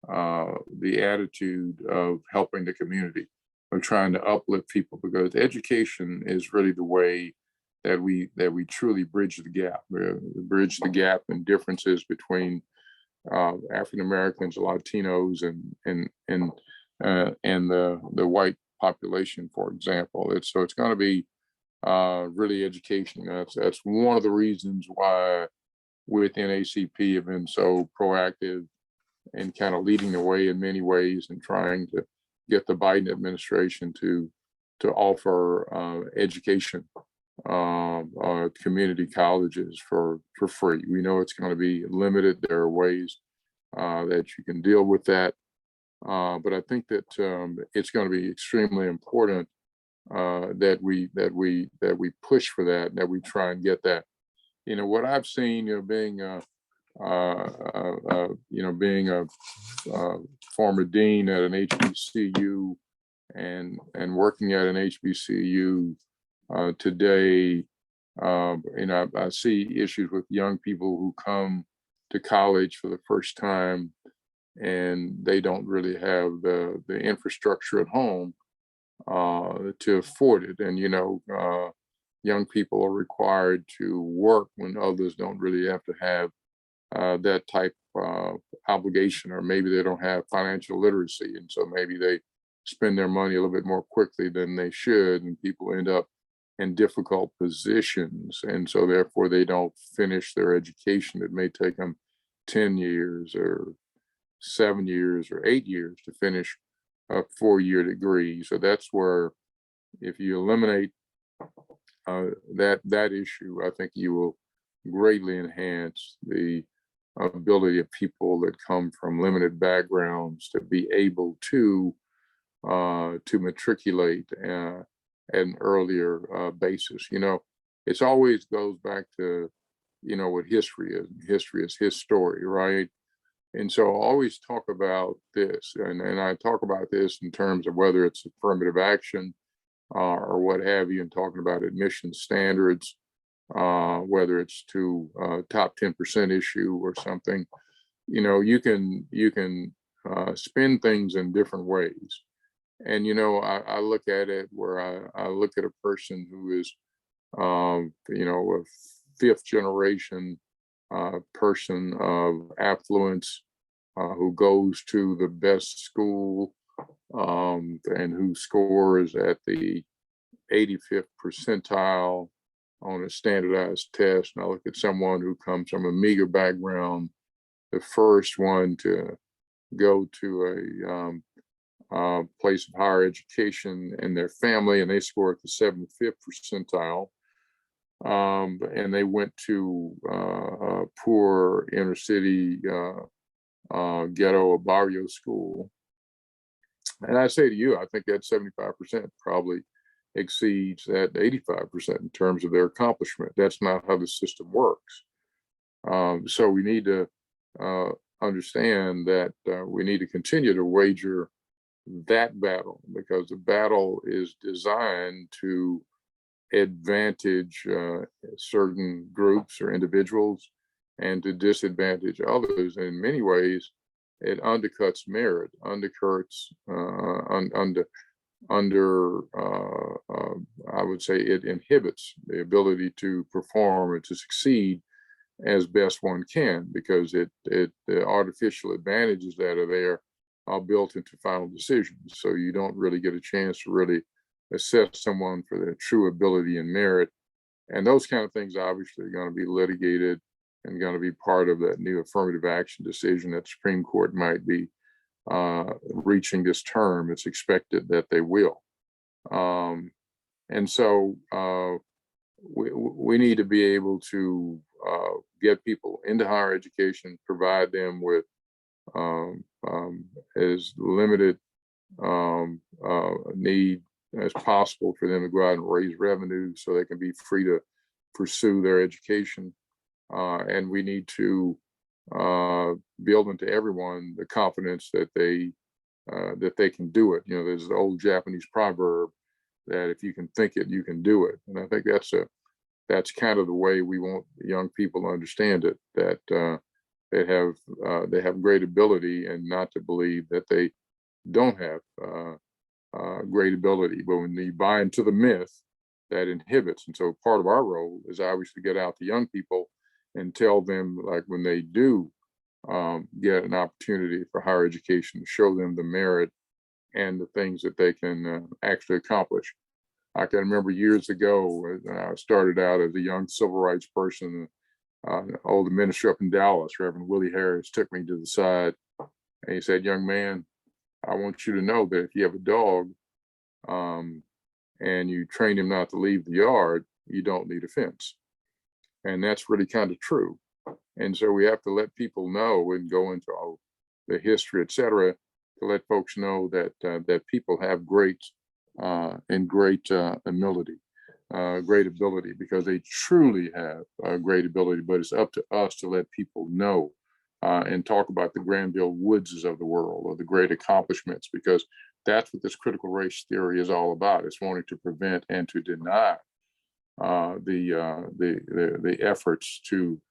the attitude of helping the community, of trying to uplift people, because education is really the way that we truly bridge the gap. Bridge the gap and differences between African Americans, Latinos, and the white population, for example. It's going to be really education. That's one of the reasons why within ACP have been so proactive and kind of leading the way in many ways and trying to get the Biden administration to offer education community colleges for free. We know it's going to be limited. There are ways that you can deal with that, but I think that it's going to be extremely important that we push for that, that we try and get that. What I've seen, being being a former dean at an HBCU and working at an HBCU today, I see issues with young people who come to college for the first time and they don't really have the infrastructure at home to afford it. And, young people are required to work when others don't really have to have that type of obligation, or maybe they don't have financial literacy. And so maybe they spend their money a little bit more quickly than they should, and people end up in difficult positions. And so therefore they don't finish their education. It may take them 10 years or 7 years or 8 years to finish a 4-year degree. So that's where, if you eliminate that issue, I think you will greatly enhance the ability of people that come from limited backgrounds to be able to matriculate at an earlier basis. It's always goes back to what history is. History is his story, right? And so I always talk about this, and I talk about this in terms of whether it's affirmative action or what have you, and talking about admission standards, whether it's to top 10% issue or something. You can spin things in different ways. And I look at it where I look at a person who is a fifth generation person of affluence, who goes to the best school, and who scores at the 85th percentile on a standardized test. And I look at someone who comes from a meager background, the first one to go to a place of higher education in their family, and they score at the 75th percentile. And they went to a poor inner city ghetto or barrio school. And I say to you, I think that 75% probably exceeds that 85% in terms of their accomplishment. That's not how the system works. So we need to understand that we need to continue to wager that battle, because the battle is designed to advantage certain groups or individuals and to disadvantage others. In many ways, it undercuts merit, undercuts I would say it inhibits the ability to perform and to succeed as best one can, because the artificial advantages that are there are built into final decisions. So you don't really get a chance to really assess someone for their true ability and merit. And those kind of things obviously are going to be litigated and going to be part of that new affirmative action decision that the Supreme Court might be reaching this term. It's expected that they will. And so we need to be able to get people into higher education, provide them with as limited need as possible for them to go out and raise revenue so they can be free to pursue their education. And we need to build into everyone the confidence that they can do it. You know, there's the old Japanese proverb that if you can think it, you can do it. And I think that's kind of the way we want young people to understand it, that they have great ability, and not to believe that they don't have great ability. But when you buy into the myth, that inhibits. And so part of our role is obviously to get out to young people and tell them, like, when they do get an opportunity for higher education, to show them the merit and the things that they can actually accomplish. I can remember years ago when I started out as a young civil rights person, old minister up in Dallas, Reverend Willie Harris, took me to the side and he said, "Young man, I want you to know that if you have a dog and you train him not to leave the yard, you don't need a fence." And that's really kind of true. And so we have to let people know and go into all the history, et cetera, to let folks know that that people have great humility, great ability, because they truly have great ability. But it's up to us to let people know and talk about the Granville Woodses of the world, or the great accomplishments, because that's what this critical race theory is all about. It's wanting to prevent and to deny the efforts to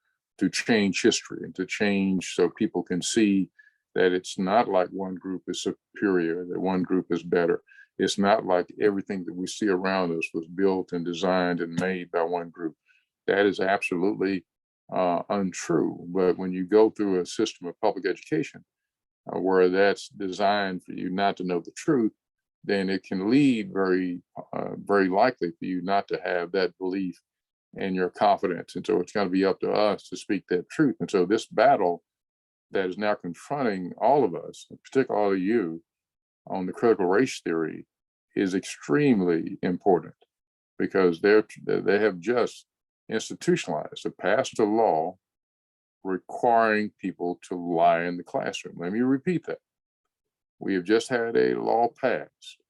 change history and to change, so people can see that it's not like one group is superior, that one group is better. It's not like everything that we see around us was built and designed and made by one group. That is absolutely untrue. But when you go through a system of public education where that's designed for you not to know the truth, then it can lead very likely for you not to have that belief and your confidence. And so it's going to be up to us to speak that truth. And so this battle that is now confronting all of us, particularly all of you, on the critical race theory is extremely important, because they have just institutionalized, passed a law requiring people to lie in the classroom. Let me repeat that. We have just had a law passed,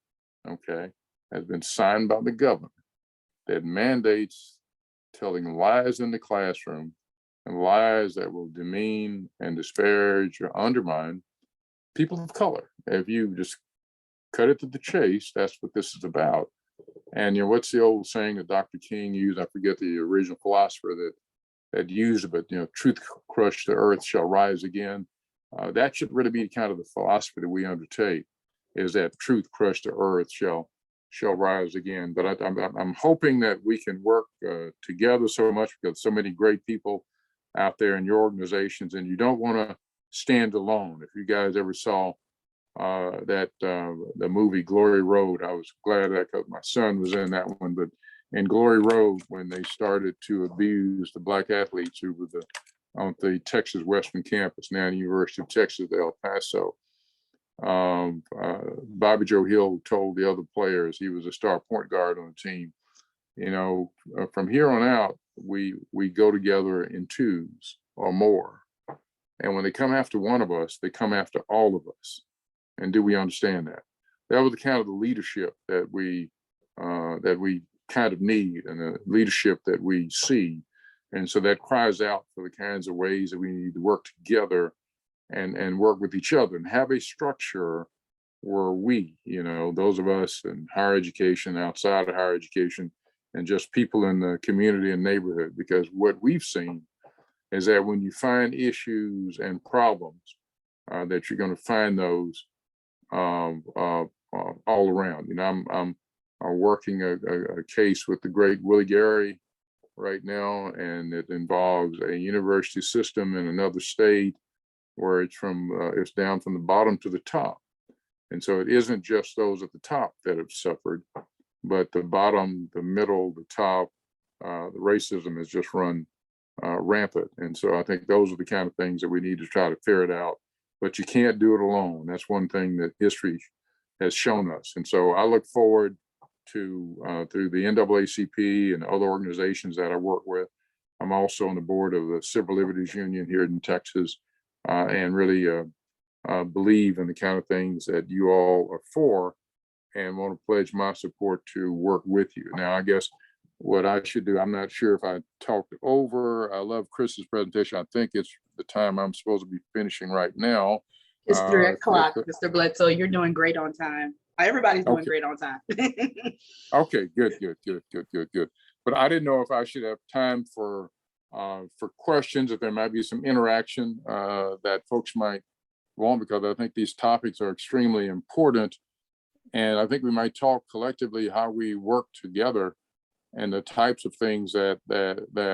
okay, has been signed by the governor, that mandates telling lies in the classroom, and lies that will demean and disparage or undermine people of color. If you just cut it to the chase, that's what this is about. And, you know, what's the old saying that Dr. King used? I forget the original philosopher that used it, but, you know, truth crushed the earth shall rise again. That should really be kind of the philosophy that we undertake, is that truth crushed the earth shall rise again. But I'm hoping that we can work together so much, because so many great people out there in your organizations, and you don't want to stand alone. If you guys ever saw the movie Glory Road, I was glad that, because my son was in that one. But in Glory Road, when they started to abuse the Black athletes who were on the Texas Western campus, now the University of Texas at El Paso, Bobby Joe Hill told the other players, he was a star point guard on the team, you know, from here on out, we go together in twos or more. And when they come after one of us, they come after all of us. And do we understand that? That was the kind of the leadership that we kind of need, and the leadership that we see. And so that cries out for the kinds of ways that we need to work together and work with each other, and have a structure where we, you know, those of us in higher education, outside of higher education, and just people in the community and neighborhood. Because what we've seen is that when you find issues and problems that you're going to find those all around. You know, I'm working a case with the great Willie Gary right now, and it involves a university system in another state where it's down from the bottom to the top. And so it isn't just those at the top that have suffered, but the bottom, the middle, the top, the racism has just run rampant. And so I think those are the kind of things that we need to try to ferret out, but you can't do it alone. That's one thing that history has shown us. And so I look forward to through the NAACP and other organizations that I work with. I'm also on the board of the Civil Liberties Union here in Texas, and really believe in the kind of things that you all are for, and want to pledge my support to work with you. Now, I guess what I should do, I'm not sure if I talked over. I love Chris's presentation. I think it's the time I'm supposed to be finishing right now. It's 3 o'clock, Mr. Bledsoe. You're doing great on time. Everybody's doing great on time. Okay, good. But I didn't know if I should have time for questions, if there might be some interaction that folks might want, because I think these topics are extremely important. And I think we might talk collectively how we work together and the types of things that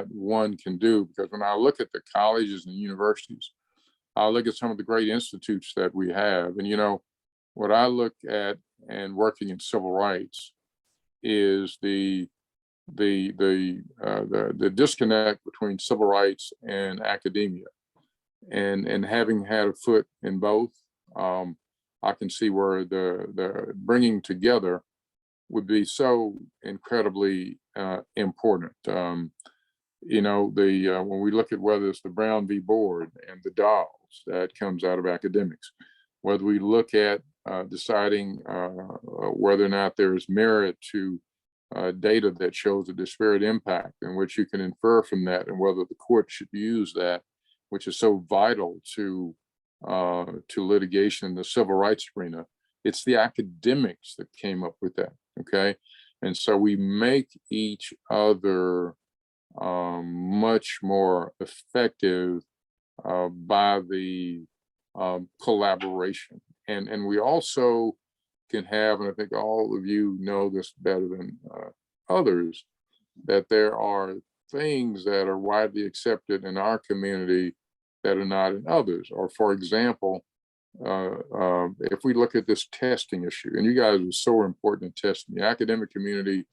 one can do. Because when I look at the colleges and universities, I look at some of the great institutes that we have, and you know, what I look at and working in civil rights is the disconnect between civil rights and academia, and having had a foot in both, I can see where the bringing together would be so incredibly important. You know, when we look at whether it's the Brown v. Board and the dolls that comes out of academics, whether we look at deciding whether or not there is merit to data that shows a disparate impact, and which you can infer from that, and whether the court should use that, which is so vital to litigation in the civil rights arena. It's the academics that came up with that. Okay, and so we make each other much more effective by the collaboration. And we also can have, and I think all of you know this better than others, that there are things that are widely accepted in our community that are not in others. Or for example, if we look at this testing issue, and you guys are so important in testing, the academic community,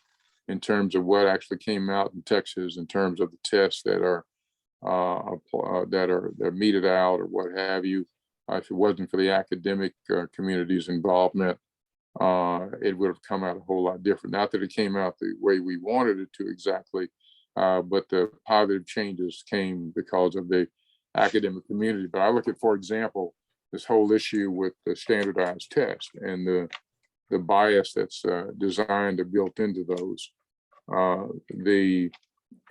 in terms of what actually came out in Texas, in terms of the tests that are meted out or what have you. If it wasn't for the academic community's involvement, it would have come out a whole lot different. Not that it came out the way we wanted it to exactly, but the positive changes came because of the academic community. But I look at, for example, this whole issue with the standardized test and the bias that's designed or built into those.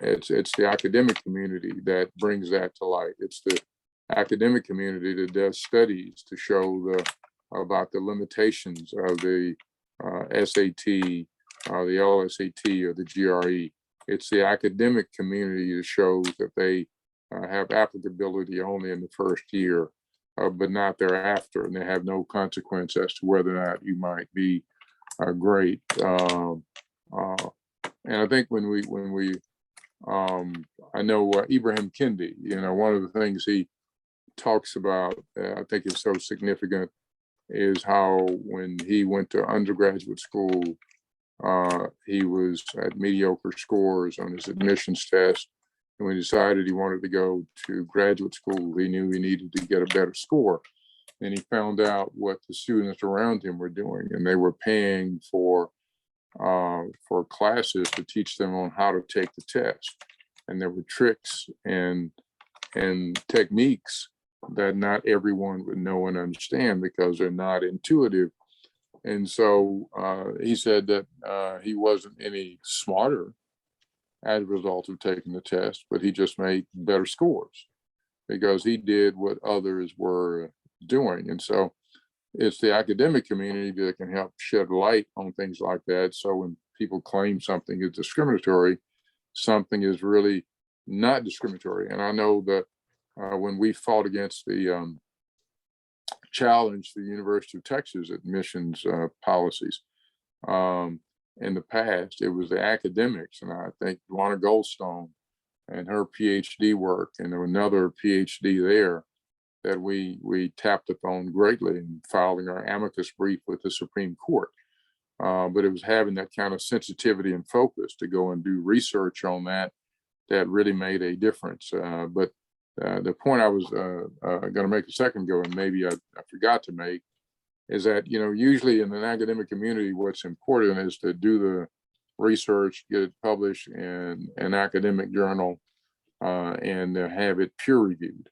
It's the academic community that brings that to light. It's the academic community that does studies to show about the limitations of the SAT, the LSAT, or the GRE. It's the academic community that shows that they have applicability only in the first year, but not thereafter, and they have no consequence as to whether or not you might be great. And I think when we I know Ibrahim Kendi, you know, one of the things he talks about, I think is so significant, is how when he went to undergraduate school, he was at mediocre scores on his admissions test. And when he decided he wanted to go to graduate school, he knew he needed to get a better score. And he found out what the students around him were doing, and they were paying for classes to teach them on how to take the test. And there were tricks and techniques that not everyone would know and understand because they're not intuitive. And so he said that he wasn't any smarter as a result of taking the test, but he just made better scores because he did what others were doing. And so it's the academic community that can help shed light on things like that. So when people claim something is discriminatory, something is really not discriminatory. And I know that when we fought against the challenged the University of Texas admissions policies. In the past, it was the academics, and I think Luana Goldstone and her PhD work, and another PhD there that we tapped upon greatly in filing our amicus brief with the Supreme Court. But it was having that kind of sensitivity and focus to go and do research on that really made a difference. But the point I was going to make a second ago, and maybe I forgot to make, is that, you know, usually in an academic community, what's important is to do the research, get it published in an academic journal, and have it peer reviewed.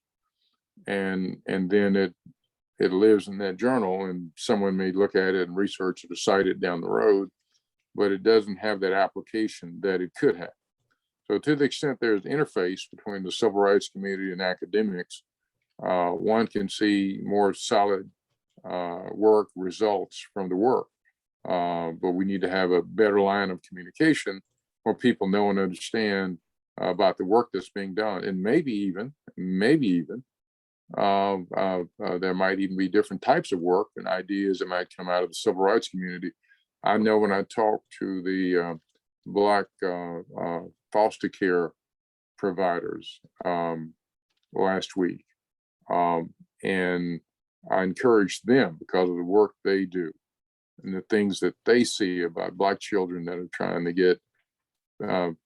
And then it lives in that journal, and someone may look at it and research it or cite it down the road, but it doesn't have that application that it could have. So to the extent there's interface between the civil rights community and academics, one can see more solid work results from the work. But we need to have a better line of communication where people know and understand about the work that's being done. And maybe even there might even be different types of work and ideas that might come out of the civil rights community. I know when I talked to the Black foster care providers last week, and I encouraged them, because of the work they do and the things that they see about Black children that are trying to get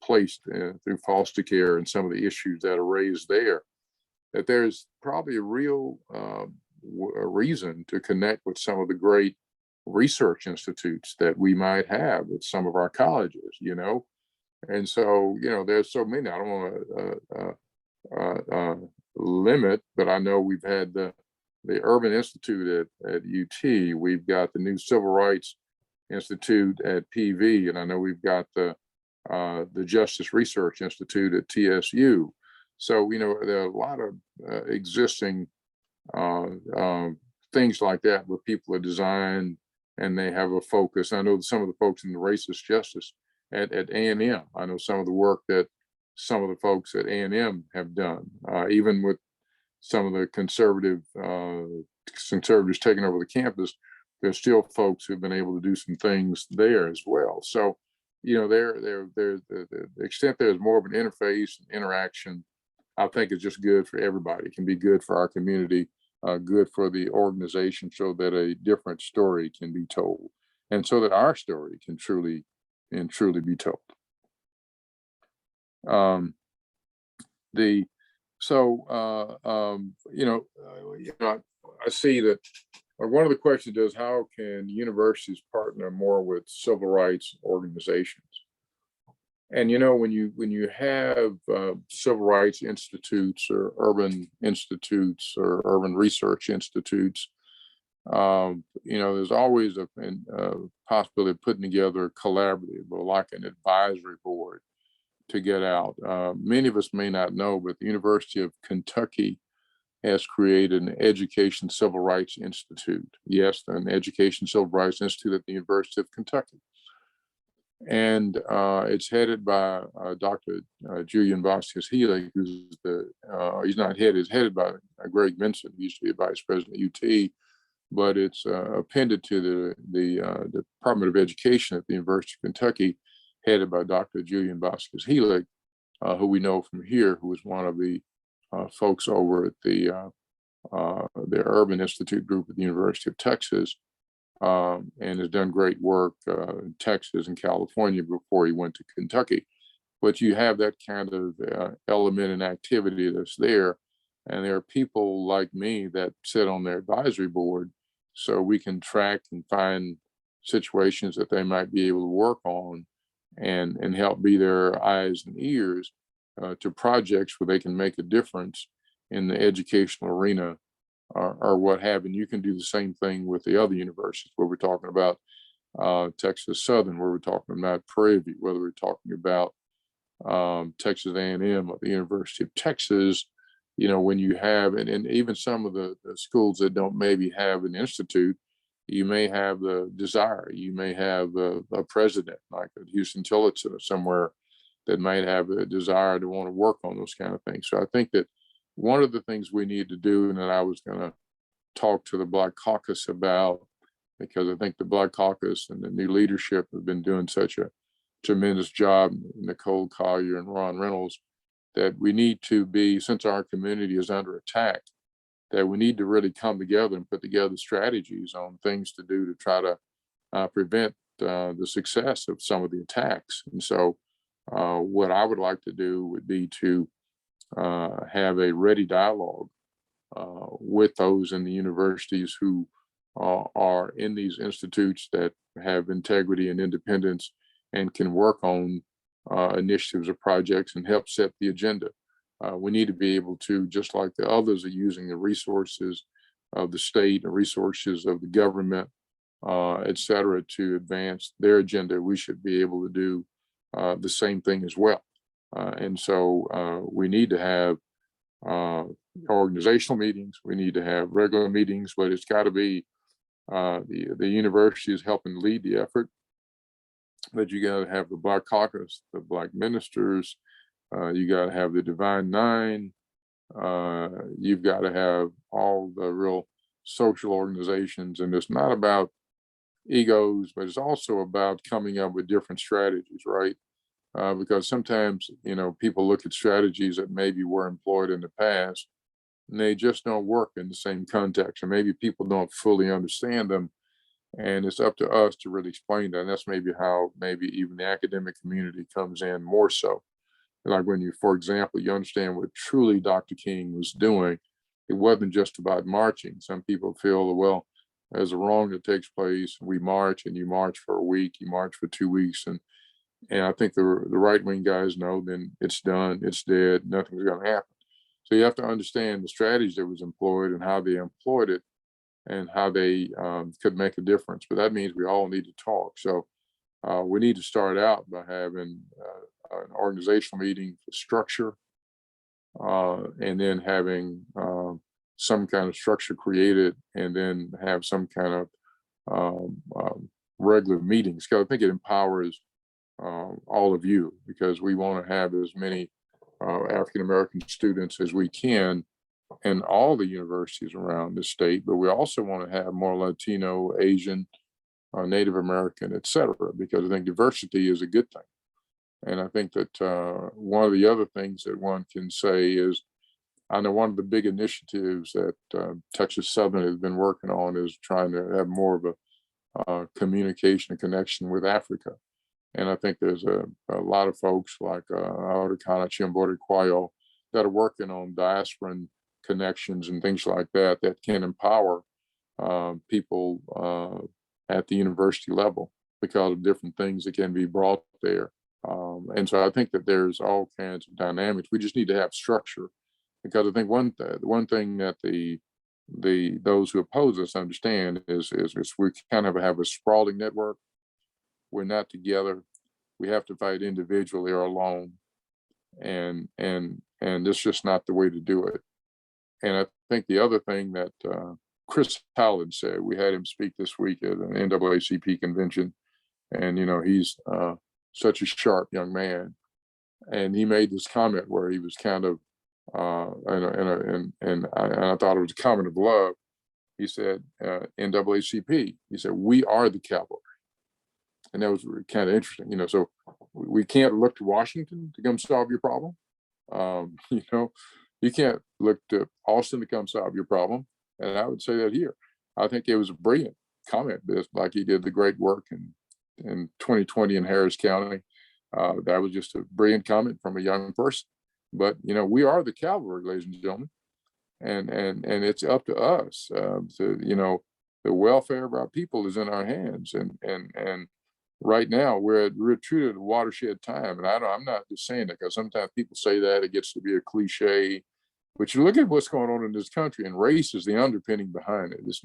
placed through foster care and some of the issues that are raised there, that there's probably a real reason to connect with some of the great research institutes that we might have at some of our colleges, you know. And so, you know, there's so many. I don't want to limit, but I know we've had the Urban Institute at UT. We've got the new Civil Rights Institute at PV, and I know we've got the Justice Research Institute at TSU. So, you know, there are a lot of existing things like that where people are designed and they have a focus. I know some of the folks in the racist justice at A&M. I know some of the work that some of the folks at A&M have done, even with some of the conservatives taking over the campus. There's still folks who've been able to do some things there as well. So, you know, the extent there's more of an interface and interaction, I think is just good for everybody. It can be good for our community, good for the organization, so that a different story can be told, and so that our story can truly be told. I see that one of the questions is, how can universities partner more with civil rights organizations? And, you know, when you have civil rights institutes or urban institutes or urban research institutes, you know, there's always a possibility of putting together a collaborative, or like an advisory board, to get out. Many of us may not know, but the University of Kentucky has created an Education Civil Rights Institute. Yes, an Education Civil Rights Institute at the University of Kentucky. And it's headed by Dr. Julian Vasquez-Healy, who's he's not headed, it's headed by Greg Vinson, who used to be a vice president at UT, but it's appended to the Department of Education at the University of Kentucky, headed by Dr. Julian Vasquez-Healy, who we know from here, who was one of the folks over at the Urban Institute group at the University of Texas, and has done great work in Texas and California before he went to Kentucky. But you have that kind of element and activity that's there. And there are people like me that sit on their advisory board, so we can track and find situations that they might be able to work on, and help be their eyes and ears to projects where they can make a difference in the educational arena, or what have. And you can do the same thing with the other universities, where we're talking about Texas Southern, where we're talking about Prairie View, whether we're talking about Texas A&M or the University of Texas. You know, when you have, and even some of the schools that don't maybe have an institute, you may have the desire, you may have a president like at Houston Tillotson or somewhere that might have a desire to want to work on those kind of things. So I think that one of the things we need to do, and that I was going to talk to the Black Caucus about, because I think the Black Caucus and the new leadership have been doing such a tremendous job, Nicole Collier and Ron Reynolds, that we need to be, since our community is under attack, that we need to really come together and put together strategies on things to do to try to prevent the success of some of the attacks. And so what I would like to do would be to have a ready dialogue with those in the universities who are in these institutes that have integrity and independence and can work on initiatives or projects and help set the agenda. We need to be able to, just like the others are using the resources of the state, the resources of the government, et cetera, to advance their agenda, we should be able to do the same thing as well. And so we need to have organizational meetings. We need to have regular meetings, but it's got to be the university is helping lead the effort. But you got to have the Black Caucus, the Black ministers. You got to have the Divine Nine. You've got to have all the real social organizations, and it's not about egos, but it's also about coming up with different strategies, right? Because sometimes, you know, people look at strategies that maybe were employed in the past, and they just don't work in the same context, or maybe people don't fully understand them. And it's up to us to really explain that. And that's maybe how maybe even the academic community comes in more so. Like when you, for example, you understand what truly Dr. King was doing. It wasn't just about marching. Some people feel, well, there's a wrong that takes place. We march, and you march for a week, you march for 2 weeks. And I think the right wing guys know then it's done, it's dead, nothing's going to happen. So you have to understand the strategy that was employed and how they employed it and how they could make a difference. But that means we all need to talk. So we need to start out by having an organizational meeting for structure, and then having some kind of structure created, and then have some kind of regular meetings. Because I think it empowers all of you, because we want to have as many African-American students as we can in all the universities around the state, but we also want to have more Latino, Asian, Native American, et cetera, because I think diversity is a good thing. And I think that one of the other things that one can say is, I know one of the big initiatives that Texas Southern has been working on is trying to have more of a communication and connection with Africa. And I think there's a lot of folks like Aurikana Chimbori Kwayo that are working on diasporan connections and things like that that can empower people at the university level because of different things that can be brought there. And so I think that there's all kinds of dynamics. We just need to have structure, because I think one thing that those who oppose us understand is we kind of have a sprawling network. We're not together. We have to fight individually or alone, and it's just not the way to do it. And I think the other thing that Chris Howland said, we had him speak this week at an NAACP convention, and you know he's such a sharp young man, and he made this comment where he was kind of and I thought it was a comment of love. He said, NAACP, he said, we are the cavalry. And that was kind of interesting, you know, so we can't look to Washington to come solve your problem. You know, you can't look to Austin to come solve your problem. And I would say that here. I think it was a brilliant comment, like he did the great work in 2020 in Harris County. That was just a brilliant comment from a young person. But, you know, we are the cavalry, ladies and gentlemen. And it's up to us to, you know, the welfare of our people is in our hands. And right now we're truly at a watershed time. And I'm not just saying that because sometimes people say that it gets to be a cliche, but you look at what's going on in this country, and race is the underpinning behind it. It's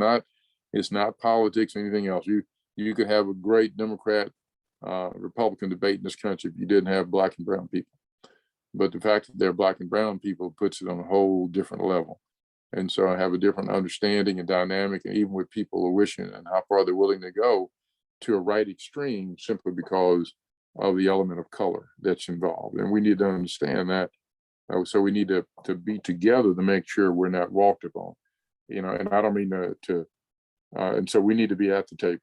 not politics or anything else. You could have a great Democrat Republican debate in this country if you didn't have Black and brown people. But the fact that they're Black and brown people puts it on a whole different level. And so I have a different understanding and dynamic, and even with people are wishing and how far they're willing to go to a right extreme simply because of the element of color that's involved. And we need to understand that. So we need to be together to make sure we're not walked upon. you know, and I don't mean and so we need to be at the table.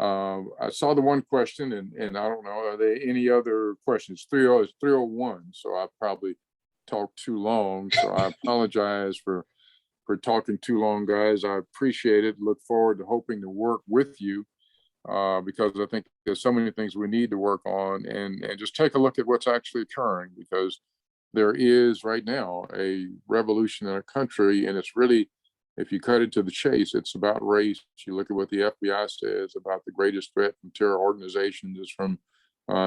I saw the one question, and I don't know, are there any other questions? 301, so I probably talked too long, so I apologize for talking too long, guys. I appreciate it. Look forward to hoping to work with you, because I think there's so many things we need to work on, and just take a look at what's actually occurring, because there is right now a revolution in our country, and it's really, if you cut it to the chase, it's about race. You look at what the FBI says about the greatest threat from terror organizations is from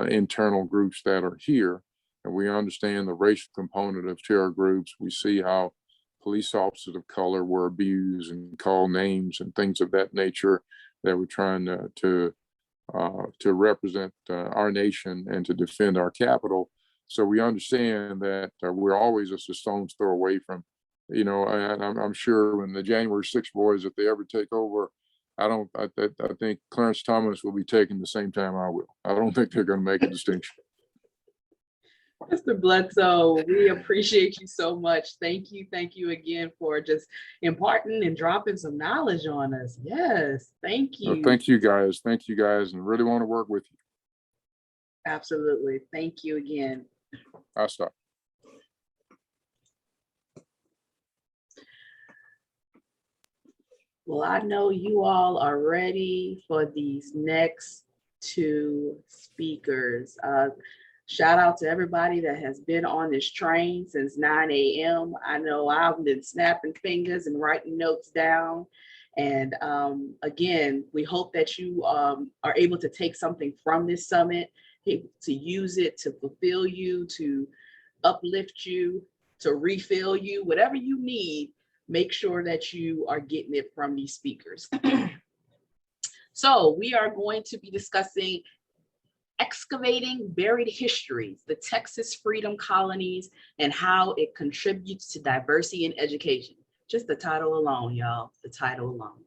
internal groups that are here. And we understand the racial component of terror groups. We see how police officers of color were abused and called names and things of that nature, that we're trying to represent our nation and to defend our capital. So we understand that we're always just a stone's throw away from, you know, and I'm sure when the January 6th boys, if they ever take over, I think Clarence Thomas will be taken the same time I will. I don't think they're going to make a distinction. Mr. Bledsoe, we appreciate you so much. Thank you again for just imparting and dropping some knowledge on us. Yes, thank you. Well, thank you guys, and really want to work with you. Absolutely. Thank you again. I'll stop. Well, I know you all are ready for these next two speakers. Shout out to everybody that has been on this train since 9 a.m. I know I've been snapping fingers and writing notes down. And again, we hope that you are able to take something from this summit, to use it to fulfill you, to uplift you, to refill you, whatever you need. Make sure that you are getting it from these speakers. So we are going to be discussing Excavating Buried Histories, the Texas Freedom Colonies, and how it contributes to diversity in education. Just the title alone, y'all, the title alone.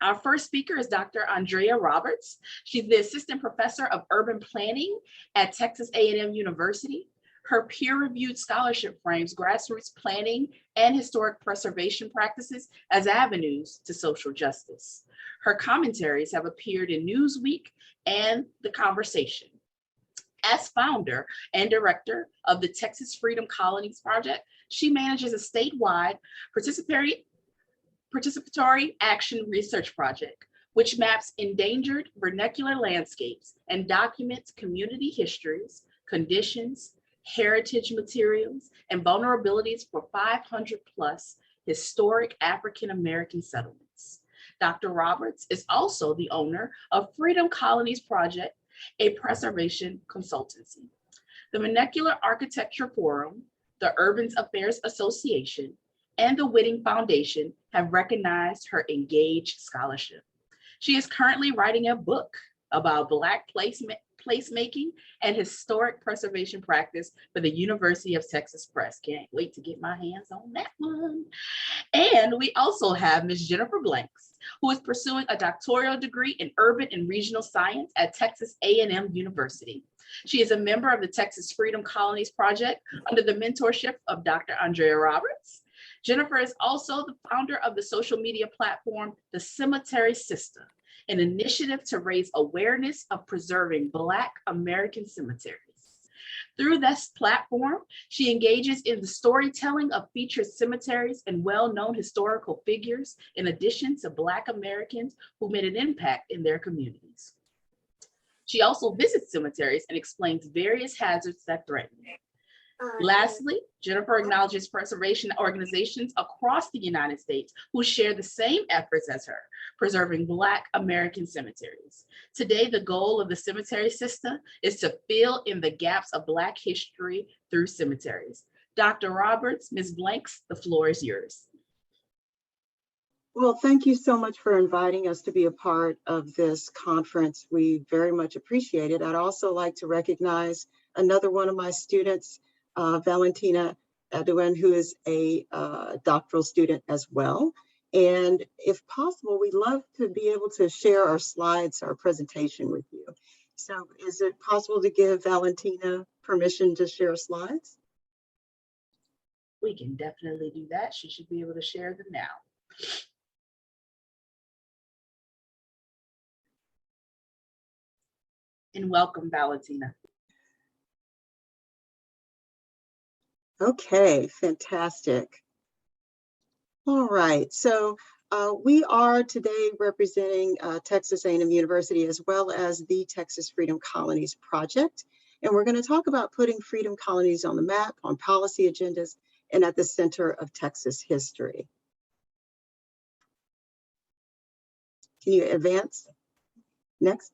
Our first speaker is Dr. Andrea Roberts. She's the Assistant Professor of Urban Planning at Texas A&M University. Her peer-reviewed scholarship frames grassroots planning and historic preservation practices as avenues to social justice. Her commentaries have appeared in Newsweek and The Conversation. As founder and director of the Texas Freedom Colonies Project, she manages a statewide participatory action research project, which maps endangered vernacular landscapes and documents community histories, conditions, heritage materials, and vulnerabilities for 500 plus historic African-American settlements. Dr. Roberts is also the owner of Freedom Colonies Project, a preservation consultancy. The Vernacular Architecture Forum, the Urban Affairs Association, and the Whitting Foundation have recognized her engaged scholarship. She is currently writing a book about Black placemaking and historic preservation practice for the University of Texas Press. Can't wait to get my hands on that one. And we also have Ms. Jennifer Blanks, who is pursuing a doctoral degree in urban and regional science at Texas A&M University. She is a member of the Texas Freedom Colonies Project under the mentorship of Dr. Andrea Roberts. Jennifer is also the founder of the social media platform, The Cemetery Sister, an initiative to raise awareness of preserving Black American cemeteries. Through this platform, she engages in the storytelling of featured cemeteries and well-known historical figures, in addition to Black Americans who made an impact in their communities. She also visits cemeteries and explains various hazards that threaten them. Lastly, Jennifer acknowledges preservation organizations across the United States who share the same efforts as her, preserving Black American cemeteries. Today, the goal of the Cemetery Sister is to fill in the gaps of Black history through cemeteries. Dr. Roberts, Ms. Blanks, the floor is yours. Well, thank you so much for inviting us to be a part of this conference. We very much appreciate it. I'd also like to recognize another one of my students, Valentina Aduan, who is a doctoral student as well. And if possible, we'd love to be able to share our slides, our presentation with you. So is it possible to give Valentina permission to share slides? We can definitely do that. She should be able to share them now. And welcome, Valentina. Okay, fantastic. All right, so we are today representing Texas A&M University as well as the Texas Freedom Colonies Project. And we're going to talk about putting freedom colonies on the map, on policy agendas, and at the center of Texas history. Can you advance? Next.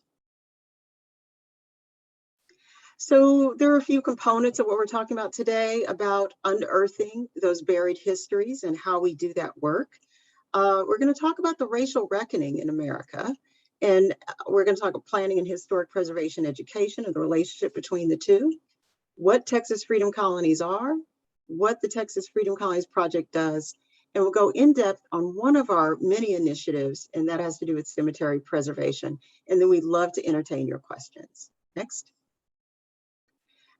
So there are a few components of what we're talking about today about unearthing those buried histories and how we do that work. We're going to talk about the racial reckoning in America, and we're going to talk about planning and historic preservation education and the relationship between the two, what Texas Freedom Colonies are, what the Texas Freedom Colonies Project does, and we'll go in depth on one of our many initiatives, and that has to do with cemetery preservation. And then we'd love to entertain your questions. Next.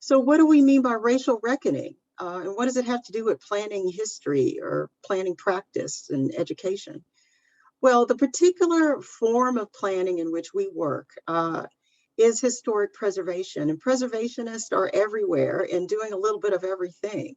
So what do we mean by racial reckoning? And what does it have to do with planning history or planning practice and education? Well, the particular form of planning in which we work is historic preservation, and preservationists are everywhere and doing a little bit of everything.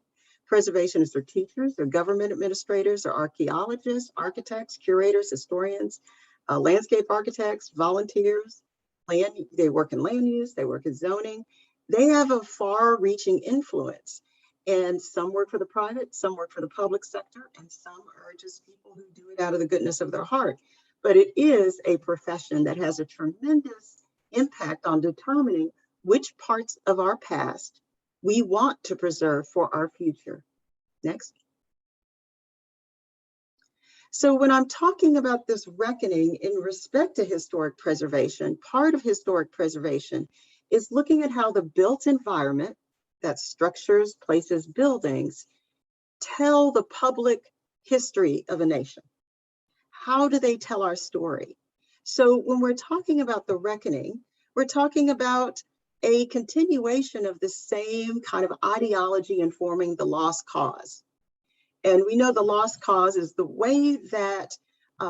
Preservationists are teachers, they're government administrators, they're archaeologists, architects, curators, historians, landscape architects, volunteers. They work in land use, they work in zoning. They have a far-reaching influence, and some work for the private, some work for the public sector, and some are just people who do it out of the goodness of their heart. But it is a profession that has a tremendous impact on determining which parts of our past we want to preserve for our future. Next. So when I'm talking about this reckoning in respect to historic preservation, part of historic preservation is looking at how the built environment, that structures, places, buildings, tell the public history of a nation. How do they tell our story? So when we're talking about the reckoning, we're talking about a continuation of the same kind of ideology informing the lost cause. And we know the lost cause is the way that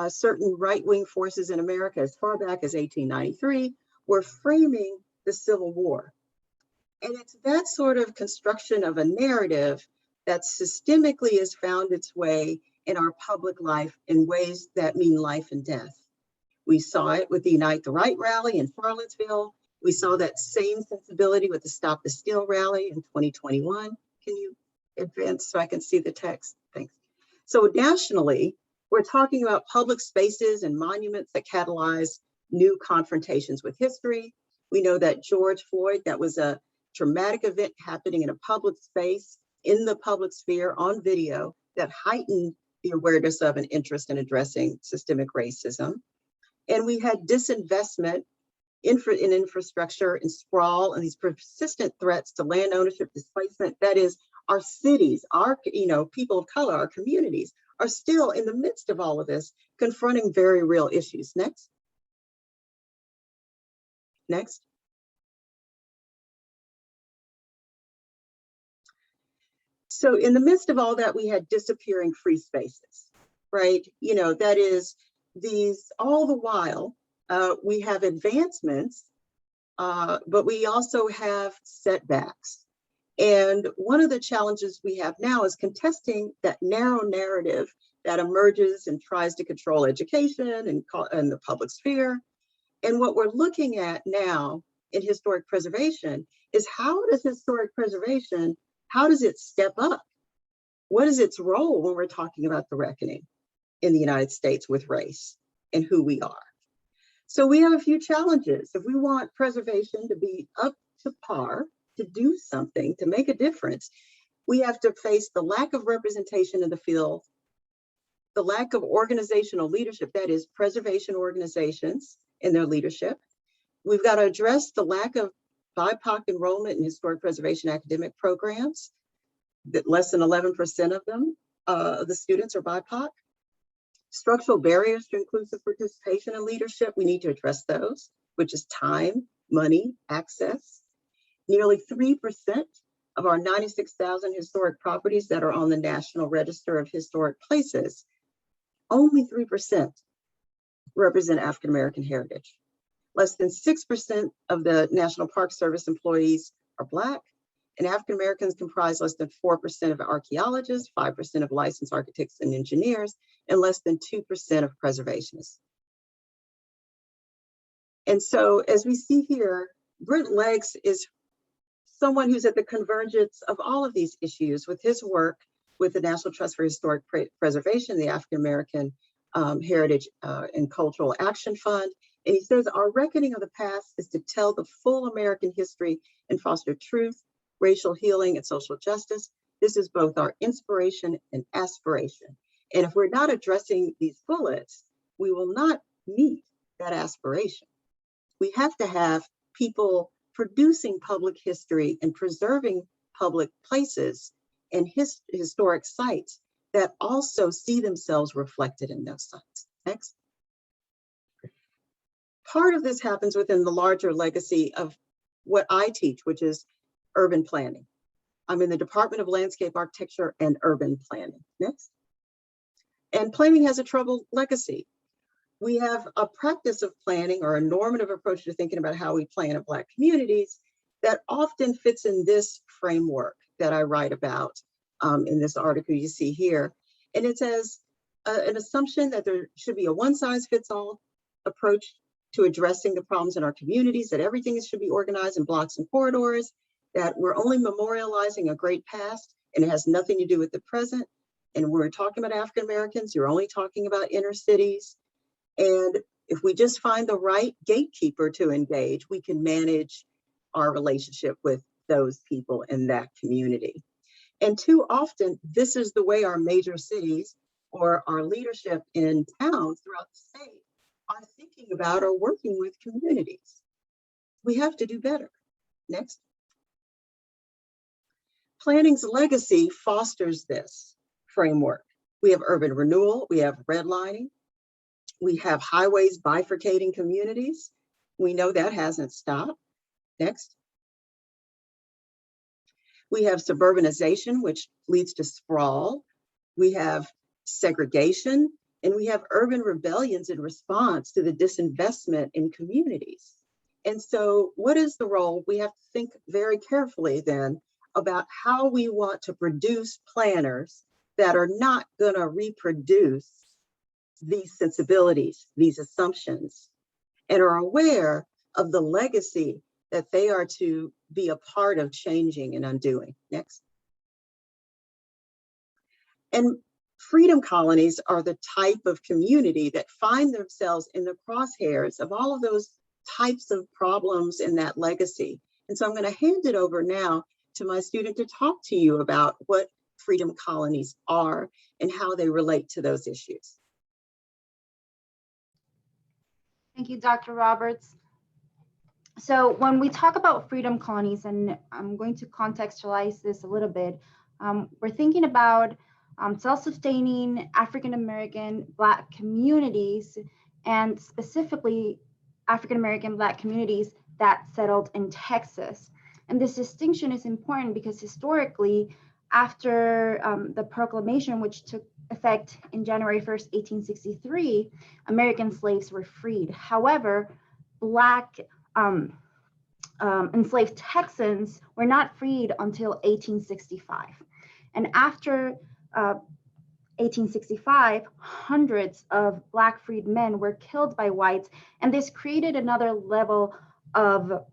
certain right-wing forces in America, as far back as 1893, were framing the Civil War. And it's that sort of construction of a narrative that systemically has found its way in our public life in ways that mean life and death. We saw it with the Unite the Right rally in Charlottesville. We saw that same sensibility with the Stop the Steal rally in 2021. Can you advance so I can see the text? Thanks. So nationally, we're talking about public spaces and monuments that catalyze new confrontations with history. We know that George Floyd, that was a traumatic event happening in a public space, in the public sphere on video, that heightened the awareness of and interest in addressing systemic racism. And we had disinvestment in infrastructure and sprawl and these persistent threats to land ownership displacement. That is, our cities, our people of color, our communities are still in the midst of all of this, confronting very real issues. Next. Next. So in the midst of all that, we had disappearing free spaces, right? That is all the while, we have advancements, but we also have setbacks. And one of the challenges we have now is contesting that narrow narrative that emerges and tries to control education and the public sphere. And what we're looking at now in historic preservation is how does historic preservation, how does it step up? What is its role when we're talking about the reckoning in the United States with race and who we are? So we have a few challenges. If we want preservation to be up to par, to do something, to make a difference, we have to face the lack of representation in the field, the lack of organizational leadership, that is preservation organizations in their leadership. We've got to address the lack of BIPOC enrollment in historic preservation academic programs, that less than 11% of them, the students are BIPOC. Structural barriers to inclusive participation and leadership, we need to address those, which is time, money, access. Nearly 3% of our 96,000 historic properties that are on the National Register of Historic Places, only 3% represent African American heritage. Less than 6% of the National Park Service employees are Black, and African Americans comprise less than 4% of archaeologists, 5% of licensed architects and engineers, and less than 2% of preservationists. And so, as we see here, Brent Leggs is someone who's at the convergence of all of these issues with his work with the National Trust for Historic Preservation, the African American Heritage and Cultural Action Fund. And he says, our reckoning of the past is to tell the full American history and foster truth, racial healing, and social justice. This is both our inspiration and aspiration. And if we're not addressing these bullets, we will not meet that aspiration. We have to have people producing public history and preserving public places and historic sites that also see themselves reflected in those sites. Next. Part of this happens within the larger legacy of what I teach, which is urban planning. I'm in the Department of Landscape Architecture and Urban Planning. Next. And planning has a troubled legacy. We have a practice of planning or a normative approach to thinking about how we plan in Black communities that often fits in this framework that I write about in this article you see here. And it says an assumption that there should be a one-size-fits-all approach to addressing the problems in our communities, that everything should be organized in blocks and corridors, that we're only memorializing a great past and it has nothing to do with the present. And when we're talking about African Americans, you're only talking about inner cities. And if we just find the right gatekeeper to engage, we can manage our relationship with those people in that community. And too often, this is the way our major cities or our leadership in towns throughout the state are thinking about or working with communities. We have to do better. Next. Planning's legacy fosters this framework. We have urban renewal, we have redlining, we have highways bifurcating communities. We know that hasn't stopped. Next. We have suburbanization, which leads to sprawl. We have segregation, and we have urban rebellions in response to the disinvestment in communities. And so what is the role? We have to think very carefully then about how we want to produce planners that are not gonna reproduce these sensibilities, these assumptions, and are aware of the legacy that they are to be a part of changing and undoing. Next. And freedom colonies are the type of community that find themselves in the crosshairs of all of those types of problems in that legacy. And so I'm going to hand it over now to my student to talk to you about what freedom colonies are and how they relate to those issues. Thank you, Dr. Roberts. So when we talk about freedom colonies, and I'm going to contextualize this a little bit, we're thinking about self-sustaining African-American Black communities, and specifically African-American Black communities that settled in Texas. And this distinction is important because historically, after the proclamation, which took effect in January 1st, 1863, American slaves were freed. However, Black enslaved Texans were not freed until 1865. And after 1865, hundreds of Black freed men were killed by whites, and this created another level of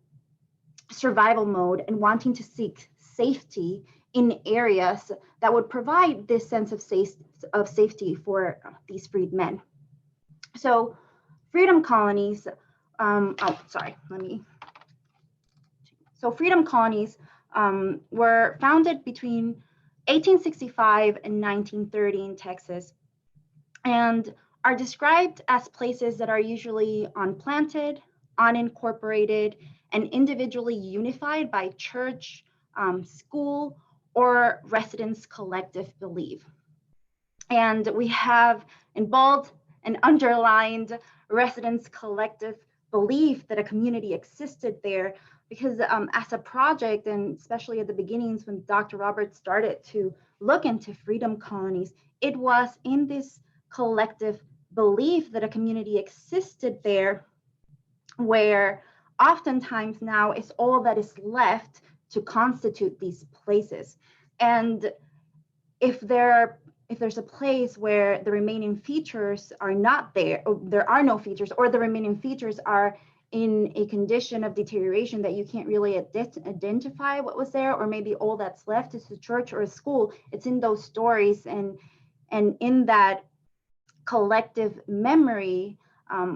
survival mode and wanting to seek safety in areas that would provide this sense of safety for these freed men. So freedom colonies, freedom colonies were founded between 1865 and 1930 in Texas, and are described as places that are usually unplanted, unincorporated, and individually unified by church, school, or residents' collective belief. And we have in bold and underlined residents' collective belief that a community existed there because as a project, and especially at the beginnings when Dr. Roberts started to look into freedom colonies, it was in this collective belief that a community existed there, where oftentimes now is all that is left to constitute these places. And if there's a place where the remaining features are not there, or there are no features, or the remaining features are in a condition of deterioration that you can't really identify what was there, or maybe all that's left is a church or a school, it's in those stories and in that collective memory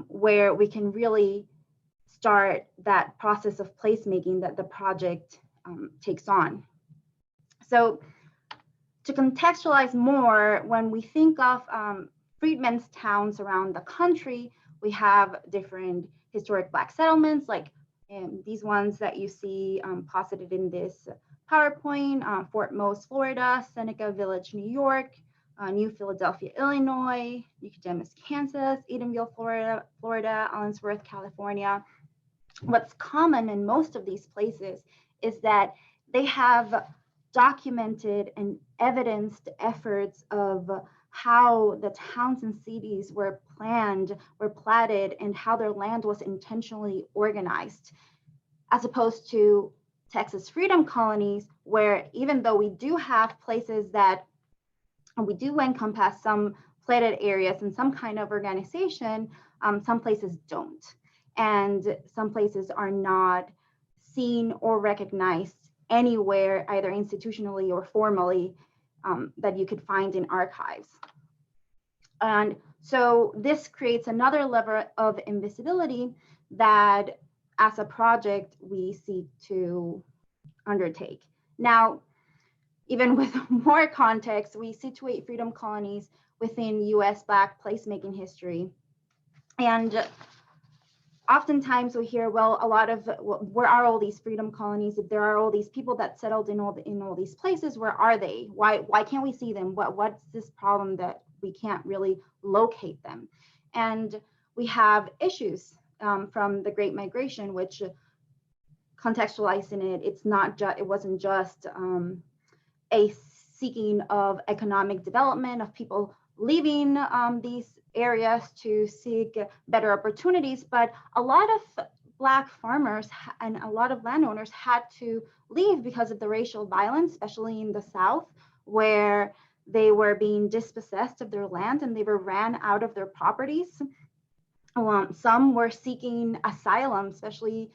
where we can really start that process of placemaking that the project takes on. So to contextualize more, when we think of freedmen's towns around the country, we have different historic Black settlements, like these ones that you see posited in this PowerPoint: Fort Mose, Florida; Seneca Village, New York; New Philadelphia, Illinois; Nicodemus, Kansas; Edenville, Florida; Allensworth, California. What's common in most of these places is that they have documented and evidenced efforts of how the towns and cities were planned, were platted, and how their land was intentionally organized, as opposed to Texas freedom colonies, where even though we do have places that we do encompass some platted areas and some kind of organization, some places don't. And some places are not seen or recognized anywhere, either institutionally or formally, that you could find in archives. And so this creates another level of invisibility that, as a project, we seek to undertake. Now, even with more context, we situate freedom colonies within US Black placemaking history. And oftentimes we hear, well, where are all these freedom colonies? If there are all these people that settled in all these places, where are they? Why can't we see them? What's this problem that we can't really locate them? And we have issues from the Great Migration, which, contextualizing it, it wasn't just a seeking of economic development, of people leaving these areas to seek better opportunities, but a lot of Black farmers and a lot of landowners had to leave because of the racial violence, especially in the South, where they were being dispossessed of their land and they were ran out of their properties. Some were seeking asylum, especially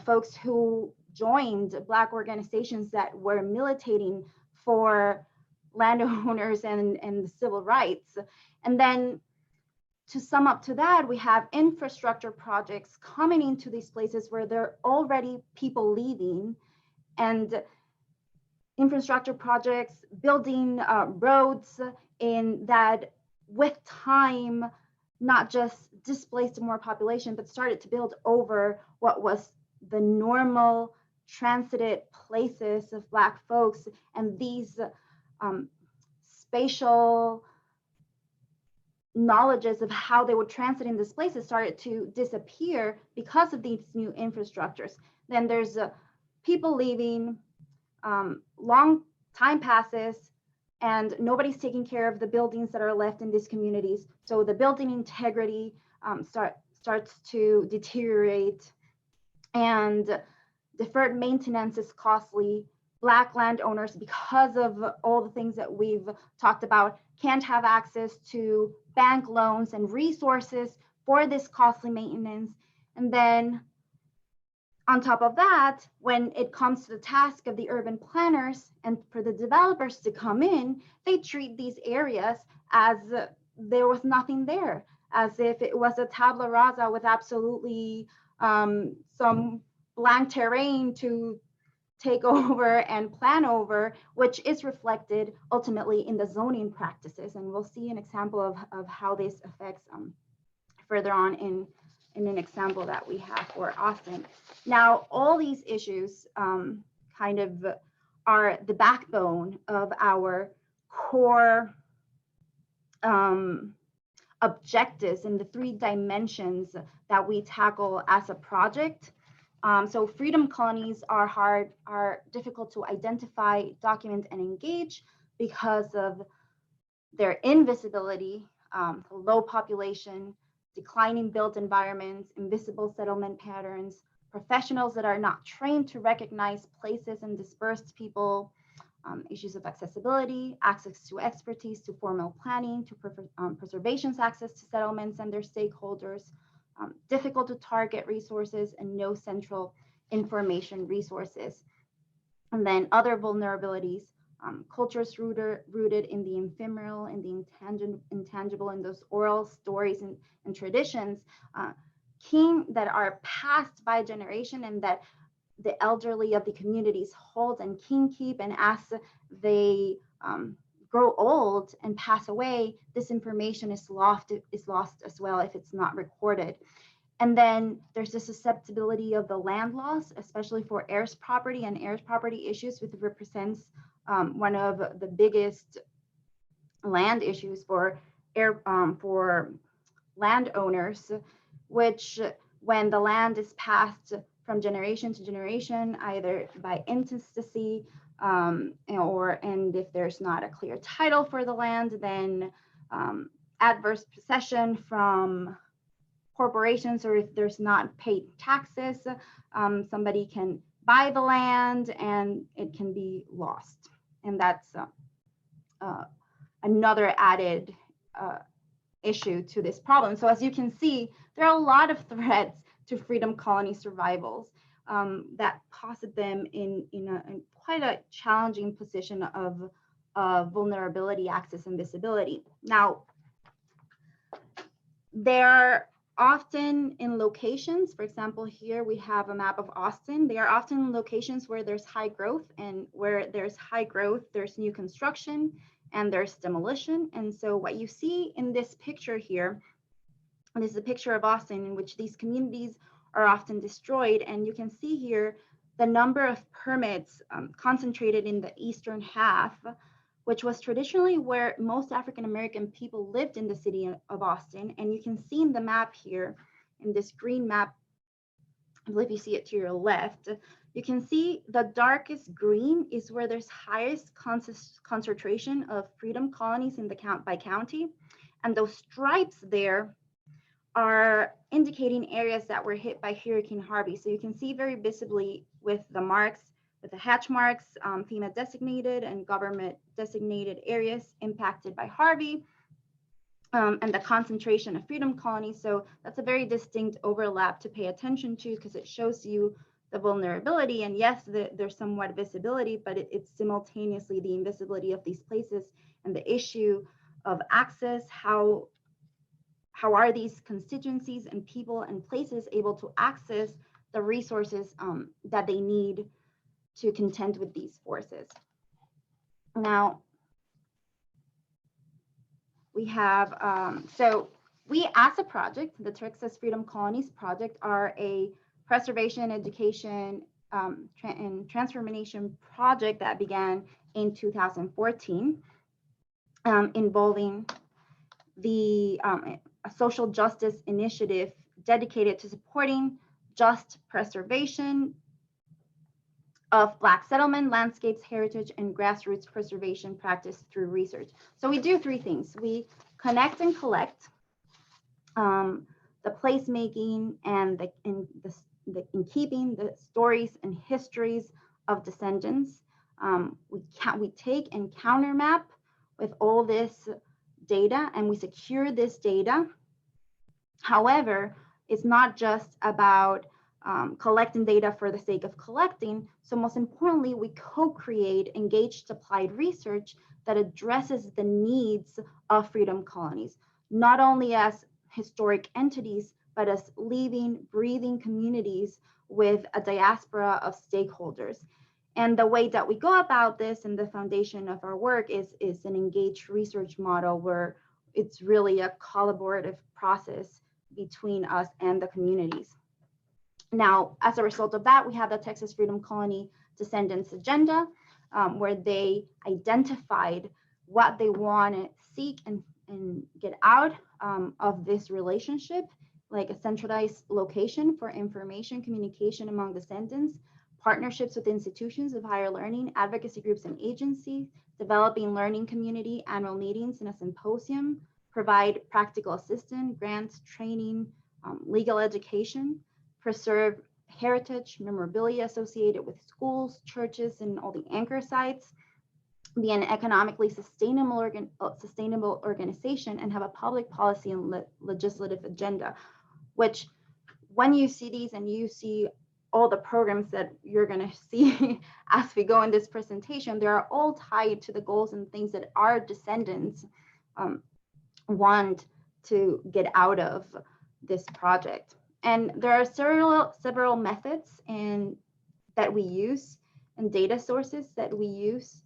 folks who joined Black organizations that were militating for landowners and the civil rights. And then to sum up to that, we have infrastructure projects coming into these places where there are already people leaving, and infrastructure projects building roads in that with time not just displaced more population, but started to build over what was the normal transited places of Black folks. And these spatial knowledges of how they would transit in these places started to disappear because of these new infrastructures. Then there's people leaving, long time passes, and nobody's taking care of the buildings that are left in these communities. So the building integrity starts to deteriorate, and deferred maintenance is costly. Black landowners, because of all the things that we've talked about, can't have access to bank loans and resources for this costly maintenance. And then on top of that, when it comes to the task of the urban planners and for the developers to come in, they treat these areas as there was nothing there, as if it was a tabula rasa with absolutely some blank terrain to take over and plan over, which is reflected ultimately in the zoning practices. And we'll see an example of how this affects further on in an example that we have for Austin. Now, all these issues kind of are the backbone of our core objectives in the 3 dimensions that we tackle as a project. So freedom colonies are difficult to identify, document, and engage because of their invisibility, low population, declining built environments, invisible settlement patterns, professionals that are not trained to recognize places and dispersed people, issues of accessibility, access to expertise, to formal planning, to preservation's access to settlements and their stakeholders, difficult to target resources, and no central information resources. And then other vulnerabilities, cultures rooted in the ephemeral and the intangible, in those oral stories and traditions, that are passed by generation and that the elderly of the communities hold and keep, and as they grow old and pass away, this information is lost as well if it's not recorded. And then there's the susceptibility of the land loss, especially for heirs property and heirs property issues, which represents one of the biggest land issues for landowners, which when the land is passed from generation to generation, either by intestacy and if there's not a clear title for the land, then adverse possession from corporations, or if there's not paid taxes, somebody can buy the land and it can be lost. And that's another added issue to this problem. So as you can see, there are a lot of threats to freedom colony survivals that posit them in quite a challenging position of vulnerability, access, and visibility. Now, they're often in locations, for example, here we have a map of Austin. They are often in locations where there's high growth, and where there's high growth, there's new construction and there's demolition. And so what you see in this picture here, and this is a picture of Austin in which these communities are often destroyed. And you can see here the number of permits concentrated in the eastern half, which was traditionally where most African-American people lived in the city of Austin. And you can see in the map here, in this green map, I believe you see it to your left, you can see the darkest green is where there's highest concentration of freedom colonies in the by county. And those stripes there are indicating areas that were hit by Hurricane Harvey. So you can see very visibly with the marks, with the hatch marks, FEMA designated and government designated areas impacted by Harvey, and the concentration of freedom colonies. So that's a very distinct overlap to pay attention to, because it shows you the vulnerability. And yes, there's somewhat visibility, but it's simultaneously the invisibility of these places and the issue of access. How are these constituencies and people and places able to access the resources that they need to contend with these forces? Now, we have, so we as a project, the Texas Freedom Colonies Project, are a preservation, education, and transformation project that began in 2014, involving a social justice initiative dedicated to supporting just preservation of Black settlement, landscapes, heritage, and grassroots preservation practice through research. So we do three things. We connect and collect the placemaking and in keeping the stories and histories of descendants. We take and countermap with all this data, and we secure this data. However, it's not just about collecting data for the sake of collecting. So most importantly, we co-create engaged applied research that addresses the needs of freedom colonies, not only as historic entities, but as living, breathing communities with a diaspora of stakeholders. And the way that we go about this, and the foundation of our work, is an engaged research model where it's really a collaborative process between us and the communities. Now, as a result of that, we have the Texas Freedom Colony Descendants Agenda, where they identified what they want to seek and get out of this relationship, like a centralized location for information communication among descendants, partnerships with institutions of higher learning, advocacy groups and agencies, developing learning community, annual meetings and a symposium, provide practical assistance, grants, training, legal education, preserve heritage, memorabilia associated with schools, churches, and all the anchor sites, be an economically sustainable organization, and have a public policy and legislative agenda, which when you see these and you see all the programs that you're going to see as we go in this presentation, they are all tied to the goals and things that our descendants want to get out of this project. And there are several methods that we use and data sources that we use.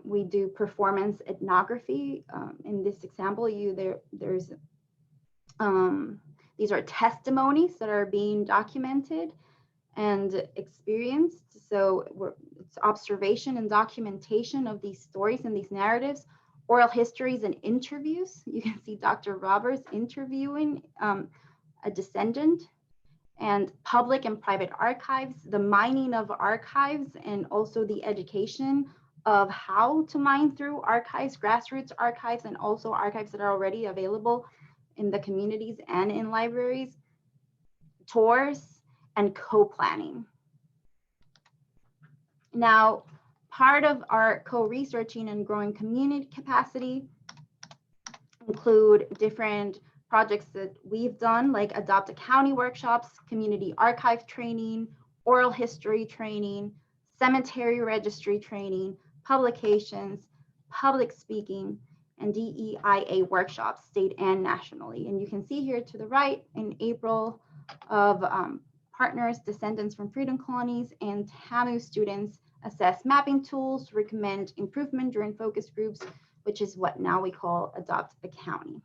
We do performance ethnography. In this example, these are testimonies that are being documented and experienced. So it's observation and documentation of these stories and these narratives, oral histories and interviews. You can see Dr. Roberts interviewing a descendant, and public and private archives, the mining of archives, and also the education of how to mine through archives, grassroots archives, and also archives that are already available in the communities and in libraries, tours, and co-planning. Now, part of our co-researching and growing community capacity include different projects that we've done, like Adopt a County workshops, community archive training, oral history training, cemetery registry training, publications, public speaking, and DEIA workshops, state and nationally. And you can see here to the right, in April of partners, descendants from freedom colonies, and TAMU students assess mapping tools, recommend improvement during focus groups, which is what now we call Adopt a County.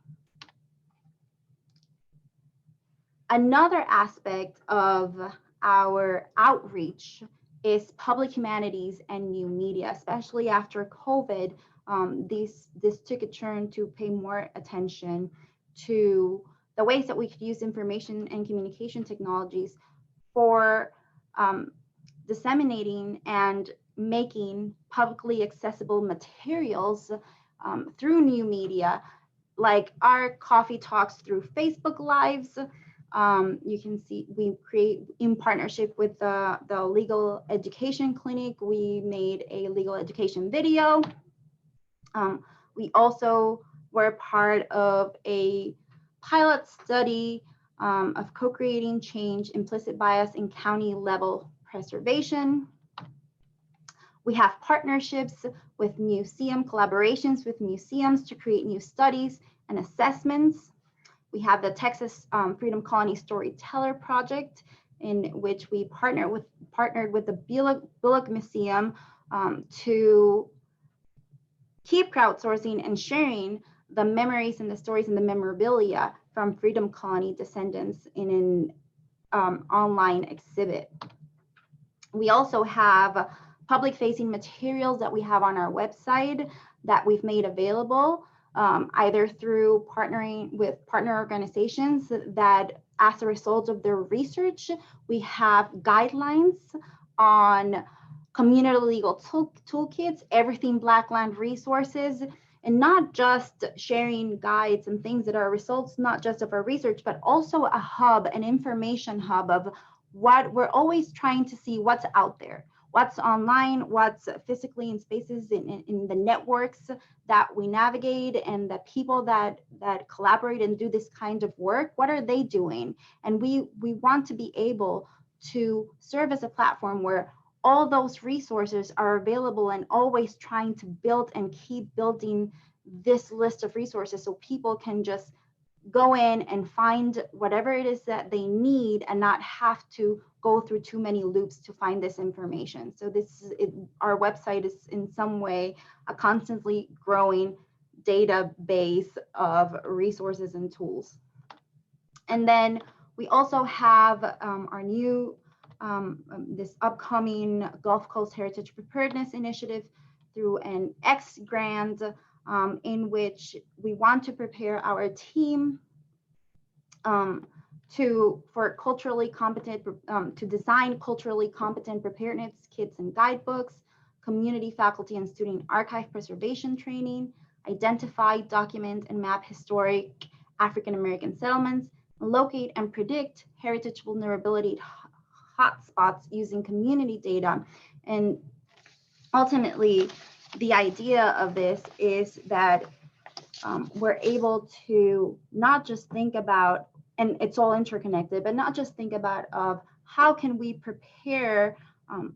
Another aspect of our outreach is public humanities and new media, especially after COVID. This took a turn to pay more attention to the ways that we could use information and communication technologies for disseminating and making publicly accessible materials through new media, like our coffee talks through Facebook Lives. You can see we create in partnership with the Legal Education Clinic. We made a legal education video. We also were part of a pilot study of co-creating change, implicit bias in county level preservation. We have partnerships with collaborations with museums to create new studies and assessments. We have the Texas Freedom Colony Storyteller Project, in which we partnered with the Bullock Museum to keep crowdsourcing and sharing the memories and the stories and the memorabilia from Freedom Colony descendants in an online exhibit. We also have public-facing materials that we have on our website that we've made available, either through partnering with partner organizations that, as a result of their research, we have guidelines on community legal toolkits, everything Black land resources, and not just sharing guides and things that are results, not just of our research, but also a hub, an information hub of what we're always trying to see what's out there, what's online, what's physically in spaces in the networks that we navigate, and the people that collaborate and do this kind of work, what are they doing? And we want to be able to serve as a platform where all those resources are available, and always trying to build and keep building this list of resources so people can just go in and find whatever it is that they need and not have to go through too many loops to find this information. So our website is in some way a constantly growing database of resources and tools. And then we also have our new, this upcoming Gulf Coast Heritage Preparedness Initiative through an X grant, in which we want to prepare our team for culturally competent, to design culturally competent preparedness kits and guidebooks, community, faculty, and student archive preservation training, identify, document, and map historic African American settlements, locate and predict heritage vulnerability hotspots using community data. And ultimately, the idea of this is that we're able to not just think about, and it's all interconnected, but not just think about of how can we prepare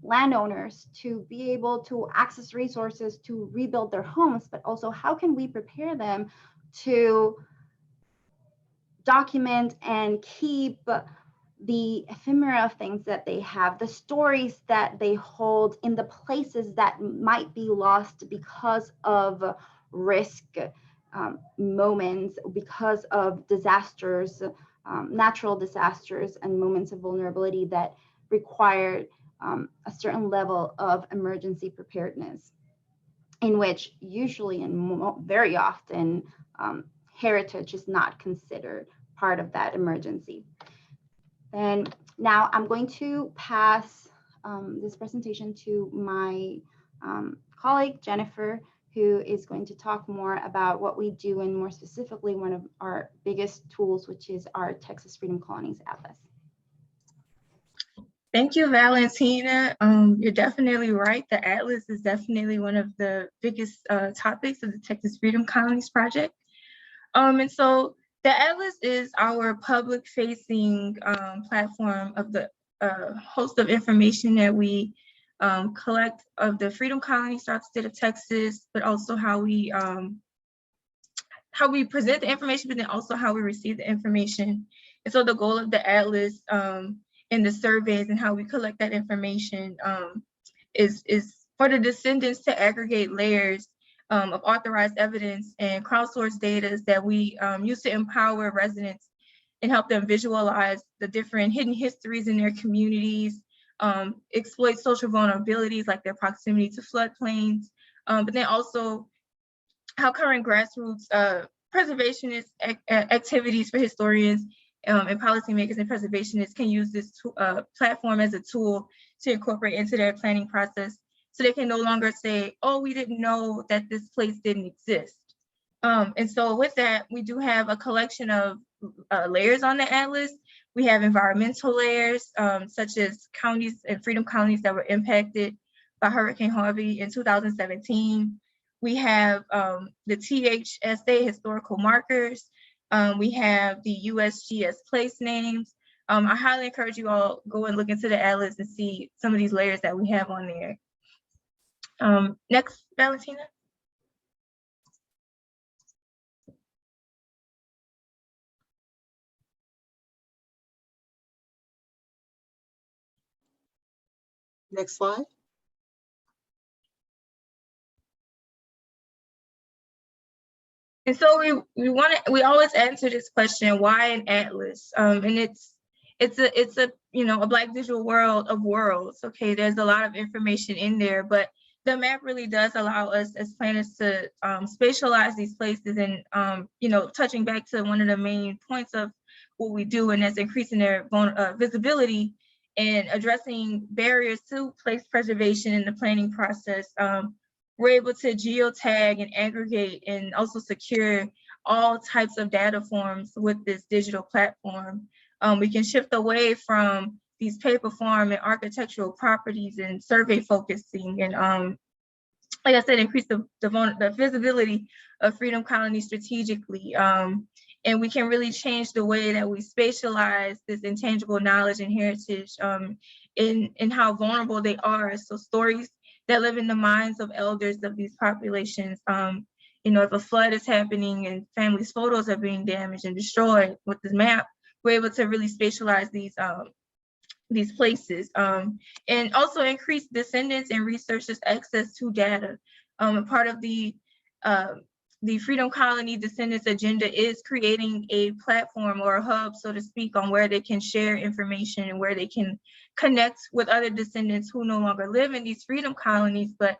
landowners to be able to access resources to rebuild their homes, but also how can we prepare them to document and keep the ephemera of things that they have, the stories that they hold in the places that might be lost because of risk moments, because of disasters, natural disasters, and moments of vulnerability that require a certain level of emergency preparedness, in which usually and very often heritage is not considered part of that emergency. And now I'm going to pass this presentation to my colleague, Jennifer, who is going to talk more about what we do, and more specifically, one of our biggest tools, which is our Texas Freedom Colonies Atlas. Thank you, Valentina. You're definitely right. The Atlas is definitely one of the biggest topics of the Texas Freedom Colonies Project. And so the Atlas is our public-facing platform of the host of information that we collect of the Freedom Colonies throughout the state of Texas, but also how we present the information, but then also how we receive the information. And so the goal of the Atlas and the surveys and how we collect that information is for the descendants to aggregate layers of authorized evidence and crowdsourced data that we use to empower residents and help them visualize the different hidden histories in their communities, exploit social vulnerabilities like their proximity to floodplains, but then also how current grassroots preservationist activities for historians and policymakers and preservationists can use this platform as a tool to incorporate into their planning process, so they can no longer say, oh, we didn't know that this place didn't exist. And so with that, we do have a collection of layers on the Atlas. We have environmental layers, such as counties and freedom colonies that were impacted by Hurricane Harvey in 2017. We have the THSA historical markers. We have the USGS place names. I highly encourage you all go and look into the Atlas and see some of these layers that we have on there. Next, Valentina. Next slide. And so we always answer this question, why an atlas? And it's a a Black visual world of worlds. Okay, there's a lot of information in there, but the map really does allow us as planners to spatialize these places and touching back to one of the main points of what we do, and that's increasing their visibility and addressing barriers to place preservation in the planning process. We're able to geotag and aggregate and also secure all types of data forms with this digital platform. We can shift away from these paper form and architectural properties and survey focusing, and like I said, increase the visibility of Freedom Colonies strategically. And we can really change the way that we spatialize this intangible knowledge and heritage in how vulnerable they are. So stories that live in the minds of elders of these populations. If a flood is happening and families' photos are being damaged and destroyed, with this map, we're able to really spatialize these places, and also increase descendants and researchers' access to data. Part of the Freedom Colony Descendants Agenda is creating a platform or a hub, so to speak, on where they can share information and where they can connect with other descendants who no longer live in these freedom colonies, but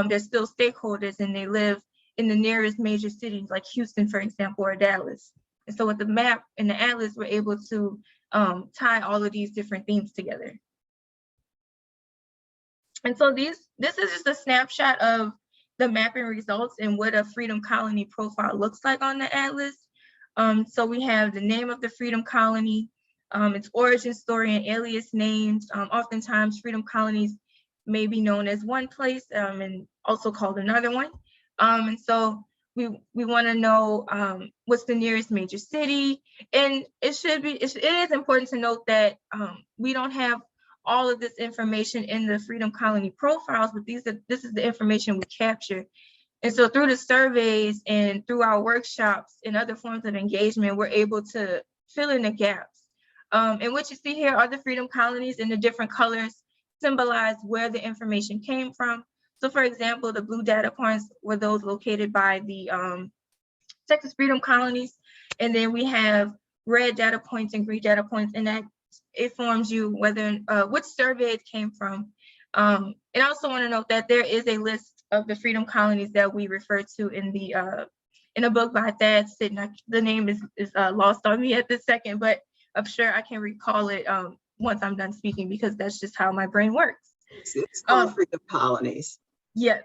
they're still stakeholders and they live in the nearest major cities like Houston, for example, or Dallas. And so with the map and the atlas, we're able to tie all of these different themes together. And so this is just a snapshot of the mapping results and what a Freedom Colony profile looks like on the atlas. So we have the name of the Freedom Colony, its origin story and alias names. Oftentimes Freedom Colonies may be known as one place and also called another one. And so we want to know what's the nearest major city. And it is important to note that we don't have all of this information in the Freedom Colony profiles, but this is the information we capture. And so through the surveys and through our workshops and other forms of engagement, we're able to fill in the gaps. And what you see here are the Freedom Colonies, and the different colors symbolize where the information came from. So for example, the blue data points were those located by the Texas Freedom Colonies. And then we have red data points and green data points, and that informs you whether which survey it came from. And I also want to note that there is a list of the Freedom Colonies that we refer to in a book by Thad Sitton. The name is lost on me at this second, but I'm sure I can recall it once I'm done speaking, because that's just how my brain works. It's called Freedom Colonies. Yes.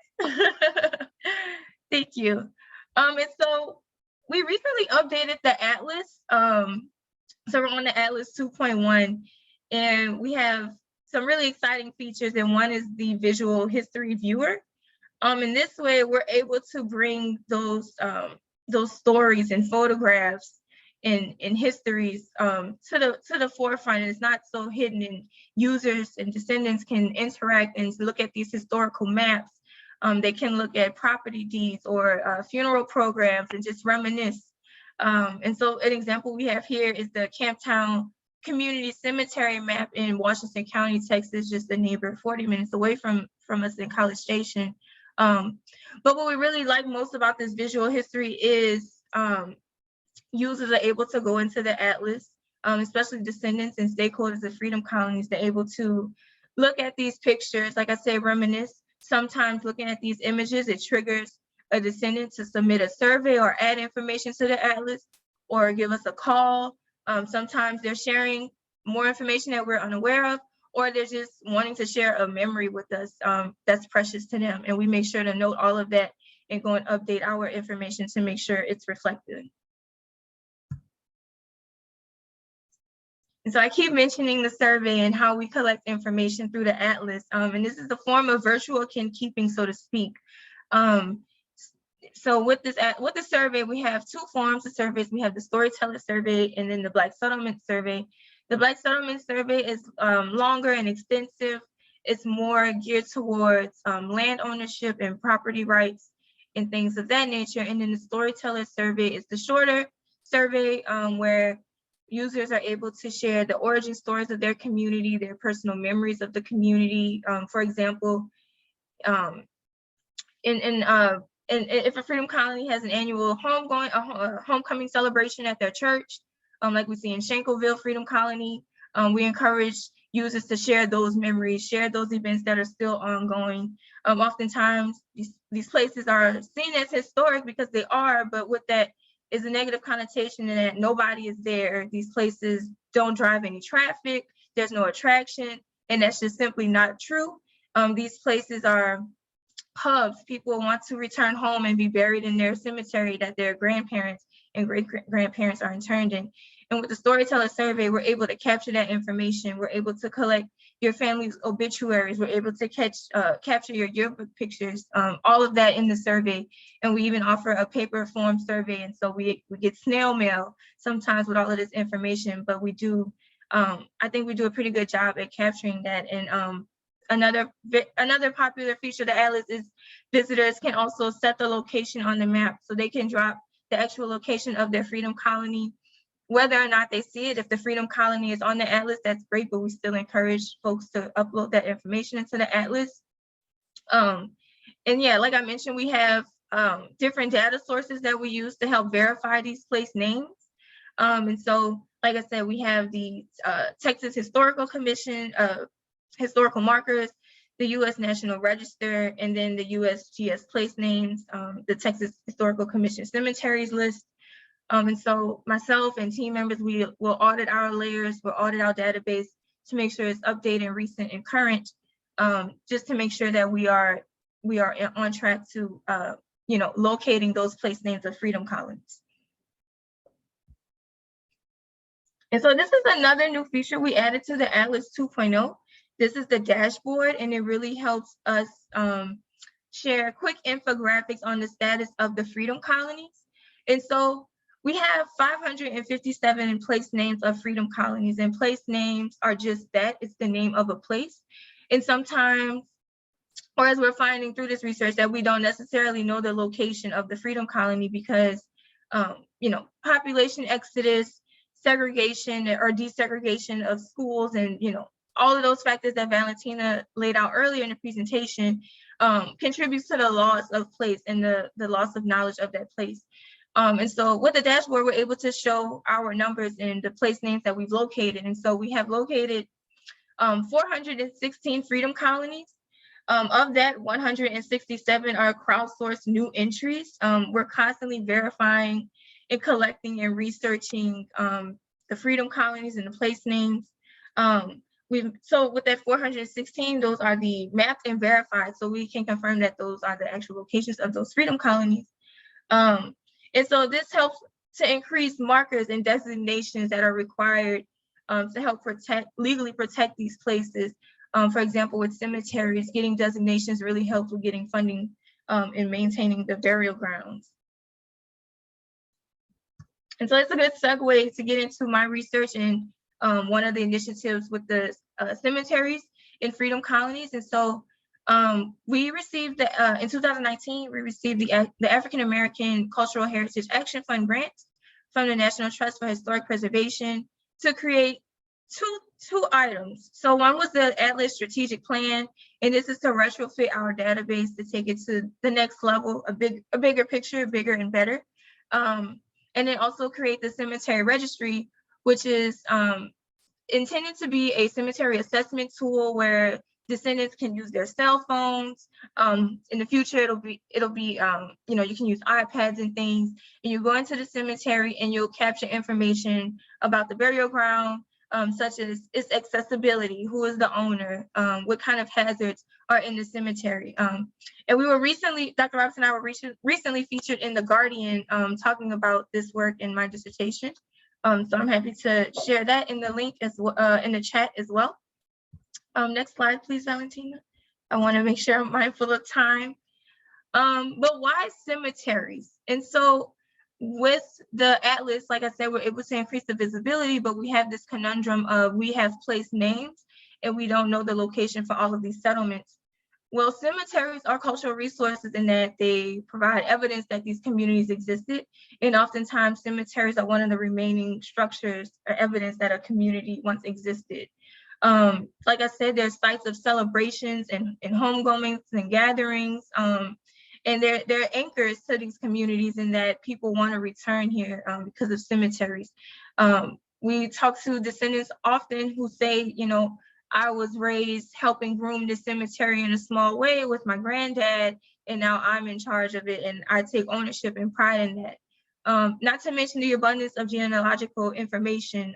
Thank you. And so we recently updated the Atlas. So we're on the Atlas 2.1, and we have some really exciting features, and one is the visual history viewer. In this way, we're able to bring those stories and photographs and histories to the forefront. And it's not so hidden, and users and descendants can interact and look at these historical maps. They can look at property deeds or funeral programs and just reminisce. And so an example we have here is the Camptown Community Cemetery map in Washington County, Texas, just a neighbor 40 minutes away from us in College Station. But what we really like most about this visual history is users are able to go into the Atlas, especially descendants and stakeholders of Freedom Colonies. They're able to look at these pictures, like I said, reminisce. Sometimes looking at these images, it triggers a descendant to submit a survey or add information to the Atlas or give us a call. Sometimes they're sharing more information that we're unaware of, or they're just wanting to share a memory with us that's precious to them. And we make sure to note all of that and go and update our information to make sure it's reflected. And so I keep mentioning the survey and how we collect information through the Atlas. And this is a form of virtual kin keeping, so to speak. So with the survey, we have two forms of surveys. We have the Storyteller survey and then the Black Settlement survey. The Black Settlement survey is longer and extensive. It's more geared towards land ownership and property rights and things of that nature. And then the Storyteller survey is the shorter survey where users are able to share the origin stories of their community, their personal memories of the community. For example, if a Freedom Colony has an annual homecoming celebration at their church, like we see in Shankleville Freedom Colony, we encourage users to share those memories, share those events that are still ongoing. Oftentimes, these places are seen as historic because they are, but with that is a negative connotation in that nobody is there. These places don't drive any traffic, there's no attraction, and that's just simply not true. These places are hubs. People want to return home and be buried in their cemetery that their grandparents and great-grandparents are interned in. And with the Storyteller survey, we're able to capture that information. We're able to collect your family's obituaries. We're able to capture your yearbook pictures, all of that in the survey. And we even offer a paper form survey. And so we get snail mail sometimes with all of this information, but we do, I think we do a pretty good job at capturing that. And another popular feature of the Atlas is visitors can also set the location on the map, so they can drop the actual location of their Freedom Colony, whether or not they see it. If the Freedom Colony is on the Atlas, that's great, but we still encourage folks to upload that information into the Atlas. And yeah, like I mentioned, we have different data sources that we use to help verify these place names. And so, like I said, we have the Texas Historical Commission, historical markers, the U.S. National Register, and then the USGS place names, the Texas Historical Commission cemeteries list. And so myself and team members, we will audit our layers, we'll audit our database to make sure it's updated, recent, and current, just to make sure that we are on track to locating those place names of freedom colonies. And so this is another new feature we added to the Atlas 2.0. This is the dashboard, and it really helps us share quick infographics on the status of the freedom colonies. And so we have 557 place names of freedom colonies, and place names are just that, it's the name of a place. And sometimes, or as we're finding through this research, that we don't necessarily know the location of the freedom colony because, population exodus, segregation or desegregation of schools, and, all of those factors that Valentina laid out earlier in the presentation contributes to the loss of place and the loss of knowledge of that place. And so with the dashboard, we're able to show our numbers and the place names that we've located. And so we have located 416 freedom colonies. Of that, 167 are crowdsourced new entries. We're constantly verifying and collecting and researching the freedom colonies and the place names. So with that 416, those are the mapped and verified, so we can confirm that those are the actual locations of those freedom colonies. And so this helps to increase markers and designations that are required to help legally protect these places. For example, with cemeteries, getting designations really helps with getting funding and maintaining the burial grounds. And so it's a good segue to get into my research and one of the initiatives with the cemeteries in freedom colonies. And so we received, in 2019, we received the African American Cultural Heritage Action Fund grant from the National Trust for Historic Preservation to create two items. So one was the Atlas Strategic Plan, and this is to retrofit our database to take it to the next level, a bigger picture, bigger and better. And then also create the Cemetery Registry, which is intended to be a cemetery assessment tool where descendants can use their cell phones. In the future, it'll be you can use iPads and things, and you go into the cemetery and you'll capture information about the burial ground, such as its accessibility, who is the owner, what kind of hazards are in the cemetery. And we were recently, Dr. Robinson and I were recently featured in The Guardian talking about this work in my dissertation. So I'm happy to share that in the link as well, in the chat as well. Next slide, please, Valentina. I want to make sure I'm mindful of time. But why cemeteries? And so with the Atlas, like I said, we're able to increase the visibility, but we have this conundrum of we have place names and we don't know the location for all of these settlements. Well, cemeteries are cultural resources in that they provide evidence that these communities existed. And oftentimes cemeteries are one of the remaining structures or evidence that a community once existed. Like I said, there's sites of celebrations and homegoings and gatherings. And they're anchors to these communities in that people want to return here because of cemeteries. We talk to descendants often who say, I was raised helping groom the cemetery in a small way with my granddad, and now I'm in charge of it, and I take ownership and pride in that. Not to mention the abundance of genealogical information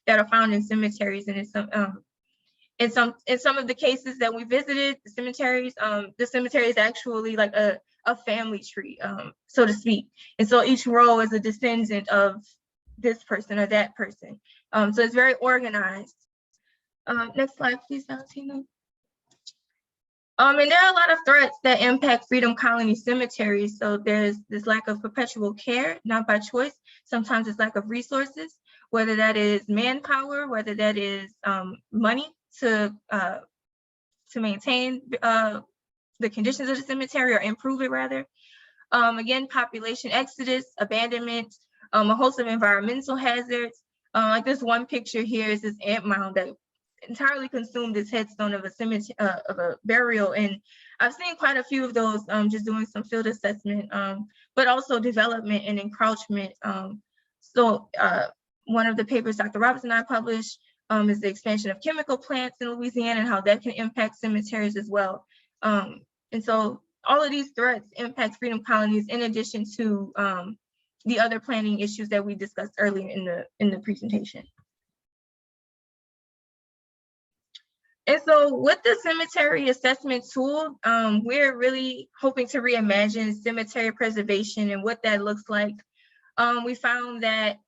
that are found in cemeteries, and in some of the cases that we visited, the cemetery is actually like a family tree, so to speak. And so each row is a descendant of this person or that person. So it's very organized. Next slide, please, Valentina. And there are a lot of threats that impact freedom colony cemeteries. So there's this lack of perpetual care, not by choice. Sometimes it's lack of resources, whether that is manpower, whether that is money to maintain the conditions of the cemetery or improve it rather. Again, population exodus, abandonment, a host of environmental hazards. Like this one picture here is this ant mound that entirely consumed this headstone of a cemetery, of a burial. And I've seen quite a few of those just doing some field assessment, but also development and encroachment. So one of the papers Dr. Robinson and I published is the expansion of chemical plants in Louisiana and how that can impact cemeteries as well. And so all of these threats impact freedom colonies in addition to, the other planning issues that we discussed earlier in the presentation. And so with the cemetery assessment tool, we're really hoping to reimagine cemetery preservation and what that looks like. We found that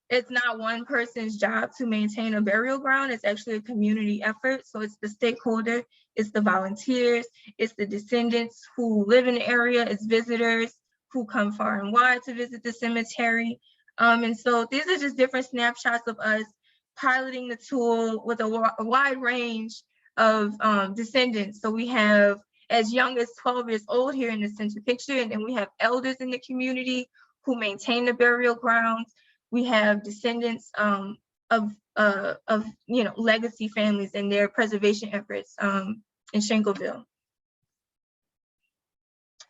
it's not one person's job to maintain a burial ground. It's actually a community effort. So it's the stakeholder, it's the volunteers, it's the descendants who live in the area, it's visitors who come far and wide to visit the cemetery. And so these are just different snapshots of us piloting the tool with a wide range of descendants. So we have as young as 12 years old here in the center picture, and then we have elders in the community who maintain the burial grounds. We have descendants of legacy families and their preservation efforts in Shankleville.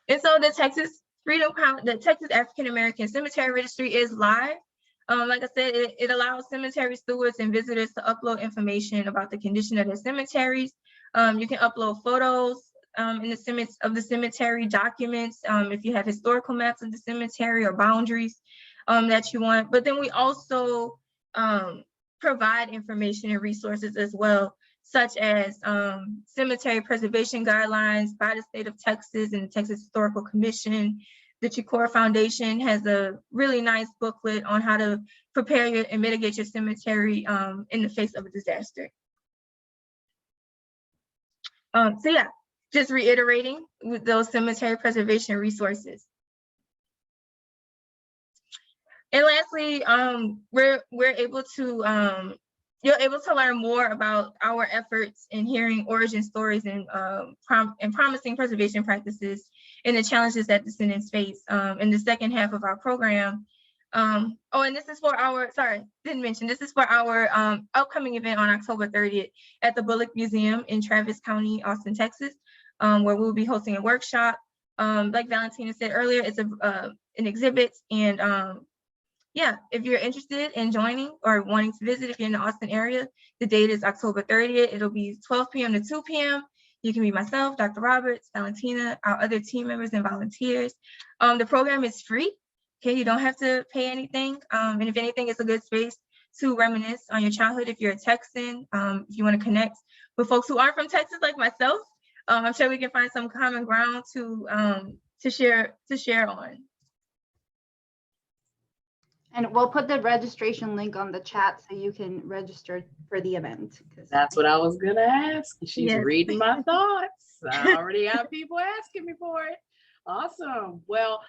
And so the Texas African American Cemetery Registry is live. Like I said, it allows cemetery stewards and visitors to upload information about the condition of their cemeteries. You can upload photos of the cemetery documents if you have historical maps of the cemetery or boundaries that you want. But then we also provide information and resources as well, such as cemetery preservation guidelines by the state of Texas and the Texas Historical Commission. The Chicora Foundation has a really nice booklet on how to prepare and mitigate your cemetery in the face of a disaster. So yeah, just reiterating with those cemetery preservation resources. And lastly, you're able to learn more about our efforts in hearing origin stories and promising preservation practices and the challenges that descendants face in the second half of our program. And this is for our, this is for our upcoming event on October 30th at the Bullock Museum in Travis County, Austin, Texas, where we'll be hosting a workshop. Like Valentina said earlier, it's an exhibit, and yeah, if you're interested in joining or wanting to visit, if you're in the Austin area, the date is October 30th. It'll be 12 p.m. to 2 p.m. You can meet myself, Dr. Roberts, Valentina, our other team members and volunteers. The program is free. Okay, you don't have to pay anything. And if anything, it's a good space to reminisce on your childhood if you're a Texan, if you want to connect with folks who aren't from Texas like myself. I'm sure we can find some common ground to share on. And we'll put the registration link on the chat so you can register for the event. That's what I was gonna ask. She's Yes. reading my thoughts. I already have people asking me for it. Awesome. Well,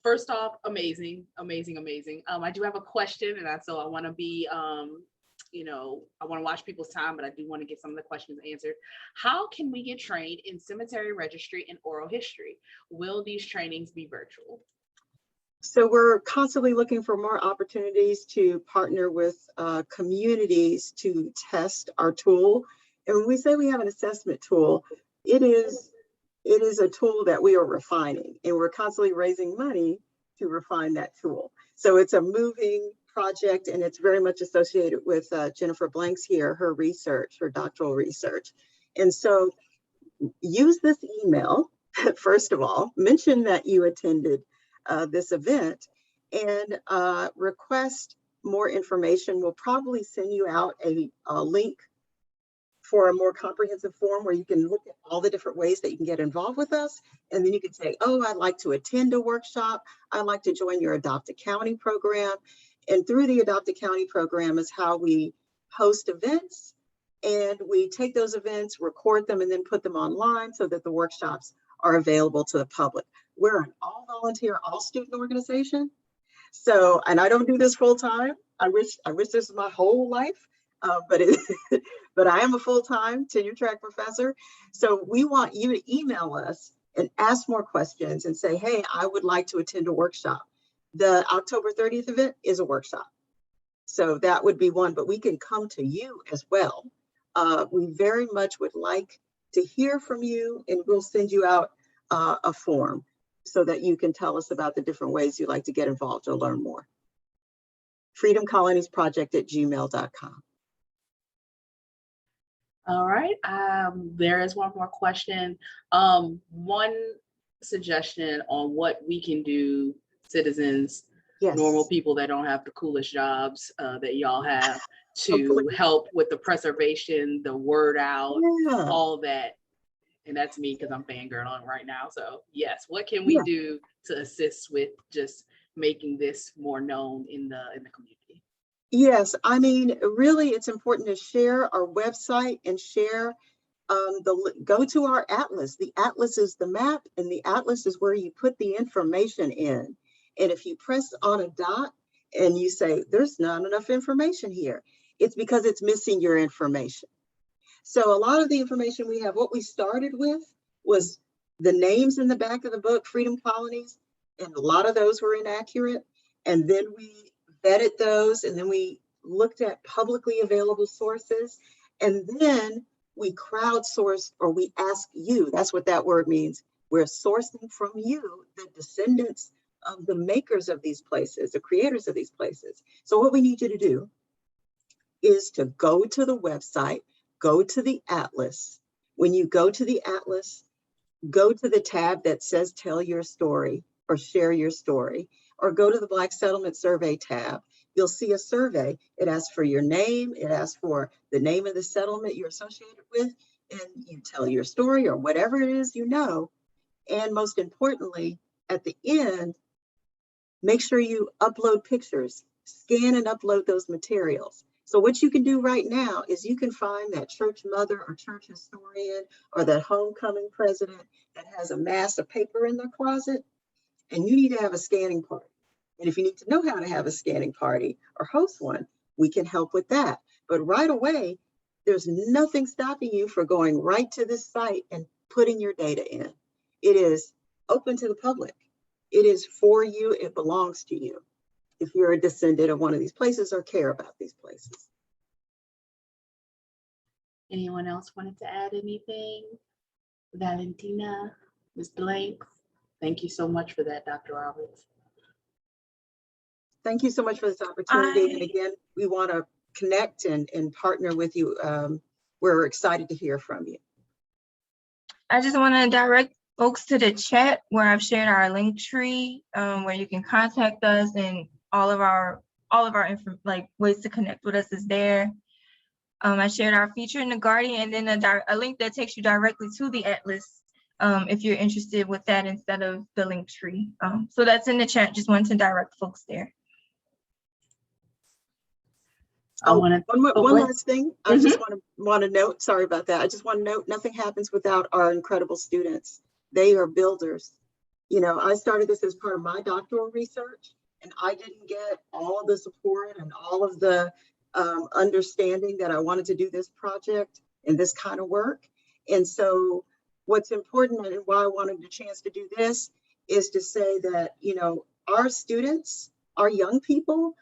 first off, amazing. I do have a question, and so I want to be, I want to watch people's time, but I do want to get some of the questions answered. How can we get trained in cemetery registry and oral history? Will these trainings be virtual? So we're constantly looking for more opportunities to partner with communities to test our tool. And when we say we have an assessment tool, it is a tool that we are refining, and we're constantly raising money to refine that tool. So it's a moving project, and it's very much associated with Jennifer Blanks here, her research, her doctoral research. And so use this email, first of all, mention that you attended this event, and request more information. We'll probably send you out a link for a more comprehensive form where you can look at all the different ways that you can get involved with us. And then you can say, oh, I'd like to attend a workshop. I'd like to join your Adopt a County program. And through the Adopt a County program is how we host events. And we take those events, record them, and then put them online so that the workshops are available to the public. We're an all volunteer, all student organization. So, and I don't do this full time. I wish this was my whole life, but I am a full-time tenure track professor. So we want you to email us and ask more questions and say, hey, I would like to attend a workshop. The October 30th event is a workshop. So that would be one, but we can come to you as well. We very much would like to hear from you, and we'll send you out a form so that you can tell us about the different ways you'd like to get involved or learn more. freedomcoloniesproject@gmail.com. All right, there is one more question. One suggestion on what we can do, citizens, normal Yes. people that don't have the coolest jobs that y'all have to Hopefully. help with the preservation, the word out, Yeah. all that. And that's me because I'm fangirling right now. So yes, what can we Yeah. do to assist with just making this more known in the community? Yes, I mean, really, it's important to share our website and share go to our atlas. The atlas is the map, and the atlas is where you put the information in. And if you press on a dot and you say, there's not enough information here, it's because it's missing your information. So a lot of the information we have, what we started with was the names in the back of the book, Freedom Colonies, and a lot of those were inaccurate. And then we vetted those, and then we looked at publicly available sources, and then we crowdsourced, or we ask you, that's what that word means. We're sourcing from you, the descendants of the makers of these places, the creators of these places. So what we need you to do is to go to the website, go to the atlas. When you go to the atlas, go to the tab that says tell your story or share your story, or go to the Black Settlement Survey tab. You'll see a survey. It asks for your name. It asks for the name of the settlement you're associated with, and you tell your story or whatever it is you know. And most importantly, at the end, make sure you upload pictures, scan and upload those materials. So what you can do right now is you can find that church mother or church historian or that homecoming president that has a mass of paper in their closet, and you need to have a scanning party. And if you need to know how to have a scanning party or host one, we can help with that. But right away, there's nothing stopping you from going right to this site and putting your data in. It is open to the public. It is for you. It belongs to you if you're a descendant of one of these places or care about these places. Anyone else wanted to add anything? Valentina, Ms. Blanks, thank you so much for that, Dr. Roberts. Thank you so much for this opportunity. And again, we want to connect and partner with you. We're excited to hear from you. I just want to direct folks to the chat where I've shared our link tree, where you can contact us, and all of our ways to connect with us is there. I shared our feature in the Guardian, and then a link that takes you directly to the Atlas if you're interested with that instead of the link tree. So that's in the chat. Just wanted to direct folks there. One last thing. I just want to note, sorry about that. I just want to note, nothing happens without our incredible students. They are builders. You know, I started this as part of my doctoral research, and I didn't get all of the support and all of the understanding that I wanted to do this project and this kind of work. And so what's important and why I wanted the chance to do this is to say that, you know, our students, our young people,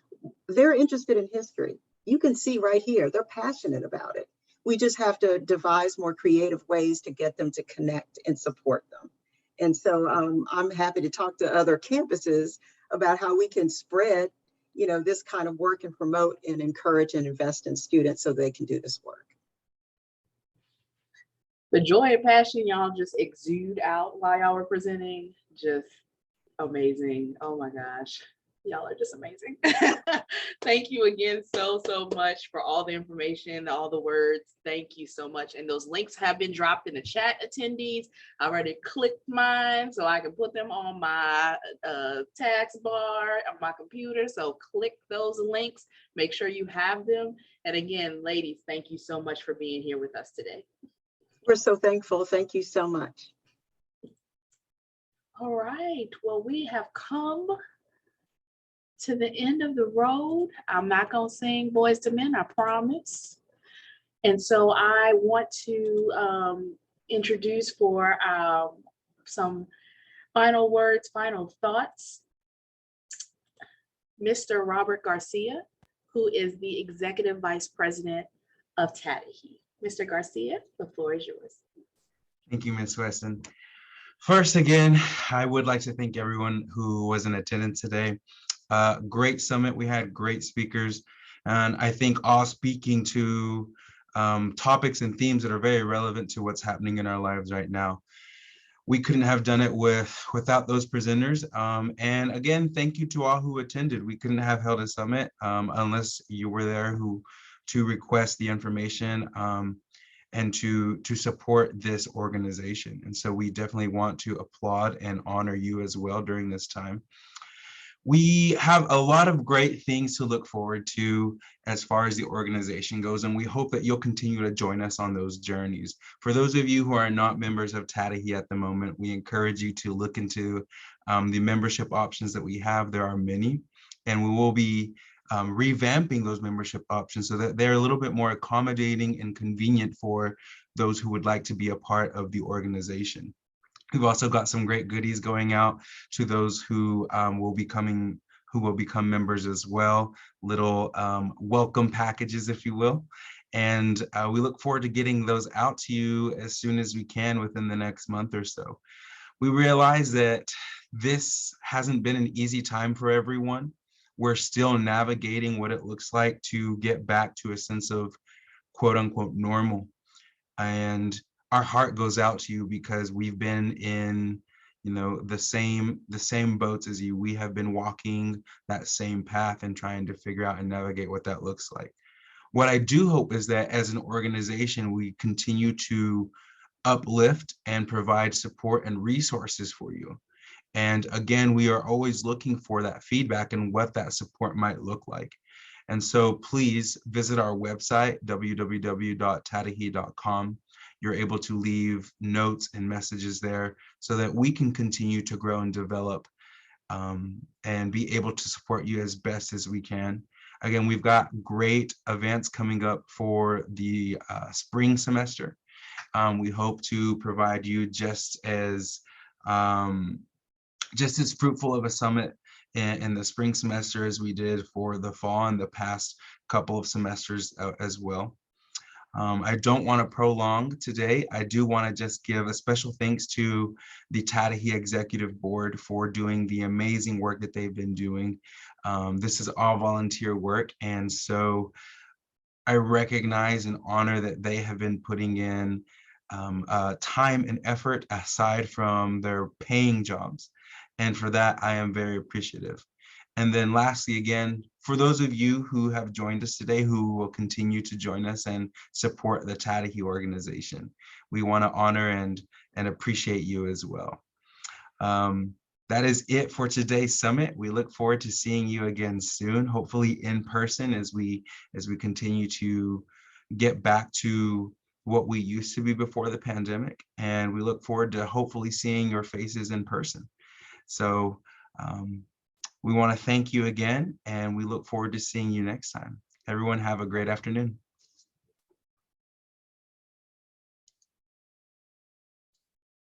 they're interested in history. You can see right here, they're passionate about it. We just have to devise more creative ways to get them to connect and support them. And so I'm happy to talk to other campuses about how we can spread, you know, this kind of work and promote and encourage and invest in students so they can do this work. The joy and passion y'all just exude out while y'all were presenting, just amazing. Oh my gosh. Y'all are just amazing. Thank you again so much for all the information, all the words. Thank you so much. And those links have been dropped in the chat, attendees. I already clicked mine so I can put them on my task bar on my computer. So click those links, make sure you have them. And again, ladies, thank you so much for being here with us today. We're so thankful. Thank you so much. All right, well, we have come to the end of the road. I'm not gonna sing Boys to Men, I promise. And so I want to introduce for some final words, final thoughts, Mr. Robert Garcia, who is the Executive Vice President of TADOHE. Mr. Garcia, the floor is yours. Thank you, Ms. Weston. First, again, I would like to thank everyone who was in attendance today. Great summit. We had great speakers, and I think all speaking to topics and themes that are very relevant to what's happening in our lives right now. we couldn't have done it without those presenters. And again, thank you to all who attended. We couldn't have held a summit unless you were there to request the information and to support this organization. And so we definitely want to applaud and honor you as well during this time. We have a lot of great things to look forward to as far as the organization goes, and we hope that you'll continue to join us on those journeys. For those of you who are not members of TADOHE at the moment, we encourage you to look into the membership options that we have. There are many, and we will be revamping those membership options so that they're a little bit more accommodating and convenient for those who would like to be a part of the organization. We've also got some great goodies going out to those who will become members as well, little welcome packages, if you will. And we look forward to getting those out to you as soon as we can within the next month or so. We realize that this hasn't been an easy time for everyone. We're still navigating what it looks like to get back to a sense of quote unquote normal. And our heart goes out to you because we've been in, the same boats as you. We have been walking that same path and trying to figure out and navigate what that looks like. What I do hope is that as an organization, we continue to uplift and provide support and resources for you. And again, we are always looking for that feedback and what that support might look like. And so please visit our website, www.tadohe.com. You're able to leave notes and messages there so that we can continue to grow and develop and be able to support you as best as we can. Again, we've got great events coming up for the spring semester. We hope to provide you just as fruitful of a summit in the spring semester as we did for the fall and the past couple of semesters as well. I don't want to prolong today. I do want to just give a special thanks to the TADOHE Executive Board for doing the amazing work that they've been doing. This is all volunteer work, and so I recognize and honor that they have been putting in time and effort aside from their paying jobs. And for that, I am very appreciative. And then lastly, again, for those of you who have joined us today, who will continue to join us and support the TADOHE organization, we want to honor and appreciate you as well. That is it for today's summit. We look forward to seeing you again soon, hopefully in person as we continue to get back to what we used to be before the pandemic. And we look forward to hopefully seeing your faces in person. So we want to thank you again, and we look forward to seeing you next time. Everyone have a great afternoon.